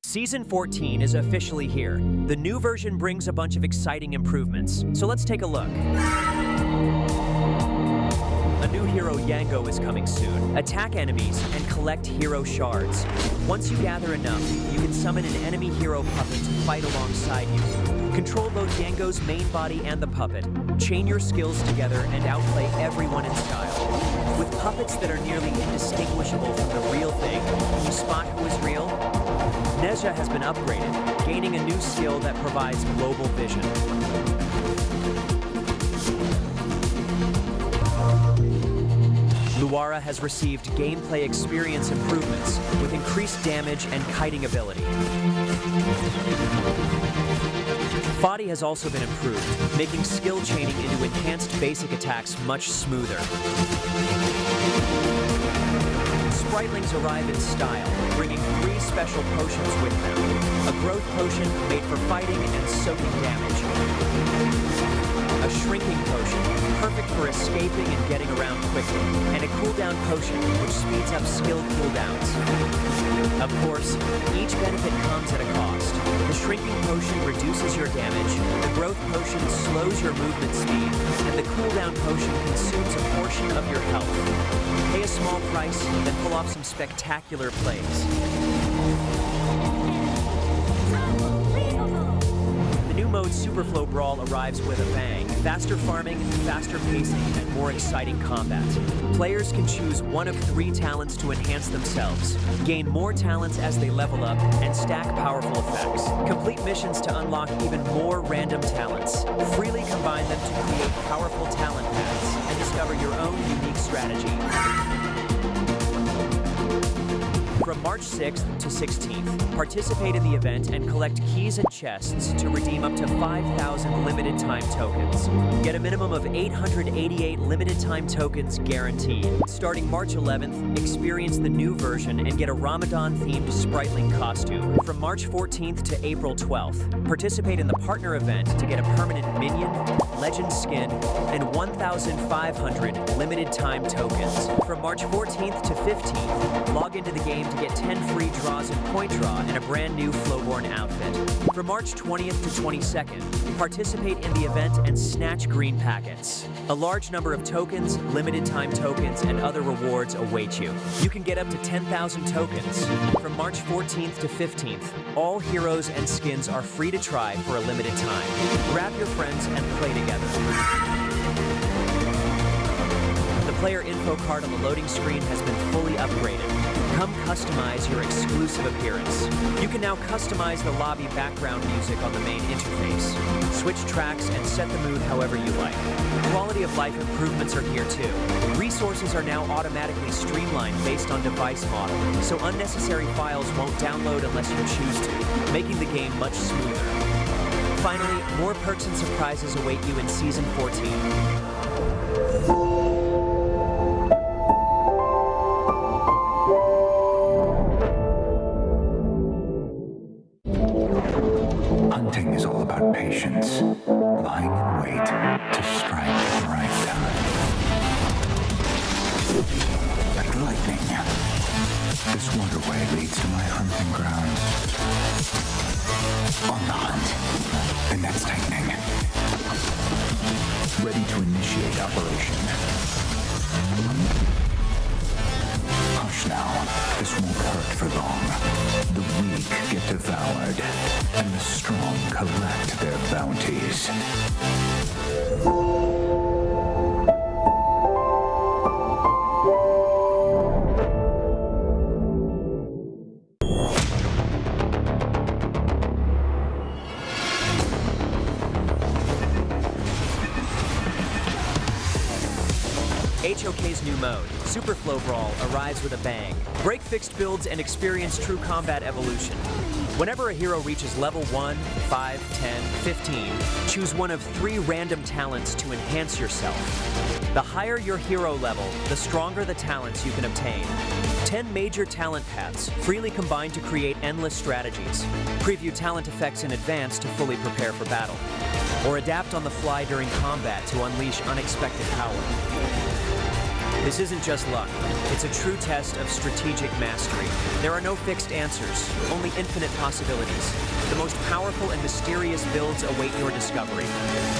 Season 14 is officially here. The new version brings a bunch of exciting improvements, so let's take a look. A new hero, Yango, is coming soon. Attack enemies and collect hero shards. Once you gather enough, you can summon an enemy hero puppet to fight alongside you. Control both Yango's main body and the puppet. Chain your skills together and outplay everyone in style. With puppets that are nearly indistinguishable from the real thing, can you spot who is real? Nezha has been upgraded, gaining a new skill that provides global vision. Luara has received gameplay experience improvements with increased damage and kiting ability. Body has also been improved, making skill chaining into enhanced basic attacks much smoother. Spritlings arrive in style, bringing 3 special potions with them. A growth potion made for fighting and soaking damage. A shrinking potion, perfect for escaping and getting around quickly. And a cooldown potion, which speeds up skill cooldowns. Of course, each benefit comes at a cost. The shrinking potion reduces your damage, the growth potion slows your movement speed, and the cooldown potion consumes a portion of your health. Pay a small price, then pull off some spectacular plays. The new mode Superflow Brawl arrives with a bang. Faster farming, faster pacing, and more exciting combat. Players can choose one of 3 talents to enhance themselves, gain more talents as they level up, and stack powerful effects. Complete missions to unlock even more random talents. Freely combine them to create powerful talent paths and discover your own unique strategy. From March 6th to 16th, participate in the event and collect keys and chests to redeem up to 5,000 limited time tokens. Get a minimum of 888 limited time tokens guaranteed. Starting March 11th, experience the new version and get a Ramadan-themed Spritling costume. From March 14th to April 12th, participate in the partner event to get a permanent minion, legend skin, and 1,500 limited time tokens. From March 14th to 15th, log into the game to get 10 free draws in Point Draw and a brand new Flowborn outfit. From March 20th to 22nd, participate in the event and snatch green packets. A large number of tokens, limited time tokens, and other rewards await you. You can get up to 10,000 tokens. From March 14th to 15th, all heroes and skins are free to try for a limited time. Grab your friends and play together. The player info card on the loading screen has been fully upgraded. Come customize your exclusive appearance. You can now customize the lobby background music on the main interface. Switch tracks and set the mood however you like. Quality of life improvements are here too. Resources are now automatically streamlined based on device model, so unnecessary files won't download unless you choose to, making the game much smoother. Finally, more perks and surprises await you in Season 14. Hunting is all about patience, lying in wait to strike at the right time. Like lightning, this waterway leads to my hunting ground. On the hunt, the net's tightening. Ready to initiate operation. Hush now, this won't hurt for long. The weak get devoured, and the strong collect their bounties. HOK's new mode, Superflow Brawl, arrives with a bang. Break fixed builds and experience true combat evolution. Whenever a hero reaches level 1, 5, 10, 15, choose one of 3 random talents to enhance yourself. The higher your hero level, the stronger the talents you can obtain. 10 major talent paths, freely combined to create endless strategies. Preview talent effects in advance to fully prepare for battle. Or adapt on the fly during combat to unleash unexpected power. This isn't just luck. It's a true test of strategic mastery. There are no fixed answers, only infinite possibilities. The most powerful and mysterious builds await your discovery.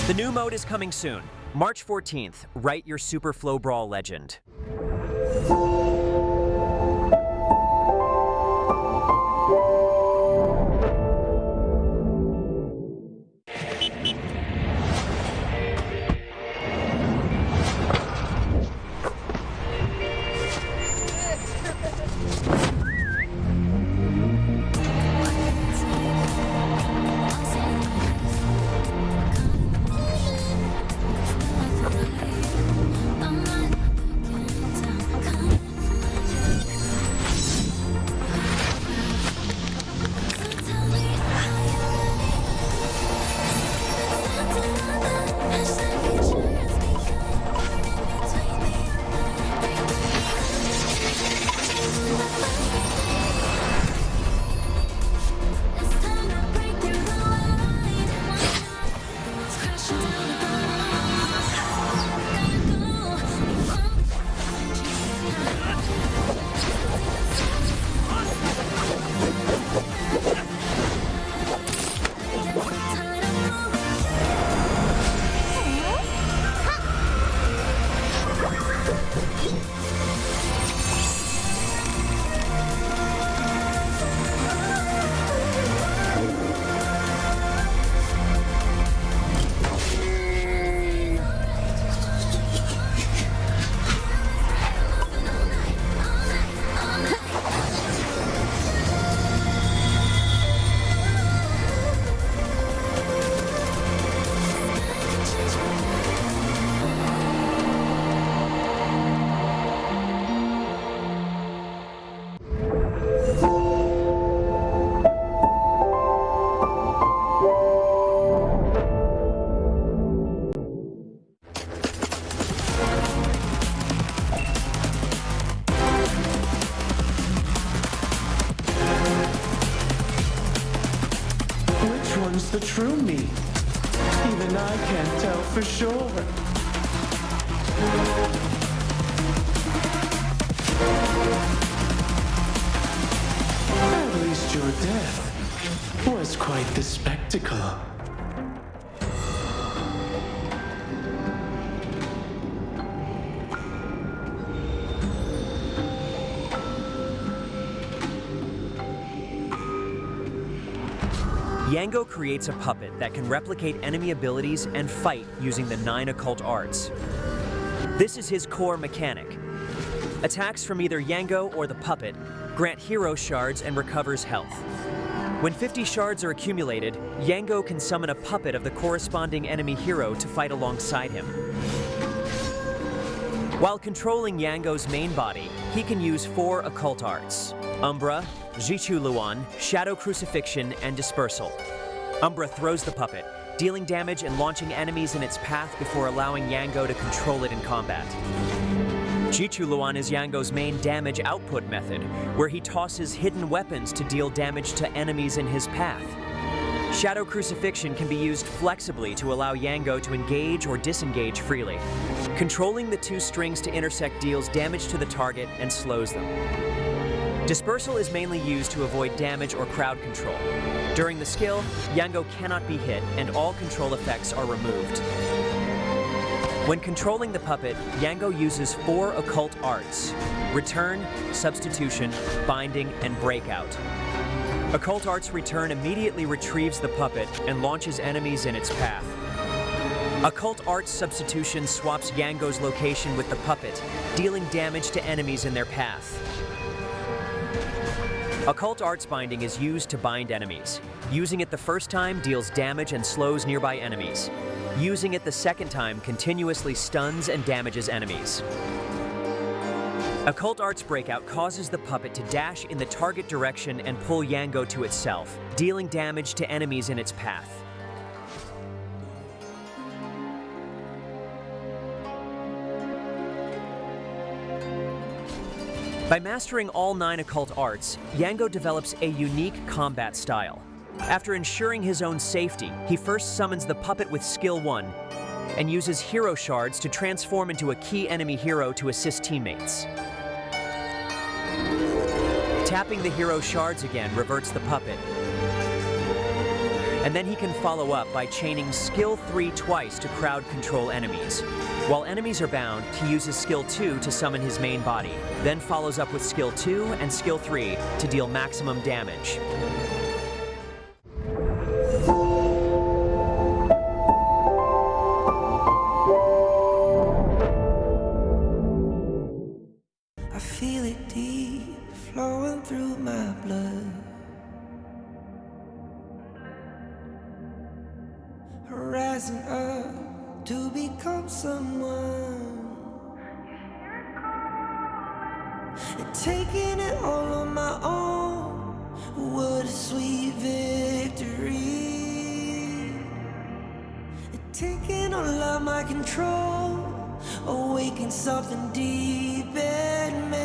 The new mode is coming soon. March 14th, write your Superflow Brawl legend. the true me? Even I can't tell for sure. At least your death was quite the spectacle. Yango creates a puppet that can replicate enemy abilities and fight using the 9 occult arts. This is his core mechanic. Attacks from either Yango or the puppet grant hero shards and recovers health. When 50 shards are accumulated, Yango can summon a puppet of the corresponding enemy hero to fight alongside him. While controlling Yango's main body, he can use 4 occult arts: Umbra, Jichu Luan, Shadow Crucifixion, and Dispersal. Umbra throws the puppet, dealing damage and launching enemies in its path before allowing Yango to control it in combat. Jichu Luan is Yango's main damage output method, where he tosses hidden weapons to deal damage to enemies in his path. Shadow Crucifixion can be used flexibly to allow Yango to engage or disengage freely. Controlling the 2 strings to intersect deals damage to the target and slows them. Dispersal is mainly used to avoid damage or crowd control. During the skill, Yango cannot be hit and all control effects are removed. When controlling the puppet, Yango uses 4 occult arts: Return, Substitution, Binding, and Breakout. Occult Arts Return immediately retrieves the puppet and launches enemies in its path. Occult Arts Substitution swaps Yango's location with the puppet, dealing damage to enemies in their path. Occult Arts Binding is used to bind enemies. Using it the first time deals damage and slows nearby enemies. Using it the second time continuously stuns and damages enemies. Occult Arts Breakout causes the puppet to dash in the target direction and pull Yango to itself, dealing damage to enemies in its path. By mastering all 9 occult arts, Yango develops a unique combat style. After ensuring his own safety, he first summons the puppet with Skill 1 and uses hero shards to transform into a key enemy hero to assist teammates. Tapping the hero shards again reverts the puppet. And then he can follow up by chaining Skill 3 twice to crowd control enemies. While enemies are bound, he uses Skill 2 to summon his main body, then follows up with Skill 2 and Skill 3 to deal maximum damage. I feel it deep flowing through my blood. Rising up to become someone, and taking it all on my own. What a sweet victory. And taking all of my control, awaken something deep in me.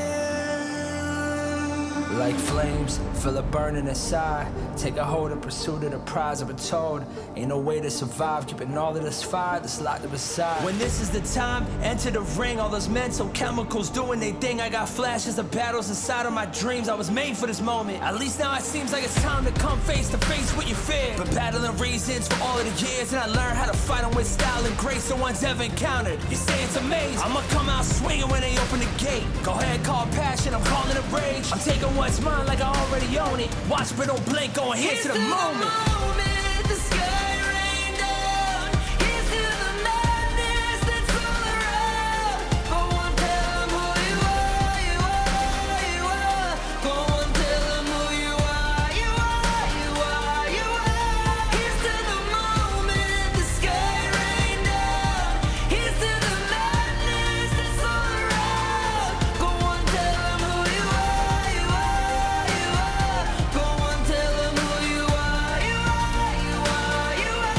Like flames, feel it burning inside. Take a hold in pursuit of the prize. I've been told ain't no way to survive, keeping all of this fire that's locked up inside. When this is the time, enter the ring. All those mental chemicals doing their thing. I got flashes of battles inside of my dreams. I was made for this moment. At least now it seems like it's time to come face to face with your fear. Been battling reasons for all of the years, and I learned how to fight them with style and grace no one's ever encountered. You say it's amazing, I'ma come out swinging when they open the gate. Go ahead, call passion, I'm calling it rage. I'm taking what's mine like I already own it. Watch but don't blink, going here to the moment. The sky rained down. Here's to the madness that's all around. Go on, tell them who you are, you are, you are. Go on, tell them who you are, you are, you are, you are. Here's to the moment the sky rained down. Here's to the madness that's all around. Go on, tell them who you are, you are, you are. Go on, tell them who you are, you are, you are, you are.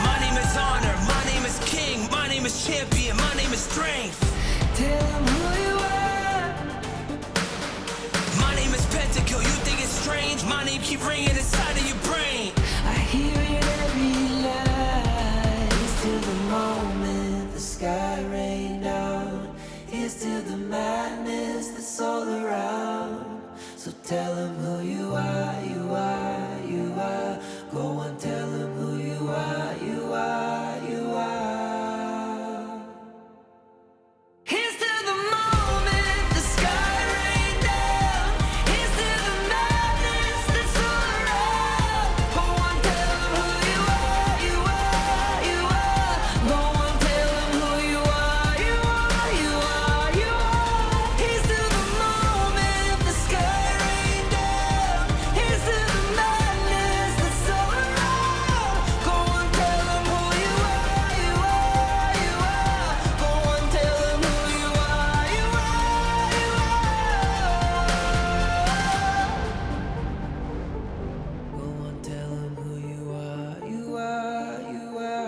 My name is Honor, my name is King, my name is Champion, my name is Strength. Tell them who you are. My name is Pentakill, you think it's strange? My name keep ringing inside of your brain. rain down. Here's to the madness that's all around. So tell them who you are, you are, you are. Go and tell them who you are, you are, you are. Here's to the moment the sky rained down. Here's to the madness that's all around. Go and tell them who you are, you are, you are. Go and tell them who you are, you are, you are, you are. Here's to the moment the sky rained down. Here's to the madness that's all around. Go and tell them who you are, you are, you are. Go and tell them who you are, you are, you are. Go and tell them who you are, you are, you are.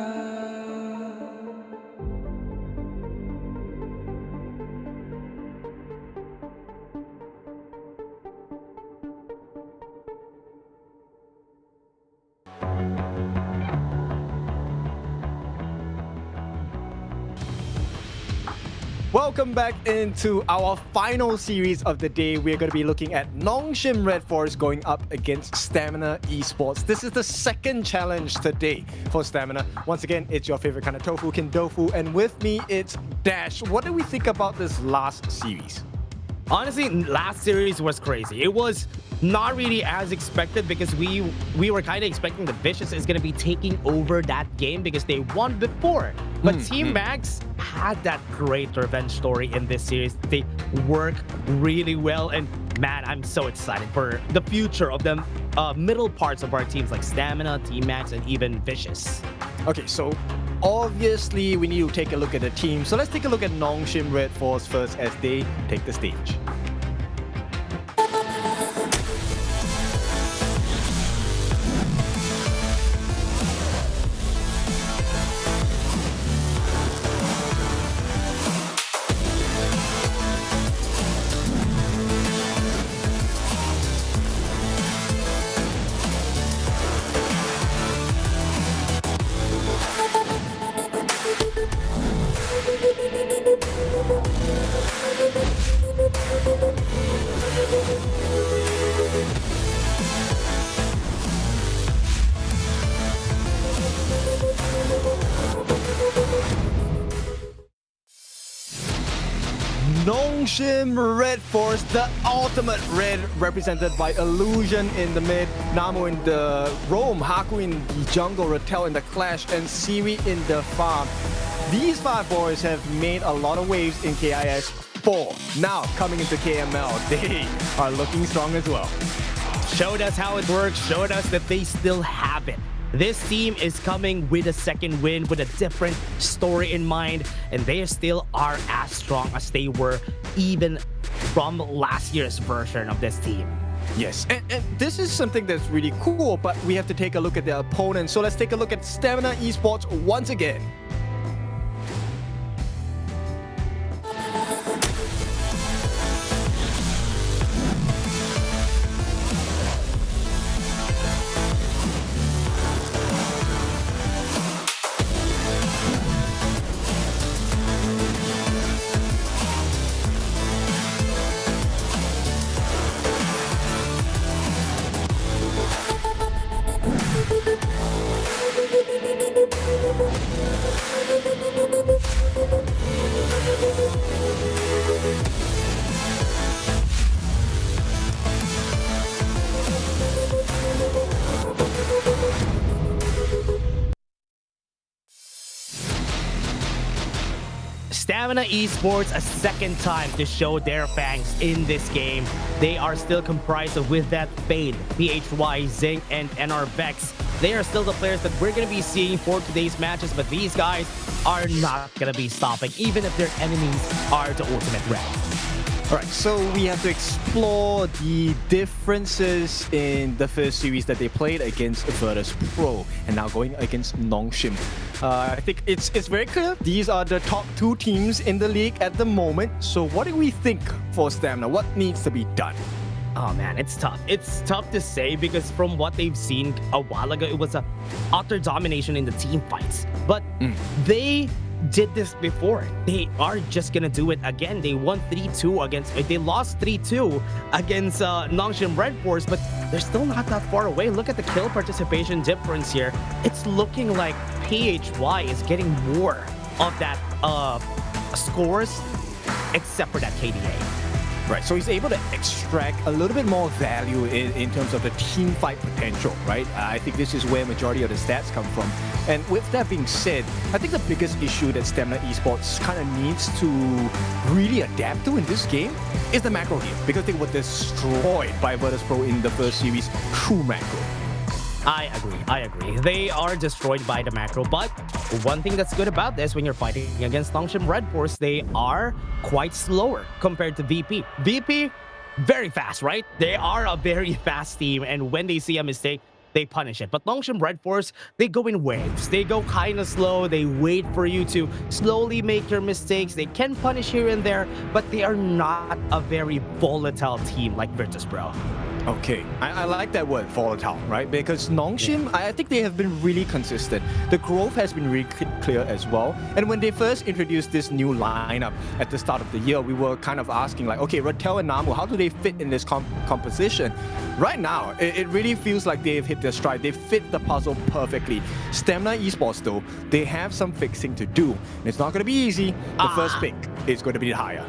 Welcome back into our final series of the day. We're going to be looking at Nongshim Redforce going up against Stamina Esports. This is the second challenge today for Stamina. Once again, it's your favorite kind of tofu, Kindofu, and with me it's Dash. What do we think about this last series? Honestly, last series was crazy. It was not really as expected because we were kind of expecting the Vicious is going to be taking over that game because they won before. But Team Max had that great revenge story in this series. They work really well, and man, I'm so excited for the future of the middle parts of our teams like Stamina, Team Max, and even Vicious. Okay, so obviously we need to take a look at the team. So let's take a look at Nongshim Redforce first as they take the stage. Nongshim Redforce, the ultimate red, represented by Illusion in the mid, Namu in the roam, Haku in the jungle, Ratel in the clash, and Siri in the farm. These five boys have made a lot of waves in KIS 4. Now, coming into KML, they are looking strong as well. Showed us how it works, showed us that they still have it. This team is coming with a second win, with a different story in mind, and they still are as strong as they were even from last year's version of this team. Yes, and this is something that's really cool, but we have to take a look at their opponents. So let's take a look at Stamina Esports once again. Stamina Esports a second time to show their fangs in this game. They are still comprised of With That Fade, PHY, Zing, and NR Vex. They are still the players that we're going to be seeing for today's matches, but these guys are not going to be stopping, even if their enemies are the ultimate red. Alright, so we have to explore the differences in the first series that they played against Virtus Pro and now going against Nongshim. I think it's very clear. These are the top two teams in the league at the moment. So what do we think for Stamina? What needs to be done? Oh man, it's tough. It's tough to say because from what they've seen a while ago, it was a utter domination in the team fights. But they did this before. They are just gonna do it again. They won 3-2 against, they lost 3-2 against Nongshim Redforce, but they're still not that far away. Look at the kill participation difference here. It's looking like PHY is getting more of that scores, except for that KDA. Right, so he's able to extract a little bit more value in terms of the team fight potential, right? I think this is where majority of the stats come from. And with that being said, I think the biggest issue that Stamina Esports kind of needs to really adapt to in this game is the macro here, because they were destroyed by Virtus Pro in the first series through macro. I agree. They are destroyed by the macro, but one thing that's good about this, when you're fighting against Nongshim Redforce, they are quite slower compared to VP. VP, very fast, right? They are a very fast team, and when they see a mistake, they punish it. But Nongshim Redforce, they go in waves. They go kind of slow. They wait for you to slowly make your mistakes. They can punish here and there, but they are not a very volatile team like Virtus Pro. Okay, I like that word, volatile, right? Because Nongshim, I think they have been really consistent. The growth has been really clear as well. And when they first introduced this new lineup at the start of the year, we were kind of asking like, okay, Ratel and Namu, how do they fit in this composition? Right now, it really feels like they've hit their stride. They fit the puzzle perfectly. Stamina Esports though, they have some fixing to do. And it's not going to be easy. The first pick is going to be the Haya.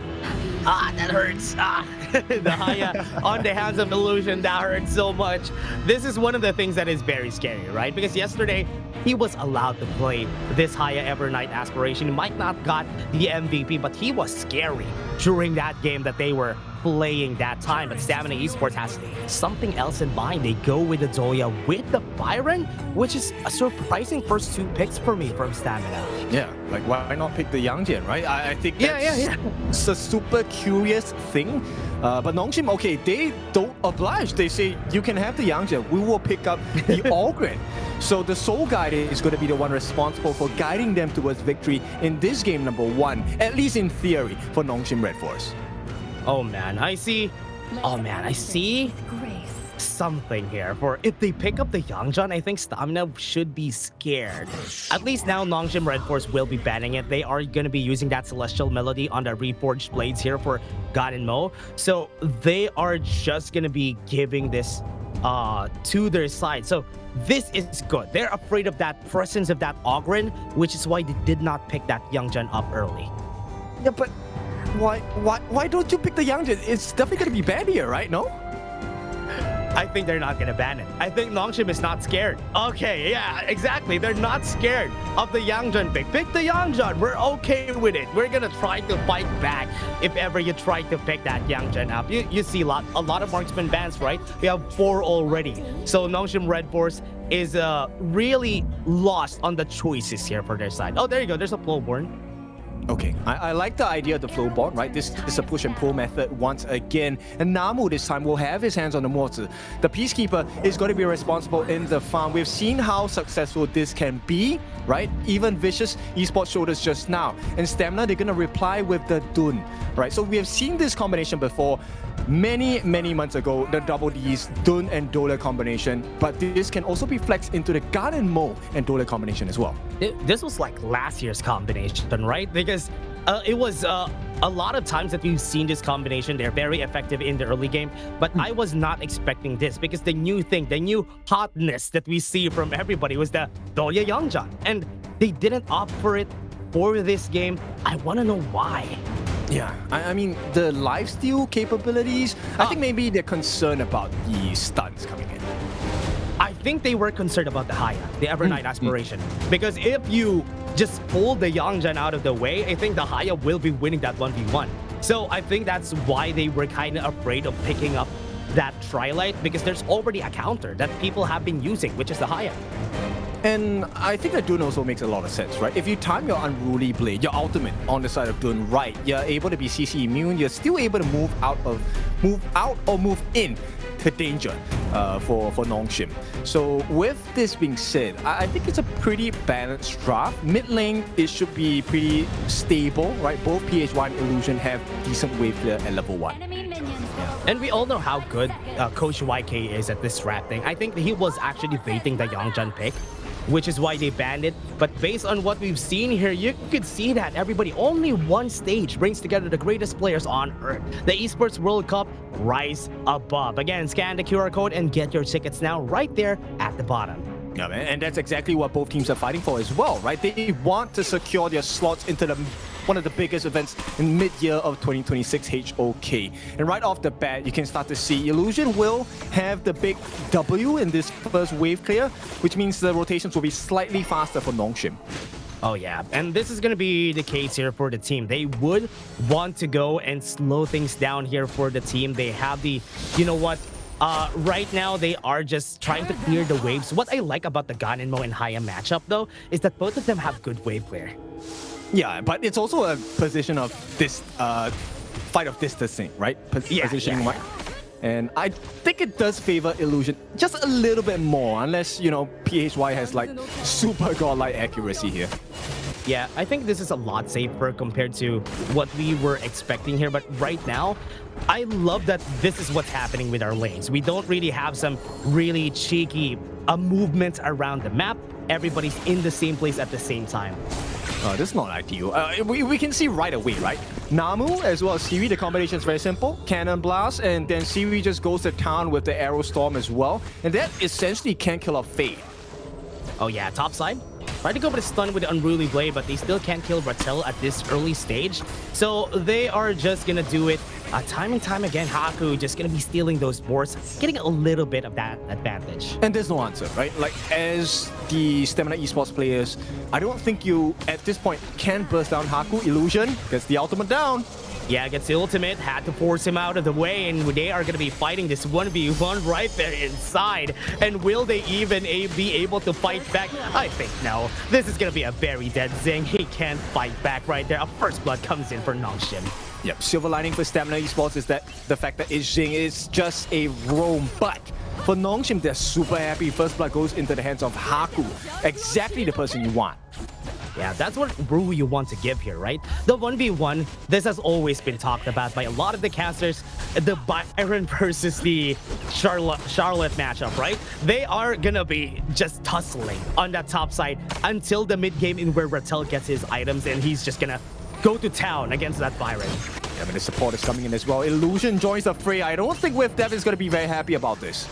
That hurts. The Haya on the hands of Illusion, that hurts so much. This is one of the things that is very scary, right? Because yesterday, he was allowed to play this Haya Evernight Aspiration. He might not got the MVP, but he was scary during that game that they were playing that time. But Stamina Esports has something else in mind. They go with the Zoya with the Byron, which is a surprising first two picks for me from Stamina. Yeah, like why not pick the Yangjian, right? I think that's it's a super curious thing. But Nongshim, okay, they don't oblige. They say, you can have the Yangjian, we will pick up the Ogren. So the Soul Guide is going to be the one responsible for guiding them towards victory in this game number 1, at least in theory, for Nongshim Redforce. Oh man, I see something here. For if they pick up the Yangjian, I think Stamina should be scared. At least now Nongshim Redforce will be banning it. They are going to be using that Celestial Melody on the Reforged Blades here for God and Mo. So they are just going to be giving this to their side. So this is good. They're afraid of that presence of that Ogren, which is why they did not pick that Yangjian up early. Yeah, but why don't you pick the Yangjian? It's definitely going to be banned here, right? No? I think they're not gonna ban it. I think Nongshim is not scared. Okay, yeah, exactly. They're not scared of the Yangjian pick. Pick the Yangjian. We're okay with it. We're gonna try to fight back if ever you try to pick that Yangjian up. You see a lot of marksman bans, right? We have 4 already. So Nongshim Redforce is really lost on the choices here for their side. Oh, there you go. There's a Flowborn. Okay, I like the idea of the flow bot, right? This is a push and pull method once again. And Namu this time will have his hands on the mortar. The Peacekeeper is going to be responsible in the farm. We've seen how successful this can be, right? Even Vicious Esports showed us just now. And Stamina, they're going to reply with the Dun, right? So we have seen this combination before. Many months ago, the double D's Dun and Dole combination, but this can also be flexed into the Garden Mo and Dole combination as well. This was like last year's combination, right? Because it was a lot of times that we've seen this combination. They're very effective in the early game, but I was not expecting this because the new thing, the new hotness that we see from everybody was the Doya Yangjian, and they didn't opt for it for this game. I want to know why. Yeah, I mean, the lifesteal capabilities, I think maybe they're concerned about the stuns coming in. I think they were concerned about the Haya, the Evernight Aspiration. Because if you just pull the Yangjian out of the way, I think the Haya will be winning that 1v1. So I think that's why they were kind of afraid of picking up that Trilite, because there's already a counter that people have been using, which is the Haya. And I think that Dun also makes a lot of sense, right? If you time your Unruly Blade, your ultimate on the side of Dun right, you're able to be CC immune, you're still able to move out or move in to danger for Nongshim. So with this being said, I think it's a pretty balanced draft. Mid lane, it should be pretty stable, right? Both PHY and Illusion have decent wave clear at level 1. And we all know how good Coach YK is at this drafting. I think he was actually baiting the Yangjian pick which is why they banned it. But based on what we've seen here, you could see that everybody, only one stage brings together the greatest players on Earth. The Esports World Cup, rise above. Again, scan the QR code and get your tickets now right there at the bottom. Yeah, man, and that's exactly what both teams are fighting for as well, right? They want to secure their slots into one of the biggest events in mid-year of 2026 HOK. And right off the bat, you can start to see Illusion will have the big W in this first wave clear, which means the rotations will be slightly faster for Nongshim. Oh yeah, and this is going to be the case here for the team. They would want to go and slow things down here for the team. They have the, you know what, right now they are just trying to clear the waves. What I like about the Ganenmo and Haya matchup though is that both of them have good wave clear. Yeah, but it's also a position of this fight of distancing, right? Positioning. Yeah. And I think it does favor Illusion just a little bit more, unless, you know, PHY has like super godlike accuracy here. Yeah, I think this is a lot safer compared to what we were expecting here. But right now, I love that this is what's happening with our lanes. We don't really have some really cheeky movements around the map. Everybody's in the same place at the same time. This is not ideal. We can see right away, right? Namu as well as Siri, the combination is very simple. Cannon Blast, and then Siri just goes to town with the Arrow Storm as well. And that essentially can kill off Fade. Oh yeah, top side. Try to go for the stun with the Unruly Blade, but they still can't kill Rattel at this early stage. So they are just gonna do it time and time again. Haku just gonna be stealing those boards, getting a little bit of that advantage. And there's no answer, right? Like, as the Stamina Esports players, I don't think you, at this point, can burst down Haku. Illusion gets the ultimate down. Yeah, gets the ultimate, had to force him out of the way, and they are going to be fighting this 1v1 right there inside. And will they even be able to fight back? I think no. This is going to be a very dead Zing. He can't fight back right there. A first blood comes in for Nongshim. Yep, silver lining for Stamina Esports is that the fact that Zing is just a roam, but for Nongshim, they're super happy. First blood goes into the hands of Haku. Exactly the person you want. Yeah, that's what rule you want to give here, right? The 1v1, this has always been talked about by a lot of the casters. The Byron versus the Charlotte matchup, right? They are gonna be just tussling on that top side until the mid game in where Rattel gets his items, and he's just gonna go to town against that Byron. Yeah, but the support is coming in as well. Illusion joins the fray. I don't think With Dev is gonna be very happy about this.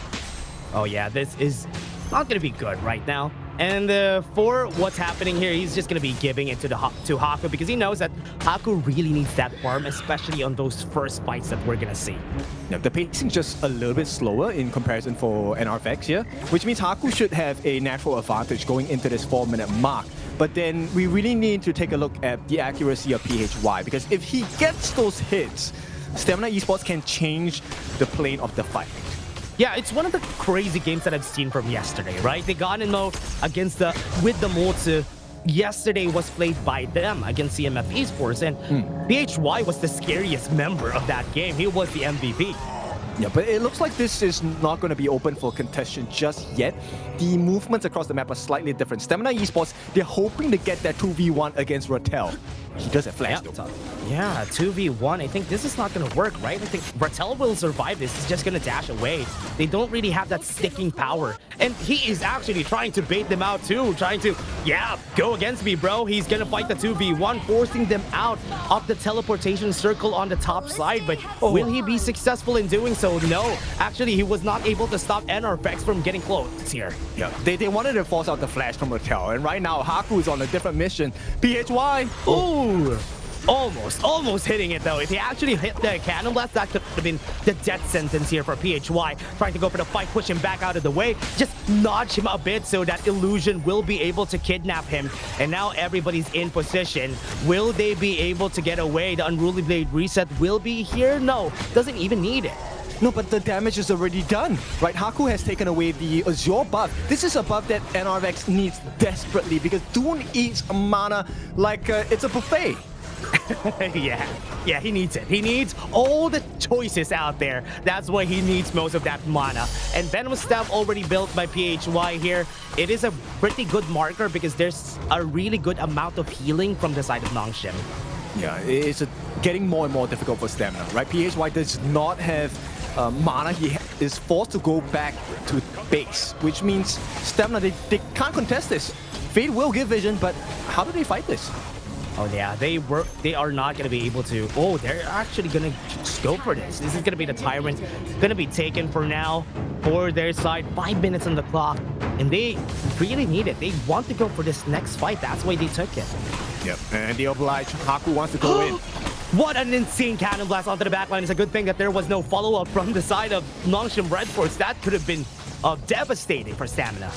Oh yeah, this is not gonna be good right now. And for what's happening here, he's just going to be giving it to Haku because he knows that Haku really needs that farm, especially on those first fights that we're going to see. Yeah, the pacing just a little bit slower in comparison for NRFX here, which means Haku should have a natural advantage going into this 4-minute mark. But then we really need to take a look at the accuracy of PHY, because if he gets those hits, Stamina Esports can change the plane of the fight. Yeah, it's one of the crazy games that I've seen from yesterday, right? They got in mode against with the Motsu. Yesterday was played by them against CMF Esports, and PHY was the scariest member of that game. He was the MVP. Yeah, but it looks like this is not going to be open for contention just yet. The movements across the map are slightly different. Stamina Esports, they're hoping to get that 2v1 against Rattel. He does have flash though. Yeah, 2v1. I think this is not going to work, right? I think Rattel will survive this. He's just going to dash away. They don't really have that sticking power. And he is actually trying to bait them out too. Trying to, yeah, go against me, bro. He's going to fight the 2v1, forcing them out of the teleportation circle on the top side. But will he be successful in doing so? No. Actually, he was not able to stop NRFX from getting close here. Yeah, they wanted to force out the flash from Rattel. And right now, Haku is on a different mission. PHY. Ooh. Almost hitting it though. If he actually hit the cannon blast, that could have been the death sentence here for PHY. Trying to go for the fight, push him back out of the way, just nudge him a bit so that Illusion will be able to kidnap him. And now everybody's in position. Will they be able to get away? The Unruly Blade reset will be here? No, doesn't even need it. No, but the damage is already done, right? Haku has taken away the Azure buff. This is a buff that NRX needs desperately because Dune eats mana like it's a buffet. Yeah, he needs it. He needs all the choices out there. That's why he needs most of that mana. And Venomous Staff already built by PHY here. It is a pretty good marker because there's a really good amount of healing from the side of Nongshim. Yeah, it's getting more and more difficult for Stamina, right? PHY does not have mana, he is forced to go back to base, which means Stamina, they can't contest this. Fate will give vision, but how do they fight this? Oh yeah, they are not gonna be able to. Oh, they're actually gonna just go for this. This is gonna be the Tyrant, gonna be taken for now for their side. 5 minutes on the clock, and they really need it. They want to go for this next fight. That's why they took it. Yep, and they oblige. Haku wants to go in. What an insane cannon blast onto the backline. It's a good thing that there was no follow-up from the side of Nongshim Redforce. That could have been devastating for Stamina.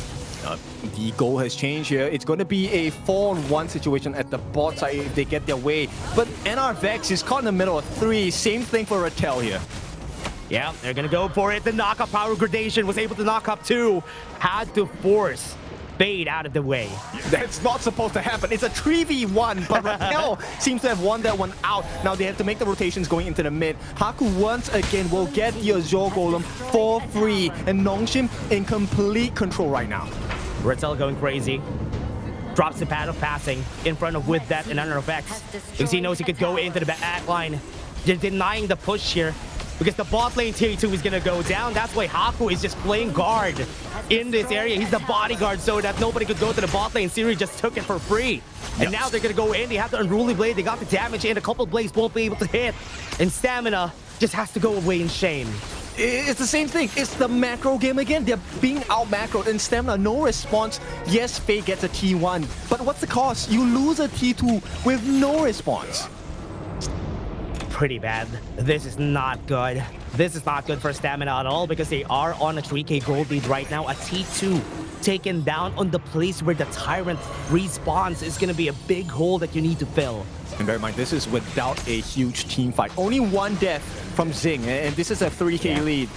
The goal has changed here. It's going to be a 4-on-1 situation at the bot side if they get their way. But NR Vex is caught in the middle of 3. Same thing for Rattel here. Yeah, they're going to go for it. The knockup power gradation was able to knock up 2. Had to force Fade out of the way. That's not supposed to happen. It's a 3v1, but Raquel seems to have won that one out. Now they have to make the rotations going into the mid. Haku once again will get the Azure Golem for free, and Nongshim in complete control right now. Rattel going crazy. Drops the pad of passing in front of with that and under effects. Because he knows he could go into the back line. They're denying the push here. Because the bot lane tier 2 is gonna go down. That's why Haku is just playing guard in this area. He's the bodyguard so that nobody could go to the bot lane. Siri just took it for free. And now they're gonna go in. They have the Unruly Blade. They got the damage in. A couple of blades won't be able to hit. And Stamina just has to go away in shame. It's the same thing. It's the macro game again. They're being out macroed and Stamina, no response. Yes, Faye gets a T1, but what's the cost? You lose a T2 with no response. Pretty bad. This is not good. This is not good for Stamina at all because they are on a 3k gold lead right now. A T2 taken down on the place where the Tyrant respawns is going to be a big hole that you need to fill. And bear in mind, this is without a huge team fight. Only one death from Zing, and this is a 3k lead.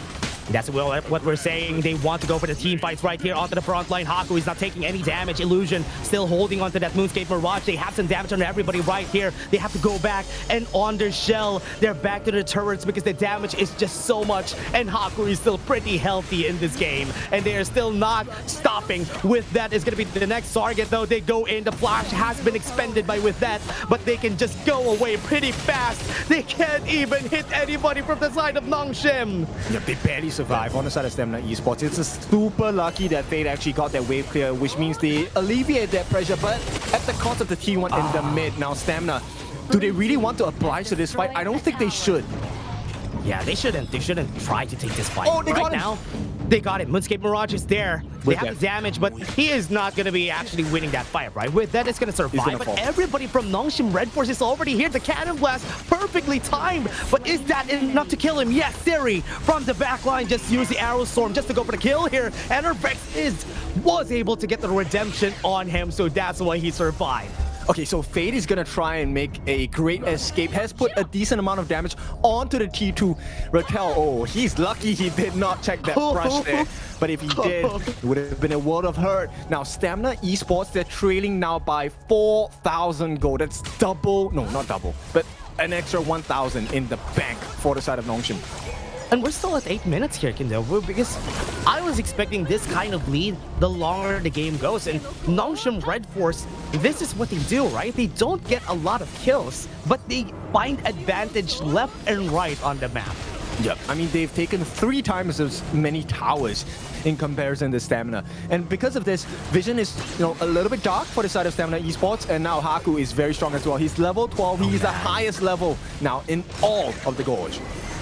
That's what we're saying. They want to go for the team fights right here onto the front line. Haku is not taking any damage. Illusion still holding onto that Moonscape Mirage. They have some damage on everybody right here. They have to go back and on their shell. They're back to the turrets because the damage is just so much. And Haku is still pretty healthy in this game. And they are still not stopping. With that is going to be the next target though. They go in. The flash has been expended by with that. But they can just go away pretty fast. They can't even hit anybody from the side of Nongshim. Yeah, they barely survive on the side of Stamina Esports. It's super lucky that Fade actually got their wave clear, which means they alleviate that pressure, but at the cost of the T1 in the mid. Now Stamina, do they really want to oblige to this fight? I don't think they should. Yeah, they shouldn't. They shouldn't try to take this fight. Oh, they got him. Now, they got it. Moonscape Mirage is there. They have the damage, but he is not going to be actually winning that fight, right? With that, it's going to survive. But everybody from Nongshim Redforce is already here. The cannon blast perfectly timed. But is that enough to kill him? Yes, Siri from the back line just used the Arrow Storm just to go for the kill here. And her Vex was able to get the redemption on him, so that's why he survived. Okay, so Fade is gonna try and make a great escape. Has put a decent amount of damage onto the T2. Rattel, oh, he's lucky he did not check that brush there. But if he did, it would have been a world of hurt. Now, Stamina Esports, they're trailing now by 4,000 gold. That's double, no, not double, but an extra 1,000 in the bank for the side of Nongshim. And we're still at 8 minutes here, Kindo, because I was expecting this kind of lead the longer the game goes. And Nongshim Redforce, this is what they do, right? They don't get a lot of kills, but they find advantage left and right on the map. Yep, I mean, they've taken 3 times as many towers in comparison to Stamina. And because of this, Vision is, a little bit dark for the side of Stamina Esports, and now Haku is very strong as well. He's level 12, he's the highest level now in all of the Gorge.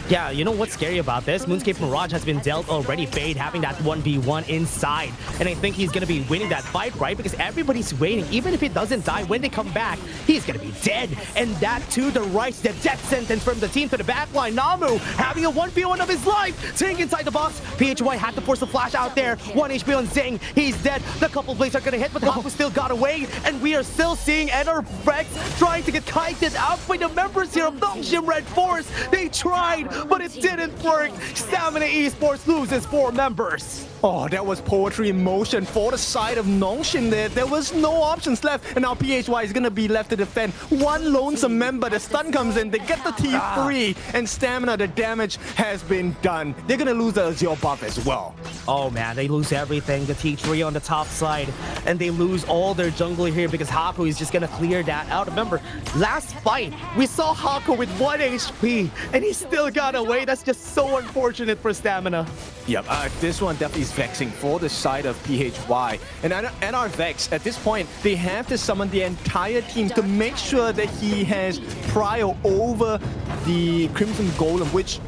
Yeah, you know what's scary about this? Moonscape Mirage has been dealt already. Fade having that 1v1 inside. And I think he's going to be winning that fight, right? Because everybody's waiting. Even if he doesn't die, when they come back, he's going to be dead. And that to the right, the death sentence from the team to the backline. Namu having a 1v1 of his life. Ting inside the box. PHY had to force the flash out there. 1 HP on Zing. He's dead. The couple blades are going to hit, but the Haku still got away. And we are still seeing NR Vex trying to get kited out by the members here of Nongshim Redforce. They tried, but it didn't work. Stamina Esports loses 4 members. Oh, that was poetry in motion for the side of Nongshim there. There was no options left, and now PHY is going to be left to defend. One lonesome member, the stun comes in, they get the T3, and Stamina, the damage has been done. They're going to lose the Azure buff as well. Oh man, they lose everything. The T3 on the top side, and they lose all their jungler here because Haku is just going to clear that out. Remember, last fight, we saw Haku with 1 HP, and he still got got away. That's just so unfortunate for Stamina. Yep, this one definitely is vexing for the side of PHY. And NR Vex, at this point, they have to summon the entire team to make sure that he has prio over the Crimson Golem, which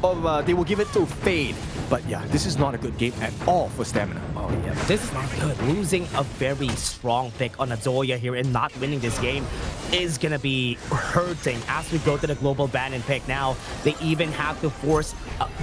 they will give it to Fade. But yeah, this is not a good game at all for Stamina. Oh yeah, this is not good. Losing a very strong pick on Adoya here and not winning this game is gonna be hurting as we go to the global ban and pick. Now, they even have to force,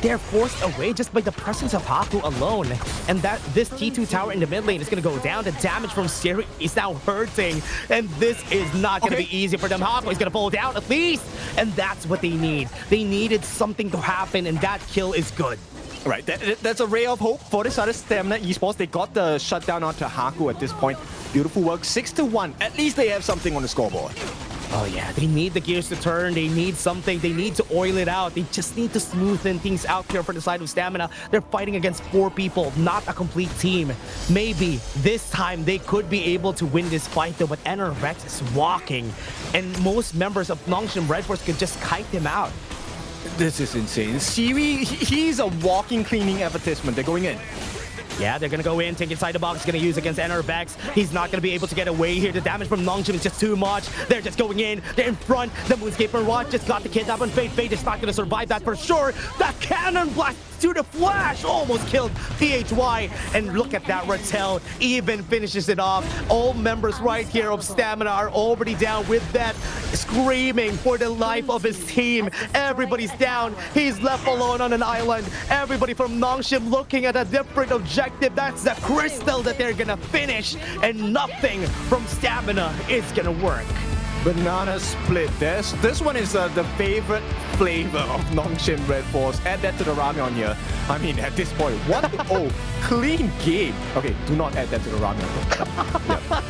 they're forced away just by the presence of Haku alone. And that this T2 tower in the mid lane is gonna go down. The damage from Siri is now hurting. And this is not gonna be easy for them. Haku is gonna fall down at least. And that's what they need. They needed something to happen, and that kill is good. Right, that's a ray of hope for this other Stamina Esports. They got the shutdown onto Haku at this point. Beautiful work, 6-1. At least they have something on the scoreboard. Oh yeah, they need the gears to turn. They need something. They need to oil it out. They just need to smoothen things out here for the side of Stamina. They're fighting against 4 people, not a complete team. Maybe this time they could be able to win this fight though, but NR Vex is walking. And most members of Nongshim Redforce could just kite him out. This is insane. Siri, he's a walking cleaning advertisement. They're going in. Yeah, they're gonna go in, take inside the box, gonna use against NR Vex. He's not gonna be able to get away here. The damage from Nongshim is just too much. They're just going in, they're in front. The Moonscaper Watch just got the kidnap on Fade. Fade is not gonna survive that for sure. That cannon blast to the flash almost killed PHY. And look at that, Rattel even finishes it off. All members right here of Stamina are already down with that, screaming for the life of his team. Everybody's down. He's left alone on an island. Everybody from Nongshim looking at a different objective. That's the crystal that they're gonna finish. And nothing from Stamina is gonna work. Banana split. This one is the favorite flavor of Nongshim Redforce. Add that to the ramyeon here. I mean, at this point, what? Oh, clean game. Okay, do not add that to the ramyeon.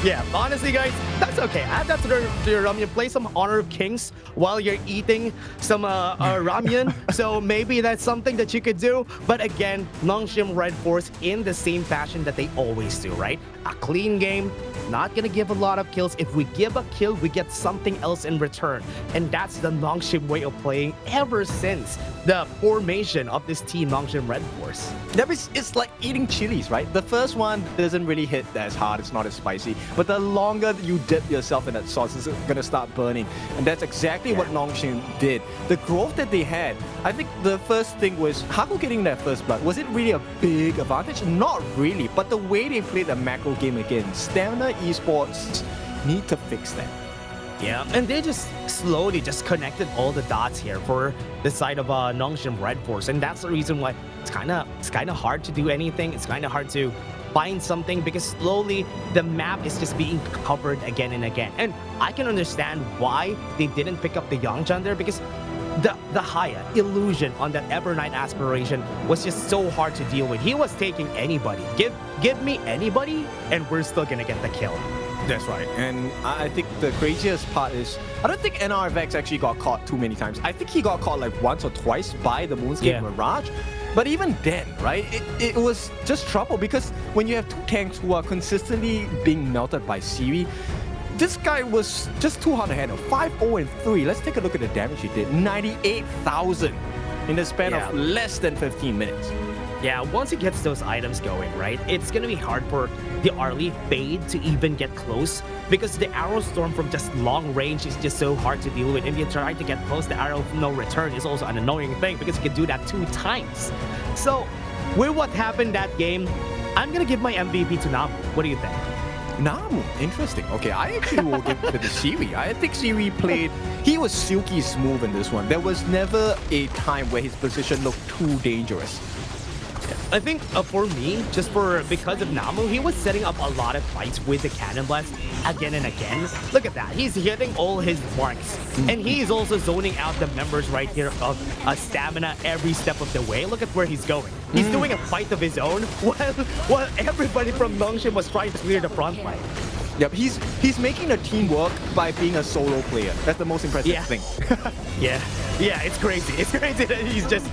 Yeah, honestly, guys, that's okay. Add that to your ramen. Play some Honor of Kings while you're eating some ramen. So maybe that's something that you could do. But again, Nongshim Redforce in the same fashion that they always do, right? A clean game. Not gonna give a lot of kills. If we give a kill, we get something else in return. And that's the Nongshim way of playing ever since the formation of this team, Nongshim Redforce. It's like eating chilies, right? The first one doesn't really hit as hard, it's not as spicy. But the longer you dip yourself in that sauce, it's gonna start burning. And that's exactly what Nongshim did. The growth that they had, I think the first thing was Haku getting their first blood. Was it really a big advantage? Not really, but the way they played the macro game again, Stamina Esports need to fix that. Yeah, and they just slowly just connected all the dots here for the side of Nongshim Redforce, and that's the reason why it's kind of hard to do anything. It's kind of hard to find something because slowly the map is just being covered again and again. And I can understand why they didn't pick up the Yangjan there because the Haya illusion on that Evernight aspiration was just so hard to deal with. He was taking anybody. Give me anybody, and we're still gonna get the kill. That's right. And I think the craziest part is, I don't think NR Vex actually got caught too many times. I think he got caught like once or twice by the Moonscape Mirage. But even then, right, it was just trouble because when you have 2 tanks who are consistently being melted by Siri, this guy was just too hard to handle. 5-0-3. Let's take a look at the damage he did. 98,000 in the span of less than 15 minutes. Yeah, once he gets those items going, right, it's gonna be hard for the Arlie Fade to even get close because the arrow storm from just long range is just so hard to deal with. And if you try to get close, the arrow of no return is also an annoying thing because you can do that 2 times. So, with what happened that game, I'm gonna give my MVP to Namu. What do you think? Namu, interesting. Okay, I actually will give it to Siri. I think Siri played, he was silky smooth in this one. There was never a time where his position looked too dangerous. I think for me, because of Namu, he was setting up a lot of fights with the Cannon Blast again and again. Look at that. He's hitting all his marks. And he's also zoning out the members right here of Stamina every step of the way. Look at where he's going. He's doing a fight of his own while everybody from Nongshim was trying to clear the front line. Yep, he's making a team work by being a solo player. That's the most impressive thing. Yeah, it's crazy. It's crazy that he's just,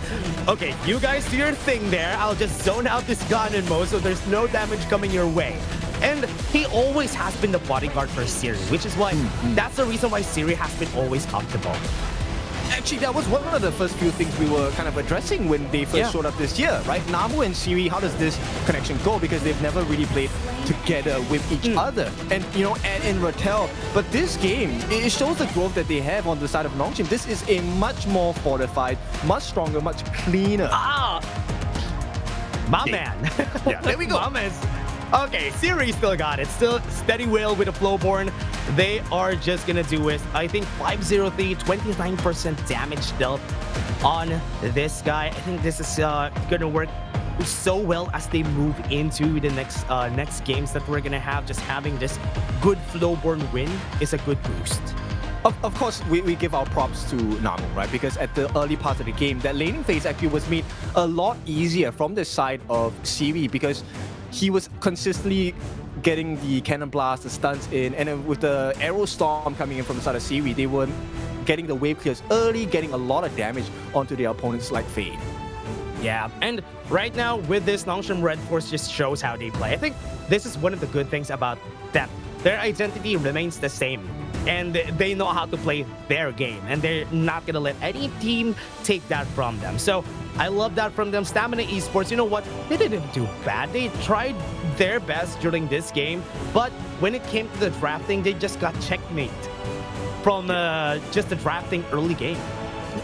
okay, you guys do your thing there. I'll just zone out this Ganon mode so there's no damage coming your way. And he always has been the bodyguard for Siri, which is why, that's the reason why Siri has been always comfortable. Actually, that was one of the first few things we were kind of addressing when they first showed up this year, right? Namu and Siri, how does this connection go? Because they've never really played together with each other. And, you know, add in Rattel. But this game, it shows the growth that they have on the side of Nongshim. This is a much more fortified, much stronger, much cleaner. My man. Yeah, there we go. My man's... Okay, Siri still got it. Still steady whale with a Flowborn. They are just gonna do it. I think 503, 29% damage dealt on this guy. I think this is gonna work so well as they move into the next games that we're gonna have. Just having this good Flowborn win is a good boost. Of course, we give our props to Namu, right? Because at the early part of the game, that laning phase actually was made a lot easier from the side of Siri because he was consistently getting the cannon blast, the stuns in, and then with the arrow storm coming in from the side of Siri, they were getting the wave clears early, getting a lot of damage onto their opponents like Fade. Yeah, and right now with this, Nongshim Redforce just shows how they play. I think this is one of the good things about them. Their identity remains the same, and they know how to play their game, and they're not gonna let any team take that from them. So I love that from them. Stamina Esports, you know what? They didn't do bad. They tried their best during this game, but when it came to the drafting, they just got checkmate from just the drafting early game.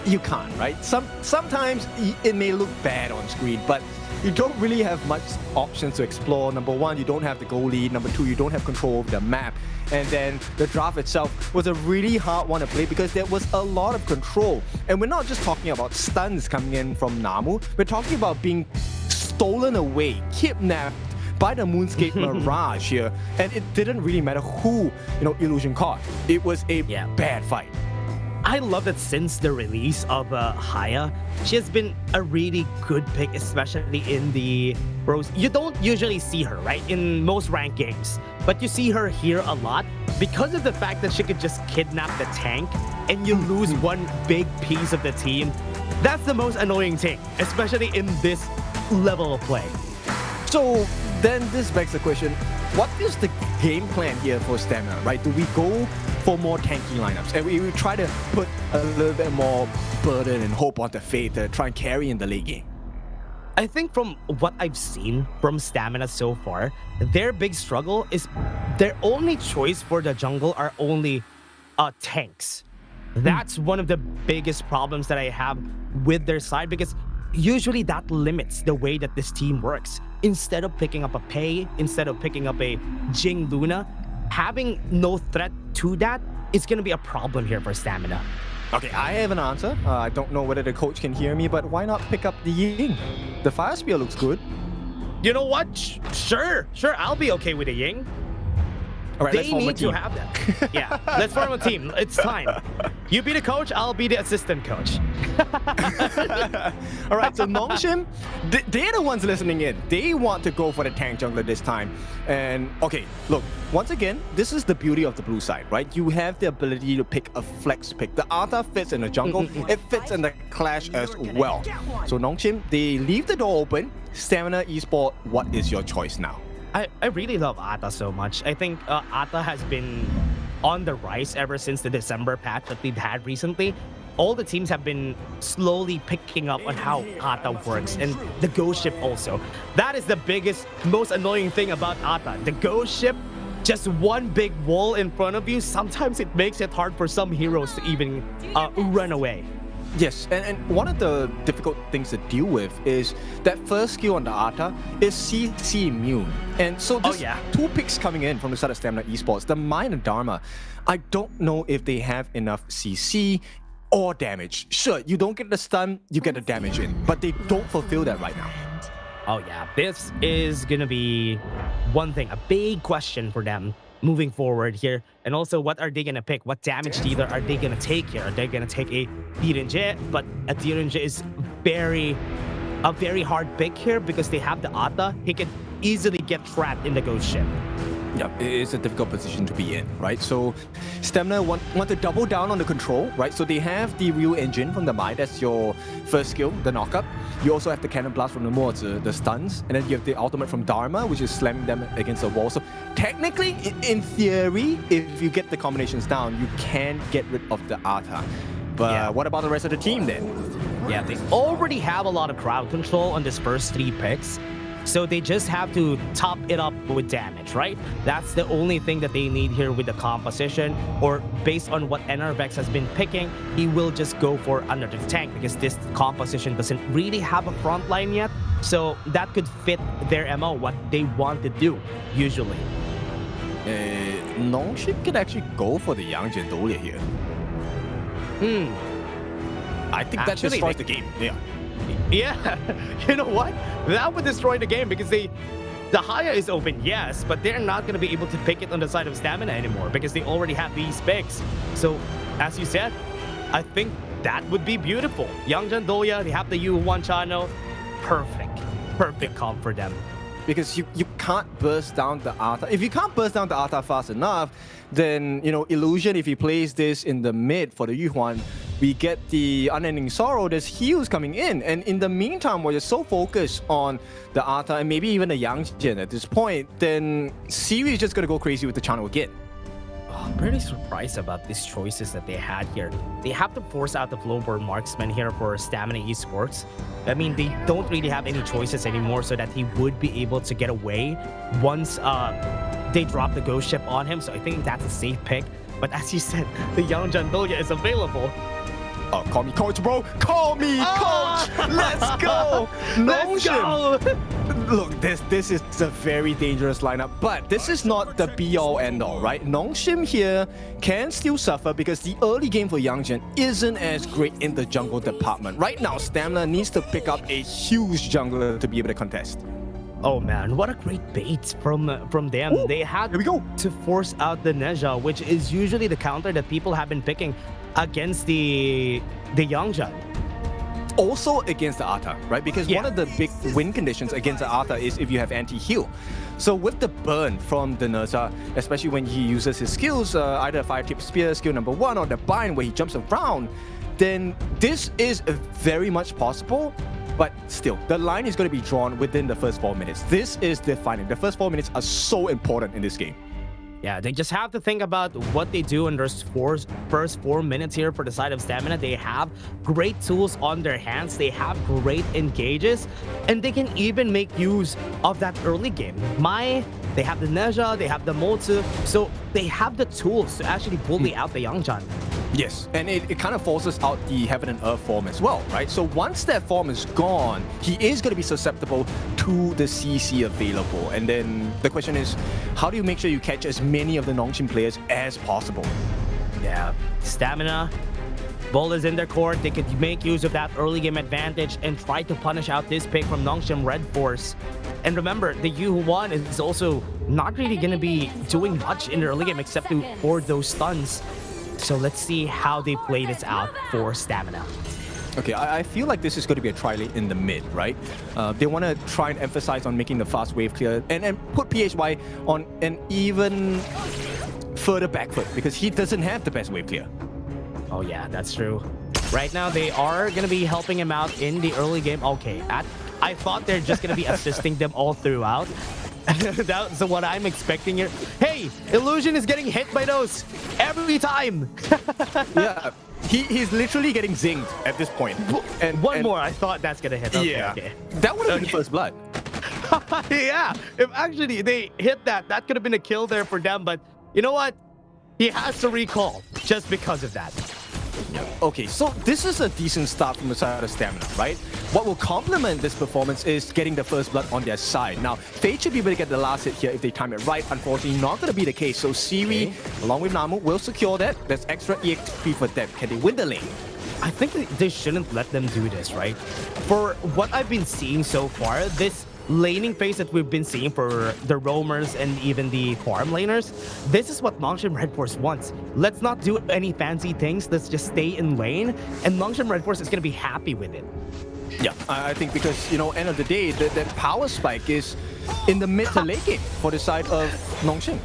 You can't, right? Sometimes it may look bad on screen, but you don't really have much options to explore. Number one, you don't have the goal lead. Number two, you don't have control over the map. And then the draft itself was a really hard one to play because there was a lot of control. And we're not just talking about stuns coming in from Namu. We're talking about being stolen away, kidnapped by the Moonscape Mirage here. And it didn't really matter who, Illusion caught. It was a bad fight. I love that since the release of Haya, she has been a really good pick, especially in the pros. You don't usually see her, right, in most ranked games, but you see her here a lot because of the fact that she could just kidnap the tank and you lose one big piece of the team. That's the most annoying thing, especially in this level of play. So then this begs the question, what is the game plan here for Stamina, right? Do we go for more tanky lineups and we try to put a little bit more burden and hope on the Fate to try and carry in the late game? I think from what I've seen from Stamina so far, their big struggle is their only choice for the jungle are only tanks. That's one of the biggest problems that I have with their side because usually that limits the way that this team works. Instead of picking up a Pei, instead of picking up a Jing Luna, having no threat to that is going to be a problem here for Stamina. Okay, I have an answer. I don't know whether the coach can hear me, but why not pick up the Ying? The Fire Spear looks good. You know what? Sure, I'll be okay with the Ying. All right, they need to have that. Yeah, let's form a team. It's time. You be the coach, I'll be the assistant coach. All right, so Nongshim, they're the ones listening in. They want to go for the tank jungler this time. And okay, look, once again, this is the beauty of the blue side, right? You have the ability to pick a flex pick. The Arta fits in the jungle, it fits in the clash as well. So Nongshim, they leave the door open. Stamina Esports, what is your choice now? I really love Ata so much. I think Ata has been on the rise ever since the December patch that we've had recently. All the teams have been slowly picking up on how Ata works, and the ghost ship also. That is the biggest, most annoying thing about Ata. The ghost ship, just one big wall in front of you, sometimes it makes it hard for some heroes to even run away. Yes, and one of the difficult things to deal with is that first skill on the Arta is CC immune. And so this two picks coming in from the side of Stamina Esports, the Mine and Dharma, I don't know if they have enough CC or damage. Sure, you don't get the stun, you get the damage in, but they don't fulfill that right now. Oh yeah, this is gonna be one thing, a big question for them moving forward here. And also, what are they gonna pick? What damage dealer are they gonna take here? Are they gonna take a Direnje? But a Direnje is a very hard pick here because they have the Ata. He can easily get trapped in the ghost ship. Yeah, it's a difficult position to be in, right? So Stamina want to double down on the control, right? So they have the Ryu Engine from the Mai, that's your first skill, the knockup. You also have the Cannon Blast from the Mo, the stuns. And then you have the ultimate from Dharma, which is slamming them against the wall. So technically, in theory, if you get the combinations down, you can get rid of the Ata. But what about the rest of the team then? Yeah, they already have a lot of crowd control on this first 3 picks. So they just have to top it up with damage, right? That's the only thing that they need here with the composition. Or based on what NRVX has been picking, he will just go for another tank because this composition doesn't really have a front line yet. So that could fit their MO, what they want to do, usually. Nongshim could actually go for the Yangjian Dolia here. I think that Actually, destroys the game. Yeah. Yeah, you know what? That would destroy the game because the Haya is open, yes, but they're not going to be able to pick it on the side of Stamina anymore because they already have these picks. So, as you said, I think that would be beautiful. Yangjian Dolia, they have the U1 channel. Perfect comp for them. Because you can't burst down the Arta. If you can't burst down the Arta fast enough, then, you know, Illusion, if he plays this in the mid for the Yuhuan, we get the Unending Sorrow, there's heals coming in. And in the meantime, while you're so focused on the Arta and maybe even the Yangjian at this point, then Siri is just going to go crazy with the channel again. I'm pretty surprised about these choices that they had here. They have to force out the Flowborn Marksman here for Stamina Esports. I mean, they don't really have any choices anymore so that he would be able to get away once they drop the Ghost Ship on him. So I think that's a safe pick. But as you said, the Yangjian Dolia is available. Oh, call me coach, bro. Call me coach. Let's go. Let's go. Look, this is a very dangerous lineup, but this is not the be-all end-all, right? Nongshim here can still suffer because the early game for Yangjian isn't as great in the jungle department. Right now, Stamina needs to pick up a huge jungler to be able to contest. Oh man, what a great bait from them. Ooh, they had to force out the Neja, which is usually the counter that people have been picking against the Yangjian. Also against the Arta, right? Because one of the big win conditions against the Arta is if you have anti-heal. So with the burn from the Nerza, especially when he uses his skills, either Fire Tip Spear, skill number 1, or the bind where he jumps around, then this is very much possible. But still, the line is going to be drawn within the first 4 minutes. This is defining. The first 4 minutes are so important in this game. Yeah, they just have to think about what they do in their first 4 minutes here for the side of Stamina. They have great tools on their hands. They have great engages. And they can even make use of that early game. They have the Neja, they have the Motu. So they have the tools to actually bully out the Yangjian. Yes, and it kind of forces out the Heaven and Earth form as well, right? So once that form is gone, he is going to be susceptible to the CC available. And then the question is, how do you make sure you catch as many of the Nongshim players as possible? Yeah, Stamina, Bull is in their court. They could make use of that early game advantage and try to punish out this pick from Nongshim Redforce. And remember, the Yu1 is also not really going to be doing much in the early game except to hoard those stuns. So let's see how they play this out for Stamina. Okay, I feel like this is going to be a tri-lane in the mid, right? They want to try and emphasize on making the fast wave clear and put PHY on an even further back foot because he doesn't have the best wave clear. Oh yeah, that's true. Right now, they are going to be helping him out in the early game. Okay, I thought they're just going to be assisting them all throughout. That's what I'm expecting here. Hey, Illusion is getting hit by those every time. Yeah, he's literally getting zinged at this point. And one more, I thought that's going to hit. Okay, yeah, okay. That would have been first blood. Yeah, if actually they hit that could have been a kill there for them. But you know what? He has to recall just because of that. Okay, so this is a decent start from the side of Stamina, right? What will complement this performance is getting the first blood on their side. Now, Fate should be able to get the last hit here if they time it right. Unfortunately, not going to be the case. So Siri, along with Namu, will secure that. There's extra EXP for them. Can they win the lane? I think they shouldn't let them do this, right? For what I've been seeing so far, this laning phase that we've been seeing for the roamers and even the farm laners, this is what Nongshim Redforce wants. Let's not do any fancy things. Let's just stay in lane, and Nongshim Redforce is going to be happy with it. Yeah, I think because, you know, end of the day, that power spike is in the mid to late game for the side of Nongshim.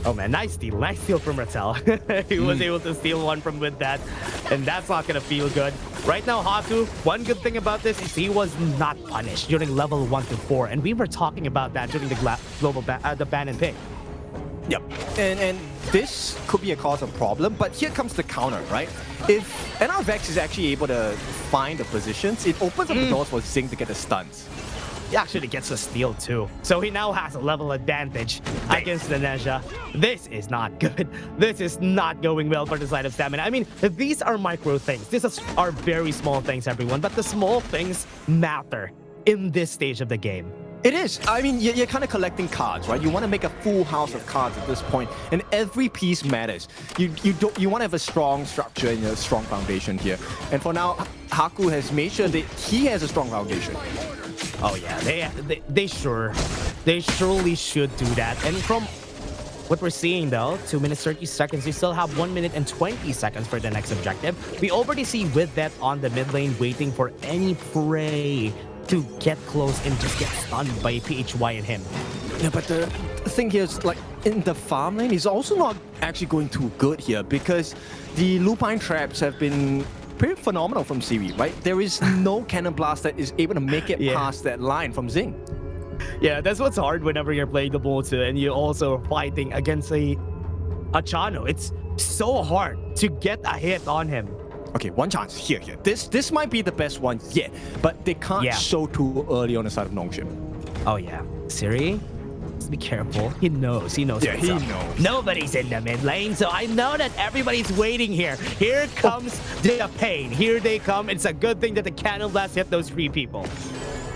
Oh man, nice steal from Rattel. He was able to steal one from with that, and that's not gonna feel good. Right now, Haku, one good thing about this is he was not punished during level 1 to 4, and we were talking about that during the global the ban and pick. Yep, and this could be a cause of problem, but here comes the counter, right? If NRVX is actually able to find the positions, it opens up the doors for Zing to get the stuns. He actually gets a steal too. So he now has a level advantage against the Nezha. This is not good. This is not going well for the side of Stamina. I mean, these are micro things. These are very small things, everyone. But the small things matter in this stage of the game. It is. I mean, you're kind of collecting cards, right? You want to make a full house of cards at this point, and every piece matters. You want to have a strong structure and a strong foundation here. And for now, Haku has made sure that he has a strong foundation. Oh yeah, they surely should do that. And from what we're seeing though, 2 minutes 30 seconds, you still have 1 minute and 20 seconds for the next objective. We already see with that on the mid lane waiting for any prey to get close and just get stunned by PHY and him. Yeah, but the thing here is, like, in the farm lane, he's also not actually going too good here because the lupine traps have been pretty phenomenal from Siri, right? There is no cannon blast that is able to make it past that line from Zing. Yeah, that's what's hard whenever you're playing the Bolter and you're also fighting against a Chano. It's so hard to get a hit on him. Okay, one chance here. This might be the best one yet, but they can't show too early on the side of Nongshim. Oh yeah, Siri, just be careful. He knows. Yeah, what's he up. knows. Nobody's in the mid lane, so I know that everybody's waiting here. Here comes the pain. Here they come. It's a good thing that the cannon blast hit those 3 people.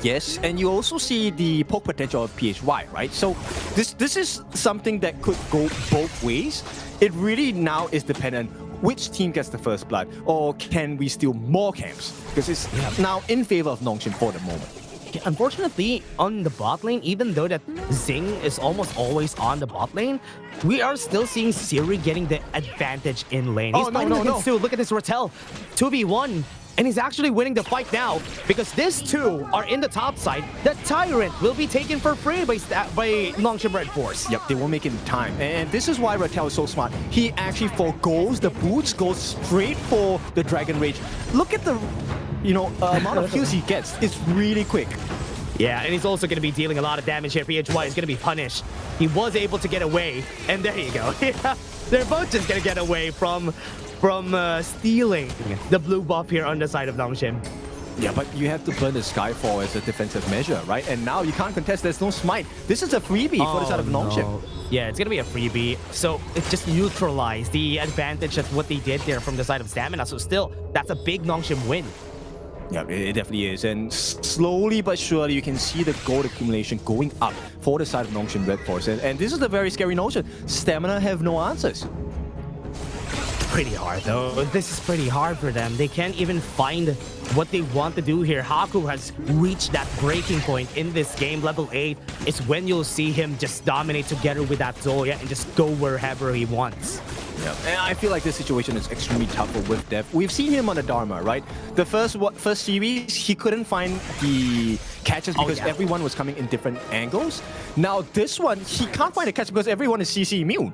Yes, and you also see the poke potential of PHY, right? So this is something that could go both ways. It really now is dependent which team gets the first blood, or can we steal more camps? Because it's now in favor of Nongshim for the moment. Unfortunately, on the bot lane, even though that Zing is almost always on the bot lane, we are still seeing Siri getting the advantage in lane. He's fighting against 2. Look at this Rattel. 2v1. And he's actually winning the fight now because these 2 are in the top side. The Tyrant will be taken for free by Nongshim Redforce. Yep, they won't make it in time. And this is why Rattel is so smart. He actually forgoes the boots, goes straight for the Dragon Rage. Look at the amount of kills he gets. It's really quick. Yeah, and he's also going to be dealing a lot of damage here. PHY is going to be punished. He was able to get away, and there you go. They're both just going to get away from stealing the blue buff here on the side of Nongshim. Yeah, but you have to burn the Skyfall as a defensive measure, right? And now you can't contest, there's no smite. This is a freebie for the side of Nongshim. No. Yeah, it's gonna be a freebie. So it just neutralized the advantage of what they did there from the side of Stamina. So still, that's a big Nongshim win. Yeah, it definitely is. And slowly but surely, you can see the gold accumulation going up for the side of Nongshim Redforce. And this is the very scary notion. Stamina have no answers. Pretty hard though. This is pretty hard for them. They can't even find what they want to do here. Haku has reached that breaking point in this game. Level 8 is when you'll see him just dominate together with that Zoya and just go wherever he wants. Yeah, and I feel like this situation is extremely tough for with Dev. We've seen him on the Dharma, right? The first series, he couldn't find the catches because everyone was coming in different angles. Now this one, he can't find a catch because everyone is CC immune.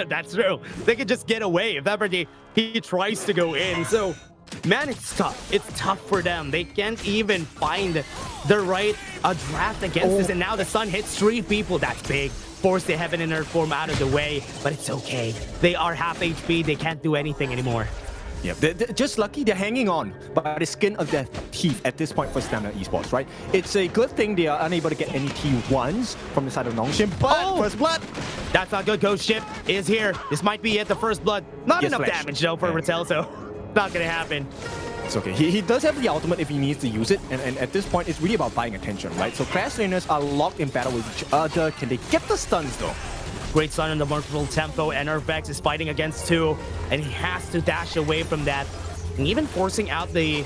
That's true. They can just get away if ever he tries to go in. So, man, it's tough. It's tough for them. They can't even find the right draft against this. And now the Sun hits 3 people. That's big. Force the Heaven and Earth form out of the way, but it's okay. They are half HP. They can't do anything anymore. Yeah, they're just lucky they're hanging on by the skin of their teeth at this point for Stamina Esports, right? It's a good thing they are unable to get any T1s from the side of Nongshim, but first blood! That's not good. Ghost Ship is here. This might be it, the first blood. Not enough damage though for Rattel, so not gonna happen. It's okay. He does have the ultimate if he needs to use it, and at this point, it's really about buying attention, right? So Clash Trainers are locked in battle with each other. Can they get the stuns though? Great stun on the multiple tempo, and Vex is fighting against 2, and he has to dash away from that. And even forcing out the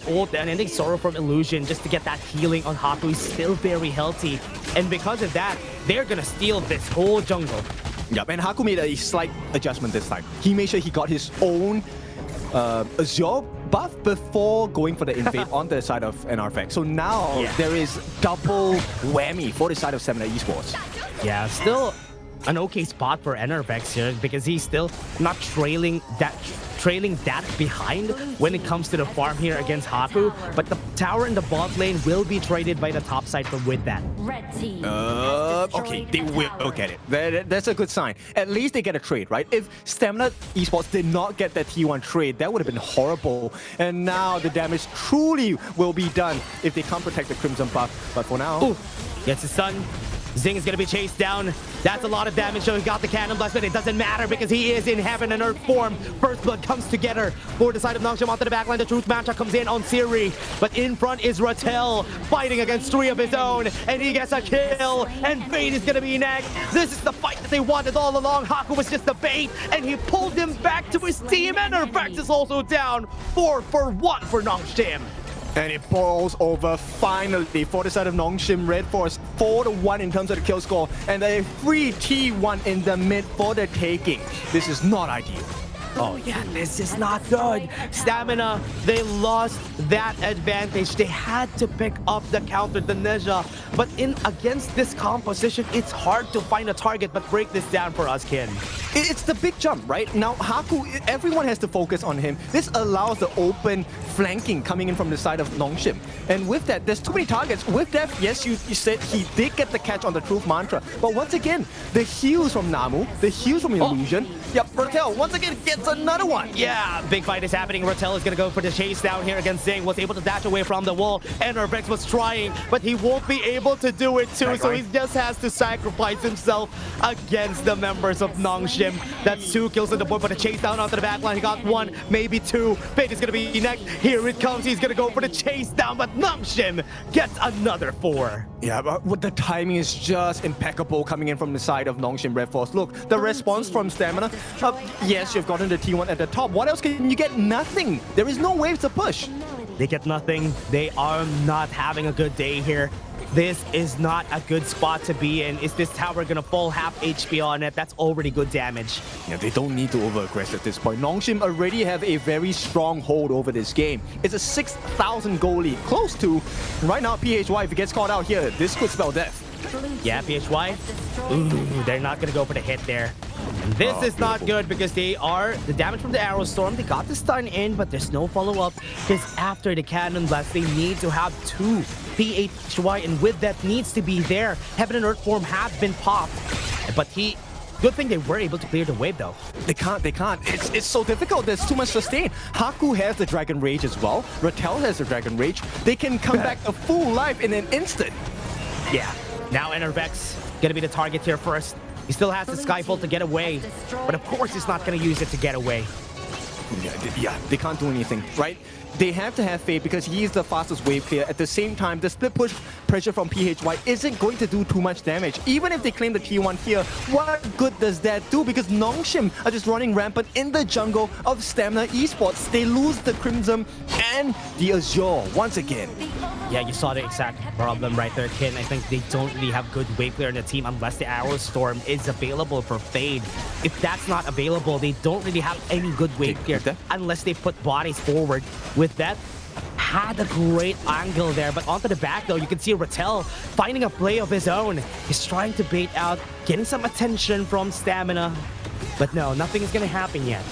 ult and ending Sorrow from Illusion just to get that healing on Haku. He's still very healthy. And because of that, they're gonna steal this whole jungle. Yep, and Haku made a slight adjustment this time. He made sure he got his own Azure buff before going for the invade on the side of NRFX. So now there is double whammy for the side of Stamina Esports. Yeah, still an okay spot for NRFX here because he's still not trailing that trailing that behind when it comes to the farm here against Haku, but the tower in the bot lane will be traded by the top side from with that. Okay, they will get it. That's a good sign. At least they get a trade, right? If Stamina Esports did not get that T1 trade, that would have been horrible. And now the damage truly will be done if they can't protect the Crimson buff. But for now... Ooh, gets his son. Zing is going to be chased down. That's a lot of damage, so he got the Cannon Blast, but it doesn't matter because he is in heaven and earth form. First blood comes together for the side of Nongshim onto the backline. The Truth Mantra comes in on Siri, but in front is Rattel fighting against 3 of his own, and he gets a kill, and Fate is going to be next. This is the fight that they wanted all along. Haku was just the bait, and he pulled him back to his team, and Nervex is also down. 4 for 1 for Nongshim. And it boils over finally for the side of Nongshim. Redforce 4-1 in terms of the kill score, and a free T1 in the mid for the taking. This is not ideal. Oh yeah, this is not good. Stamina, they lost that advantage. They had to pick up the counter, the Ninja. But in against this composition, it's hard to find a target. But break this down for us, Ken. It's the big jump, right? Now, Haku, everyone has to focus on him. This allows the open flanking coming in from the side of Nongshim. And with that, there's too many targets. With that, yes, you said he did get the catch on the Truth Mantra. But once again, the heals from Namu, the heals from Illusion. Yep, Rattel once again gets another one. Yeah, big fight is happening. Rattel is going to go for the chase down here against Zing. Was able to dash away from the wall. And Nervex was trying, but he won't be able to do it too. So he just has to sacrifice himself against the members of Nongshim. That's 2 kills on the board, but a chase down onto the backline. He got 1, maybe 2. Fate is going to be next. Here it comes. He's going to go for the chase down, but Nongshim gets another 4. Yeah, but the timing is just impeccable coming in from the side of Nongshim Redforce. Look, the response from Stamina. Yes, you've gotten the T1 at the top. What else can you get? Nothing. There is no waves to push. They get nothing. They are not having a good day here. This is not a good spot to be in. Is this tower gonna fall half HP on it? That's already good damage. Yeah, they don't need to over-aggress at this point. Nongshim already have a very strong hold over this game. It's a 6,000 goal lead, close to. Right now, PHY, if he gets caught out here, this could spell death. Yeah, PHY. Ooh, they're not gonna go for the hit there. And this is not good because they are the damage from the Arrow Storm. They got the stun in, but there's no follow-up because after the Cannon Blast, they need to have 2 PHY, and with that needs to be there. Heaven and Earth form have been popped, but good thing they were able to clear the wave though. They can't. It's so difficult. There's too much sustain. Haku has the Dragon Rage as well. Rattel has the Dragon Rage. They can come back to full life in an instant. Yeah. Now Nervex gonna be the target here first. He still has the Skyfall to get away, but of course he's not gonna use it to get away. Yeah, they can't do anything, right? They have to have faith because he is the fastest wave clear. At the same time, the split push pressure from PHY isn't going to do too much damage. Even if they claim the T1 here, what good does that do? Because Nongshim are just running rampant in the jungle of Stamina Esports. They lose the Crimson and the Azure once again. Yeah, you saw the exact problem right there, Ken. I think they don't really have good wave clear in the team unless the Arrow Storm is available for Fade. If that's not available, they don't really have any good wave clear unless they put bodies forward. With that, had a great angle there, but onto the back though, you can see Rattel finding a play of his own. He's trying to bait out, getting some attention from Stamina, but no, nothing is gonna happen yet.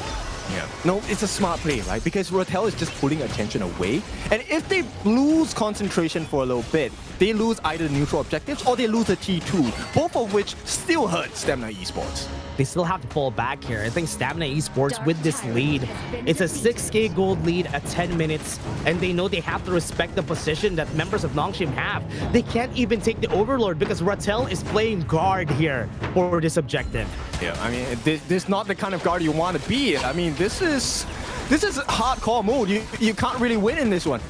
Yeah. No, it's a smart play, right? Because Rattel is just pulling attention away. And if they lose concentration for a little bit, they lose either the neutral objectives or they lose the T2, both of which still hurt Stamina Esports. They still have to fall back here. I think Stamina Esports with this lead, it's a 6k gold lead at 10 minutes, and they know they have to respect the position that members of Nongshim have. They can't even take the Overlord because Rattel is playing guard here for this objective. Yeah, I mean, this is not the kind of guard you want to be in. I mean, this is a hardcore mode. You can't really win in this one.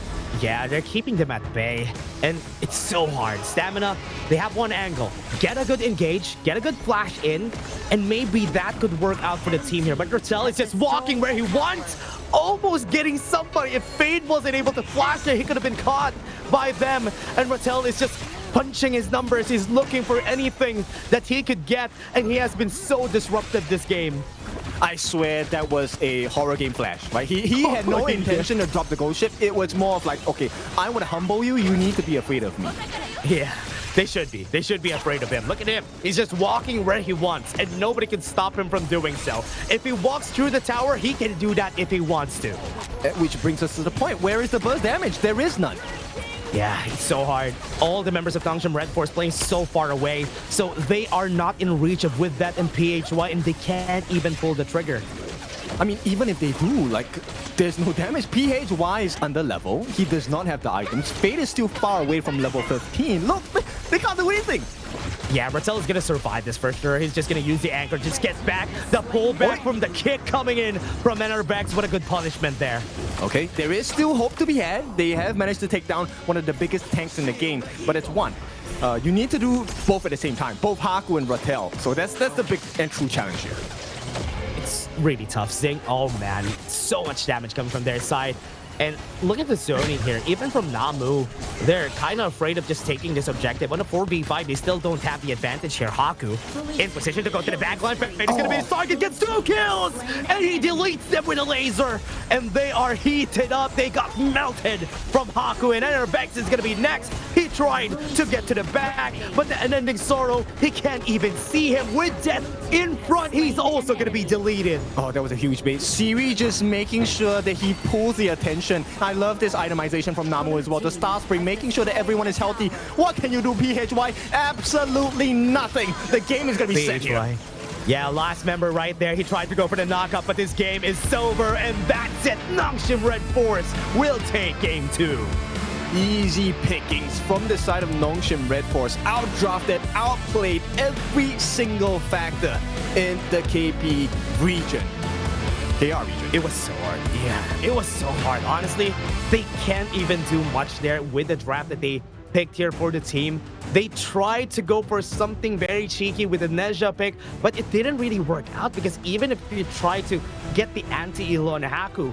Yeah, they're keeping them at bay, and it's so hard. Stamina, they have one angle. Get a good engage, get a good flash in, and maybe that could work out for the team here. But Rattel is just walking where he wants, almost getting somebody. If Fade wasn't able to flash there, he could have been caught by them. And Rattel is just punching his numbers. He's looking for anything that he could get, and he has been so disruptive this game. I swear that was a horror game flash, right? He had no intention to drop the ghost ship. It was more of like, okay, I want to humble you. You need to be afraid of me. Yeah. They should be. They should be afraid of him. Look at him. He's just walking where he wants, and nobody can stop him from doing so. If he walks through the tower, he can do that if he wants to. Which brings us to the point. Where is the burst damage? There is none. Yeah, it's so hard. All the members of Nongshim Redforce playing so far away, so they are not in reach of with that and PHY, and they can't even pull the trigger. I mean, even if they do, like, there's no damage. PHY is under level. He does not have the items. Fate is still far away from level 15. Look, they can't do anything. Yeah, Rattel is going to survive this for sure. He's just going to use the anchor, just get back. The pullback from the kick coming in from Enervex. What a good punishment there. Okay, there is still hope to be had. They have managed to take down one of the biggest tanks in the game, but it's one. You need to do both at the same time, both Haku and Rattel. So that's the big and true challenge here. It's really tough. Zing, oh man, so much damage coming from their side. And look at the zoning here. Even from Namu, they're kind of afraid of just taking this objective. On a 4v5, they still don't have the advantage here. Haku in position to go to the backline. Fate is going to be his target. Gets 2 kills! And he deletes them with a laser. And they are heated up. They got melted from Haku. And Enervex is going to be next. He tried to get to the back, but the unending sorrow, he can't even see him with death in front. He's also going to be deleted. Oh, that was a huge bait. Siri just making sure that he pulls the attention. I love this itemization from Namu as well. The Star Spring, making sure that everyone is healthy. What can you do, PHY? Absolutely nothing. The game is going to be set here. Yeah, last member right there. He tried to go for the knockup, but this game is sober, and that's it. Nongshim Redforce will take game 2. Easy pickings from the side of Nongshim Redforce. Outdrafted, outplayed every single factor in the KP region. KR region. It was so hard. Yeah, it was so hard. Honestly, they can't even do much there with the draft that they picked here for the team. They tried to go for something very cheeky with the Nezha pick, but it didn't really work out because even if you try to get the anti-elo on Haku,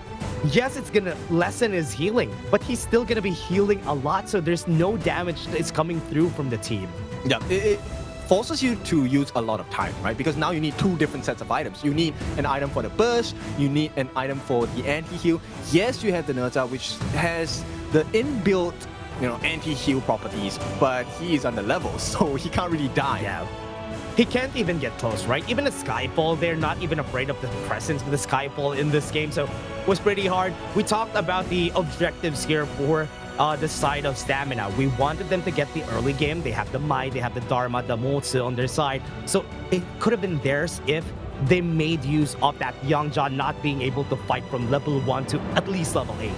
yes, it's gonna lessen his healing, but he's still gonna be healing a lot, so there's no damage that's coming through from the team. Yeah, it forces you to use a lot of time, right? Because now you need 2 different sets of items. You need an item for the burst, you need an item for the anti-heal. Yes, you have the Nerza, which has the inbuilt, anti-heal properties, but he is under level, so he can't really die. Yeah. He can't even get close, right? Even the Skyfall, they're not even afraid of the presence of the Skyfall in this game, so it was pretty hard. We talked about the objectives here for the side of stamina. We wanted them to get the early game. They have the Mai, they have the Dharma, the Motsu on their side. So it could have been theirs if they made use of that Youngja not being able to fight from level 1 to at least level 8.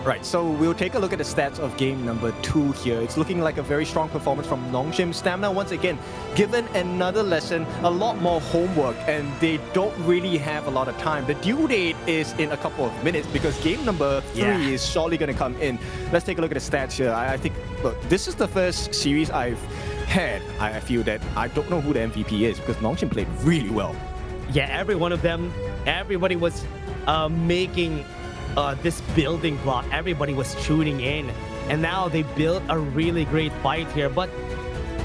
Right, so we'll take a look at the stats of game number 2 here. It's looking like a very strong performance from Nongshim. Stamina, once again, given another lesson, a lot more homework, and they don't really have a lot of time. The due date is in a couple of minutes because game number 3 is surely going to come in. Let's take a look at the stats here. I think, look, this is the first series I've had. I feel that I don't know who the MVP is because Nongshim played really well. Yeah, every one of them, everybody was making this building block. Everybody was tuning in, and now they built a really great fight here. But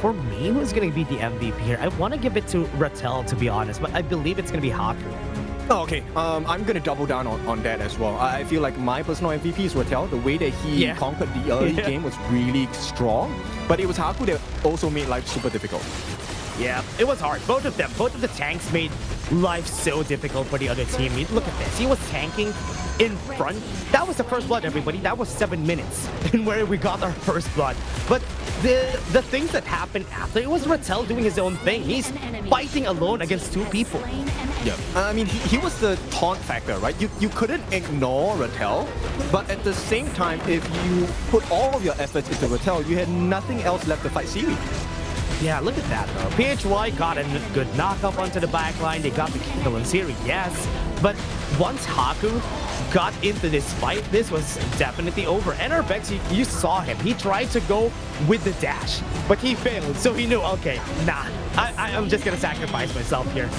for me, who's going to be the MVP here? I want to give it to Rattel, to be honest, but I believe it's going to be Haku. Oh, okay, I'm going to double down on that as well. I feel like my personal MVP is Rattel. The way that he conquered the early game was really strong, but it was Haku that also made life super difficult. Yeah, it was hard. Both of them, both of the tanks made life so difficult for the other team. Look at this. He was tanking in front. That was the first blood, everybody. That was 7 minutes in where we got our first blood. But the things that happened after, it was Rattel doing his own thing. He's fighting alone against 2 people. Yeah, I mean, he was the taunt factor, right? You couldn't ignore Rattel, but at the same time, if you put all of your efforts into Rattel, you had nothing else left to fight Siri. Yeah, look at that though. PHY got a good knockup onto the backline. They got the kill on Siri, yes. But once Haku got into this fight, this was definitely over. Enervex, you saw him. He tried to go with the dash, but he failed. So he knew, okay, nah, I'm just gonna sacrifice myself here.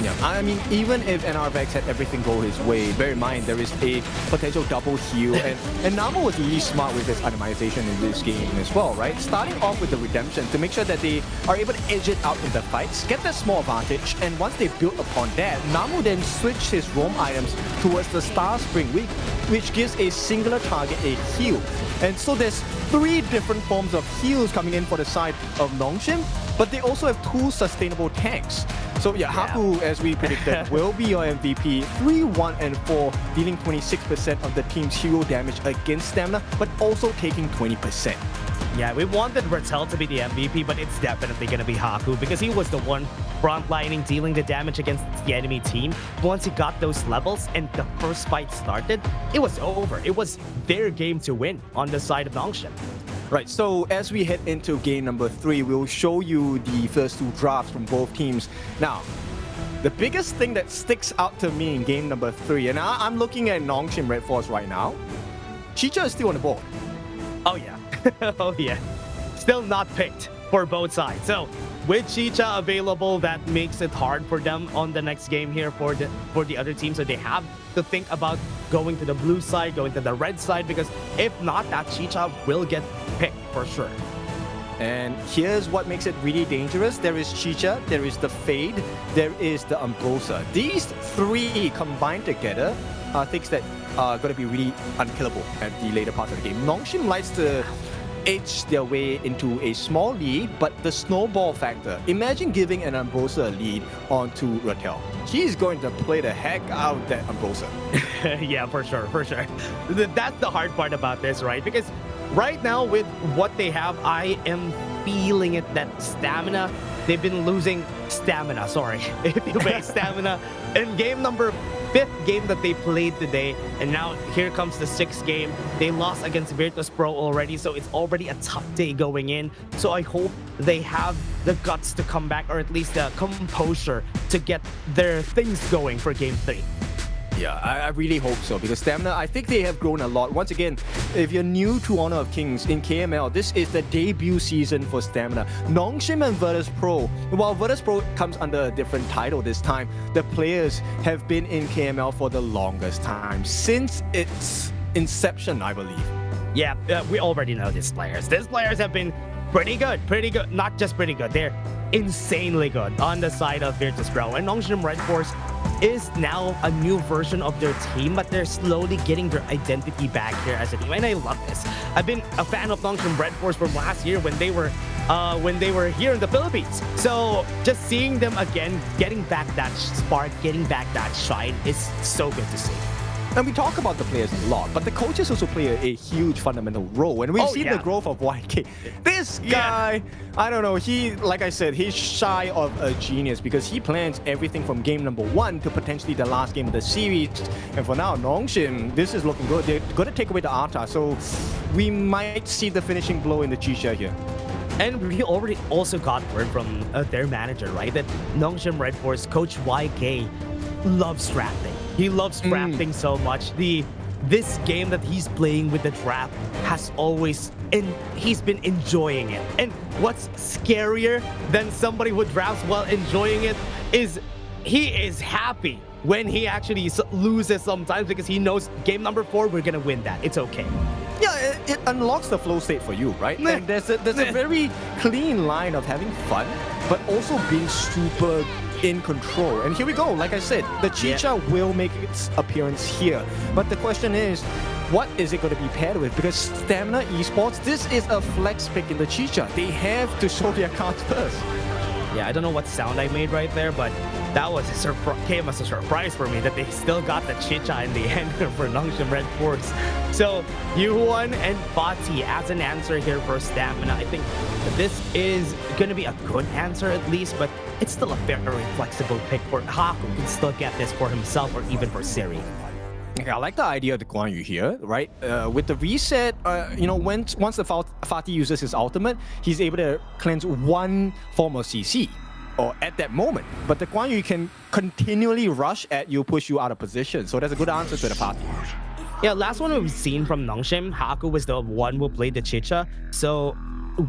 Yeah, I mean, even if Enervex had everything go his way, bear in mind there is a potential double heal, and Namu was really smart with his itemization in this game as well, right? Starting off with the redemption to make sure that they are able to edge it out in the fights, get that small advantage, and once they build upon that, Namu then switched his roam items towards the Star Spring, which gives a singular target a heal. And so there's 3 different forms of heals coming in for the side of Nongshim, but they also have 2 sustainable tanks. So yeah, Haku, as we predicted, will be your MVP. 3, 1, and 4, dealing 26% of the team's hero damage against Stamina, but also taking 20%. Yeah, we wanted Rattel to be the MVP, but it's definitely going to be Haku because he was the one frontlining, dealing the damage against the enemy team. Once he got those levels and the first fight started, it was over. It was their game to win on the side of Nongshim. Right, so as we head into game number 3, we'll show you the first 2 drafts from both teams. Now, the biggest thing that sticks out to me in game number 3, and I'm looking at Nongshim Redforce right now, Chicha is still on the board. Oh yeah. Oh yeah. Still not picked for both sides. So with Chicha available, that makes it hard for them on the next game here for the other team. So they have to think about going to the blue side, going to the red side, because if not, that Chicha will get picked for sure. And here's what makes it really dangerous. There is Chicha, there is the Fade, there is the Umbrosa. These 3 combined together are things that are going to be really unkillable at the later part of the game. Nongshim likes to edge their way into a small lead, but the snowball factor. Imagine giving an Umbrosa a lead onto Rattel. He's going to play the heck out of that Umbrosa. Yeah, for sure, for sure. That's the hard part about this, right? Because right now with what they have, I am feeling it that Stamina, they've been losing Stamina, sorry. If you make Stamina in game number 5th game that they played today, and now here comes the 6th game. They lost against Virtus Pro already, so it's already a tough day going in. So I hope they have the guts to come back, or at least the composure to get their things going for game 3. Yeah, I really hope so, because Stamina, I think they have grown a lot. Once again, if you're new to Honor of Kings in KML, this is the debut season for Stamina. Nongshim and Virtus Pro, while Virtus Pro comes under a different title this time, the players have been in KML for the longest time, since its inception, I believe. Yeah, we already know these players. These players have been pretty good. Not just pretty good, they're insanely good on the side of Virtus Pro. And Nongshim Redforce is now a new version of their team, but they're slowly getting their identity back here as a team, and I love this. I've been a fan of Nongshim Redforce from last year when they were here in the Philippines. So just seeing them again, getting back that spark, getting back that shine is so good to see. And we talk about the players a lot, but the coaches also play a huge fundamental role. And we've seen the growth of YK. This guy, I don't know, like I said, he's shy of a genius because he plans everything from game number 1 to potentially the last game of the series. And for now, Nongshim, this is looking good. They're going to take away the Arta, so we might see the finishing blow in the Chicha here. And we already also got word from their manager, right? That Nongshim Redforce, Coach YK, loves drafting. He loves drafting so much. This game that he's playing with the draft has always, and he's been enjoying it. And what's scarier than somebody who drafts while enjoying it is he is happy when he actually loses sometimes, because he knows game number 4, we're gonna win that. It's okay. Yeah, it unlocks the flow state for you, right? And there's a very clean line of having fun, but also being super in control. And here we go. Like I said, the Chicha will make its appearance here. But the question is, what is it going to be paired with? Because Stamina Esports, this is a flex pick in the Chicha. They have to show their cards first. Yeah, I don't know what sound I made right there, but that was came as a surprise for me that they still got the Chicha in the end for Nongshim Redforce. So Yuan and Fati as an answer here for Stamina. I think this is going to be a good answer at least, but it's still a very flexible pick for Haku. Can still get this for himself or even for Siri. Okay, I like the idea of the Guan Yu here, right? With the reset, once the Fati uses his ultimate, he's able to cleanse 1 form of CC, or at that moment. But the Guan Yu can continually rush at you, push you out of position. So that's a good answer to the Fati. Yeah, last one we've seen from Nongshim, Haku was the one who played the Chicha. So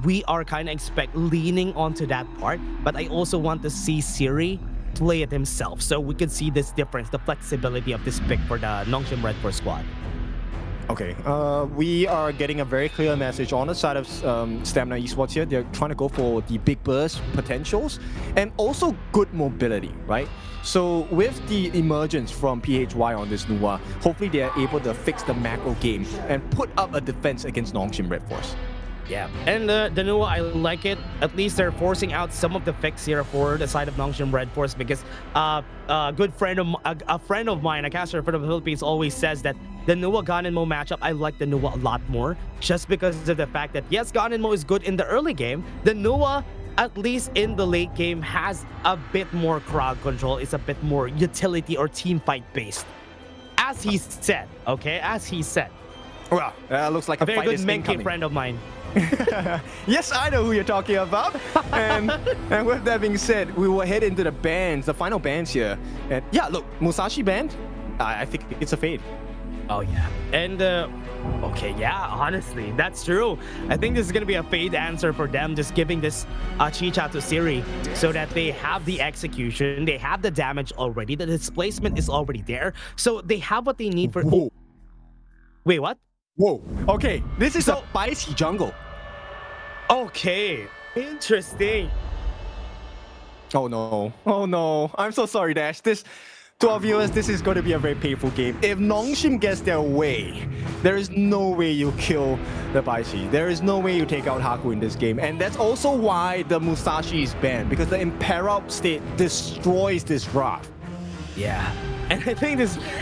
we are kind of leaning onto that part. But I also want to see Siri play it himself, so we can see this difference, the flexibility of this pick for the Nongshim Redforce squad. Okay, we are getting a very clear message on the side of Stamina Esports here. They're trying to go for the big burst potentials and also good mobility, right? So with the emergence from PHY on this Nuwa, hopefully they are able to fix the macro game and put up a defense against Nongshim Redforce. Yeah, and the Nuwa, I like it. At least they're forcing out some of the fix here for the side of Nongshim Redforce because a friend of mine, a caster from the Philippines, always says that the Nuwa Ganenmo matchup, I like the Nuwa a lot more just because of the fact that yes, Ganenmo is good in the early game. The Nuwa, at least in the late game, has a bit more crowd control. It's a bit more utility or team fight based, as he said. Okay, as he said. Well, looks like a very good Menki friend of mine. Yes, I know who you're talking about. and with that being said, we will head into the bans, the final bans here. And yeah, look, Musashi banned. I think it's a fade. Oh yeah, and okay, yeah, honestly, that's true. I think this is gonna be a fade answer for them, just giving this Chicha to Siri so that they have the execution, they have the damage already, the displacement is already there, so they have what they need for. Whoa. Wait, what? Whoa. Okay, this is a spicy jungle. Okay, interesting. Oh no. Oh no. I'm so sorry, Dash. To our viewers, this is going to be a very painful game. If Nongshim gets their way, there is no way you kill the Baishi. There is no way you take out Haku in this game. And that's also why the Musashi is banned, because the Imperil state destroys this draft. Yeah. And I think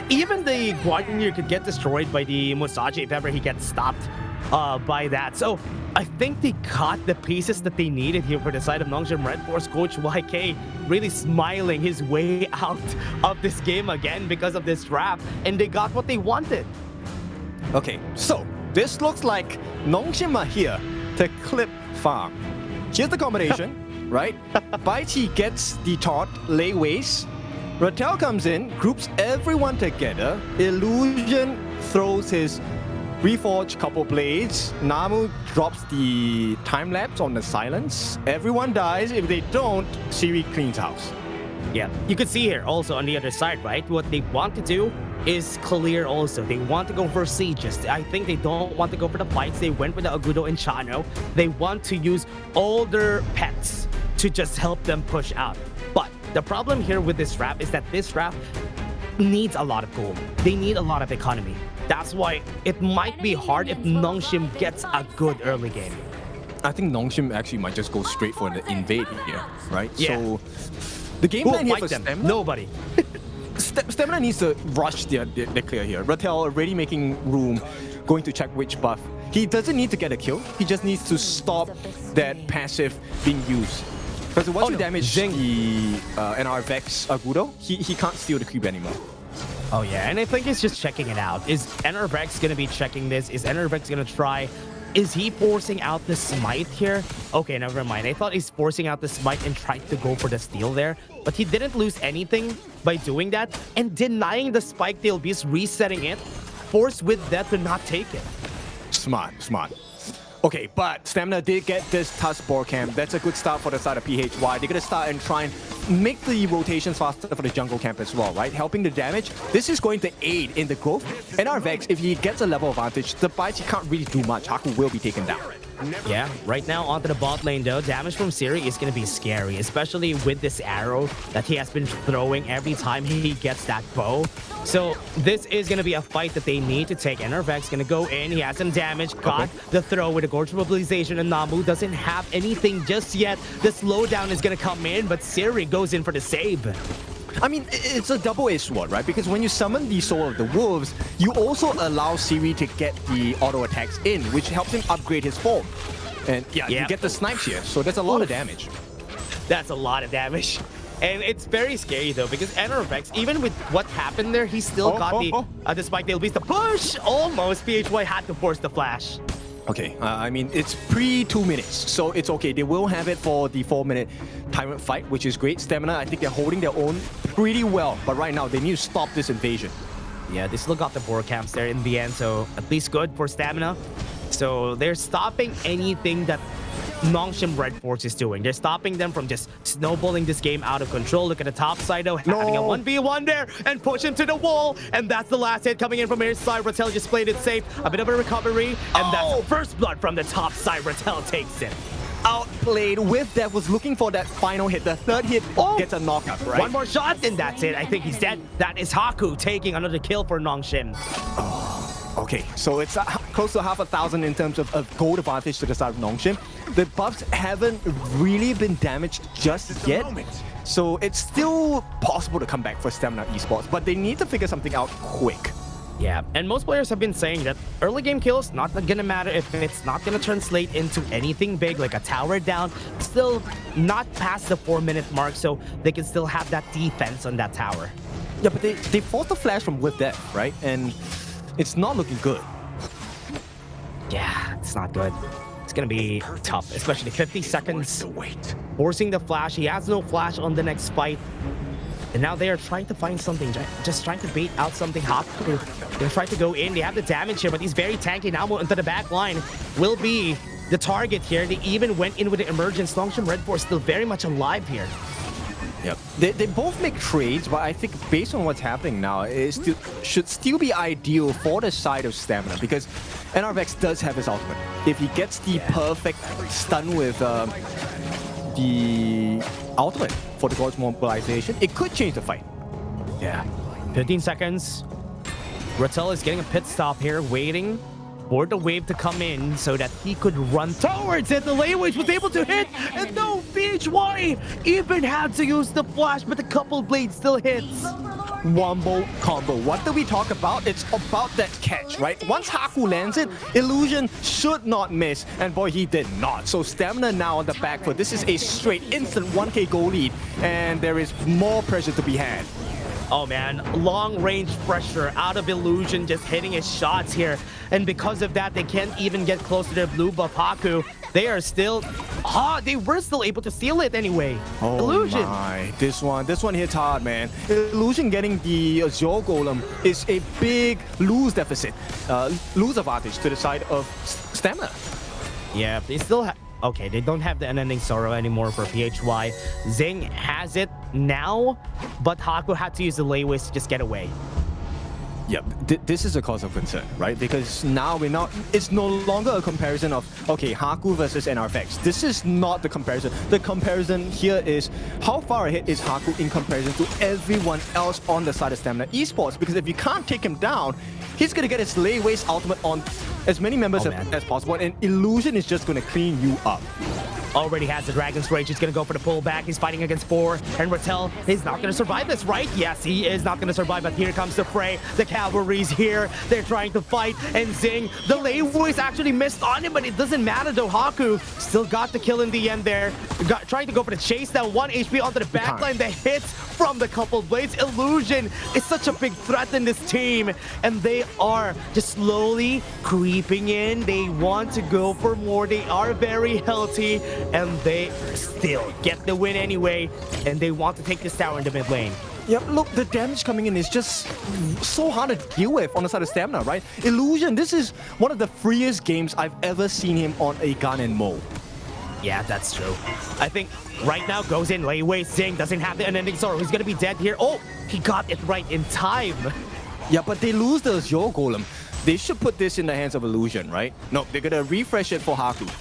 even the Guardian could get destroyed by the Musashi if ever he gets stopped by that. So I think they got the pieces that they needed here for the side of Nongshim Redforce. Coach YK really smiling his way out of this game again because of this draft, and they got what they wanted. Okay, so this looks like Nongshim are here to clip farm. Here's the combination, right? Baichi gets the taunt, lay waste. Rattel comes in, groups everyone together. Illusion throws his Reforge couple blades. Namu drops the time lapse on the silence. Everyone dies. If they don't, Siri cleans house. Yeah, you could see here also on the other side, right? What they want to do is clear also. They want to go for sieges. I think they don't want to go for the fights. They went with the Agudo and Chano. They want to use all their pets to just help them push out. But the problem here with this draft is that this draft needs a lot of gold. They need a lot of economy. That's why it might be hard if Nongshim gets a good early game. I think Nongshim actually might just go straight for the invade here, right? Yeah. So the game plan here for Stamina, nobody. Stamina needs to rush their clear here. Rattel already making room, going to check which buff. He doesn't need to get a kill. He just needs to stop that passive being used. Because once you damage the NR Vex Agudo, he can't steal the creep anymore. Oh yeah, and I think he's just checking it out. Is Enervex gonna be checking this? Is Enervex gonna try? Is he forcing out the smite here? Okay, never mind. I thought he's forcing out the smite and trying to go for the steal there. But he didn't lose anything by doing that. And denying the spike tail beast, resetting it, forced with that to not take it. Smart. Okay, but Stamina did get this Tusk Boar Camp. That's a good start for the side of PHY. They're gonna start and try and make the rotations faster for the jungle camp as well, right? Helping the damage. This is going to aid in the growth. And our Vex, if he gets a level advantage, the bites, he can't really do much. Haku will be taken down. Yeah, right now onto the bot lane though, damage from Siri is going to be scary, especially with this arrow that he has been throwing every time he gets that bow. So this is going to be a fight that they need to take. Enervex going to go in, he has some damage, got the throw with a Gorge Mobilization, and Namu doesn't have anything just yet. The slowdown is going to come in, but Siri goes in for the save. I mean, it's a double-edged sword, right? Because when you summon the Soul of the Wolves, you also allow Siri to get the auto attacks in, which helps him upgrade his form. And yeah, you get the snipes here, so that's a lot of damage. That's a lot of damage. And it's very scary though, because Enervex, even with what happened there, he still got the spike tail beast. The push! Almost PHY had to force the flash. Okay, I mean, it's pre-2 minutes, so it's okay. They will have it for the 4-minute tyrant fight, which is great. Stamina, I think they're holding their own pretty well, but right now, they need to stop this invasion. Yeah, they still got the boar camps there in the end, so at least good for Stamina. So they're stopping anything that Nongshim Redforce is doing. They're stopping them from just snowballing this game out of control. Look at the top side though, having a 1v1 there and push him to the wall. And that's the last hit coming in from his side. Rattel just played it safe. A bit of a recovery. And that's first blood from the top side. Rattel takes it. Outplayed with that, was looking for that final hit. The third hit gets a knockup, right? One more shot and that's it. I think he's dead. That is Haku taking another kill for Nongshim. Okay, so it's close to 5,000 in terms of gold advantage to the side of Nongshim. The buffs haven't really been damaged just yet, so it's still possible to come back for Stamina Esports, but they need to figure something out quick. Yeah, and most players have been saying that early game kills not gonna matter if it's not gonna translate into anything big like a tower down. Still not past the 4-minute mark, so they can still have that defense on that tower. Yeah, but they forced the flash from with that, right? And it's not looking good. Yeah, it's not good. It's gonna be tough, especially 50 seconds. Forcing the flash. He has no flash on the next fight. And now they are trying to find something, just trying to bait out something. Haku, they're trying to go in. They have the damage here, but he's very tanky. Now into the back line will be the target here. They even went in with the emergence. Nongshim Redforce still very much alive here. Yep. They both make trades, but I think based on what's happening now, it should still be ideal for the side of Stamina because NRVX does have his ultimate. If he gets the perfect stun with the ultimate for the God's mobilization, it could change the fight. Yeah. 15 seconds. Rattel is getting a pit stop here, waiting for the wave to come in so that he could run towards it. The Laywage was able to hit, and no, BHY even had to use the flash, but the coupled blade still hits. Wombo combo. What do we talk about? It's about that catch, right? Once Haku lands it, Illusion should not miss, and boy, he did not. So Stamina now on the back foot. This is a straight instant 1k goal lead, and there is more pressure to be had. Oh man, long range pressure out of Illusion, just hitting his shots here. And because of that, they can't even get close to their blue buff Haku. They are still, they were still able to steal it anyway. Oh Illusion. My, this one hits hard, man. Illusion getting the Azure Golem is a big lose deficit, lose advantage to the side of Stamina. Yeah, they still have. Okay, they don't have the Unending Sorrow anymore for PHY. Zing has it now, but Haku had to use the Layways to just get away. Yep, this is a cause of concern, right? Because now it's no longer a comparison of, okay, Haku versus NRVX. This is not the comparison. The comparison here is how far ahead is Haku in comparison to everyone else on the side of Stamina Esports? Because if you can't take him down, he's going to get his Layways ultimate on as many members as possible, and Illusion is just going to clean you up. Already has the Dragon's Rage. He's going to go for the pullback. He's fighting against 4. And Rattel is not going to survive this, right? Yes, he is not going to survive, but here comes the fray. The cavalry's here. They're trying to fight. And Zing, the Layways actually missed on him, but it doesn't matter though. Haku still got the kill in the end there. Trying to go for the chase down. 1 HP onto the backline. The hits from the coupled blades. Illusion is such a big threat in this team. And they are just slowly creeping in. They want to go for more. They are very healthy. And they still get the win anyway, and they want to take this tower in the mid lane. Yep, look, the damage coming in is just so hard to deal with on the side of Stamina, right? Illusion, this is one of the freest games I've ever seen him on a gun and Mo. Yeah, that's true. I think right now goes in Layway. Zing doesn't have the Unending Sorrow. He's gonna be dead here. Oh, he got it right in time. Yeah, but they lose the Azure Golem. They should put this in the hands of Illusion, right? No, they're gonna refresh it for Haku.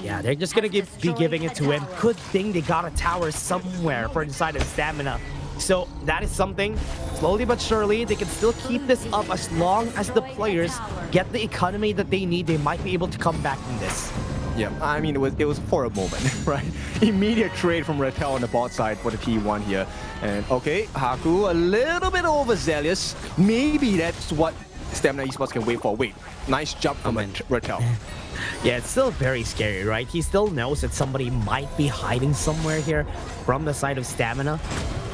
Yeah, they're just gonna be giving it to him. Good thing they got a tower somewhere for inside of Stamina. So that is something, slowly but surely, they can still keep this up as long as the players get the economy that they need. They might be able to come back from this. Yeah, I mean, it was for a moment, right? Immediate trade from Rattel on the bot side for the T1 here. And okay, Haku a little bit overzealous. Maybe that's what Stamina Esports can wait for. Wait, nice jump from Rattel. Yeah, it's still very scary, right? He still knows that somebody might be hiding somewhere here from the side of Stamina.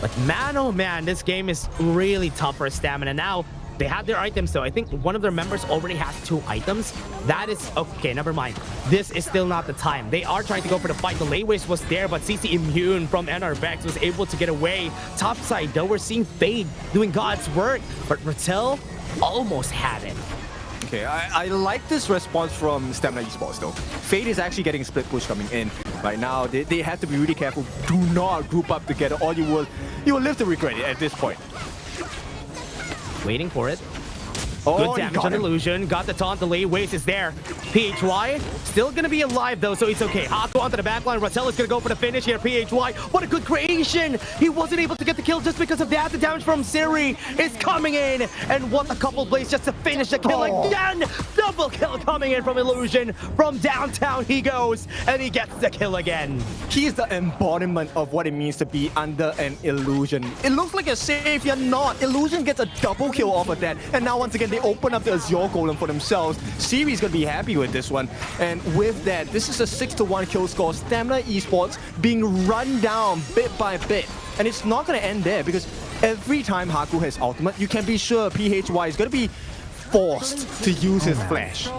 But man, oh man, this game is really tough for Stamina. Now, they have their items though. I think one of their members already has 2 items. That is, okay, never mind. This is still not the time. They are trying to go for the fight. The Layways was there, but CC Immune from NRVX was able to get away. Top side though, we're seeing Fade doing God's work. But Rattel almost had it. Okay, I like this response from Stamina Esports though. Fate is actually getting a split push coming in right now. They have to be really careful. Do not group up together or you will live to regret it at this point. Waiting for it. Oh, Good damage on Illusion. Got the taunt. The lay waste is there. PHY still gonna be alive though, so it's okay. Haku onto the backline. Rattel is gonna go for the finish here. PHY, what a good creation! He wasn't able to get the kill just because of that. The damage from Siri is coming in, and what a couple plays just to finish the kill again. Double kill coming in from Illusion. From downtown he goes, and he gets the kill again. He's the embodiment of what it means to be under an Illusion. It looks like a save, you're not. Illusion gets a double kill off of that, and now once again they open up the Azure Golem for themselves. Siri's gonna be happy with this one. And with that, this is a 6-1 kill score. Stamina Esports being run down bit by bit. And it's not gonna end there because every time Haku has ultimate, you can be sure PHY is gonna be forced to use his flash.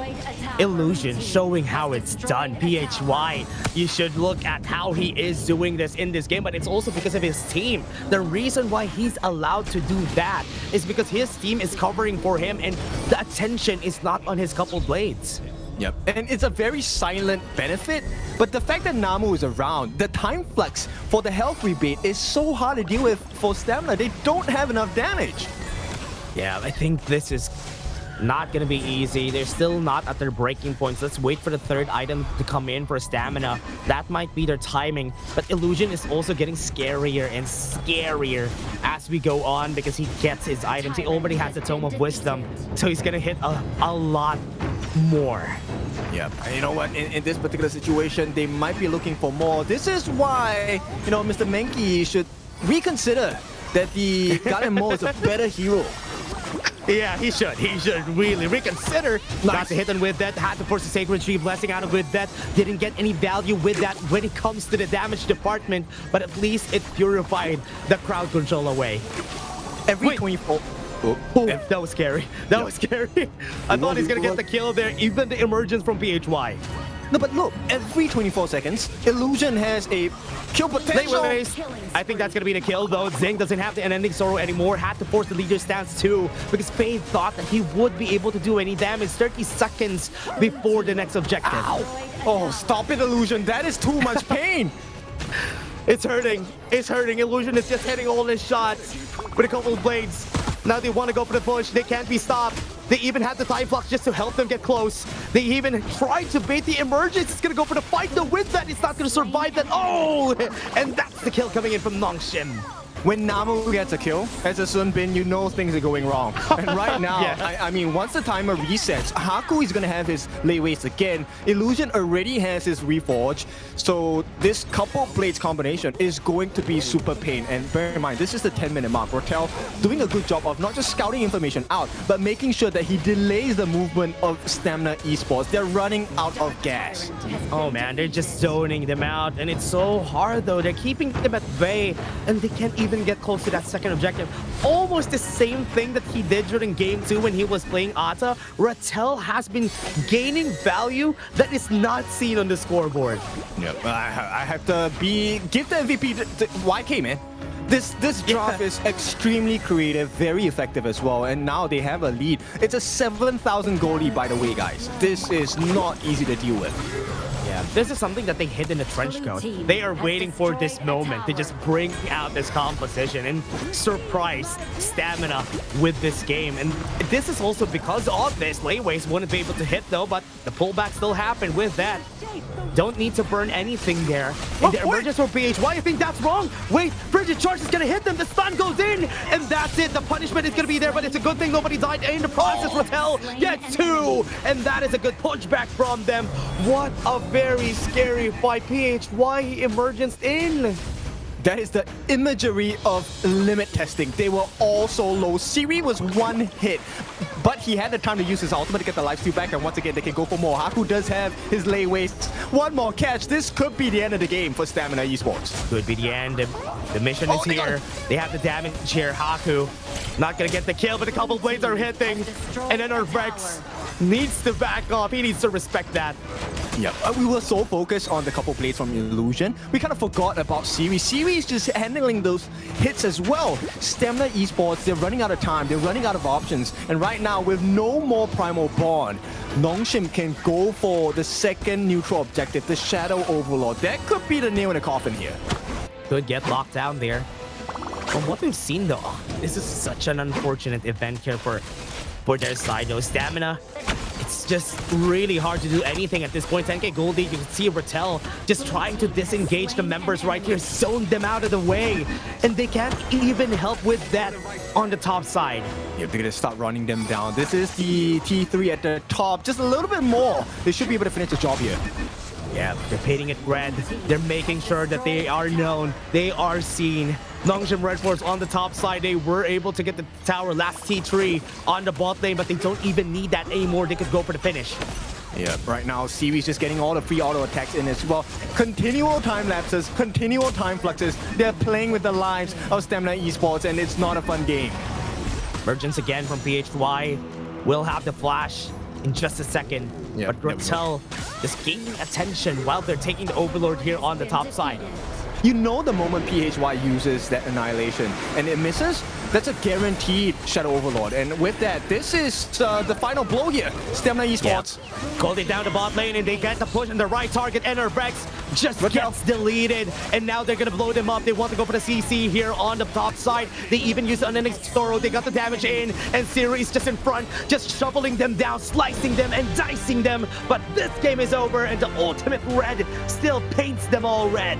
Illusion showing how it's done. PHY, you should look at how he is doing this in this game, but it's also because of his team. The reason why he's allowed to do that is because his team is covering for him and the attention is not on his couple blades. Yep, and it's a very silent benefit, but the fact that Namu is around, the time flux for the health rebate is so hard to deal with for Stamina. They don't have enough damage. Yeah, I think this is not gonna be easy. They're still not at their breaking points. Let's wait for the third item to come in for Stamina. That might be their timing, but Illusion is also getting scarier and scarier as we go on because he gets his items. He already has the Tome of Wisdom, so he's gonna hit a lot more. Yeah, and you know what? In this particular situation, they might be looking for more. This is why, you know, Mr. Menki should reconsider that the Galemo is a better hero. Yeah, he should really reconsider. Got to hit him with that, had to force the Sacred Tree Blessing out of with that. Didn't get any value with that when it comes to the damage department, but at least it purified the crowd control away. Every 24... Oh, that was scary. That was scary. I thought he's gonna get the kill there, even the emergence from PHY. No, but look, every 24 seconds, Illusion has a kill potential. I think that's gonna be the kill though. Zing doesn't have the Unending Sorrow anymore. Had to force the leader stance too, because Fade thought that he would be able to do any damage 30 seconds before the next objective. Ow. Oh, stop it, Illusion. That is too much pain. It's hurting. It's hurting. Illusion is just hitting all his shots with a couple of blades. Now they want to go for the push. They can't be stopped. They even had the time flux just to help them get close. They even tried to bait the emergence. It's going to go for the fight. Though with that, it's not going to survive that. Oh! And that's the kill coming in from Nongshim. When Namu gets a kill, as a Sun Bin, you know things are going wrong. And right now, Yeah. I mean, once the timer resets, Haku is going to have his lay waste again. Illusion already has his Reforge. So this couple blades combination is going to be super pain. And bear in mind, this is the 10-minute mark. Raquel doing a good job of not just scouting information out, but making sure that he delays the movement of Stamina Esports. They're running out of gas. Oh man, they're just zoning them out. And it's so hard though. They're keeping them at bay. And they can't even get close to that second objective. Almost the same thing that he did during game 2 when he was playing Ata. Rattel has been gaining value that is not seen on the scoreboard. Yep, I have to give the MVP to YK, man. This draft is extremely creative, very effective as well, and now they have a lead. It's a 7,000 goal lead, by the way, guys. This is not easy to deal with. Yeah, this is something that they hid in the trench coat. They are waiting for this moment to just bring out this composition and surprise Stamina with this game. And this is also because of this. Layways wouldn't be able to hit though, but the pullback still happened with that. Don't need to burn anything there. And the emergence for PHY, I think that's wrong. Wait, Frigid Charge is gonna hit them. The stun goes in, and that's it. The punishment is gonna be there, but it's a good thing nobody died in the process. Rattel gets 2, and that is a good pushback from them. What a very scary fight. PHY emergence in. That is the imagery of limit testing. They were all so low. Siri was 1 hit, but he had the time to use his ultimate to get the lifesteal back, and once again, they can go for more. Haku does have his lay waste. 1 more catch. This could be the end of the game for Stamina Esports. Could be the end. The mission is here. They have the damage here. Haku not gonna get the kill, but a couple blades are hitting. And then our Rex needs to back off. He needs to respect that. Yeah, we were so focused on the couple plays from Illusion, we kind of forgot about Series. Series just handling those hits as well. Stamina Esports, they're running out of time, they're running out of options, and right now with no more Primal Bond, Nongshim can go for the second neutral objective, the Shadow Overlord. That could be the nail in the coffin here. Could get locked down there. From what we've seen though, this is such an unfortunate event here for their side though. Stamina, it's just really hard to do anything at this point. 10k Goldie, you can see Rattel just trying to disengage the members right here, zone them out of the way, and they can't even help with that on the top side. Yeah, they're gonna start running them down. This is the T3 at the top, just a little bit more. They should be able to finish the job here. Yeah, they're painting it red. They're making sure that they are known, they are seen. Nongshim Redforce on the top side, they were able to get the tower, last T3 on the bot lane, but they don't even need that anymore. They could go for the finish. Yeah, right now, Series just getting all the free auto attacks in as well. Continual time lapses, continual time fluxes. They're playing with the lives of Stamina Esports, and it's not a fun game. Emergence again from PHY. Will have the flash in just a second. Yeah, but Rattel is gaining attention while they're taking the Overlord here on the top side. You know the moment PHY uses that Annihilation and it misses, that's a guaranteed Shadow Overlord. And with that, this is the final blow here. Stamina Esports. Yeah. Called it down the bot lane and they get the push on the right target. And Rex just gets deleted. And now they're going to blow them up. They want to go for the CC here on the top side. They even use an Toro. They got the damage in. And Series just in front, just shoveling them down, slicing them and dicing them. But this game is over and the ultimate red still paints them all red.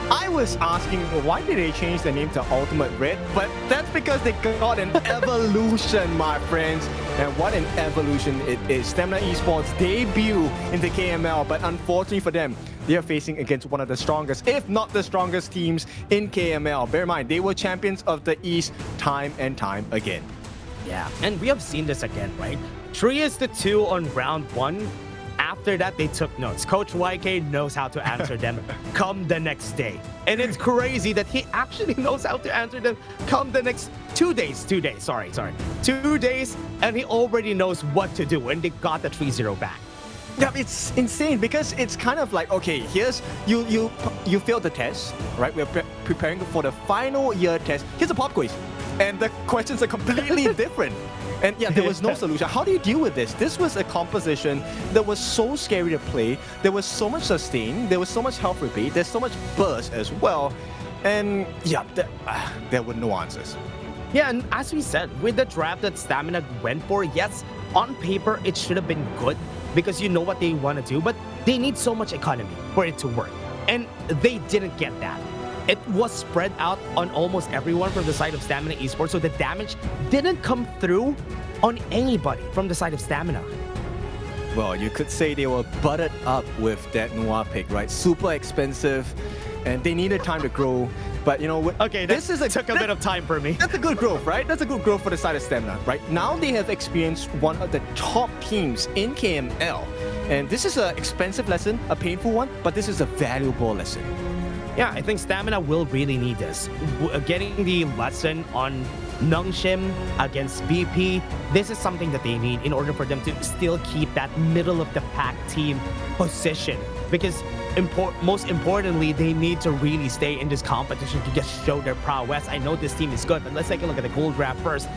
I was asking why did they change the name to Ultimate Red, but that's because they got an evolution, my friends. And what an evolution it is. Stamina Esports debut into KML, but unfortunately for them, they are facing against one of the strongest, if not the strongest teams in KML. Bear in mind, they were champions of the East time and time again. Yeah, and we have seen this again, right? 3-2 on round 1. After that, they took notes. Coach YK knows how to answer them come the next day. And it's crazy that he actually knows how to answer them come the next 2 days. 2 days, sorry. 2 days, and he already knows what to do. And they got the 3-0 back. Yeah, it's insane because it's kind of like, okay, here's, you failed the test, right? We're preparing for the final year test. Here's a pop quiz. And the questions are completely different. And yeah, there was no solution. How do you deal with this? This was a composition that was so scary to play. There was so much sustain. There was so much health rebate. There's so much burst as well. And yeah, there were no answers. Yeah, and as we said, with the draft that Stamina went for, yes, on paper, it should have been good because you know what they want to do, but they need so much economy for it to work. And they didn't get that. It was spread out on almost everyone from the side of Stamina Esports, so the damage didn't come through on anybody from the side of Stamina. Well, you could say they were buttered up with that Noir pick, right? Super expensive, and they needed time to grow. But you know, okay, this took a bit of time for me. That's a good growth, right? That's a good growth for the side of Stamina, right? Now they have experienced one of the top teams in KML. And this is an expensive lesson, a painful one, but this is a valuable lesson. Yeah, I think Stamina will really need this. Getting the lesson on Nongshim against BP, this is something that they need in order for them to still keep that middle of the pack team position. Because most importantly, they need to really stay in this competition to just show their prowess. I know this team is good, but let's take a look at the gold draft first.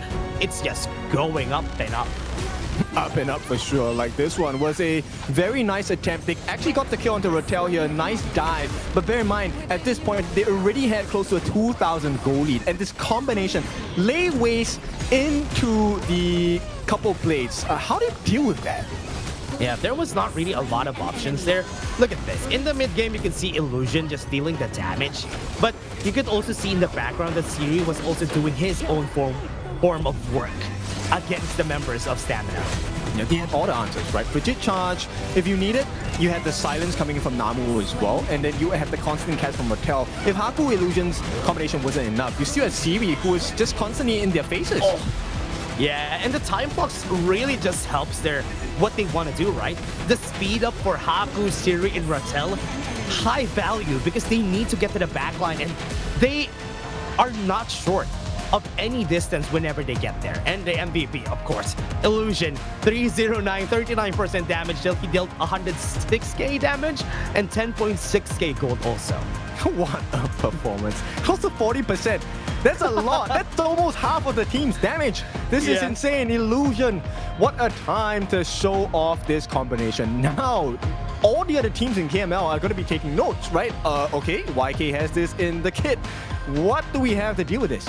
It's just going up and up. Up and up for sure. Like this one was a very nice attempt. They actually got the kill onto Rattel here. Nice dive. But bear in mind, at this point, they already had close to a 2,000 goal lead. And this combination lay waste into the couple plates. How do you deal with that? Yeah, there was not really a lot of options there. Look at this. In the mid game, you can see Illusion just dealing the damage. But you could also see in the background that Siri was also doing his own form of work against the members of Stamina. Yeah, they had all the answers, right? Frigid Charge, if you need it, you had the silence coming in from Namu as well, and then you have the constant cast from Rattel. If Haku Illusion's combination wasn't enough, you still had Siri, who is just constantly in their faces. Oh. Yeah, and the time flux really just helps what they want to do, right? The speed up for Haku, Siri, and Rattel, high value because they need to get to the backline, and they are not short of any distance whenever they get there. And the MVP, of course, Illusion, 309, 39% damage. He dealt 106k damage and 10.6k gold also. What a performance. Close to 40%. That's a lot. That's almost half of the team's damage. This is insane. Illusion. What a time to show off this combination. Now, all the other teams in KML are going to be taking notes, right? Okay, YK has this in the kit. What do we have to deal with this?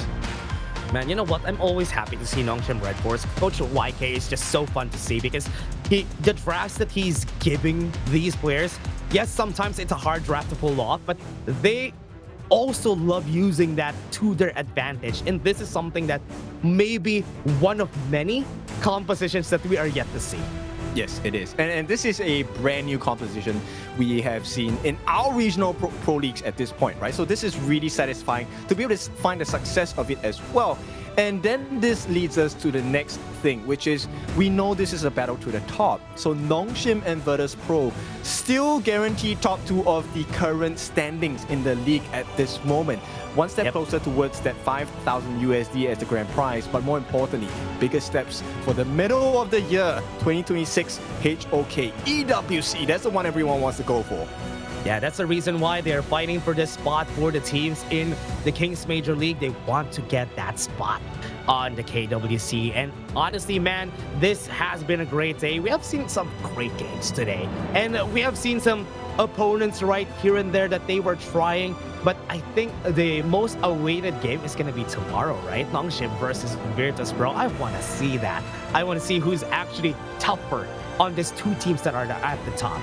Man, you know what? I'm always happy to see Nongshim Redforce. Coach YK is just so fun to see because the drafts that he's giving these players, yes, sometimes it's a hard draft to pull off, but they also love using that to their advantage. And this is something that may be one of many compositions that we are yet to see. Yes, it is. And this is a brand new composition we have seen in our regional pro leagues at this point, right? So this is really satisfying to be able to find the success of it as well. And then this leads us to the next thing, which is we know this is a battle to the top. So Nongshim and Virtus Pro still guarantee top 2 of the current standings in the league at this moment. One step closer towards that 5,000 USD as the grand prize, but more importantly, bigger steps for the middle of the year, 2026 HOK EWC. That's the one everyone wants to go for. Yeah, that's the reason why they're fighting for this spot for the teams in the Kings Major League. They want to get that spot on the KWC. And honestly, man, this has been a great day. We have seen some great games today. And we have seen some opponents right here and there that they were trying. But I think the most awaited game is going to be tomorrow, right? Nongshim versus Virtus Pro. I want to see that. I want to see who's actually tougher on these two teams that are at the top.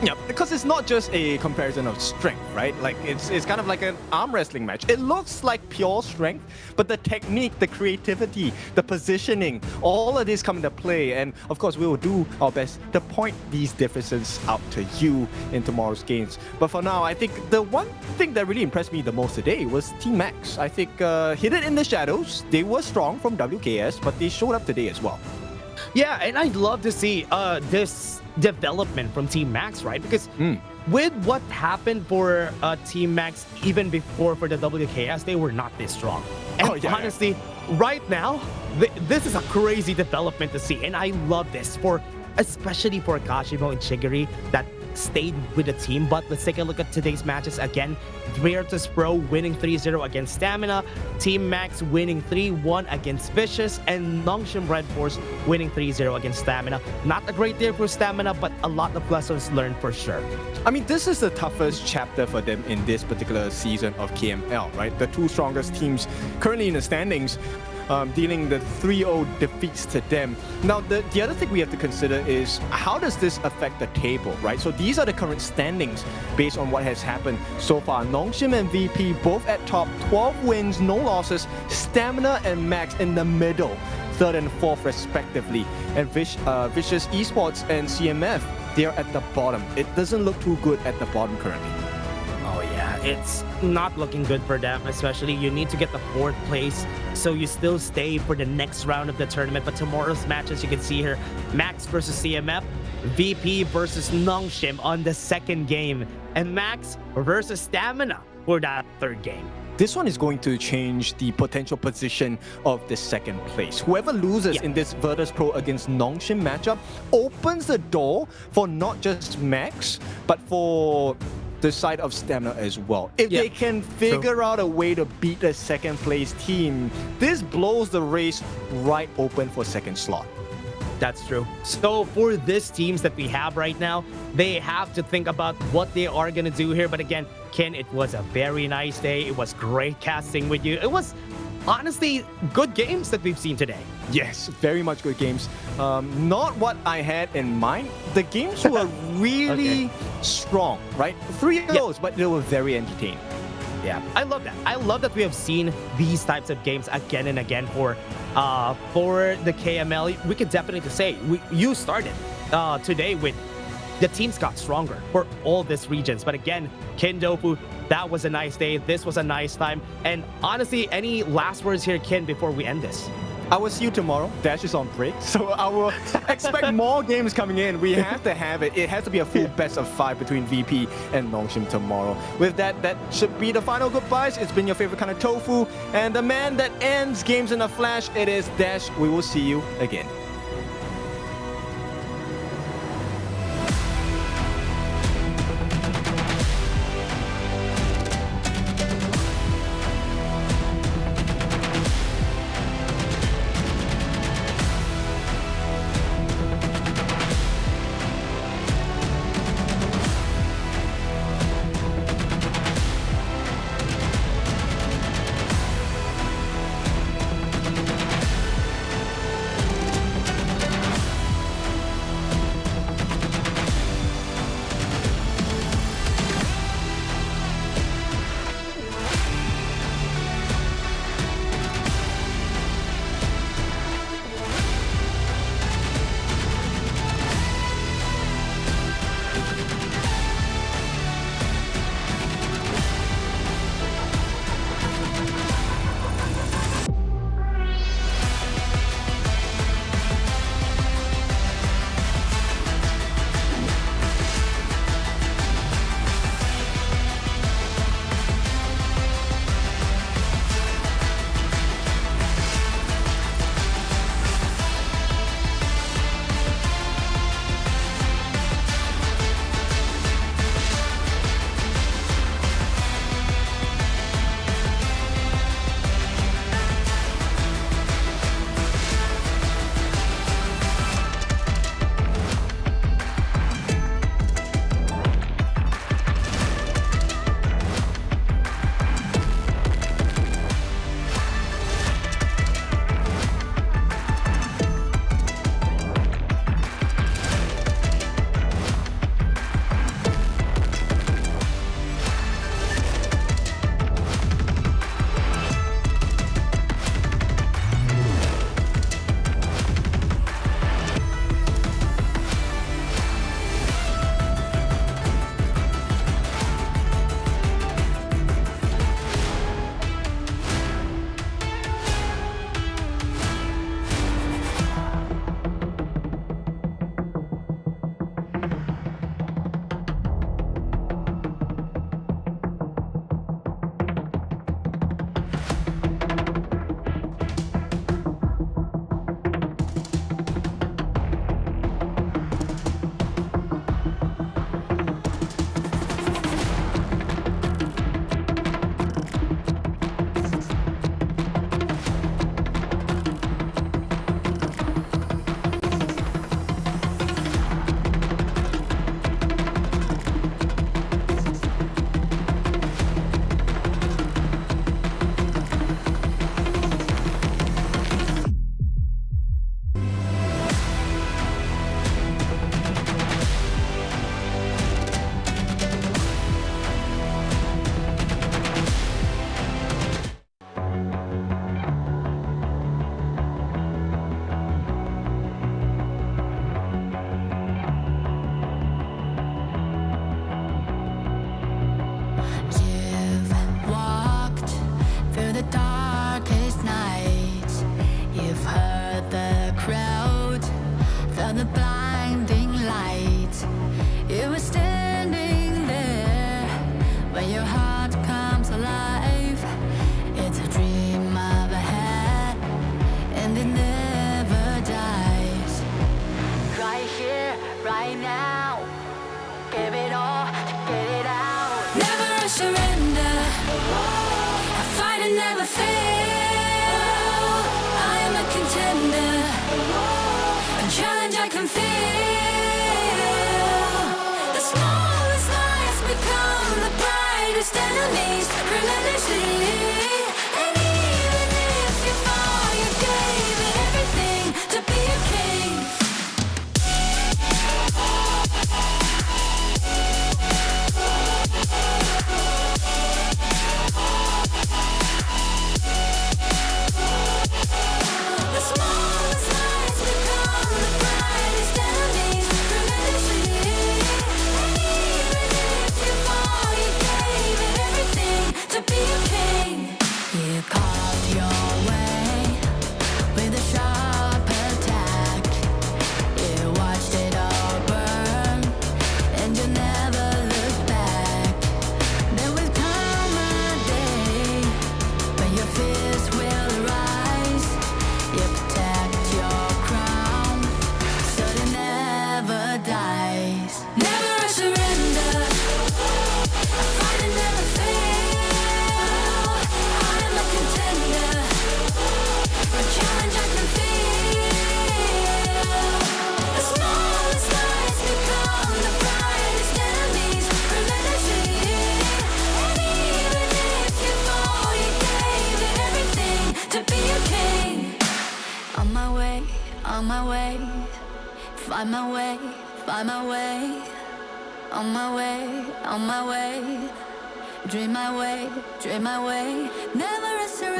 Yeah, because it's not just a comparison of strength, right? Like it's kind of like an arm wrestling match. It looks like pure strength, but the technique, the creativity, the positioning, all of this come into play. And of course, we will do our best to point these differences out to you in tomorrow's games. But for now, I think the one thing that really impressed me the most today was Team Max. I think hidden in the shadows, they were strong from WKS, but they showed up today as well. Yeah, and I'd love to see this development from Team Max, right? Because with what happened for Team Max even before for the WKS, they were not this strong. And honestly, right now, this is a crazy development to see. And I love this, especially for Kashimo and Chigiri that stayed with the team. But let's take a look at today's matches again. Virtus Pro winning 3-0 against Stamina, Team Max winning 3-1 against Vicious, and Nongshim Redforce winning 3-0 against Stamina. Not a great day for Stamina, but a lot of lessons learned for sure. I mean, this is the toughest chapter for them in this particular season of KML, right? The two strongest teams currently in the standings, dealing the 3-0 defeats to them. Now, the other thing we have to consider is how does this affect the table, right? So these are the current standings based on what has happened so far. Nongshim and VP both at top, 12 wins, no losses. Stamina and Max in the middle, 3rd and 4th respectively. And Vicious Esports and CMF, they're at the bottom. It doesn't look too good at the bottom currently. Oh yeah, it's not looking good for them, especially you need to get the 4th place so you still stay for the next round of the tournament. But tomorrow's matches, you can see here, Max versus CMF, VP versus Nongshim on the 2nd game, and Max versus Stamina for that 3rd game. This one is going to change the potential position of the 2nd place. Whoever loses in this Virtus Pro against Nongshim matchup opens the door for not just Max, but for the side of Stamina as well. If they can figure out a way to beat the 2nd place team, this blows the race right open for 2nd slot. That's true. So for these teams that we have right now, they have to think about what they are going to do here. But again, Ken, it was a very nice day. It was great casting with you. It was honestly good games that we've seen today. Yes, very much good games. Not what I had in mind. The games were really strong, right? 3 of those, but they were very entertaining. Yeah, I love that. I love that we have seen these types of games again and again for the KML. We could definitely say you started today with the teams got stronger for all these regions. But again, Kindofu, that was a nice day. This was a nice time. And honestly, any last words here, Ken, before we end this? I will see you tomorrow. Dash is on break, so I will expect more games coming in. We have to have it. It has to be a full best of 5 between VP and Nongshim tomorrow. With that, that should be the final goodbyes. It's been your favorite kind of tofu, and the man that ends games in a flash, it is Dash. We will see you again. To be a king. find my way, find my way. On my way, on my way. Dream my way, dream my way. Never a surrender.